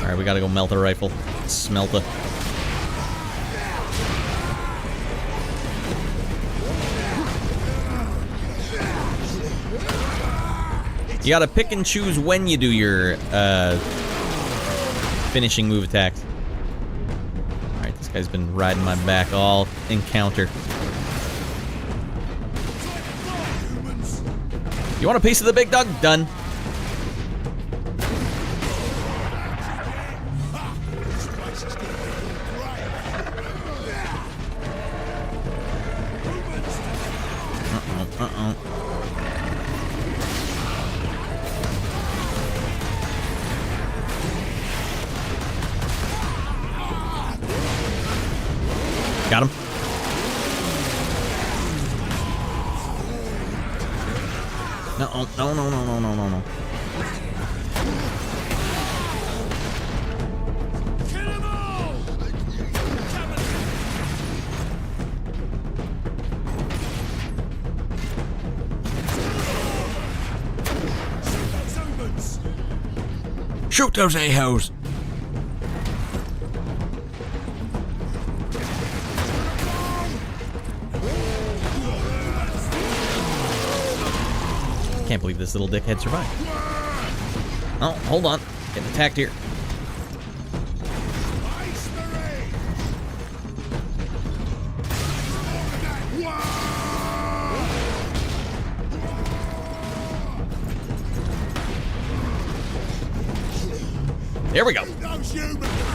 Alright, we gotta go melter rifle. Smelta. You gotta pick and choose when you do your finishing move attacks. Alright, this guy's been riding my back all encounter. You want a piece of the big dog? Done. Uh-oh. Got him. No. Shoot those a-holes. Can't believe this little dickhead survived. Oh, hold on. Getting attacked here. There we go.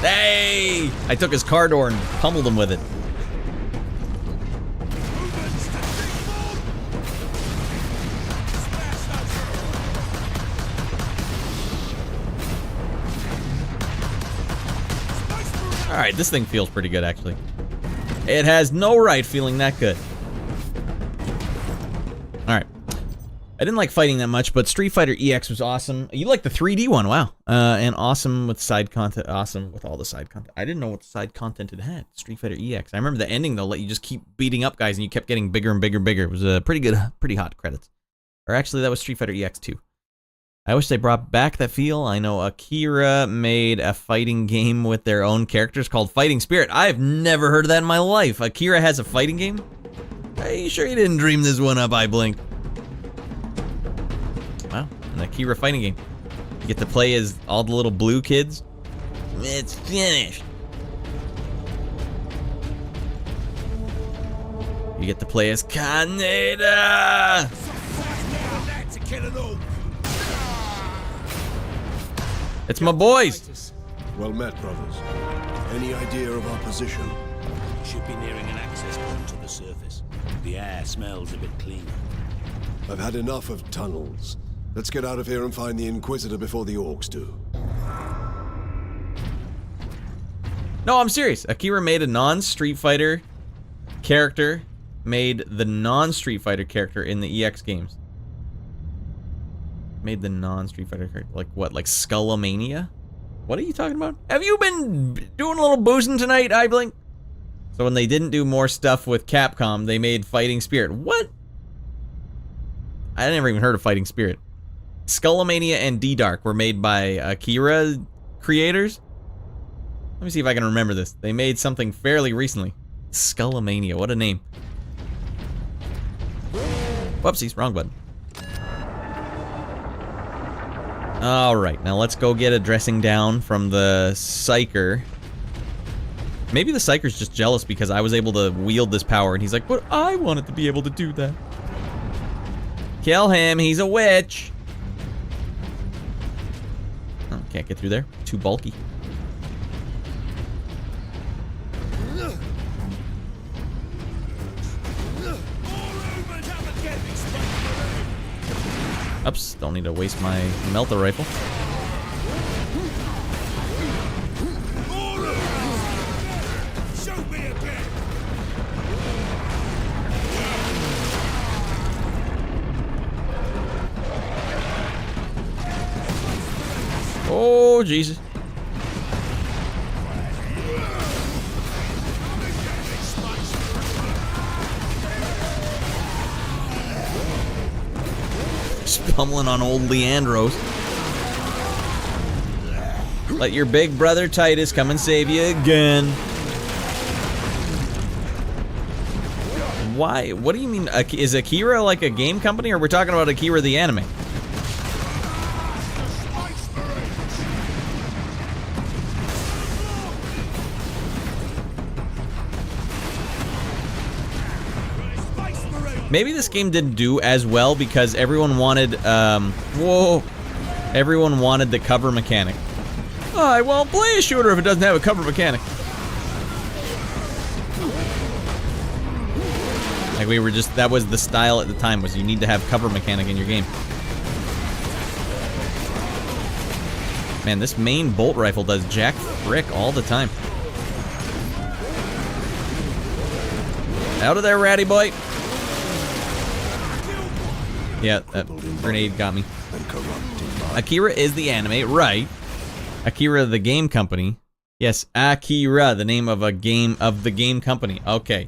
Hey! I took his car door and pummeled him with it. Alright, this thing feels pretty good, actually. It has no right feeling that good. Alright. I didn't like fighting that much, but Street Fighter EX was awesome. You like the 3D one, wow. And awesome with side content, awesome with all the side content. I didn't know what side content it had, Street Fighter EX. I remember the ending, though, let you just keep beating up guys, and you kept getting bigger and bigger and bigger. It was a pretty good, pretty hot credits. Or actually, that was Street Fighter EX 2. I wish they brought back that feel. I know Akira made a fighting game with their own characters called Fighting Spirit. I've never heard of that in my life. Akira has a fighting game? Are you sure you didn't dream this one up, I blink? Wow, an Akira fighting game. You get to play as all the little blue kids. It's finished. You get to play as Kaneda. It's my boys. Well met, brothers. Any idea of our position? Should be nearing an access point to the surface. The air smells a bit cleaner. I've had enough of tunnels. Let's get out of here and find the Inquisitor before the orcs do. No, I'm serious. Akira made a non-Street Fighter character, made the non-Street Fighter character in the EX games. Made the non-Street Fighter character. Like what? Like Skullomania? What are you talking about? Have you been doing a little boozing tonight, iBlink? So when they didn't do more stuff with Capcom, they made Fighting Spirit. What? I never even heard of Fighting Spirit. Skullomania and D-Dark were made by Akira creators. Let me see if I can remember this. They made something fairly recently. Skullomania, what a name. Whoopsies, wrong button. Alright, now let's go get a dressing down from the Psyker. Maybe the Psyker's just jealous because I was able to wield this power, and he's like, but I wanted to be able to do that. Kill him, he's a witch. Oh, can't get through there. Too bulky. Oops, don't need to waste my melter rifle. Oh, Jesus. Pummeling on old Leandros. Let your big brother Titus come and save you again. Why? What do you mean? Is Akira like a game company, or we're talking about Akira the anime? Maybe this game didn't do as well because everyone wanted, everyone wanted the cover mechanic. I won't play a shooter if it doesn't have a cover mechanic. Like we were just, that was the style at the time, was you need to have cover mechanic in your game. Man, this main bolt rifle does jack frick all the time. Out of there, ratty boy. Yeah, that grenade got me. Akira is the anime, right? Akira the game company. Yes, Akira, the name of a game of the game company. Okay.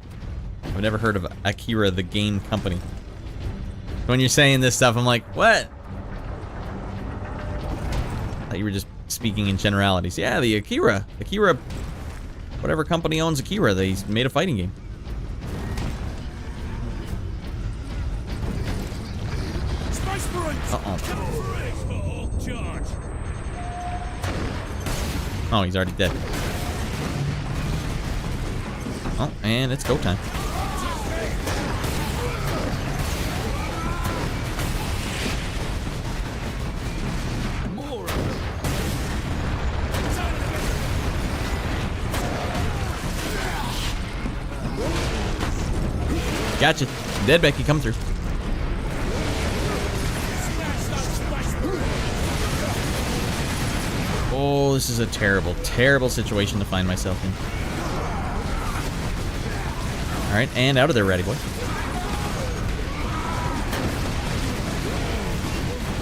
I've never heard of Akira the game company. When you're saying this stuff, I'm like, what? I thought you were just speaking in generalities. Yeah, the Akira. Akira, whatever company owns Akira, they made a fighting game. Uh-oh. Oh, he's already dead. Oh, and it's go time. Gotcha. Dead Becky, come through. Oh, this is a terrible, terrible situation to find myself in. Alright, and out of there, ratty boy.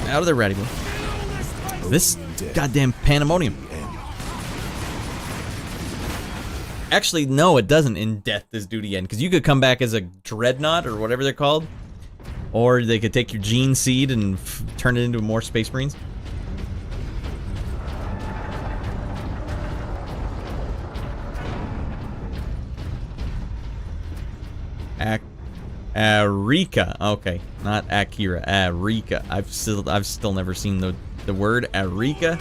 Out of there, ratty boy. This goddamn pandemonium. Actually, no, it doesn't in Death Is Duty End, because you could come back as a Dreadnought, or whatever they're called. Or they could take your gene seed and turn it into more Space Marines. Arika. Okay, not Akira. Arika. I've still never seen the word Arika.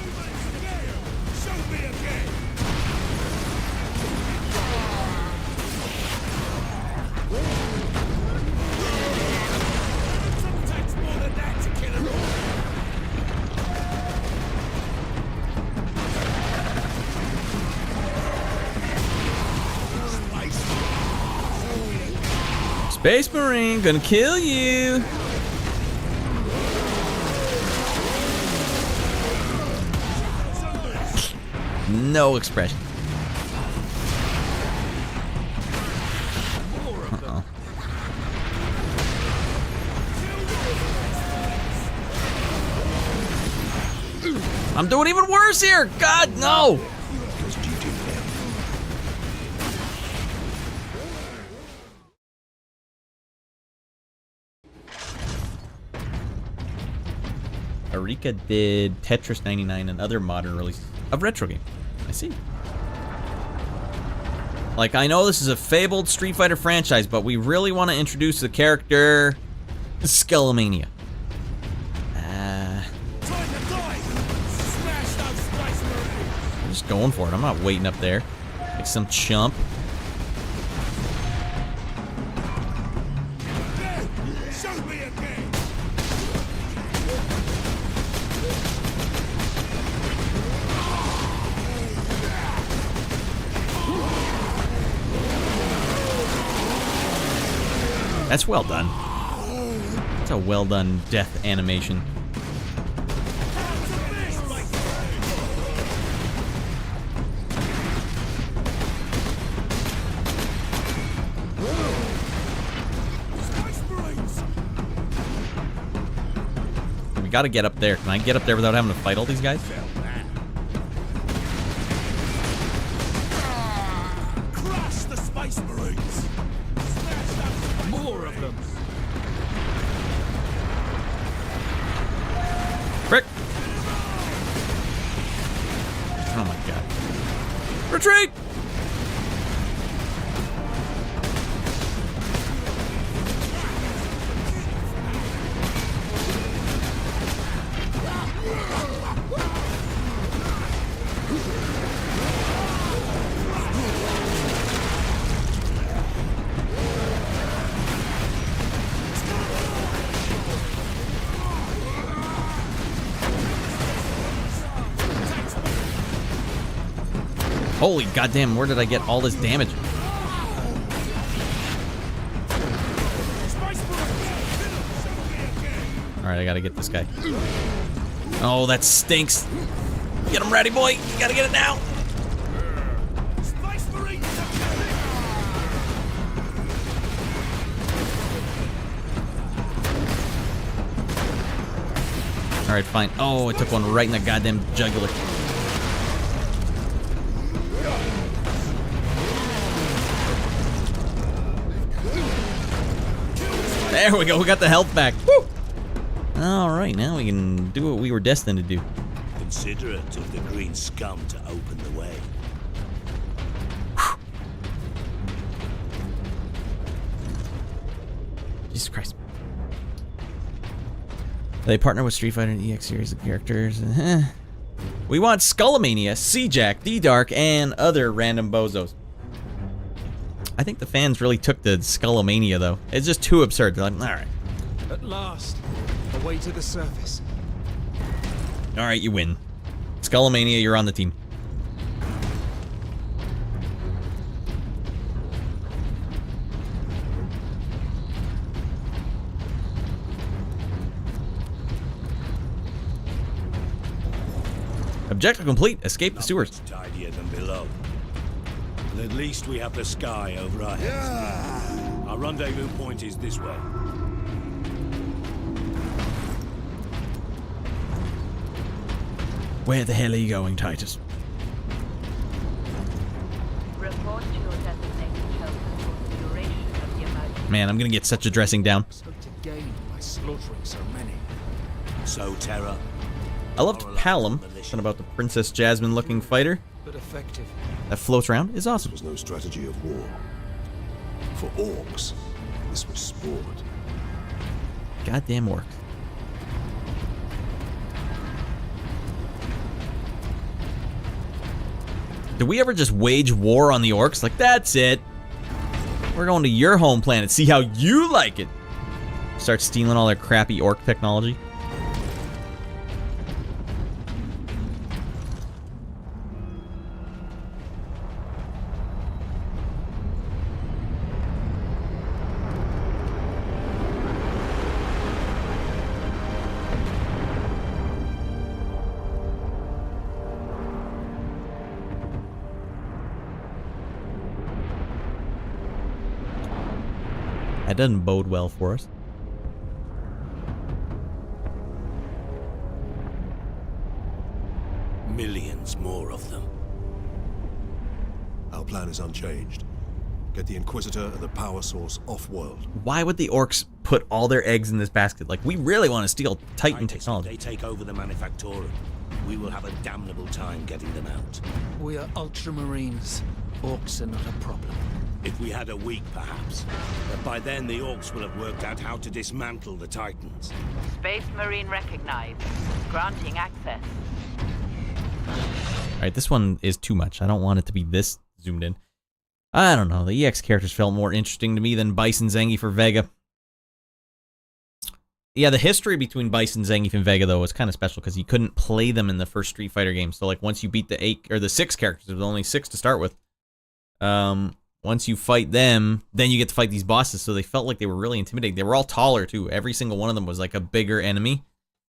Space Marine, gonna kill you. No expression. Uh-oh. I'm doing even worse here. God, no. Arika did Tetris 99 and other modern releases of retro games. I see. Like, I know this is a fabled Street Fighter franchise, but we really want to introduce the character Skullomania. I'm just going for it. I'm not waiting up there like some chump. That's well done. That's a well done death animation. We gotta get up there. Can I get up there without having to fight all these guys? Crush the Space Marines! More of them! Frick! Oh my god. Retreat! Holy goddamn, where did I get all this damage? Alright, I gotta get this guy. Oh, that stinks. Get him ready, boy. You gotta get it now. Alright, fine. Oh, I took one right in the goddamn jugular. There we go, we got the health back. Woo! Alright, now we can do what we were destined to do. Considerate of the green scum to open the way. Jesus Christ. They partner with Street Fighter and EX series of characters. We want Skullomania, C-Jack, D-Dark, and other random bozos. I think the fans really took the Skullomania, though. It's just too absurd. They're like, alright. At last, away to the surface. Alright, you win. Skullomania, you're on the team. Objective complete. Escape the sewers. Tidier than below. But at least we have the sky over our heads. Yeah. Our rendezvous point is this way. Where the hell are you going, Titus? Report to your designated shelter for the duration of the emergency. Man, I'm gonna get such a dressing down. Spoke to gain by slaughtering so many. So, Terra. I loved Palom. Something about the Princess Jasmine looking fighter But effective. that floats around is awesome. There was no strategy of war. For orcs, This was sport. Goddamn orcs. Did we ever just wage war on the orcs? Like, that's it. We're going to your home planet, see how you like it. Start stealing all their crappy orc technology. That doesn't bode well for us. Millions more of them. Our plan is unchanged. Get the Inquisitor and the power source off-world. Why would the orcs put all their eggs in this basket? Like, we really want to steal Titan technology. They take over the Manufactorum. We will have a damnable time getting them out. We are Ultramarines. Orcs are not a problem. If we had a week, perhaps. But by then, the Orcs will have worked out how to dismantle the Titans. Space Marine recognized. Granting access. Alright, this one is too much. I don't want it to be this zoomed in. I don't know. The EX characters felt more interesting to me than Bison, Zangief, or Vega. Yeah, the history between Bison, Zangief, and Vega, though, was kind of special because you couldn't play them in the first Street Fighter game. So, like, once you beat the 8 or the 6 characters, there was only 6 to start with. Once you fight them, then you get to fight these bosses. So they felt like they were really intimidating. They were all taller, too. Every single one of them was like a bigger enemy.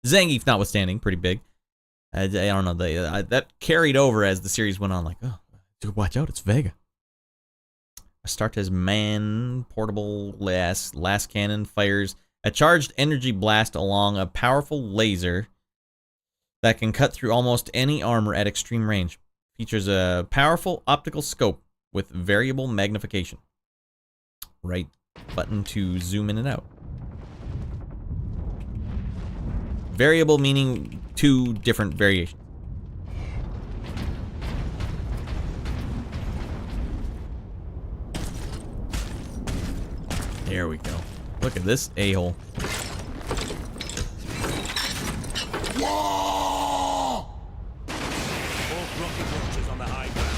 Zangief, notwithstanding, pretty big. I don't know. That carried over as the series went on. Like, oh, dude, watch out, it's Vega. Astartes man portable last cannon fires a charged energy blast along a powerful laser that can cut through almost any armor at extreme range. Features a powerful optical scope with variable magnification. Right button to zoom in and out. Variable meaning 2 different variations. There we go. Look at this a-hole. Rocket launchers on the high ground.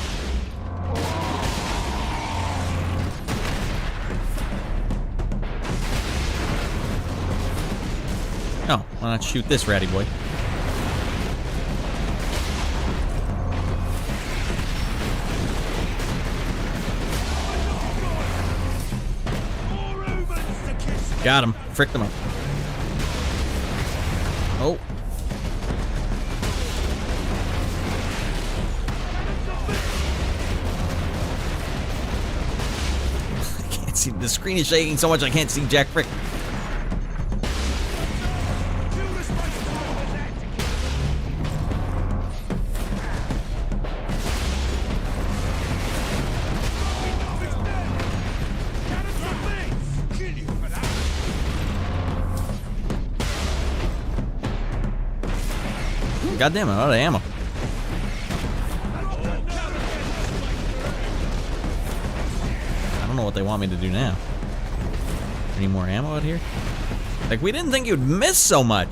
Oh, why not shoot this ratty boy? Got him. Fricked him up. Oh. I can't see. The screen is shaking so much I can't see Jack Frick. God damn it, I'm out of ammo. I don't know what they want me to do now. Any more ammo out here? Like, we didn't think you'd miss so much.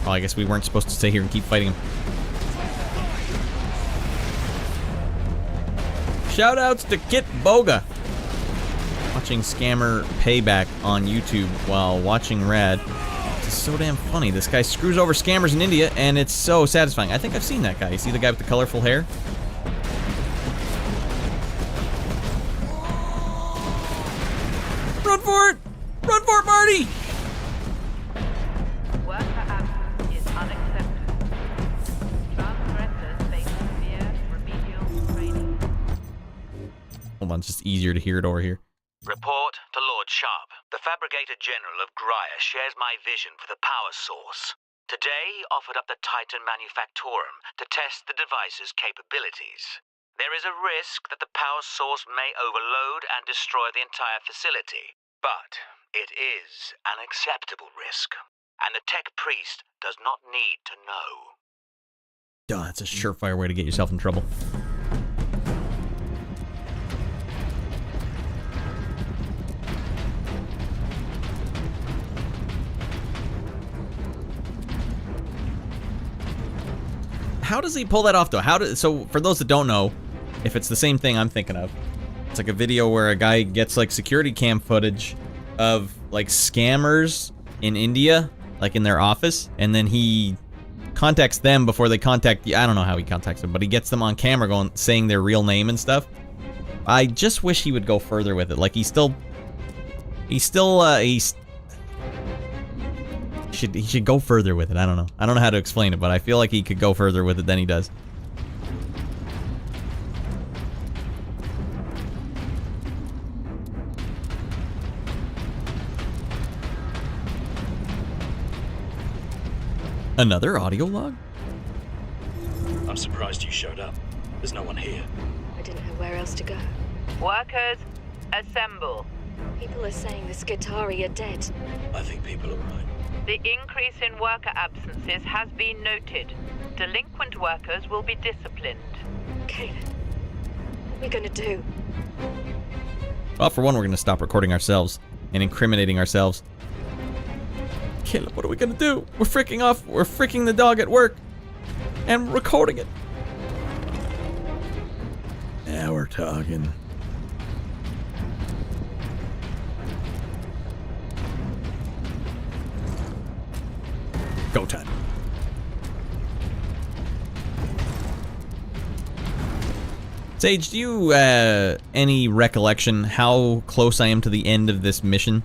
Oh, I guess we weren't supposed to stay here and keep fighting him. Shoutouts to Kit Boga. Watching Scammer Payback on YouTube while watching Rad. It's so damn funny. This guy screws over scammers in India, and it's so satisfying. I think I've seen that guy. You see the guy with the colorful hair? Run for it! Run for it, Marty! Worker absence is unacceptable. Transgressors face severe remedial training. Hold on, it's just easier to hear it over here. Report to Lord Sharp. The Fabricator General of Graya shares my vision for the power source. Today, he offered up the Titan Manufactorum to test the device's capabilities. There is a risk that the power source may overload and destroy the entire facility, but it is an acceptable risk, and the Tech Priest does not need to know. Duh, that's a surefire way to get yourself in trouble. How does he pull that off, though? So, for those that don't know, if it's the same thing I'm thinking of, it's like a video where a guy gets, like, security cam footage of, like, scammers in India, like, in their office, and then he contacts them before they contact you. I don't know how he contacts them, but he gets them on camera saying their real name and stuff. I just wish he would go further with it. Like, he should go further with it. I don't know. I don't know how to explain it, but I feel like he could go further with it than he does. Another audio log? I'm surprised you showed up. There's no one here. I didn't know where else to go. Workers, assemble. People are saying the Skitarii are dead. I think people are right. The increase in worker absences has been noted. Delinquent workers will be disciplined. Caleb, what are we gonna do? Well, for one, we're gonna stop recording ourselves and incriminating ourselves. Caleb, what are we gonna do? We're freaking the dog at work and recording it. Yeah, we're talking. Go time. Sage, do you, any recollection how close I am to the end of this mission?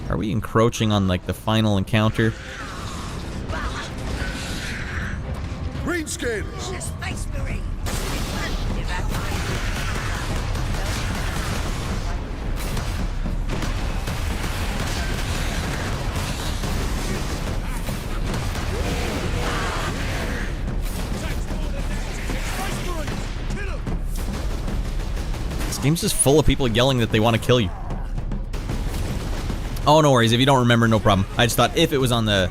Are we encroaching on, like, the final encounter? Greenskins! Space Marine! This game's just full of people yelling that they want to kill you. Oh, no worries. If you don't remember, no problem. I just thought if it was on the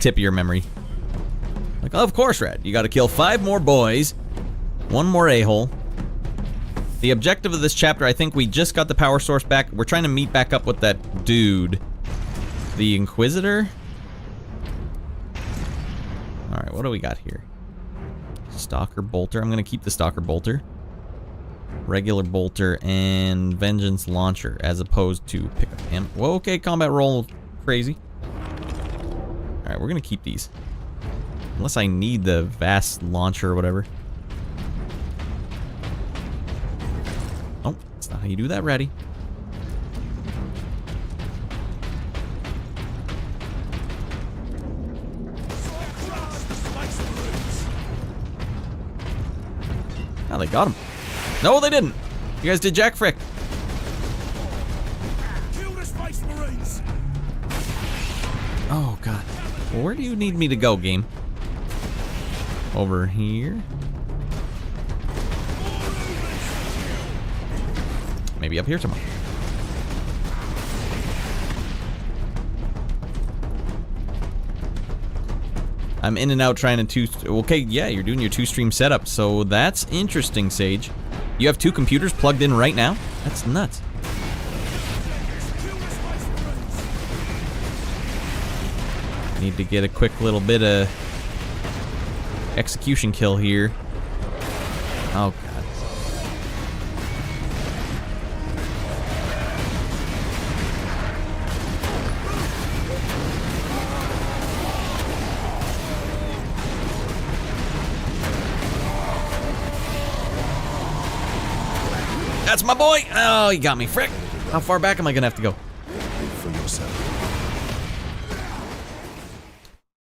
tip of your memory. Like, oh, of course, Red. You got to kill 5 more boys. 1 more a-hole. The objective of this chapter, I think we just got the power source back. We're trying to meet back up with that dude. The Inquisitor? Alright, what do we got here? Stalker Bolter. I'm going to keep the Stalker Bolter. Regular Bolter and Vengeance Launcher as opposed to pick up him. Whoa, okay, combat roll crazy. Alright, we're going to keep these. Unless I need the Vast Launcher or whatever. Oh, that's not how you do that, Ratty. Oh, they got him. No, they didn't. You guys did jack frick. Kill the Space Marines! Oh, God. Well, where do you need me to go, game? Over here? Maybe up here somewhere. I'm in and out trying to okay, yeah, you're doing your 2-stream setup, so that's interesting, Sage. You have 2 computers plugged in right now? That's nuts. Need to get a quick little bit of execution kill here. Oh, God. That's my boy! Oh, he got me. Frick! How far back am I gonna have to go? For yourself.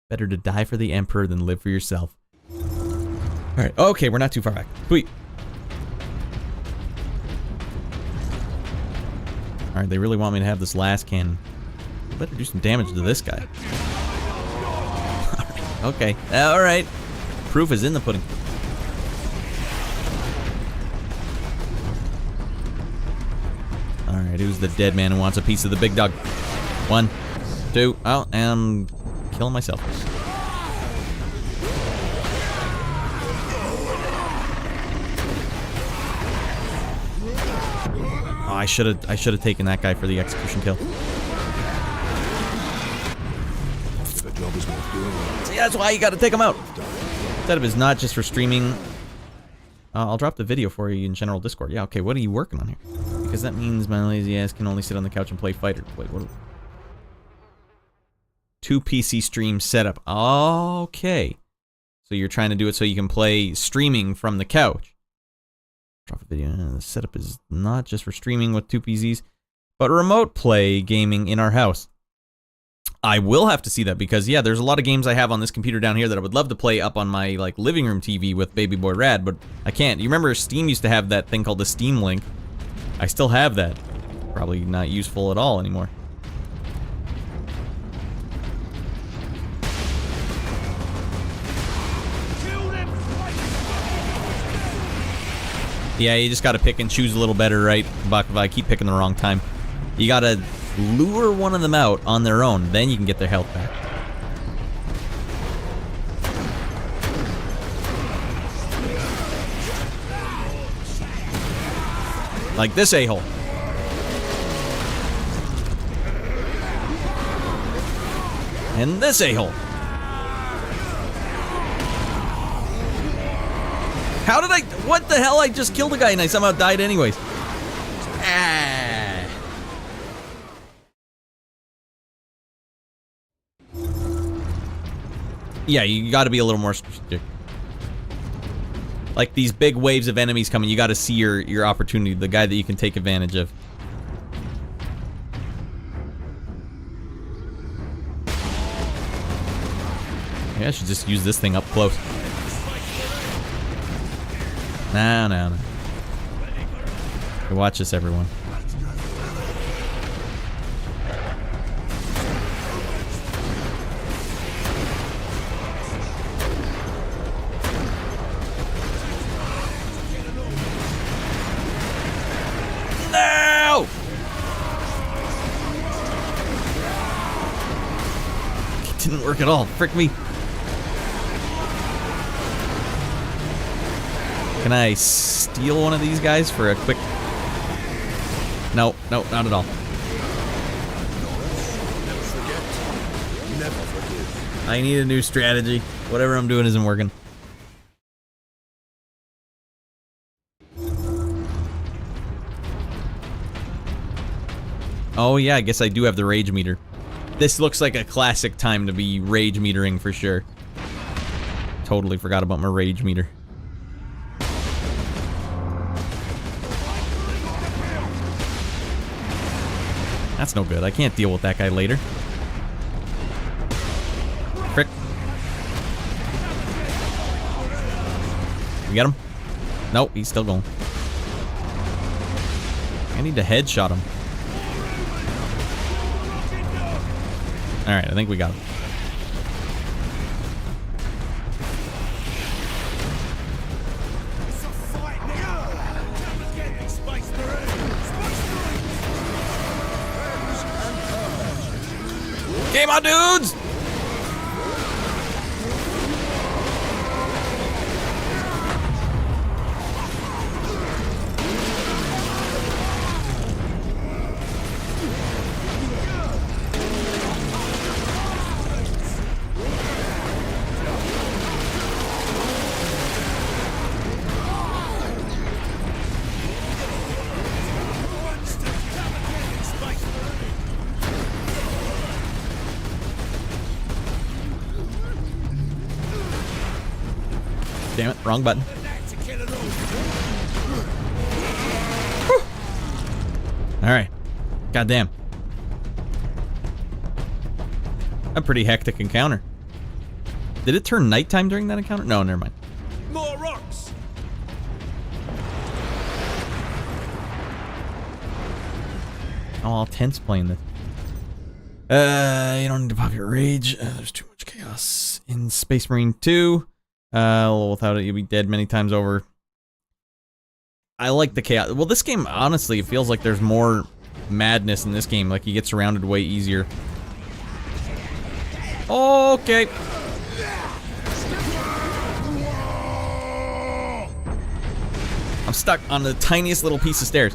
Better to die for the Emperor than live for yourself. Alright, okay, we're not too far back. Sweet. Alright, they really want me to have this last cannon. Better do some damage to this guy. Alright, okay. Alright. Proof is in the pudding. Alright, who's the dead man who wants a piece of the big dog? 1, 2, oh, and I'm killing myself. I should have taken that guy for the execution kill. The job is worth doing. See, that's why you got to take him out. Setup is not just for streaming. I'll drop the video for you in general Discord. Yeah, okay. What are you working on here? Because that means my lazy ass can only sit on the couch and play fighter. Wait, what? 2 PC stream setup. Okay. So you're trying to do it so you can play streaming from the couch. Drop a video. The setup is not just for streaming with 2 PCs, but remote play gaming in our house. I will have to see that because, yeah, there's a lot of games I have on this computer down here that I would love to play up on my, like, living room TV with Baby Boy Rad, but I can't. You remember Steam used to have that thing called the Steam Link? I still have that. Probably not useful at all anymore. Yeah, you just gotta pick and choose a little better, right? Buck, if I keep picking the wrong time. You gotta lure one of them out on their own, then you can get their health back. Like this a-hole. And this a-hole. How did I... What the hell? I just killed a guy and I somehow died anyways. Ah. Yeah, you gotta be a little more strategic. Like these big waves of enemies coming, you gotta see your opportunity, the guy that you can take advantage of. Maybe I should just use this thing up close. No. Okay, watch this, everyone. No! It didn't work at all. Frick me. Can I steal one of these guys for a quick... No, not at all. I need a new strategy. Whatever I'm doing isn't working. Oh yeah, I guess I do have the rage meter. This looks like a classic time to be rage metering for sure. Totally forgot about my rage meter. That's no good. I can't deal with that guy later. Frick. We got him? Nope, he's still going. I need to headshot him. Alright, I think we got him. Game on, dudes! Damn it, wrong button. Alright. Goddamn. A pretty hectic encounter. Did it turn nighttime during that encounter? No, never mind. More rocks! Oh, all tense playing this. You don't need to pop your rage. There's too much chaos in Space Marine 2. Well, without it, you'll be dead many times over. I like the chaos. Well, this game, honestly, it feels like there's more madness in this game. Like, you get surrounded way easier. Okay. I'm stuck on the tiniest little piece of stairs.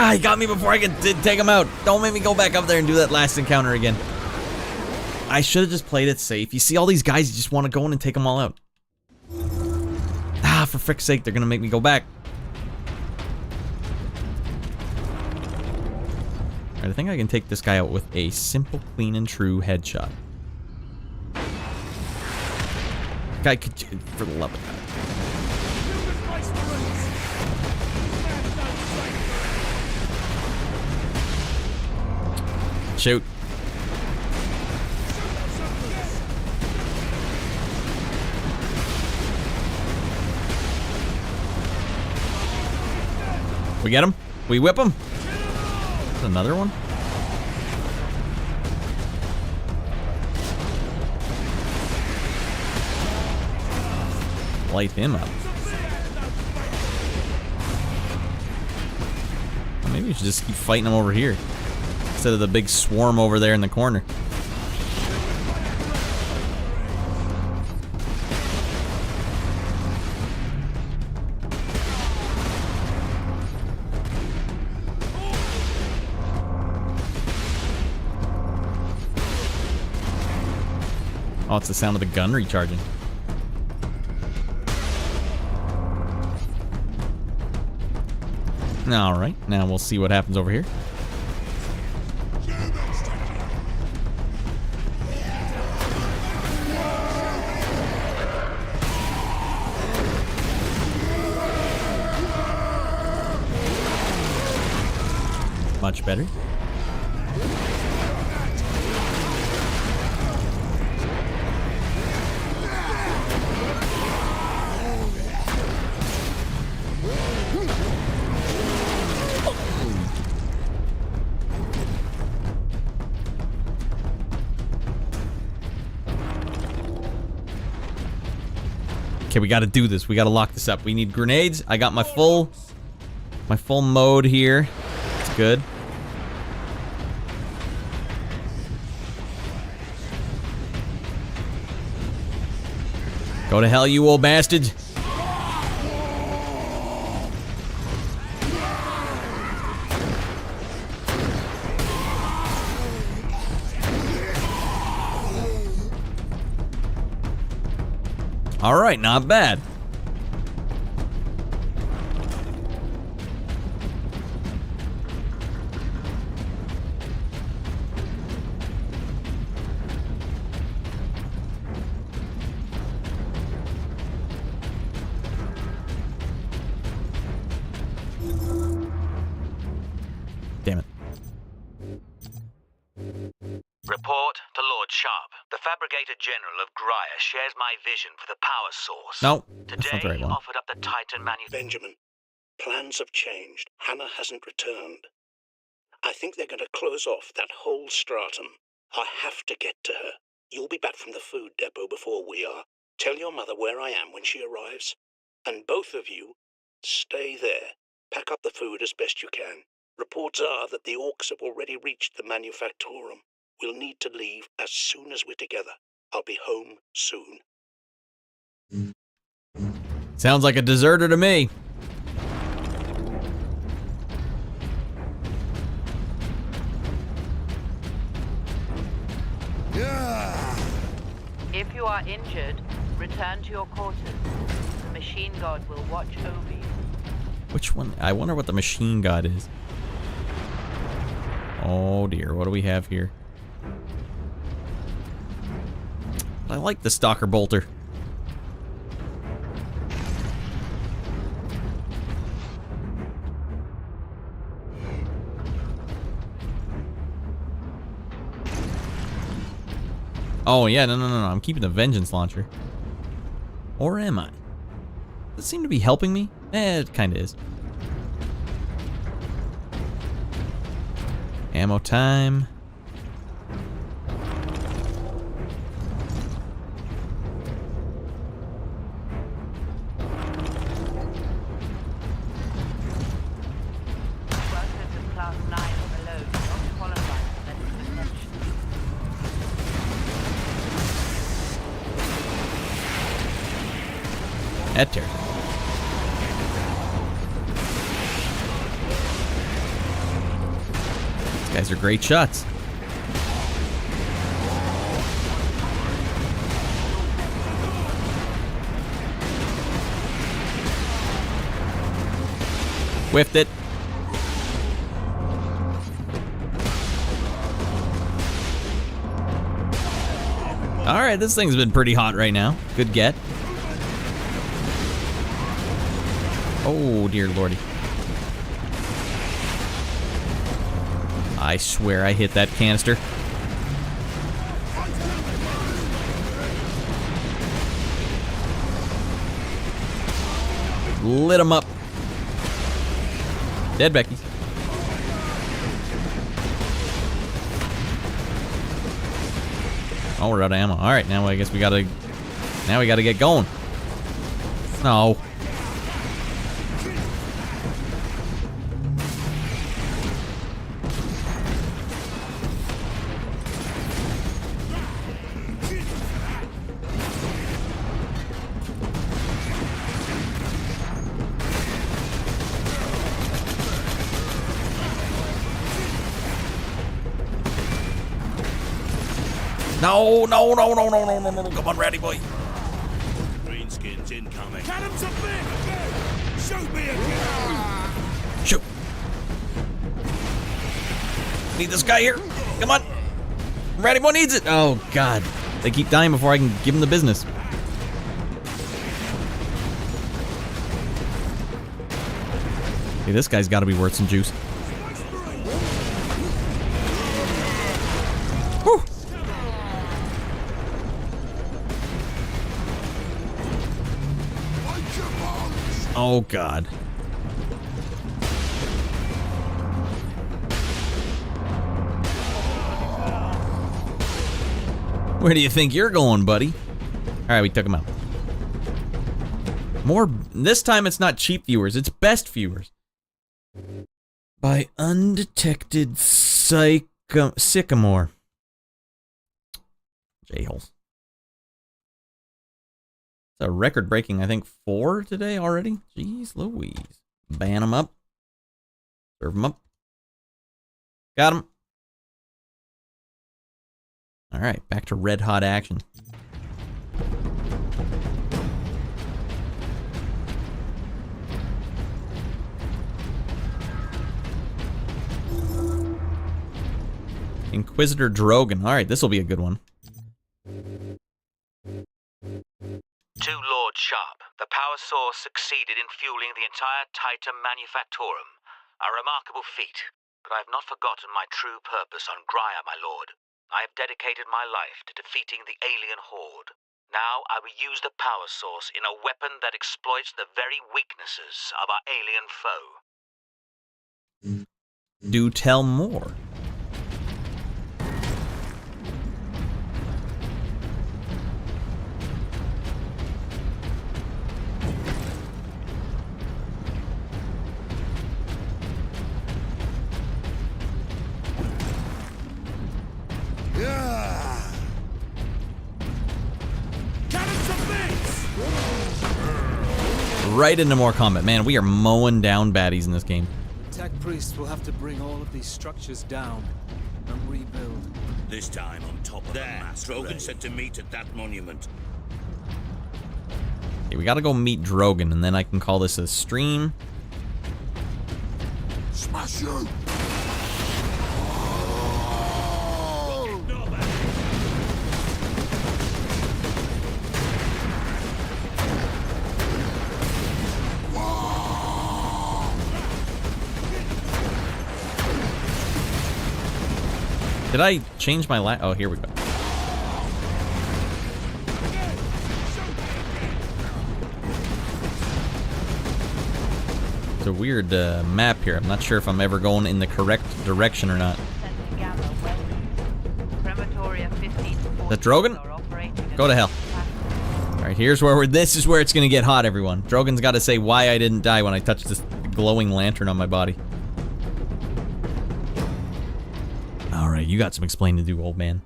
Ah, he got me before I could take him out. Don't make me go back up there and do that last encounter again. I should have just played it safe. You see all these guys, you just want to go in and take them all out. Ah, for frick's sake, they're going to make me go back. Alright, I think I can take this guy out with a simple, clean, and true headshot. Guy could, for the love of God. Shoot. We get him? We whip him? There's another one? Light him up. Maybe we should just keep fighting him over here instead of the big swarm over there in the corner. Oh, it's the sound of the gun recharging. Alright, now we'll see what happens over here. Much better. Okay, we gotta do this. We gotta lock this up. We need grenades. I got my full mode here. It's good. Go to hell, you old bastard. All right, not bad. Damn it. Report to Lord Sharp. The Fabricator General of Graya shares my vision for the power source. No, that's not the Today, right one. offered up the Titan Benjamin, plans have changed. Hannah hasn't returned. I think they're going to close off that whole stratum. I have to get to her. You'll be back from the food depot before we are. Tell your mother where I am when she arrives. And both of you, stay there. Pack up the food as best you can. Reports are that the orcs have already reached the Manufactorum. We'll need to leave as soon as we're together. I'll be home soon. Sounds like a deserter to me. If you are injured, return to your quarters. The machine god will watch over you. Which one? I wonder what the machine god is. Oh dear, what do we have here? I like the Stalker Bolter. Oh yeah, no, I'm keeping the Vengeance Launcher. Or am I? Does it seem to be helping me? It kinda is. Ammo time. Enter. Guys are great shots. Whiffed it. Alright, this thing's been pretty hot right now. Good get. Oh, dear lordy. I swear I hit that canister. Lit him up. Dead Becky. Oh, we're out of ammo. Alright, now I guess we gotta... Now we gotta get going. No. No, no, no, no, no, no, no, no, come on, Ratty boy. Greenskins incoming. Cannons a bit! Shoot me again! Shoot. Need this guy here. Come on. Ratty boy needs it. Oh, God. They keep dying before I can give them the business. Hey, this guy's got to be worth some juice. Whew. Oh, God. Where do you think you're going, buddy? Alright, we took him out. More. This time it's not cheap viewers, it's best viewers. By Undetected Sycamore. J-holes. It's a record-breaking, I think, 4 today already. Jeez Louise. Ban them up. Serve them up. Got him. Alright, back to red-hot action. Inquisitor Drogon. Alright, this will be a good one. To Lord Sharp, the power source succeeded in fueling the entire Titan Manufactorum. A remarkable feat, but I have not forgotten my true purpose on Graia, my lord. I have dedicated my life to defeating the alien horde. Now I will use the power source in a weapon that exploits the very weaknesses of our alien foe. Do tell more. Right into more combat. Man, we are mowing down baddies in this game. Tech priests will have to bring all of these structures down and rebuild. This time on top of there, Drogon said to meet at that monument. Okay, we gotta go meet Drogon, and then I can call this a stream. Smash you! Did I change my Oh, here we go. It's a weird map here. I'm not sure if I'm ever going in the correct direction or not. Is that Drogon? Go to hell. Alright, here's where this is where it's gonna get hot, everyone. Drogon's gotta say why I didn't die when I touched this glowing lantern on my body. Alright, you got some explaining to do, old man.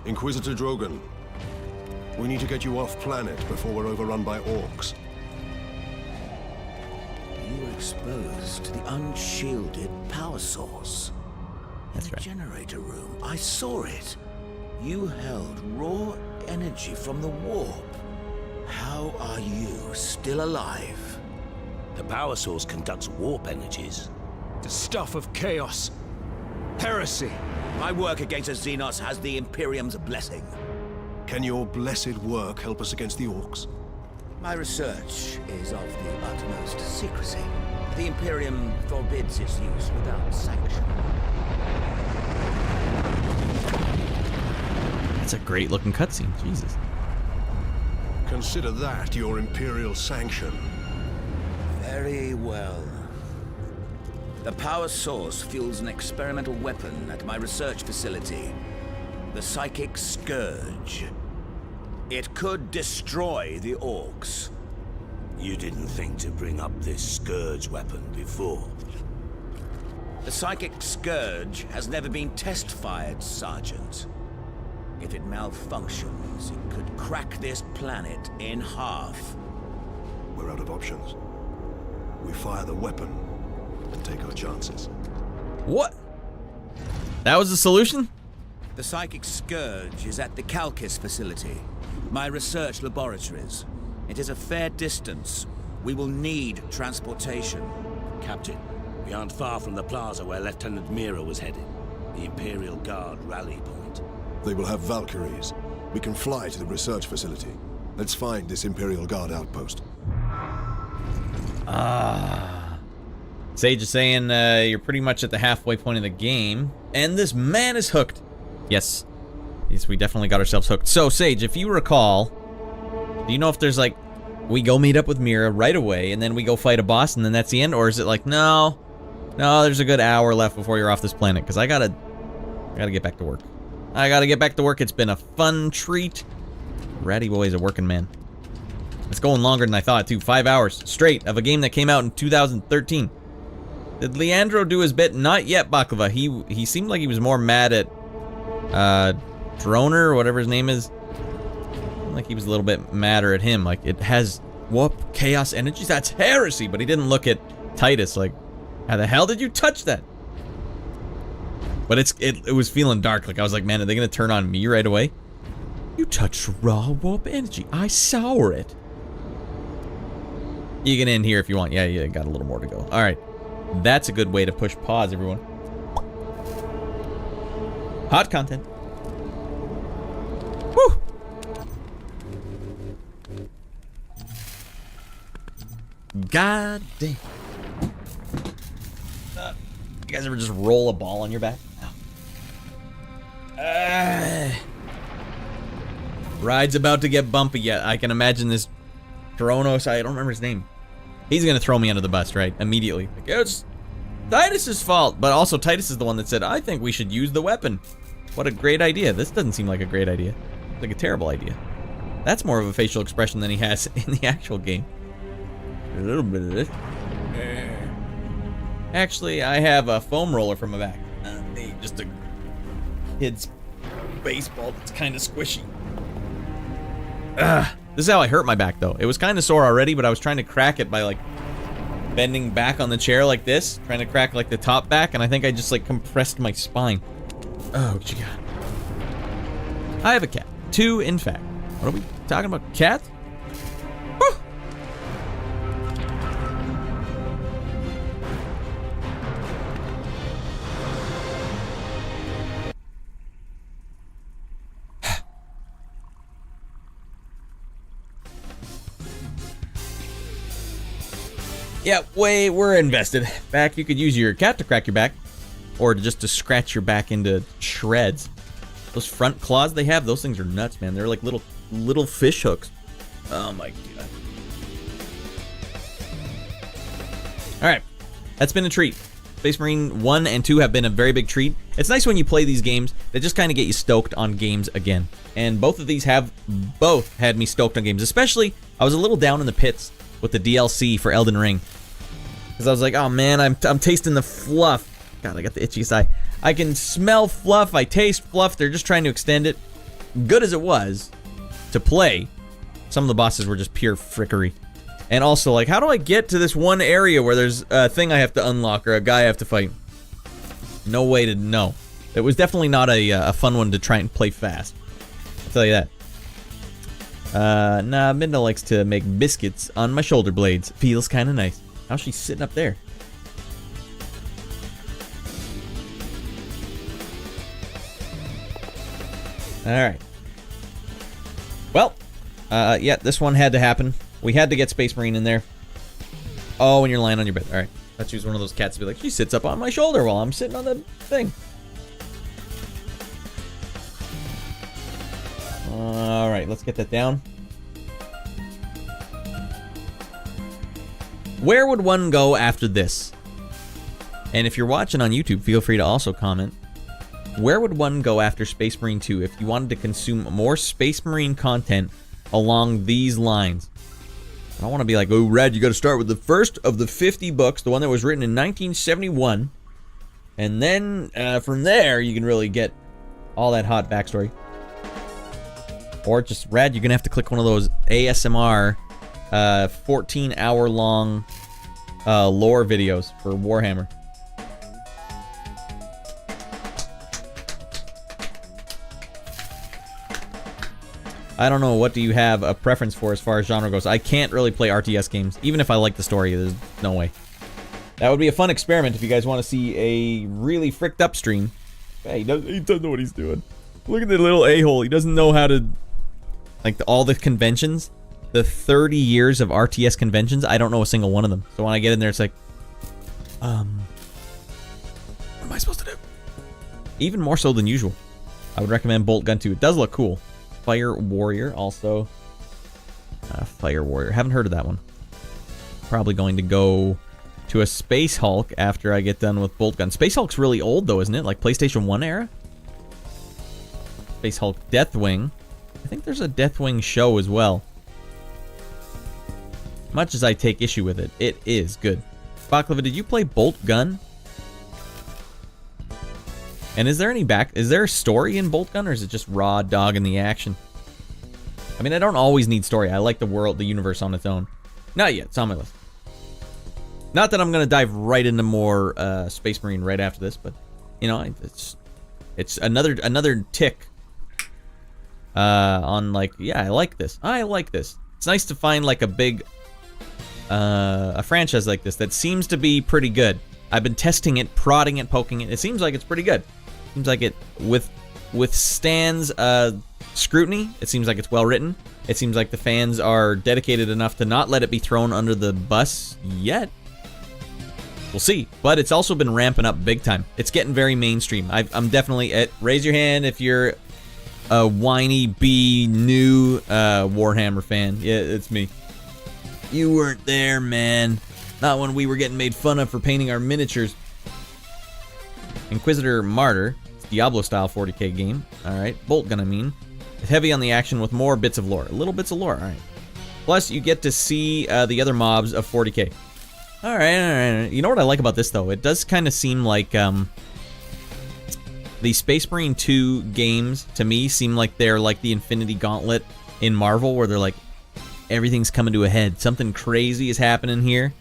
Inquisitor Drogon, We need to get you off planet before we're overrun by orcs. You were exposed to the unshielded power source. That's right. Generator room. I saw it. You held raw energy from the warp. How are you still alive? The power source conducts warp energies. The stuff of chaos. Heresy. My work against the Xenos has the Imperium's blessing. Can your blessed work help us against the orcs? My research is of the utmost secrecy. The Imperium forbids its use without sanction. That's a great looking cutscene. Jesus. Consider that your Imperial sanction. Very well. The power source fuels an experimental weapon at my research facility. The Psychic Scourge. It could destroy the orcs. You didn't think to bring up this Scourge weapon before. The Psychic Scourge has never been test-fired, Sergeant. If it malfunctions, it could crack this planet in half. We're out of options. We fire the weapon and take our chances. What? That was the solution? The Psychic Scourge is at the Calcis facility, my research laboratories. It is a fair distance. We will need transportation. Captain, we aren't far from the plaza where Lieutenant Mira was headed. The Imperial Guard rally point. They will have Valkyries. We can fly to the research facility. Let's find this Imperial Guard outpost. Sage is saying you're pretty much at the halfway point of the game. And this man is hooked. Yes. Yes, we definitely got ourselves hooked. So, Sage, if you recall, do you know if there's like, we go meet up with Mira right away, and then we go fight a boss, and then that's the end? Or is it like, no, there's a good hour left before you're off this planet, because I gotta get back to work. I gotta get back to work. It's been a fun treat. Ratty boy is a working man. It's going longer than I thought, too. 5 hours straight of a game that came out in 2013. Did Leandro do his bit? Not yet, Baklava. He seemed like he was more mad at Droner, or whatever his name is. Like he was a little bit madder at him. Like, it has warp chaos energies. That's heresy. But he didn't look at Titus like, how the hell did you touch that? But it was feeling dark. Like, I was like, man, are they gonna turn on me right away? You touched raw warp energy. I saw it. You can end here if you want. Yeah, got a little more to go. All right, that's a good way to push pause, everyone. Hot content. Woo! God damn. You guys ever just roll a ball on your back? No. Ride's about to get bumpy yet. I can imagine this Dronos, I don't remember his name. He's gonna throw me under the bus, right? Immediately. Like, it's Titus's fault. But also Titus is the one that said, I think we should use the weapon. What a great idea. This doesn't seem like a great idea. It's like a terrible idea. That's more of a facial expression than he has in the actual game. A little bit of this. Actually, I have a foam roller from my back. Just a kid's baseball that's kind of squishy. This is how I hurt my back, though. It was kind of sore already, but I was trying to crack it by, like, bending back on the chair like this. Trying to crack, like, the top back, and I think I just, like, compressed my spine. Oh, what you got? I have a cat. 2, in fact. What are we talking about? Cat? Woo! Yeah, we're invested. Back, you could use your cat to crack your back, or just to scratch your back into shreds. Those front claws they have, those things are nuts, man. They're like little fish hooks. Oh my god. Alright, that's been a treat. Space Marine 1 and 2 have been a very big treat. It's nice when you play these games that just kind of get you stoked on games again. And both of these have both had me stoked on games. Especially, I was a little down in the pits with the DLC for Elden Ring. Because I was like, oh man, I'm tasting the fluff. God, I got the itchiest eye. I can smell fluff, I taste fluff, they're just trying to extend it. Good as it was, to play. Some of the bosses were just pure frickery. And also, like, how do I get to this one area where there's a thing I have to unlock or a guy I have to fight? No way to know. It was definitely not a fun one to try and play fast. I'll tell you that. Nah, Midna likes to make biscuits on my shoulder blades. Feels kind of nice. How's she sitting up there? Alright. Well, yeah, this one had to happen. We had to get Space Marine in there. Oh, when you're lying on your bed. Alright. I thought she was one of those cats to be like, she sits up on my shoulder while I'm sitting on the thing. Alright, let's get that down. Where would one go after this? And if you're watching on YouTube, feel free to also comment. Where would one go after Space Marine 2 if you wanted to consume more Space Marine content along these lines? I don't want to be like, oh, Red, you got to start with the first of the 50 books, the one that was written in 1971. And then from there, you can really get all that hot backstory. Or just, Red, you're going to have to click one of those ASMR 14-hour-long lore videos for Warhammer. I don't know, what do you have a preference for as far as genre goes? I can't really play RTS games. Even if I like the story, there's no way. That would be a fun experiment if you guys want to see a really fricked up stream. Hey, he doesn't know what he's doing. Look at the little a-hole. He doesn't know how to... Like, all the conventions. The 30 years of RTS conventions, I don't know a single one of them. So when I get in there, it's like... What am I supposed to do? Even more so than usual. I would recommend Bolt Gun 2. It does look cool. Fire Warrior also. Fire Warrior. Haven't heard of that one. Probably going to go to a Space Hulk after I get done with Bolt Gun. Space Hulk's really old though, isn't it? Like PlayStation 1 era? Space Hulk Deathwing. I think there's a Deathwing show as well. Much as I take issue with it, it is good. Baklava, did you play Bolt Gun? And is there a story in Bolt Gun, or is it just raw dog in the action? I mean, I don't always need story. I like the world, the universe on its own. Not yet. It's on my list. Not that I'm going to dive right into more Space Marine right after this, but, you know, it's another tick on, like, yeah, I like this. I like this. It's nice to find, like, a big a franchise like this that seems to be pretty good. I've been testing it, prodding it, poking it. It seems like it's pretty good. Seems like it withstands scrutiny. It seems like it's well written. It seems like the fans are dedicated enough to not let it be thrown under the bus yet. We'll see. But it's also been ramping up big time. It's getting very mainstream. I'm definitely... raise your hand if you're a whiny bee new Warhammer fan. Yeah, it's me. You weren't there, man. Not when we were getting made fun of for painting our miniatures. Inquisitor Martyr. Diablo-style 40k game. Alright. Bolt Gun, I mean. It's heavy on the action with more bits of lore. Little bits of lore, alright. Plus, you get to see the other mobs of 40k. Alright. You know what I like about this, though? It does kind of seem like... the Space Marine 2 games, to me, seem like they're like the Infinity Gauntlet in Marvel, where they're like, everything's coming to a head. Something crazy is happening here.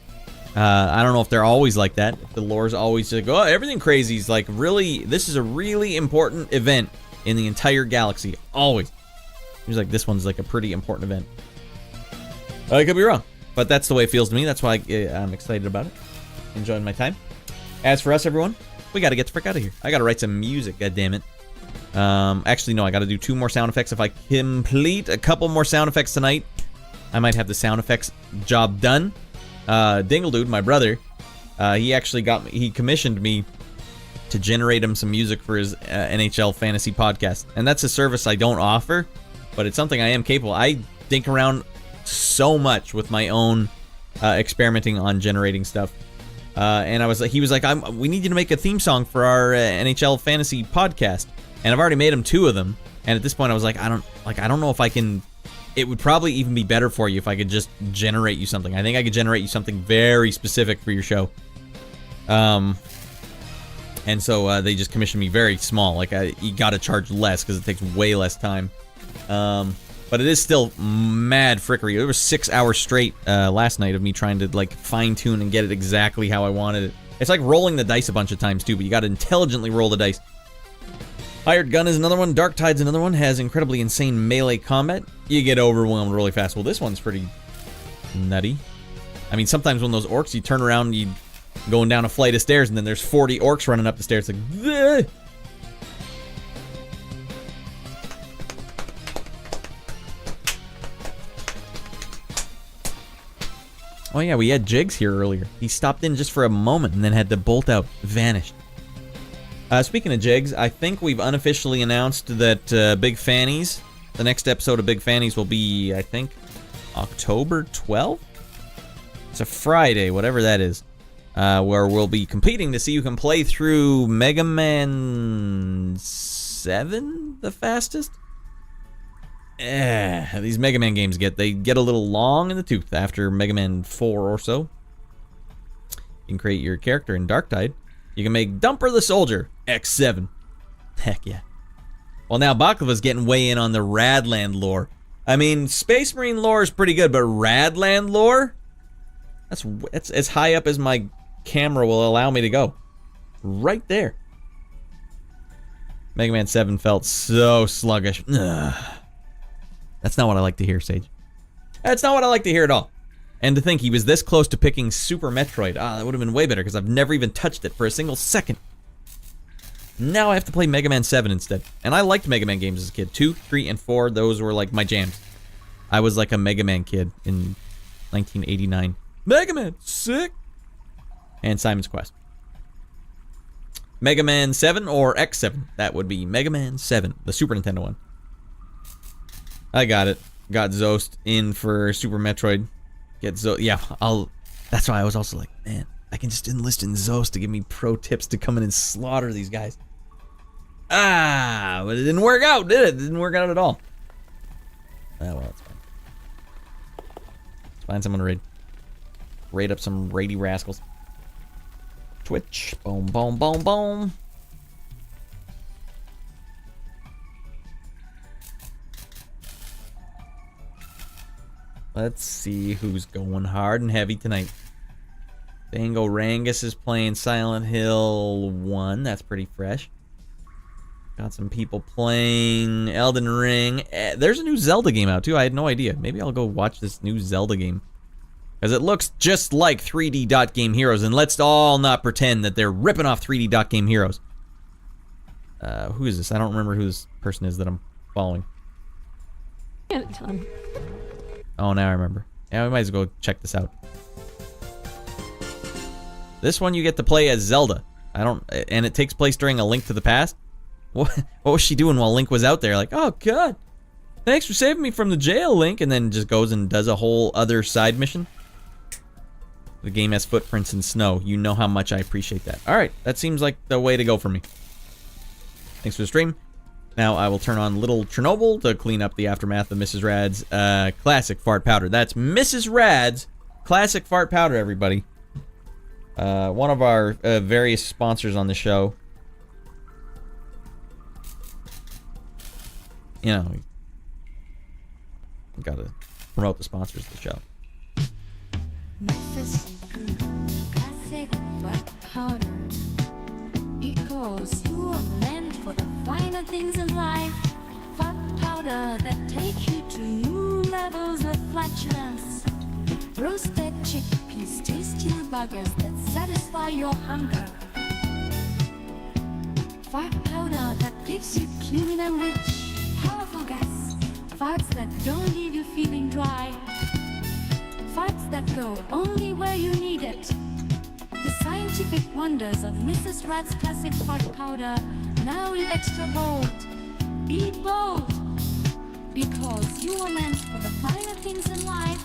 I don't know if they're always like that. If the lore's always like, oh, everything crazy is like really, this is a really important event in the entire galaxy. Always. Seems like this one's like a pretty important event. I could be wrong, but that's the way it feels to me. That's why I'm excited about it. Enjoying my time. As for us, everyone, we got to get the frick out of here. I got to write some music, goddammit. Actually, no, I got to do 2 more sound effects. If I complete a couple more sound effects tonight, I might have the sound effects job done. Dingle Dude, my brother, he actually he commissioned me to generate him some music for his NHL fantasy podcast. And that's a service I don't offer, but it's something I am capable. I dink around so much with my own experimenting on generating stuff. And he was like, we need you to make a theme song for our NHL fantasy podcast. And I've already made him 2 of them. And at this point I was like, I don't know if I can. It would probably even be better for you if I could just generate you something. I think I could generate you something very specific for your show. And so they just commissioned me very small. Like, you gotta charge less because it takes way less time. But But it is still mad frickery. It was 6 hours straight last night of me trying to, like, fine-tune and get it exactly how I wanted it. It's like rolling the dice a bunch of times, too, but you gotta intelligently roll the dice. Hired Gun is another one. Dark Tide's another one. Has incredibly insane melee combat. You get overwhelmed really fast. Well, this one's pretty nutty. I mean, sometimes when those orcs, you turn around, you going down a flight of stairs, and then there's 40 orcs running up the stairs. It's like, bleh. Oh yeah, we had Jigs here earlier. He stopped in just for a moment and then had to bolt out. Vanished. Speaking of Jigs, I think we've unofficially announced that Big Fannies, the next episode of Big Fannies will be, I think, October 12th? It's a Friday, whatever that is. Where we'll be competing to see who can play through Mega Man 7 the fastest. These Mega Man games get a little long in the tooth after Mega Man 4 or so. You can create your character in Dark Tide. You can make Dumper the Soldier X7. Heck yeah. Well, now Baklava's getting way in on the Radland lore. I mean, Space Marine lore is pretty good, but Radland lore? That's as high up as my camera will allow me to go. Right there. Mega Man 7 felt so sluggish. Ugh. That's not what I like to hear, Sage. That's not what I like to hear at all. And to think he was this close to picking Super Metroid. That would have been way better because I've never even touched it for a single second. Now I have to play Mega Man 7 instead. And I liked Mega Man games as a kid. 2, 3, and 4, those were like my jams. I was like a Mega Man kid in 1989. Mega Man, sick! And Simon's Quest. Mega Man 7 or X7? That would be Mega Man 7, the Super Nintendo one. I got it. Got Zost in for Super Metroid. Get Zost. Yeah, that's why I was also like, man, I can just enlist in Zost to give me pro tips to come in and slaughter these guys. But it didn't work out, did it? It didn't work out at all. Well, it's fine. Let's find someone to raid. Raid up some raidy rascals. Twitch. Boom, boom, boom, boom. Let's see who's going hard and heavy tonight. Bango Rangus is playing Silent Hill 1. That's pretty fresh. Got some people playing Elden Ring. There's a new Zelda game out, too. I had no idea. Maybe I'll go watch this new Zelda game. Because it looks just like 3D Dot Game Heroes. And let's all not pretend that they're ripping off 3D Dot Game Heroes. Who is this? I don't remember who this person is that I'm following. Oh, now I remember. Yeah, we might as well go check this out. This one you get to play as Zelda. And it takes place during A Link to the Past. What was she doing while Link was out there? Like, oh god, thanks for saving me from the jail, Link. And then just goes and does a whole other side mission. The game has footprints in snow. You know how much I appreciate that. Alright, that seems like the way to go for me. Thanks for the stream. Now I will turn on Little Chernobyl to clean up the aftermath of Mrs. Rad's classic fart powder. That's Mrs. Rad's classic fart powder, everybody. One of our various sponsors on the show. You know, we gotta promote the sponsors of the show. Classic fart powder. Because you are meant for the finer things in life. Fart powder that take you to new levels of flatulence. Roasted chickpeas, tasty buggers that satisfy your hunger. Fart powder that gives you clean and rich. Powerful gas. Farts that don't leave you feeling dry. Farts that go only where you need it. The scientific wonders of Mrs. Rat's classic fart powder, now in extra bold. Be bold, because you are meant for the finer things in life.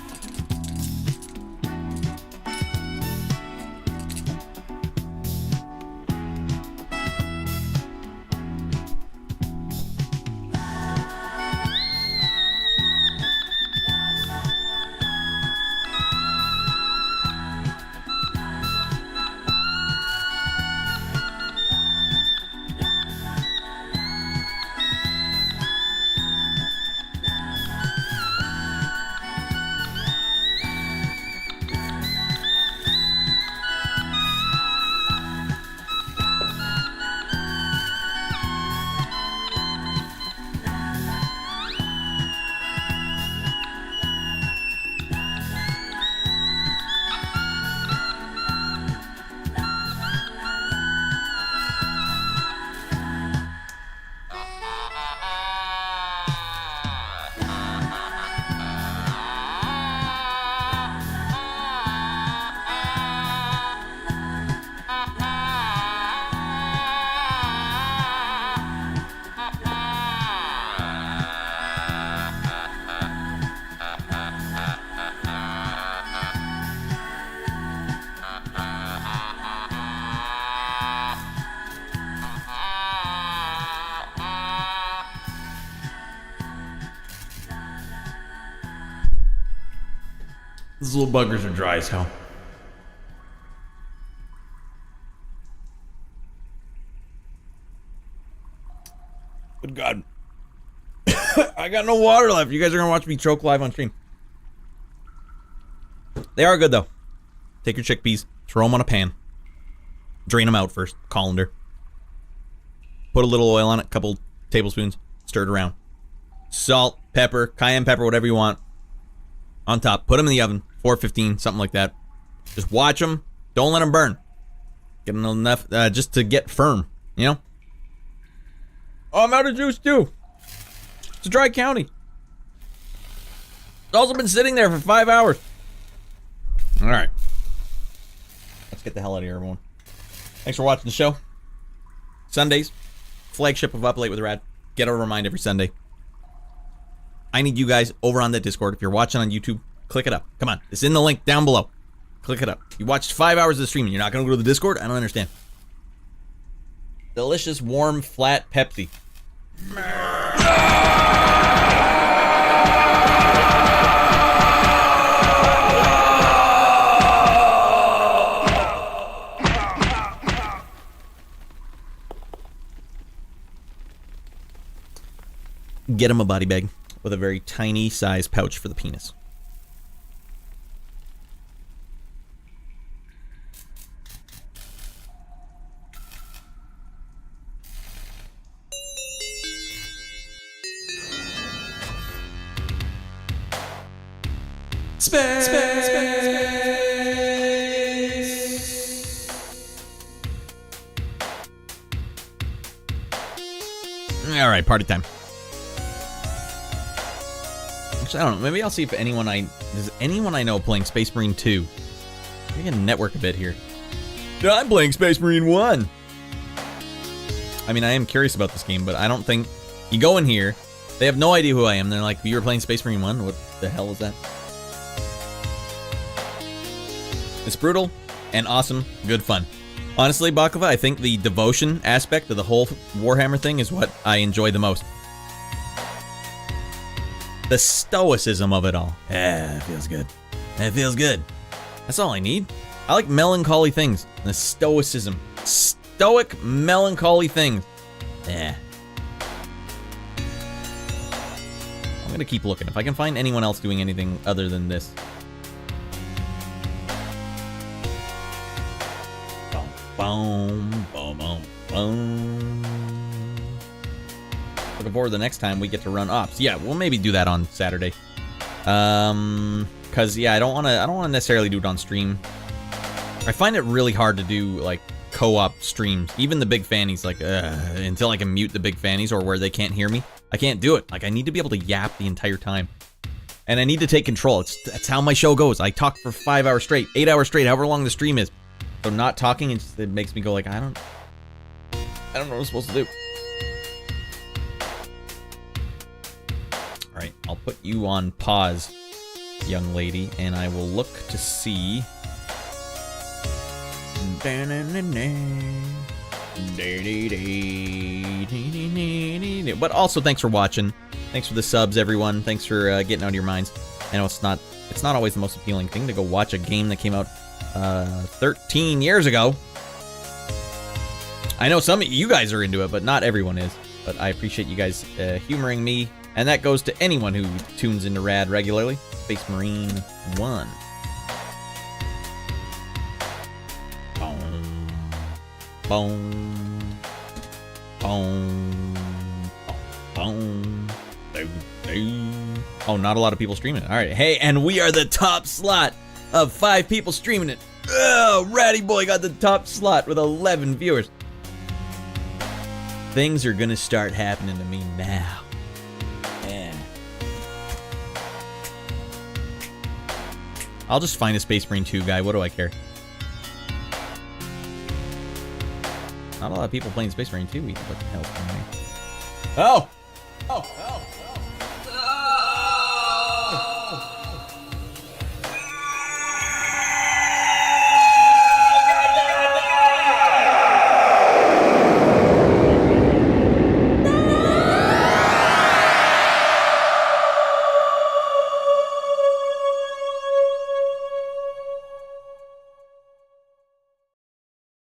These little buggers are dry as hell. Good God. I got no water left. You guys are going to watch me choke live on stream. They are good, though. Take your chickpeas, throw them on a pan. Drain them out first, colander. Put a little oil on it, a couple tablespoons, stir it around. Salt, pepper, cayenne pepper, whatever you want. On top, put them in the oven, 415, something like that. Just watch them. Don't let them burn. Get them enough just to get firm, you know? Oh, I'm out of juice, too. It's a dry county. It's also been sitting there for 5 hours. All right. Let's get the hell out of here, everyone. Thanks for watching the show. Sundays, flagship of Up Late with Rad. Get a reminder every Sunday. I need you guys over on the Discord. If you're watching on YouTube, click it up. Come on. It's in the link down below. Click it up. You watched 5 hours of the stream and you're not going to go to the Discord? I don't understand. Delicious, warm, flat Pepsi. Get him a body bag with a very tiny size pouch for the penis. Space. All right, party time. Actually, I don't know. Maybe I'll see if does anyone I know playing Space Marine 2. We can network a bit here. No, I'm playing Space Marine 1. I mean, I am curious about this game, but I don't think you go in here. They have no idea who I am. They're like, "You were playing Space Marine 1? What the hell is that?" It's brutal and awesome, good fun. Honestly, Baklava, I think the devotion aspect of the whole Warhammer thing is what I enjoy the most. The stoicism of it all. Yeah, it feels good. It feels good. That's all I need. I like melancholy things. The stoicism. Stoic, melancholy things. Yeah. I'm gonna keep looking. If I can find anyone else doing anything other than this. Boom, boom, boom, boom. Looking forward to the next time we get to run ops. Yeah, we'll maybe do that on Saturday. Cause yeah, I don't want to necessarily do it on stream. I find it really hard to do like co-op streams. Even the big fannies, like until I can mute the big fannies or where they can't hear me, I can't do it. Like I need to be able to yap the entire time, and I need to take control. That's how my show goes. I talk for 5 hours straight, 8 hours straight, however long the stream is. So not talking, it makes me go like, I don't know what I'm supposed to do. Alright, I'll put you on pause, young lady, and I will look to see. But also, thanks for watching. Thanks for the subs, everyone. Thanks for getting out of your minds. I know it's not always the most appealing thing to go watch a game that came out 13 years ago. I know some of you guys are into it, but not everyone is. But I appreciate you guys humoring me, and that goes to anyone who tunes into Rad regularly. Space Marine 1. Boom. Boom. Boom. Boom. Boom. Oh, not a lot of people streaming it. All right. Hey, and we are the top slot of 5 people streaming it. Oh, Ratty Boy got the top slot with 11 viewers. Things are gonna start happening to me now. Yeah. I'll just find a Space Marine 2 guy. What do I care? Not a lot of people playing Space Marine 2 either. What the hell's going on? Oh! Oh! Oh!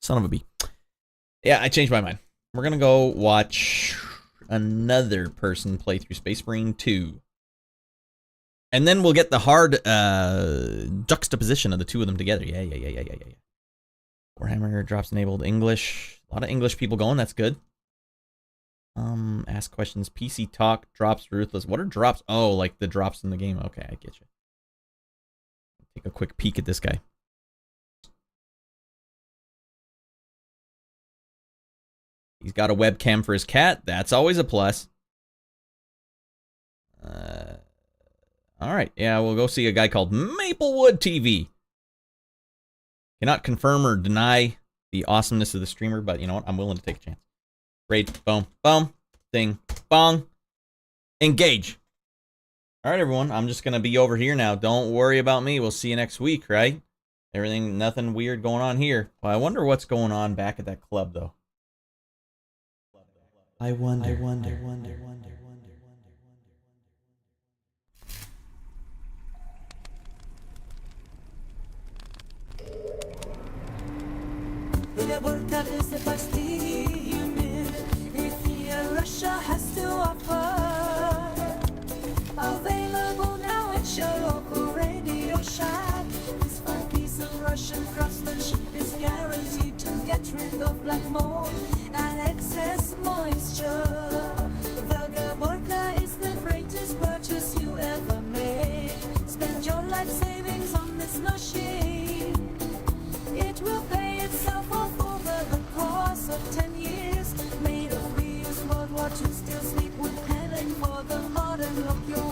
Son of a bee. Yeah, I changed my mind. We're going to go watch another person play through Space Marine 2. And then we'll get the hard juxtaposition of the two of them together. Yeah. Warhammer drops enabled English. A lot of English people going. That's good. Ask questions. PC talk. Drops ruthless. What are drops? Oh, like the drops in the game. Okay, I get you. Take a quick peek at this guy. He's got a webcam for his cat. That's always a plus. Alright, yeah, we'll go see a guy called Maplewood TV. Cannot confirm or deny the awesomeness of the streamer, but you know what? I'm willing to take a chance. Great. Boom. Boom. Ding. Bong. Engage. Alright, everyone. I'm just going to be over here now. Don't worry about me. We'll see you next week, right? Everything, nothing weird going on here. Well, I wonder what's going on back at that club, though. I wonder. Russia has to offer. Available now at your local Radio Shack. This 5-piece of Russian craftsmanship is guaranteed to get rid of black mold and excess moisture. The Gaborka is the greatest purchase you ever made. Spend your life savings on this machine. It will pay itself off over the course of 10 years. Made of reused World War II steel, sleep with heading for the modern look.